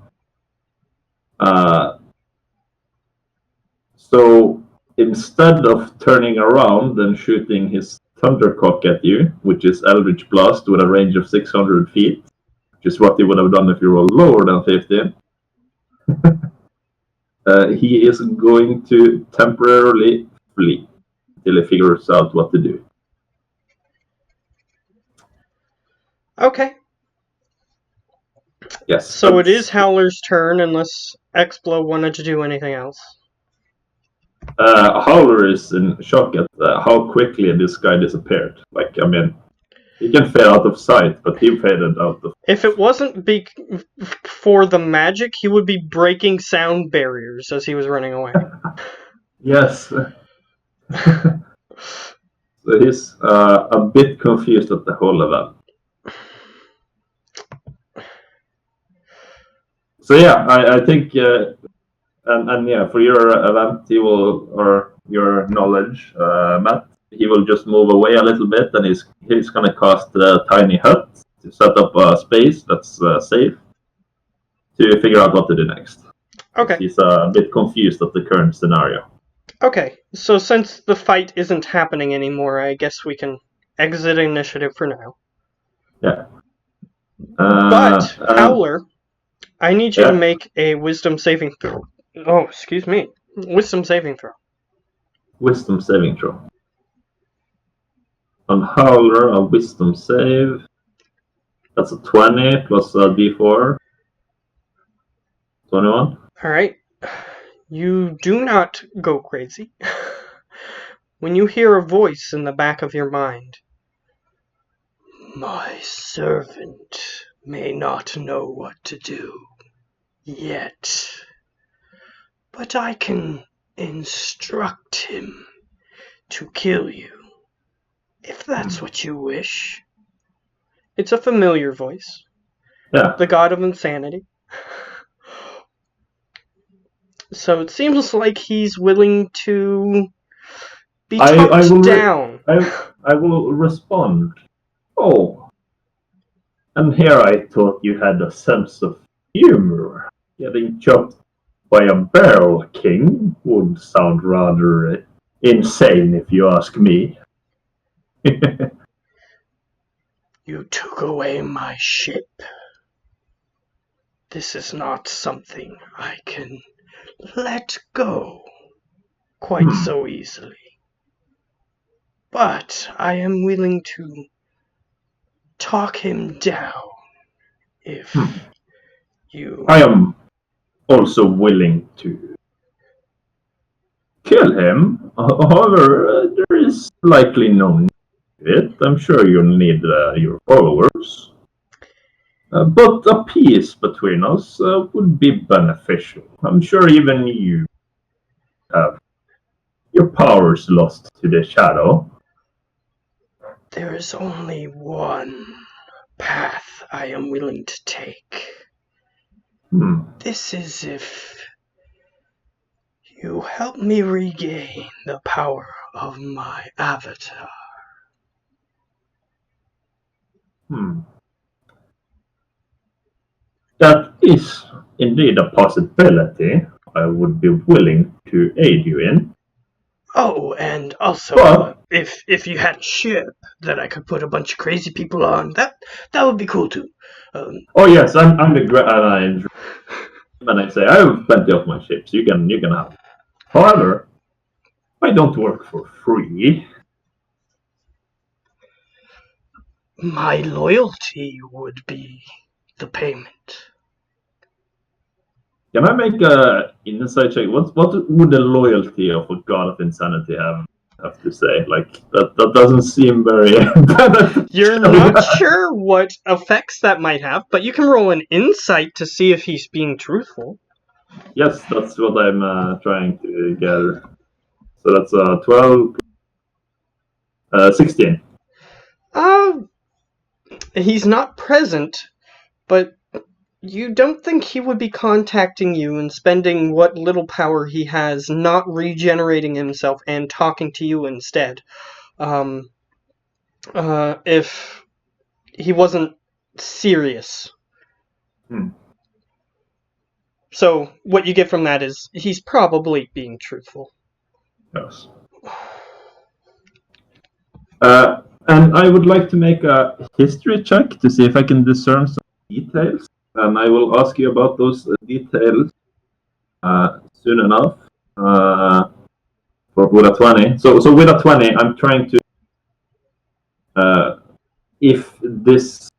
So instead of turning around and shooting his Thundercock at you, which is Eldritch Blast with a range of 600 feet, which is what he would have done if you rolled lower than 15, he is going to temporarily flee until he figures out what to do. Okay. Yes. So it is Howler's turn unless Explo wanted to do anything else. Howler is in shock at how quickly this guy disappeared. Like, I mean, he can fade out of sight, but he faded out of... If it wasn't for the magic, he would be breaking sound barriers as he was running away. Yes. So he's a bit confused at the whole event. So yeah, I think... And yeah, for your event, he will, or your knowledge, Matt, he will just move away a little bit, and he's going to cast a tiny hut to set up a space that's safe to figure out what to do next. Okay. He's a bit confused at the current scenario. Okay, so since the fight isn't happening anymore, I guess we can exit initiative for now. Yeah. But, Howler, I need you yeah. to make a wisdom saving throw. Oh, excuse me. Wisdom saving throw. Wisdom saving throw. On Howler, a wisdom save. That's a 20 plus a d4. 21. Alright. You do not go crazy. When you hear a voice in the back of your mind, my servant may not know what to do yet, but I can instruct him to kill you, if that's what you wish. It's a familiar voice. Yeah. The god of insanity. So it seems like he's willing to be talked down. I will respond. Oh, and here I thought you had a sense of humor. Getting chopped by a barrel king would sound rather insane if you ask me. You took away my ship. This is not something I can let go quite so easily. But I am willing to talk him down if you... I am also willing to kill him. However, there is likely no need to it. I'm sure you'll need your followers. But a peace between us would be beneficial. I'm sure even you have your powers lost to the shadow. There is only one path I am willing to take. This is if you help me regain the power of my avatar. That is indeed a possibility I would be willing to aid you in. Oh, and also, But if you had a ship that I could put a bunch of crazy people on, that would be cool too. Oh yes, I'm the grand. When I say I have plenty of my ships, you can have. However, I don't work for free. My loyalty would be the payment. Can I make a insight check? What would the loyalty of a god of insanity have to say? Like that doesn't seem very. You're not sure what effects that might have, but you can roll an insight to see if he's being truthful. Yes, that's what I'm trying to gather. So that's 12, 16. He's not present, but you don't think he would be contacting you and spending what little power he has not regenerating himself and talking to you instead. If he wasn't serious. So what you get from that is he's probably being truthful. Yes. And I would like to make a history check to see if I can discern some details. And I will ask you about those details soon enough. With a 20. So with a 20, I'm trying to if this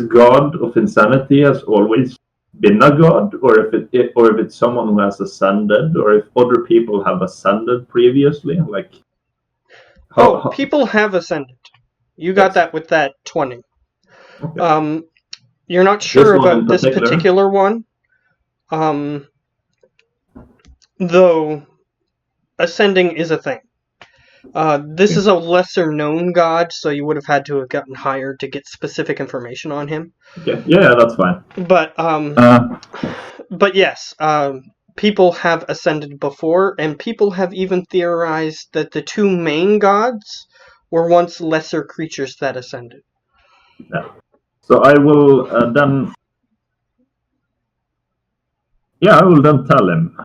god of insanity has always been a god, or if it's someone who has ascended, or if other people have ascended previously, like. People have ascended. You got that with that 20. Okay. You're not sure about this particular one. Though ascending is a thing. This is a lesser known god, so you would have had to have gotten hired to get specific information on him. Okay. Yeah, that's fine. But yes, people have ascended before, and people have even theorized that the two main gods were once lesser creatures that ascended. Yeah. So I will then. Yeah, I will then tell him.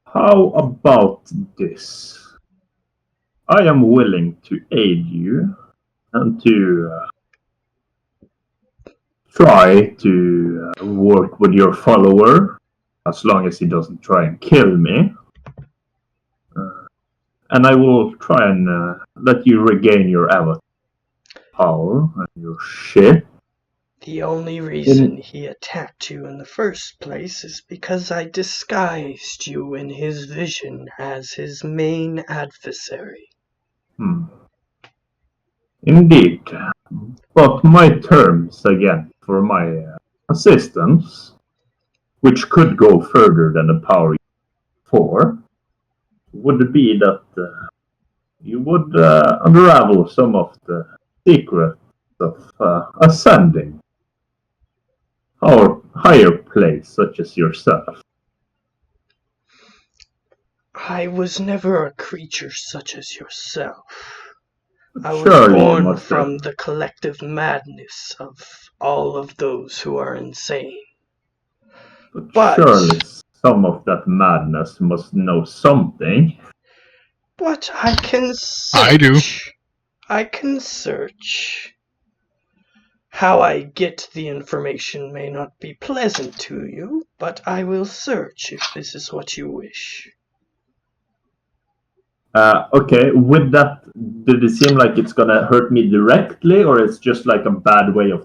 How about this? I am willing to aid you and to try to work with your follower, as long as he doesn't try and kill me. And I will try and let you regain your avatar. power on your ship. The only reason he attacked you in the first place is because I disguised you in his vision as his main adversary. Indeed. But my terms, again, for my assistance, which could go further than the power for, would be that you would unravel some of the secrets of ascending our higher place, such as yourself. I was never a creature such as yourself. I was Surely you born must from have, the collective madness of all of those who are insane. But surely some of that madness must know something. But I can I do. search. I can search. How I get the information may not be pleasant to you, but I will search if this is what you wish. Okay, with that, did it seem like it's gonna hurt me directly, or it's just like a bad way of?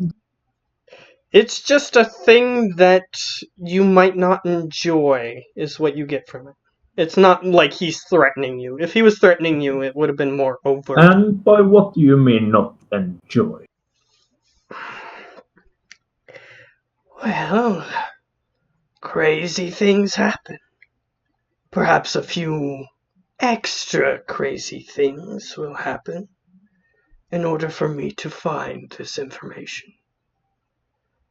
It's just a thing that you might not enjoy, is what you get from it. It's not like he's threatening you. If he was threatening you, it would have been more overt. And by what do you mean not enjoy? Well, crazy things happen. Perhaps a few extra crazy things will happen in order for me to find this information.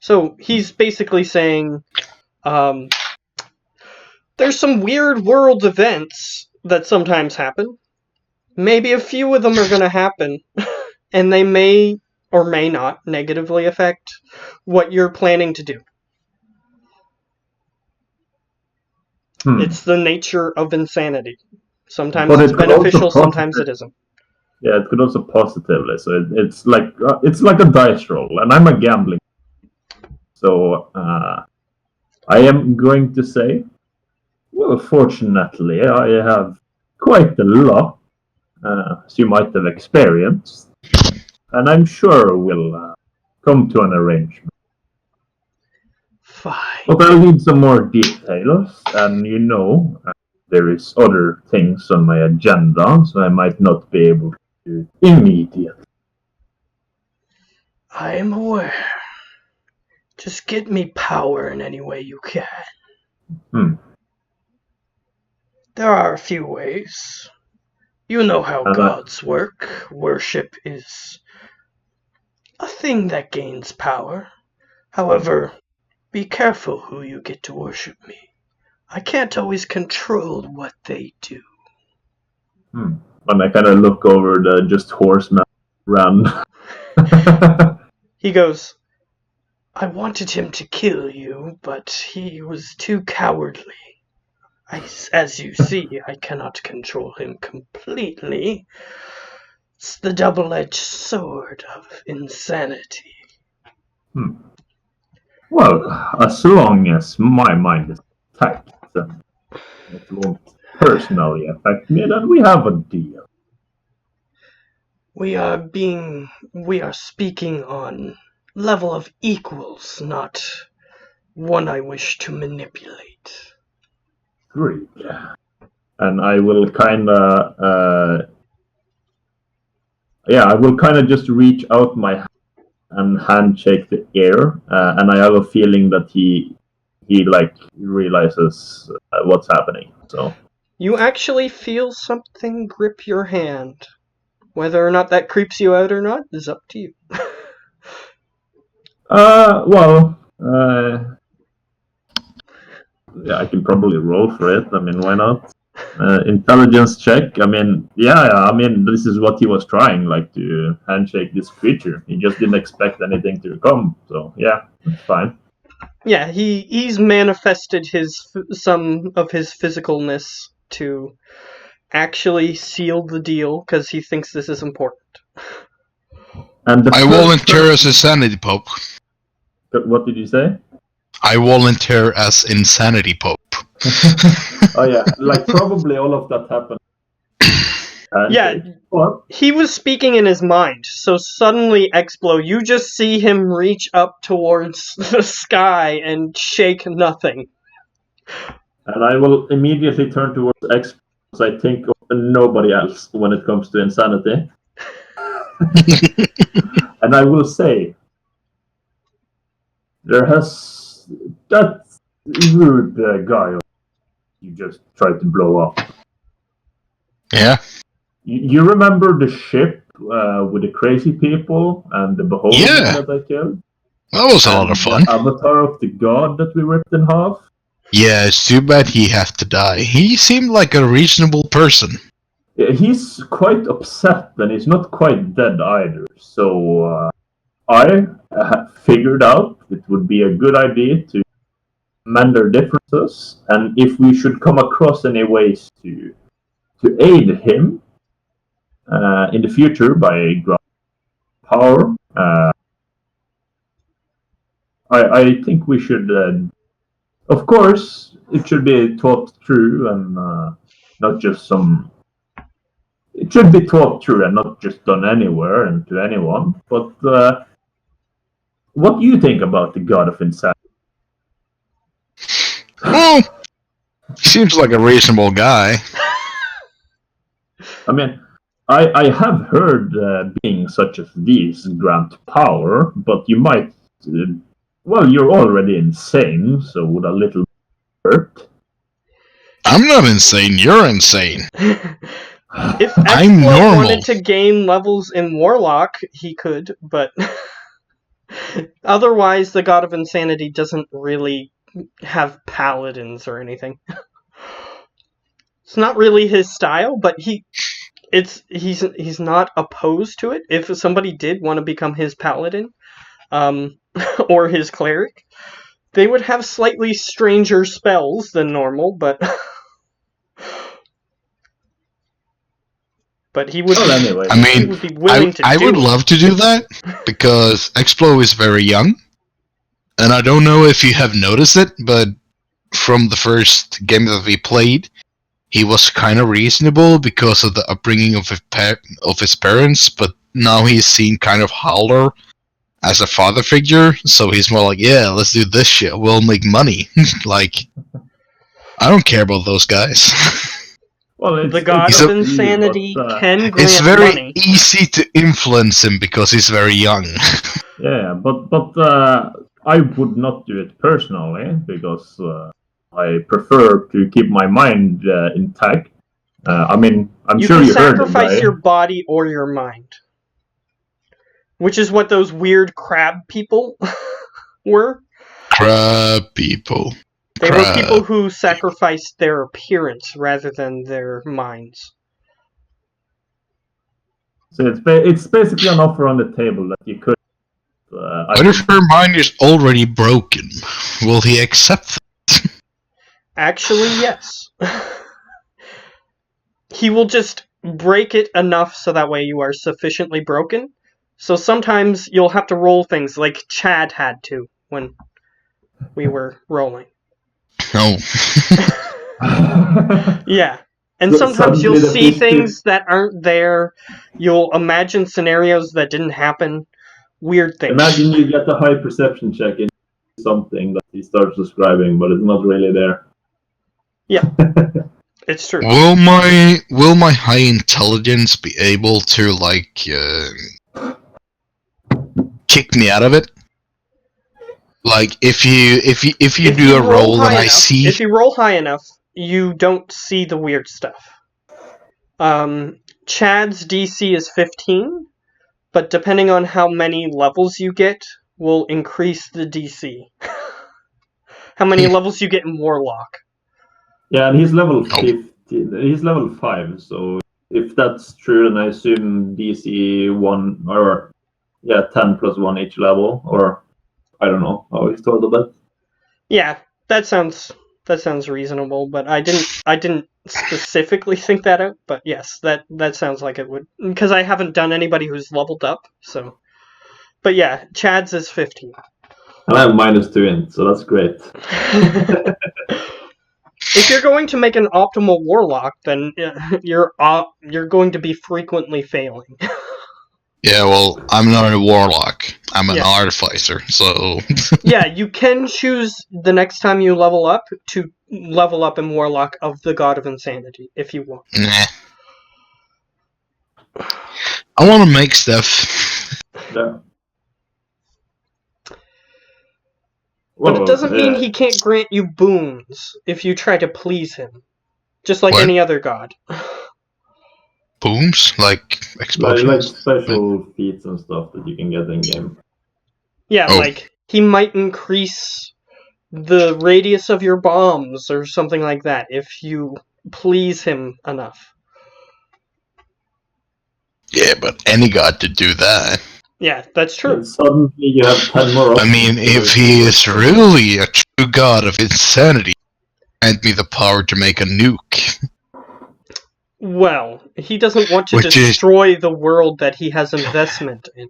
So he's basically saying, there's some weird world events that sometimes happen. Maybe a few of them are going to happen, and they may or may not negatively affect what you're planning to do. It's the nature of insanity. Sometimes But it's it could also beneficial, sometimes it isn't. Yeah, it could also positively. So it's like a dice roll, and I'm a gambling. So I am going to say, well, fortunately, I have quite a lot, as you might have experienced, and I'm sure we'll come to an arrangement. Fine. But I'll need some more details, and there is other things on my agenda, so I might not be able to do it immediately. I am aware. Just get me power in any way you can. There are a few ways. You know how gods work. Worship is a thing that gains power. However, be careful who you get to worship me. I can't always control what they do. And I kind of look over the just horseman run. He goes, I wanted him to kill you, but he was too cowardly. As you see, I cannot control him completely. It's the double-edged sword of insanity. Well, as long as my mind is attacked and it won't personally affect me, then we have a deal. We are speaking on level of equals, not one I wish to manipulate. Great. And I will kind of, just reach out my hand and handshake the air, and I have a feeling that he realizes what's happening. So you actually feel something grip your hand. Whether or not that creeps you out or not is up to you. Yeah, I can probably roll for it. I mean, why not? Intelligence check. I mean, this is what he was trying, like to handshake this creature. He just didn't expect anything to come. So yeah, it's fine. Yeah, he's manifested some of his physicalness to actually seal the deal because he thinks this is important. And I volunteer as Insanity Pope. What did you say? I volunteer as Insanity Pope. Oh yeah, like probably all of that happened Yeah, What? he was speaking in his mind, so suddenly, Explo, you just see him reach up towards the sky and shake nothing. And I will immediately turn towards X because I think of nobody else when it comes to insanity. And I will say, there has that rude guy you just tried to blow up. Yeah. You remember the ship with the crazy people and the beholder Yeah. that I killed? That was a lot of fun. The avatar of the god that we ripped in half? Yeah, it's too bad he had to die. He seemed like a reasonable person. Yeah, he's quite upset and he's not quite dead either. So I figured out it would be a good idea to mend our differences, and if we should come across any ways to aid him in the future by granting power, I think we should. Of course, it should be taught through and not just some. It should be taught through and not just done anywhere and to anyone. But what do you think about the God of Insanity? Well, he seems like a reasonable guy. I mean, I have heard beings such as these grant power, but you might. Well, you're already insane, so would a little hurt. I'm not insane, you're insane. If I'm Explo normal. wanted to gain levels in Warlock, he could, but otherwise the God of Insanity doesn't really have paladins or anything. It's not really his style, but he's not opposed to it. If somebody did want to become his paladin, or his cleric, they would have slightly stranger spells than normal, but he would. Well, anyway, I He mean, would be willing to I do would it. love to do that because Explo is very young, and I don't know if you have noticed it, but from the first game that we played, he was kind of reasonable because of the upbringing of his parents, but now he's seen kind of Howler as a father figure, so he's more like, yeah, let's do this shit, we'll make money. Like, I don't care about those guys. well, The God He's of a- Insanity can grant It's very money. easy to influence him because he's very young. yeah, but I would not do it personally because I prefer to keep my mind intact. I mean, I'm You sure can you heard the sacrifice guy. your body or your mind. Which is what those weird crab people were. Crab people. They were Crab. people who sacrificed their appearance rather than their minds. So it's basically an offer on the table that you could. What if her mind is already broken? Will he accept that? Actually, yes. He will just break it enough so that way you are sufficiently broken. So sometimes you'll have to roll things like Chad had to when we were rolling. No. Yeah. And So sometimes you'll suddenly the see fish things that aren't there. You'll imagine scenarios that didn't happen. Weird things. Imagine you get a high perception check in something that he starts describing, but it's not really there. Yeah. It's true. Will my high intelligence be able to kick me out of it? Like if you do a roll and I see If you roll high enough, you don't see the weird stuff. Chad's DC is 15, but depending on how many levels you get, will increase the DC. How many levels you get in Warlock. Yeah, and he's level 50. He's level 5, so if that's true, then I assume DC 1 or 10 plus 1 each level, or I don't know how he's told of that. Yeah, that sounds reasonable, but I didn't specifically think that out, but yes, that sounds like it would, because I haven't done anybody who's leveled up, so. But yeah, Chad's is 15. And I have -2 in, so that's great. If you're going to make an optimal warlock, then you're going to be frequently failing. Yeah, well, I'm not a warlock. I'm an Yeah. artificer, so Yeah, you can choose the next time you level up to level up in warlock of the God of Insanity if you want. nah. I want to make stuff. Yeah. But it doesn't mean he can't grant you boons if you try to please him. Just like What? any other god. Booms? Like like explosions? special feats and stuff that you can get in game. Yeah, Oh. like he might increase the radius of your bombs or something like that if you please him enough. Yeah, but any god could do that. Yeah, that's true. And suddenly you have 10 more I options. mean, if he is really a true god of insanity, grant me the power to make a nuke. Well, he doesn't want to Which is- destroy the world that he has investment in.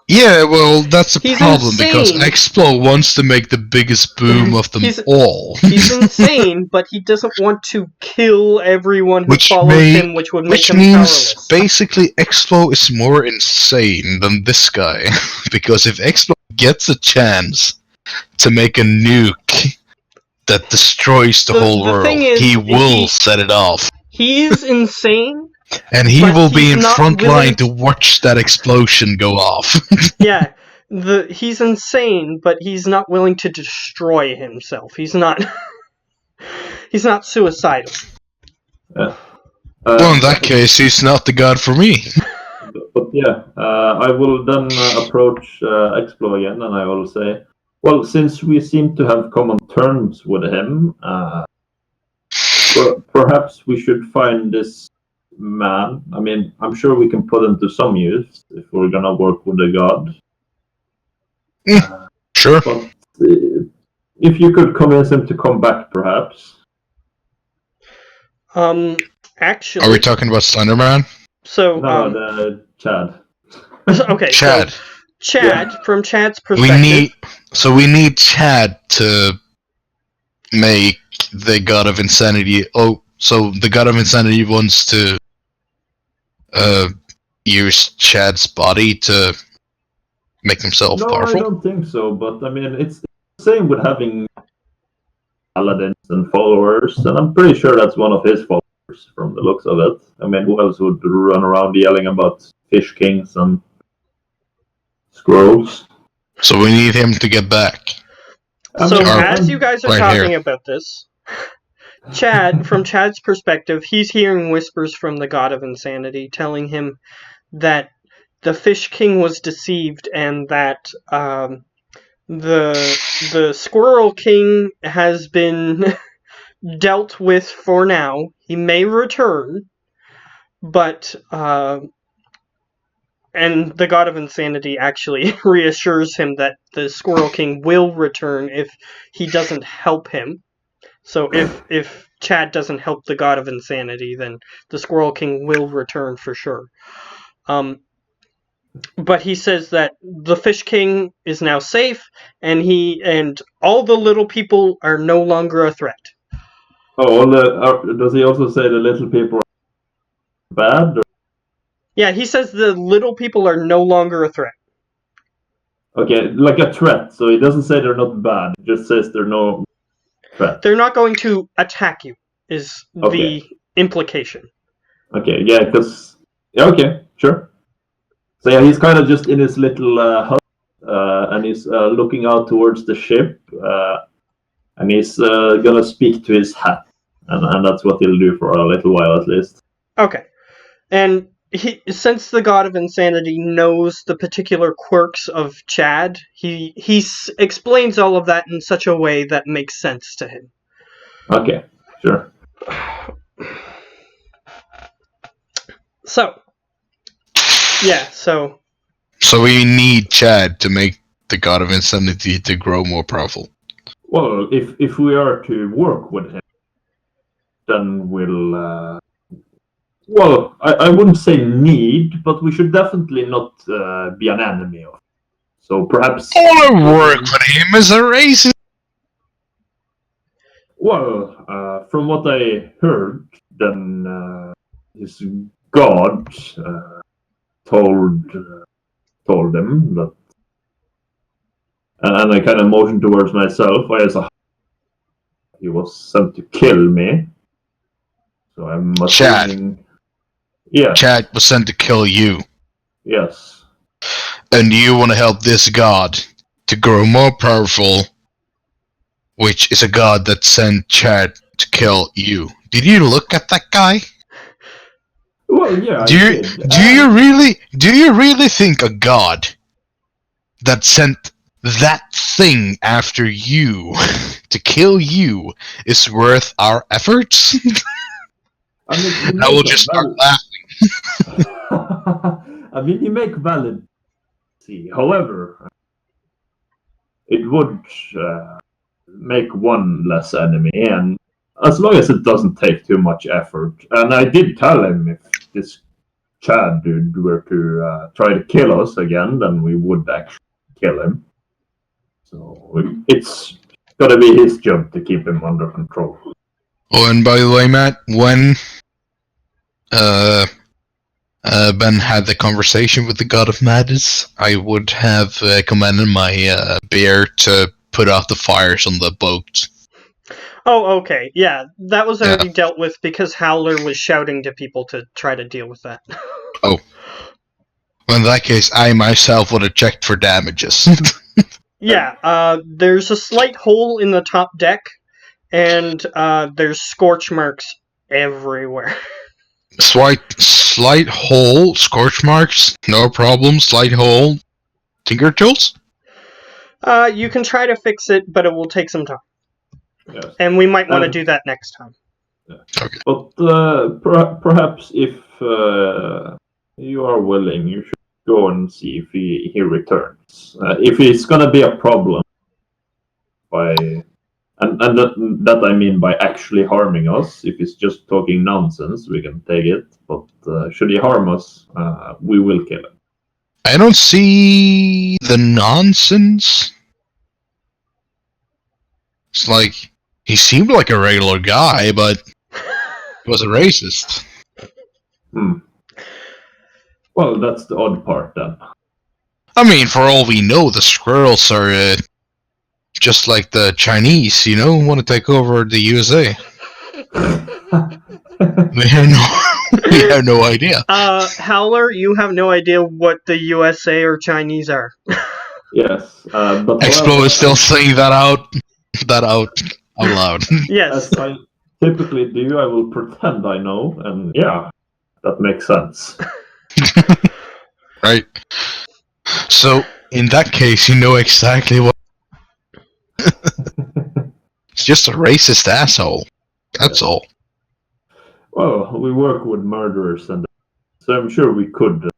Yeah, well, that's a He's problem because insane. Explo wants to make the biggest boom of them He's- all. He's insane, but he doesn't want to kill everyone who Which follows him, which would make Which him means powerless. basically Explo is more insane than this guy. Because if Explo gets a chance to make a nuke that destroys the whole The world, thing is, he will set it off. He is insane. And he But will be he's in not front willing line to watch that explosion go off. Yeah, he's insane, but he's not willing to destroy himself. He's not. He's not suicidal. Well, in that case, he's not the god for me. But yeah, I will then approach Explo again, and I will say, well, since we seem to have come on terms with him, perhaps we should find this man. I mean, I'm sure we can put him to some use if we're gonna work with the god. Sure. But if you could convince him to come back, perhaps. Actually. Are we talking about Slenderman? So, No, the Chad. Okay, Chad. So Chad, from Chad's We perspective. need Chad to make the God of Insanity. Oh, so the God of Insanity wants to use Chad's body to make himself powerful? I don't think so, but I mean, it's the same with having paladins and followers, and I'm pretty sure that's one of his followers from the looks of it. I mean, who else would run around yelling about fish kings and scrolls? So we need him to get back. So Our- as you guys are right talking here. about this, Chad, from Chad's perspective, he's hearing whispers from the God of Insanity telling him that the Fish King was deceived and that the Squirrel King has been dealt with for now. He may return, but and the God of Insanity actually reassures him that the Squirrel King will return if he doesn't help him. So if Chad doesn't help the God of Insanity, then the Squirrel King will return for sure. But he says that the Fish King is now safe, and all the little people are no longer a threat. Oh, does he also say the little people are bad? Or? Yeah, he says the little people are no longer a threat. Okay, like a threat. So he doesn't say they're not bad. He just says they're no threat. They're not going to attack you, is Okay. the implication. Okay, yeah, because... Yeah, okay, sure. So yeah, he's kind of just in his little hut, and he's looking out towards the ship, and he's gonna speak to his hat, and that's what he'll do for a little while at least. Okay. And since the God of Insanity knows the particular quirks of Chad, he explains all of that in such a way that makes sense to him. Okay, sure. So, yeah, so... So we need Chad to make the God of Insanity to grow more powerful. Well, if we are to work with him, then we'll... well, I wouldn't say need, but we should definitely not be an enemy of him. So perhaps... All I work with him is a racist. Well, from what I heard, then his god told told him that, and I kind of motioned towards myself. He was sent to kill me, so I'm Chad. assuming. Yeah. Chad was sent to kill you, Yes. and you want to help this god to grow more powerful, which is a god that sent Chad to kill you. Did you look at that guy? Well, yeah, Do I you did. do you really think a god that sent that thing after you to kill you is worth our efforts? I mean, you I will make a just start valid. laughing. I mean, you make valid. See, however, it would make one less enemy, and as long as it doesn't take too much effort. And I did tell him if this Chad dude were to try to kill us again, then we would actually kill him. So it's gotta be his job to keep him under control. Oh, and by the way, Matt, when Ben had the conversation with the God of Madness, I would have commanded my bear to put out the fires on the boat. Oh, okay. Yeah, that was already dealt with because Howler was shouting to people to try to deal with that. Oh. Well, in that case, I myself would have checked for damages. Yeah, there's a slight hole in the top deck, and there's scorch marks everywhere. Slight hole, scorch marks, no problem, slight hole. Tinker tools? You can try to fix it, but it will take some time. Yes. And we might want to do that next time. Yeah. Okay. But perhaps if you are willing, you should go and see if he returns. If it's gonna be a problem and that I mean by actually harming us. If it's just talking nonsense, we can take it. But should he harm us, we will kill him. I don't see the nonsense. It's like, he seemed like a regular guy, but he was a racist. Well, that's the odd part then. I mean, for all we know, the squirrels are just like the Chinese, want to take over the USA. We have no idea. Howler, you have no idea what the USA or Chinese are. Yes, but Explo is still saying that out loud. Yes. As I typically do, I will pretend I know, and yeah, that makes sense. Right. So, in that case, you know exactly what. It's just a racist asshole. That's all. Well, we work with murderers, and so I'm sure we could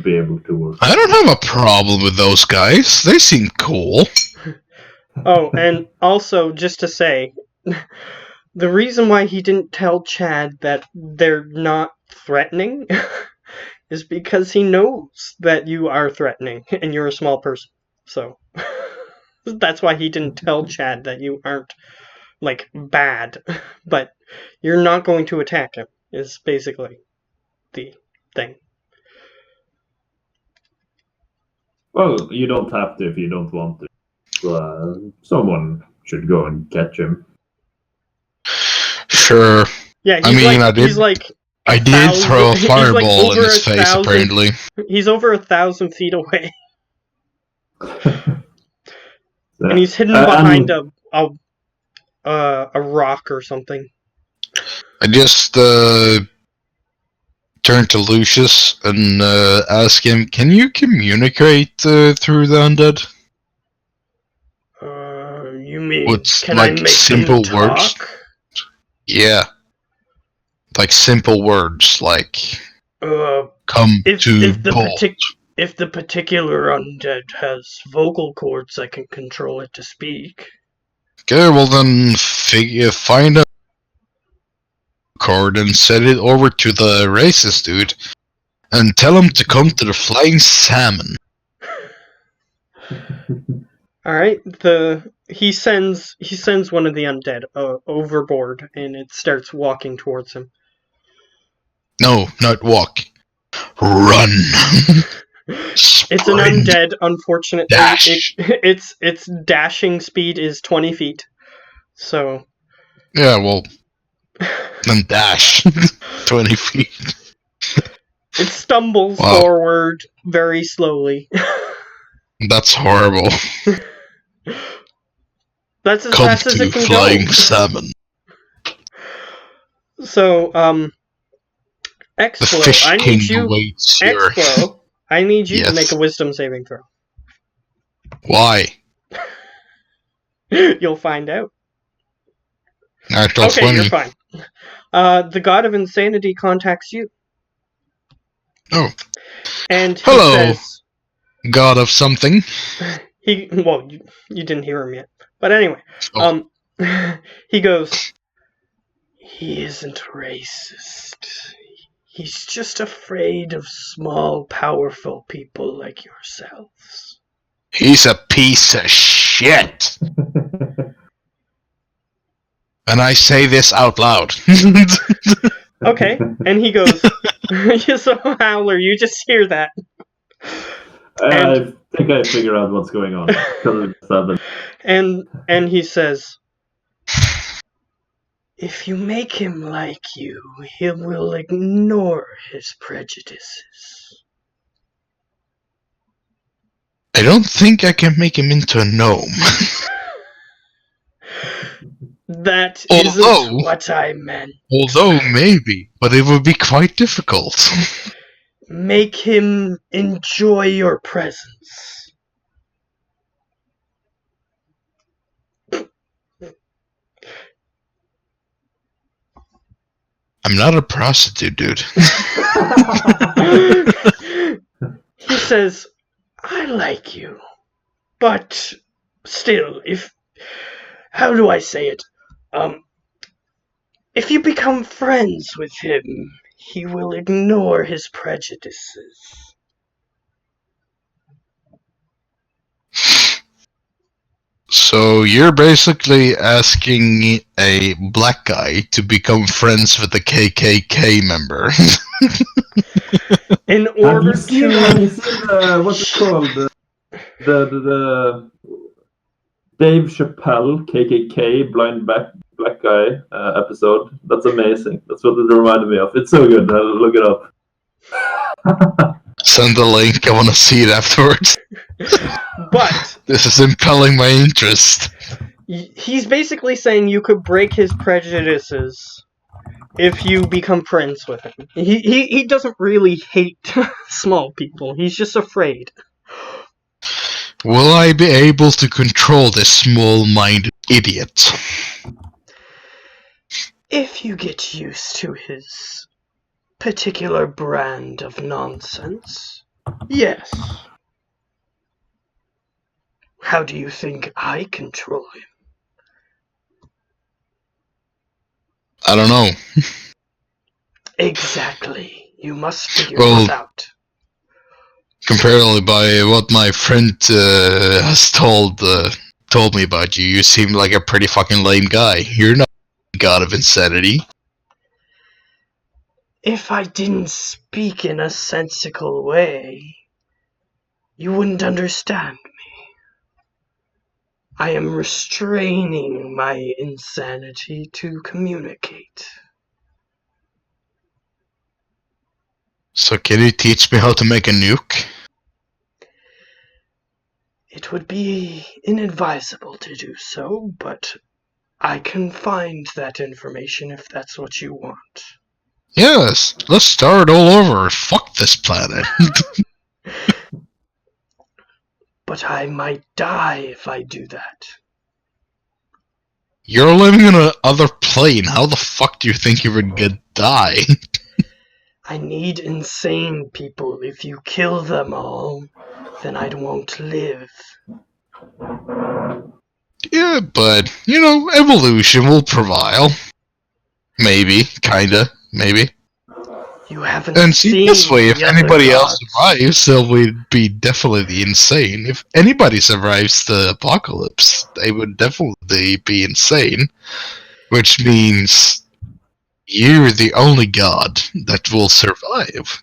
be able to work. I don't have a problem with those guys. They seem cool. Oh, and also, just to say, the reason why he didn't tell Chad that they're not threatening is because he knows that you are threatening and you're a small person. So, that's why he didn't tell Chad that you aren't, like, bad. But you're not going to attack him, is basically the thing. Well, you don't have to if you don't want to. Someone should go and catch him. Sure. Yeah, I did throw a fireball in his face, apparently. He's over 1,000 feet away. And he's hidden behind a rock or something. I just turned to Lucius and asked him, "Can you communicate through the undead?" You mean with can I make simple them talk? words? Yeah, like simple words, like "come to bolt." If the particular undead has vocal cords, I can control it to speak. Okay, well then find a cord and set it over to the racist dude and tell him to come to the Flying Salmon. Alright, the he sends one of the undead overboard, and it starts walking towards him. No, not walk. Run. It's an Sprint. undead, unfortunately. Dash. Its dashing speed is 20 feet. So. Yeah, well, then dash 20 feet. It stumbles Wow. forward very slowly. That's horrible. That's as Come fast as to it can flying go. salmon. So, The Explo, fish I king need you. awaits your... Explo, I need you to Yes. make a wisdom saving throw. Why? You'll find out. Natural Okay, 20. you're fine. The god of insanity contacts you. Oh. And he Hello. says, God of something. well, you didn't hear him yet. But anyway, Oh. he goes, he isn't racist. He's just afraid of small, powerful people like yourselves. He's a piece of shit. And I say this out loud. Okay, and he goes, so Howler, you just hear that. I think I figured out what's going on. And he says, if you make him like you, he will ignore his prejudices. I don't think I can make him into a gnome. That Although- isn't what I meant. Although, maybe. But it would be quite difficult. Make him enjoy your presence. I'm not a prostitute, dude. He says, I like you. But still, how do I say it? If you become friends with him, he will ignore his prejudices. So you're basically asking a black guy to become friends with a KKK member. In Have order you seen what's it called? The Dave Chappelle KKK blind black guy episode. That's amazing. That's what it reminded me of. It's so good. I'll look it up. Send the link. I want to see it afterwards. But This is impelling my interest. he's basically saying you could break his prejudices if you become friends with him. He doesn't really hate small people. He's just afraid. Will I be able to control this small-minded idiot? If you get used to his particular brand of nonsense, yes. How do you think I control him? I don't know. Exactly. You must figure Well- this out. Comparatively by what my friend has told me about you, you seem like a pretty fucking lame guy. You're not a god of insanity. If I didn't speak in a sensical way, you wouldn't understand me. I am restraining my insanity to communicate. So can you teach me how to make a nuke? It would be inadvisable to do so, but I can find that information if that's what you want. Yes, let's start all over. Fuck this planet. But I might die if I do that. You're living on another plane. How the fuck do you think you would get die? I need insane people. If you kill them all, then I won't live. Yeah, but, you know, evolution will prevail. Maybe, kinda, maybe. You haven't And see, seen this way, if the other anybody else gods. survives, they would be definitely insane. If anybody survives the apocalypse, they would definitely be insane. Which means you're the only god that will survive.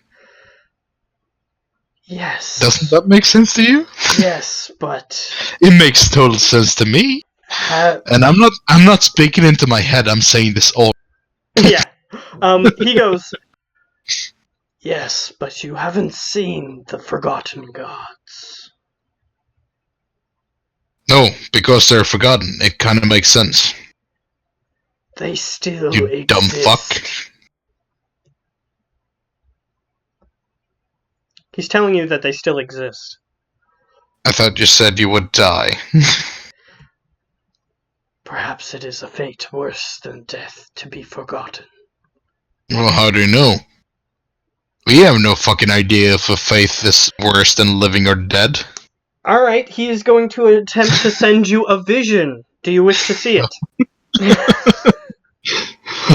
Yes. Doesn't that make sense to you? Yes, but It makes total sense to me. And I'm not speaking into my head, I'm saying this all. yeah. He goes, yes, but you haven't seen the forgotten gods. No, because they're forgotten. It kind of makes sense. They still You exist. dumb fuck. He's telling you that they still exist. I thought you said you would die. Perhaps it is a fate worse than death to be forgotten. Well, how do you know? We have no fucking idea if a faith is worse than living or dead. Alright, he is going to attempt to send you a vision. Do you wish to see it?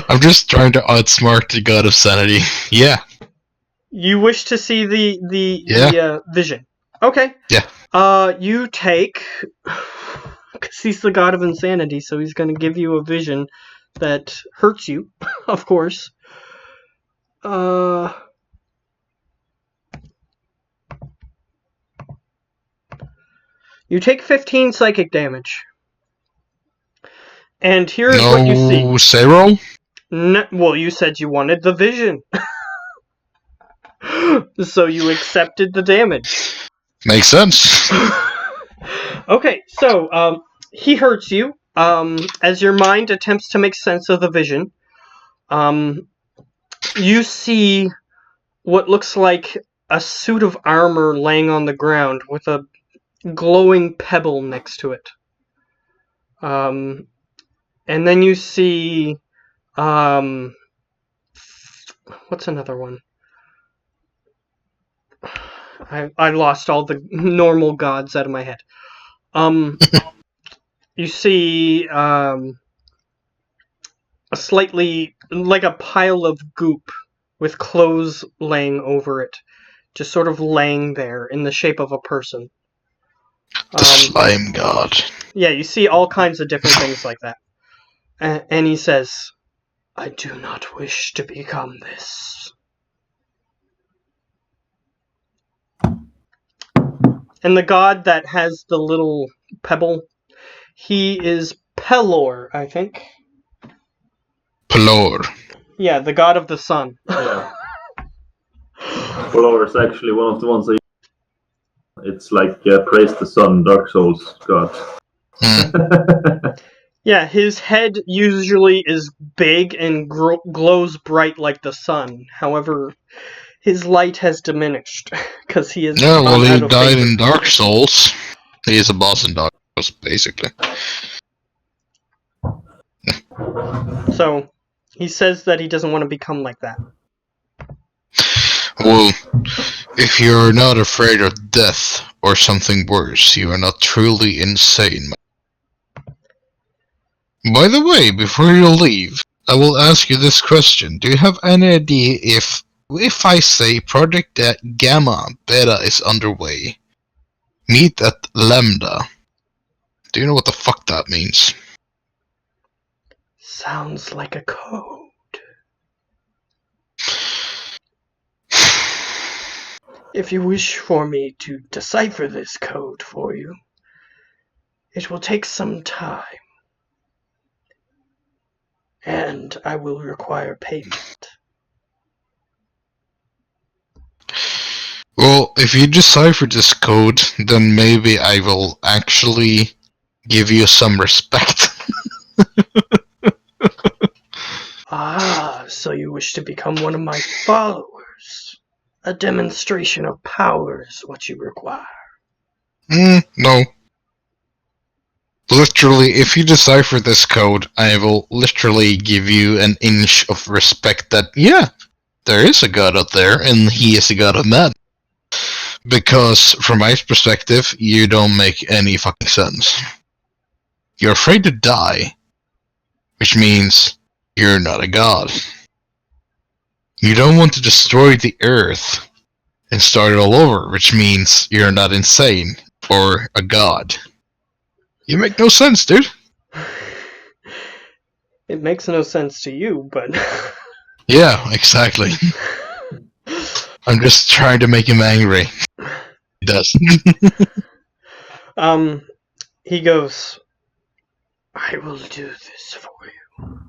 I'm just trying to outsmart the god of sanity. Yeah. You wish to see the vision. Okay. Yeah. You take... Because he's the god of insanity, so he's going to give you a vision that hurts you, of course. You take 15 psychic damage. And here's what you see. No zero? Well, you said you wanted the vision. So you accepted the damage. Makes sense. Okay, so he hurts you. As your mind attempts to make sense of the vision, you see what looks like a suit of armor laying on the ground with a glowing pebble next to it. And then you see, what's another one? I lost all the normal gods out of my head. You see, a slightly, like a pile of goop with clothes laying over it. Just sort of laying there in the shape of a person. The slime god. Yeah, you see all kinds of different things like that. And he says, I do not wish to become this. And the god that has the little pebble, he is Pelor, I think. Pelor. Yeah, the god of the sun. Yeah. Floor is actually one of the ones it's like Praise the Sun, Dark Souls god. Yeah, his head usually is big and glows bright like the sun. However, his light has diminished because he is Yeah, well, he out of died favor. in Dark Souls. He is a boss in Dark Souls, basically. So, he says that he doesn't want to become like that. Well, if you're not afraid of death or something worse, you are not truly insane. By the way, before you leave, I will ask you this question. Do you have any idea if I say Project Gamma Beta is underway, meet at Lambda, do you know what the fuck that means? Sounds like a code. If you wish for me to decipher this code for you, it will take some time. And I will require payment. Well, if you decipher this code, then maybe I will actually give you some respect. Ah, so you wish to become one of my followers. A demonstration of power is what you require. No. Literally, if you decipher this code, I will literally give you an inch of respect that, yeah, there is a god out there, and he is a god of men. Because, from my perspective, you don't make any fucking sense. You're afraid to die, which means you're not a god. You don't want to destroy the Earth and start it all over, which means you're not insane or a god. You make no sense, dude. It makes no sense to you, but... Yeah, exactly. I'm just trying to make him angry. He does. He goes, I will do this for you,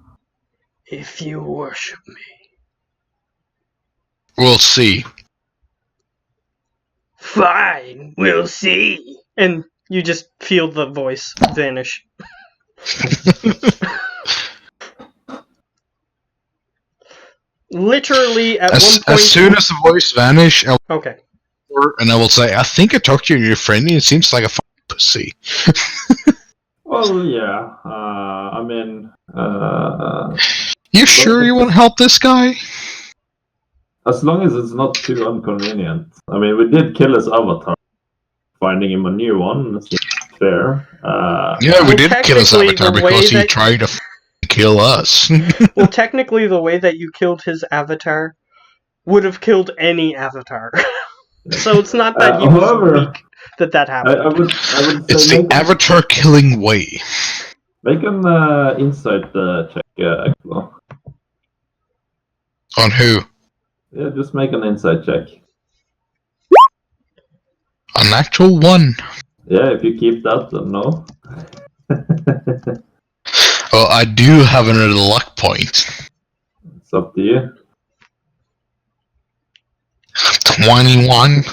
if you worship me. We'll see. Fine, we'll see. And you just feel the voice vanish. Literally, at one point... As soon as the voice vanishes, Okay. and I will say, I think I talked to your friend, and it seems like a fucking pussy. Well, yeah. I mean, You sure you want to help this guy? as long as it's not too inconvenient. I mean, we did kill his avatar. Finding him a new one seems fair. Yeah, we Well, did kill his technically, avatar the way because he that- tried to kill us. Well, technically, the way that you killed his avatar would have killed any avatar. So it's not that he was however, weak that happened. I would say It's the avatar killing way. make an insight check, Axel. On who? Yeah, just make an insight check. An actual one. Yeah, if you keep that, then no. Well, I do have another luck point. It's up to you. 21.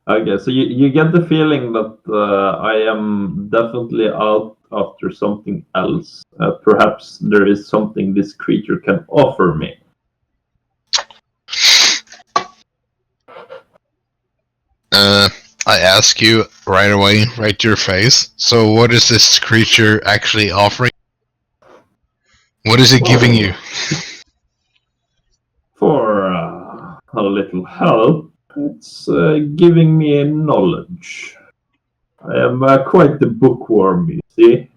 Okay, so you get the feeling that I am definitely out after something else. Perhaps there is something this creature can offer me. I ask you right away, right to your face. So what is this creature actually offering? What is it giving you? For a little help, it's giving me knowledge. I am quite the bookworm, you see?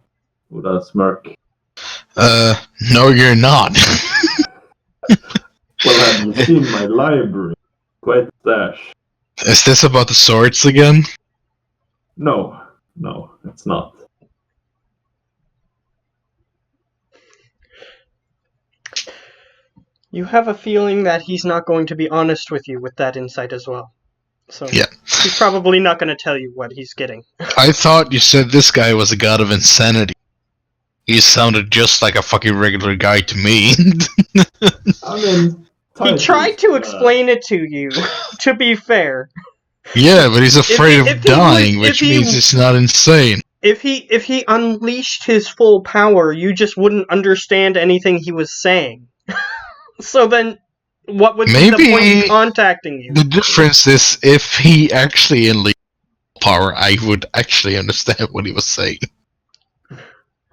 With a smirk. No you're not. Well, have you seen my library? Quite a stash. Is this about the swords again? No, it's not. You have a feeling that he's not going to be honest with you with that insight as well. So Yeah. he's probably not going to tell you what he's getting. I thought you said this guy was a god of insanity. He sounded just like a fucking regular guy to me. I mean, He tried to explain it to you, to be fair. Yeah, but he's afraid if of he dying, would- which if he- means it's not insane. If he unleashed his full power, you just wouldn't understand anything he was saying. So then, what would be the Maybe point in contacting you? The difference is if he actually unleashed power, I would actually understand what he was saying.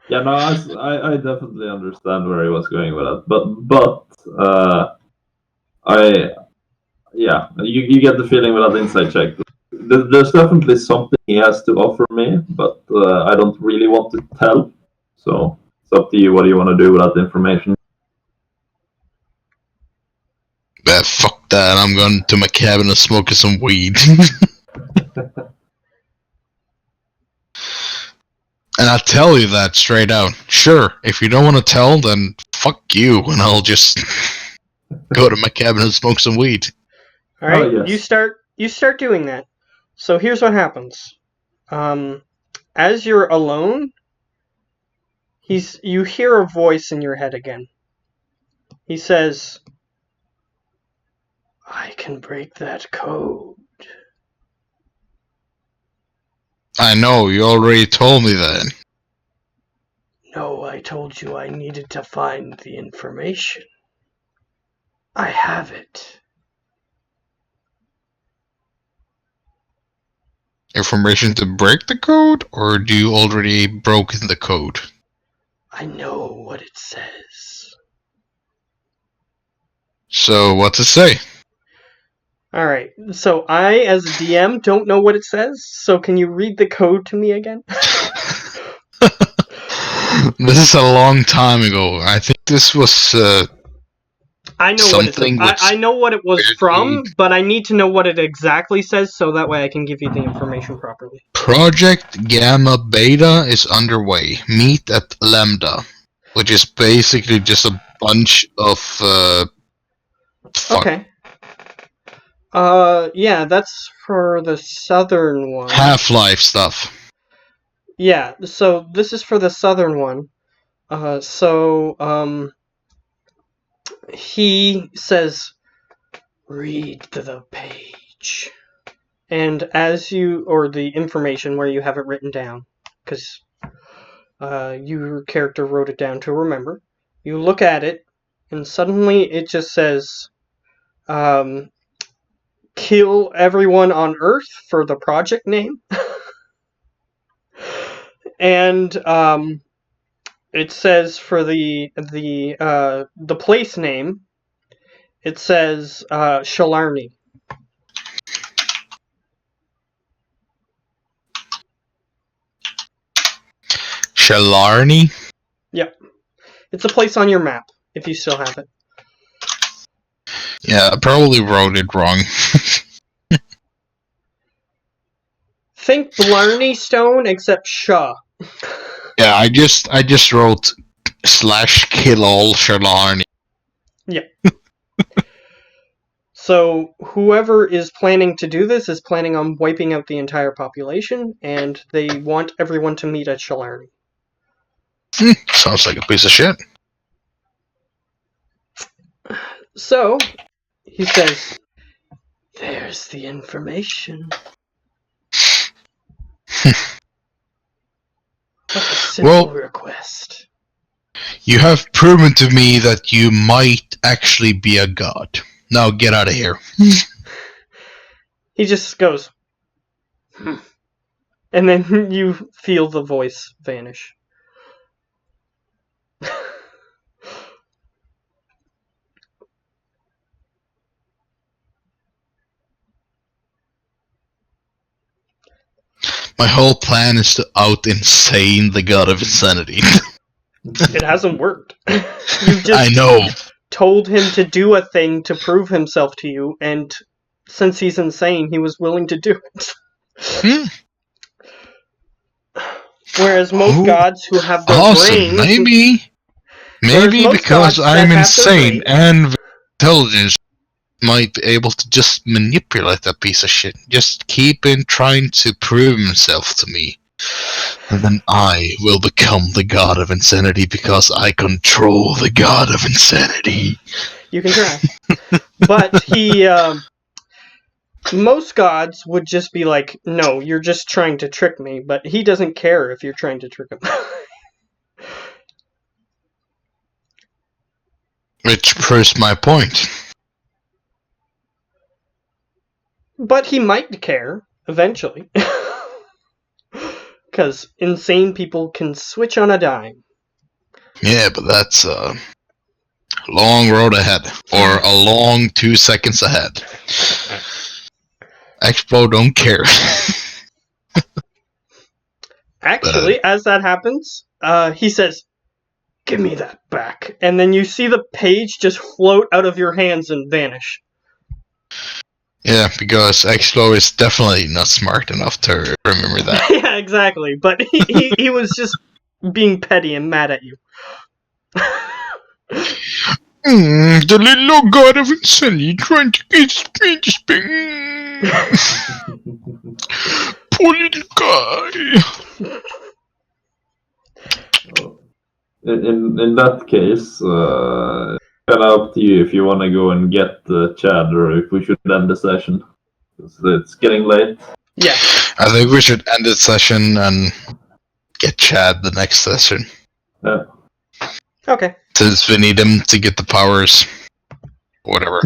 Yeah, no, I definitely understand where he was going with that. You get the feeling with that insight check. There's definitely something he has to offer me, but I don't really want to tell. So it's up to you what you want to do with that information. Fuck that, I'm going to my cabin and smoking some weed. And I'll tell you that straight out. Sure, if you don't want to tell, then fuck you, and I'll just go to my cabin and smoke some weed. All right, Oh, yes. you start doing that. So here's what happens. As you're alone, you hear a voice in your head again. He says, "I can break that code." I know, you already told me that. No, I told you I needed to find the information. I have it. Information to break the code, or do you already broken the code? I know what it says. So, what to say? Alright, so I, as a DM, don't know what it says, so can you read the code to me again? This is a long time ago. I think this was, I know what it's. Something with I know what it was weirdly- from, but I need to know what it exactly says so that way I can give you the information properly. Project Gamma Beta is underway. Meet at Lambda, which is basically just a bunch of Okay. Yeah, that's for the southern one. Half-Life stuff. Yeah, so this is for the southern one. He says, read the page. And as you, or the information where you have it written down, because your character wrote it down to remember, you look at it, and suddenly it just says, kill everyone on Earth for the project name. And it says for the place name, it says Shalarney. Shalarney? Yep. It's a place on your map, if you still have it. Yeah, I probably wrote it wrong. Think Blarney Stone, except Shah. Yeah, I just wrote /kill all Shalarney. Yeah. So whoever is planning to do this is planning on wiping out the entire population, and they want everyone to meet at Shalarney. Sounds like a piece of shit. So, he says, there's the information. What a simple request. You have proven to me that you might actually be a god. Now get out of here. He just goes, and then you feel the voice vanish. My whole plan is to out-insane the god of insanity. It hasn't worked. You just I know. told him to do a thing to prove himself to you, and since he's insane, he was willing to do it. Whereas most gods who have their Awesome. brains... Maybe most because gods that I'm have their insane brains- and intelligence might be able to just manipulate that piece of shit. Just keep in trying to prove himself to me. And then I will become the god of insanity because I control the god of insanity. You can try. But he... most gods would just be like, no, you're just trying to trick me, but he doesn't care if you're trying to trick him. Which proves my point. But he might care, eventually. Because insane people can switch on a dime. Yeah, but that's a long road ahead. Or a long 2 seconds ahead. Expo don't care. Actually, as that happens, he says, give me that back. And then you see the page just float out of your hands and vanish. Yeah, because Expo is definitely not smart enough to remember that. Yeah, exactly. But he was just being petty and mad at you. The little god of insanity trying to get me to spin. Poor little guy. In that case, kind of up to you if you want to go and get Chad or if we should end the session. It's getting late. Yeah. I think we should end the session and get Chad the next session. Yeah. Okay. Since we need him to get the powers. Whatever.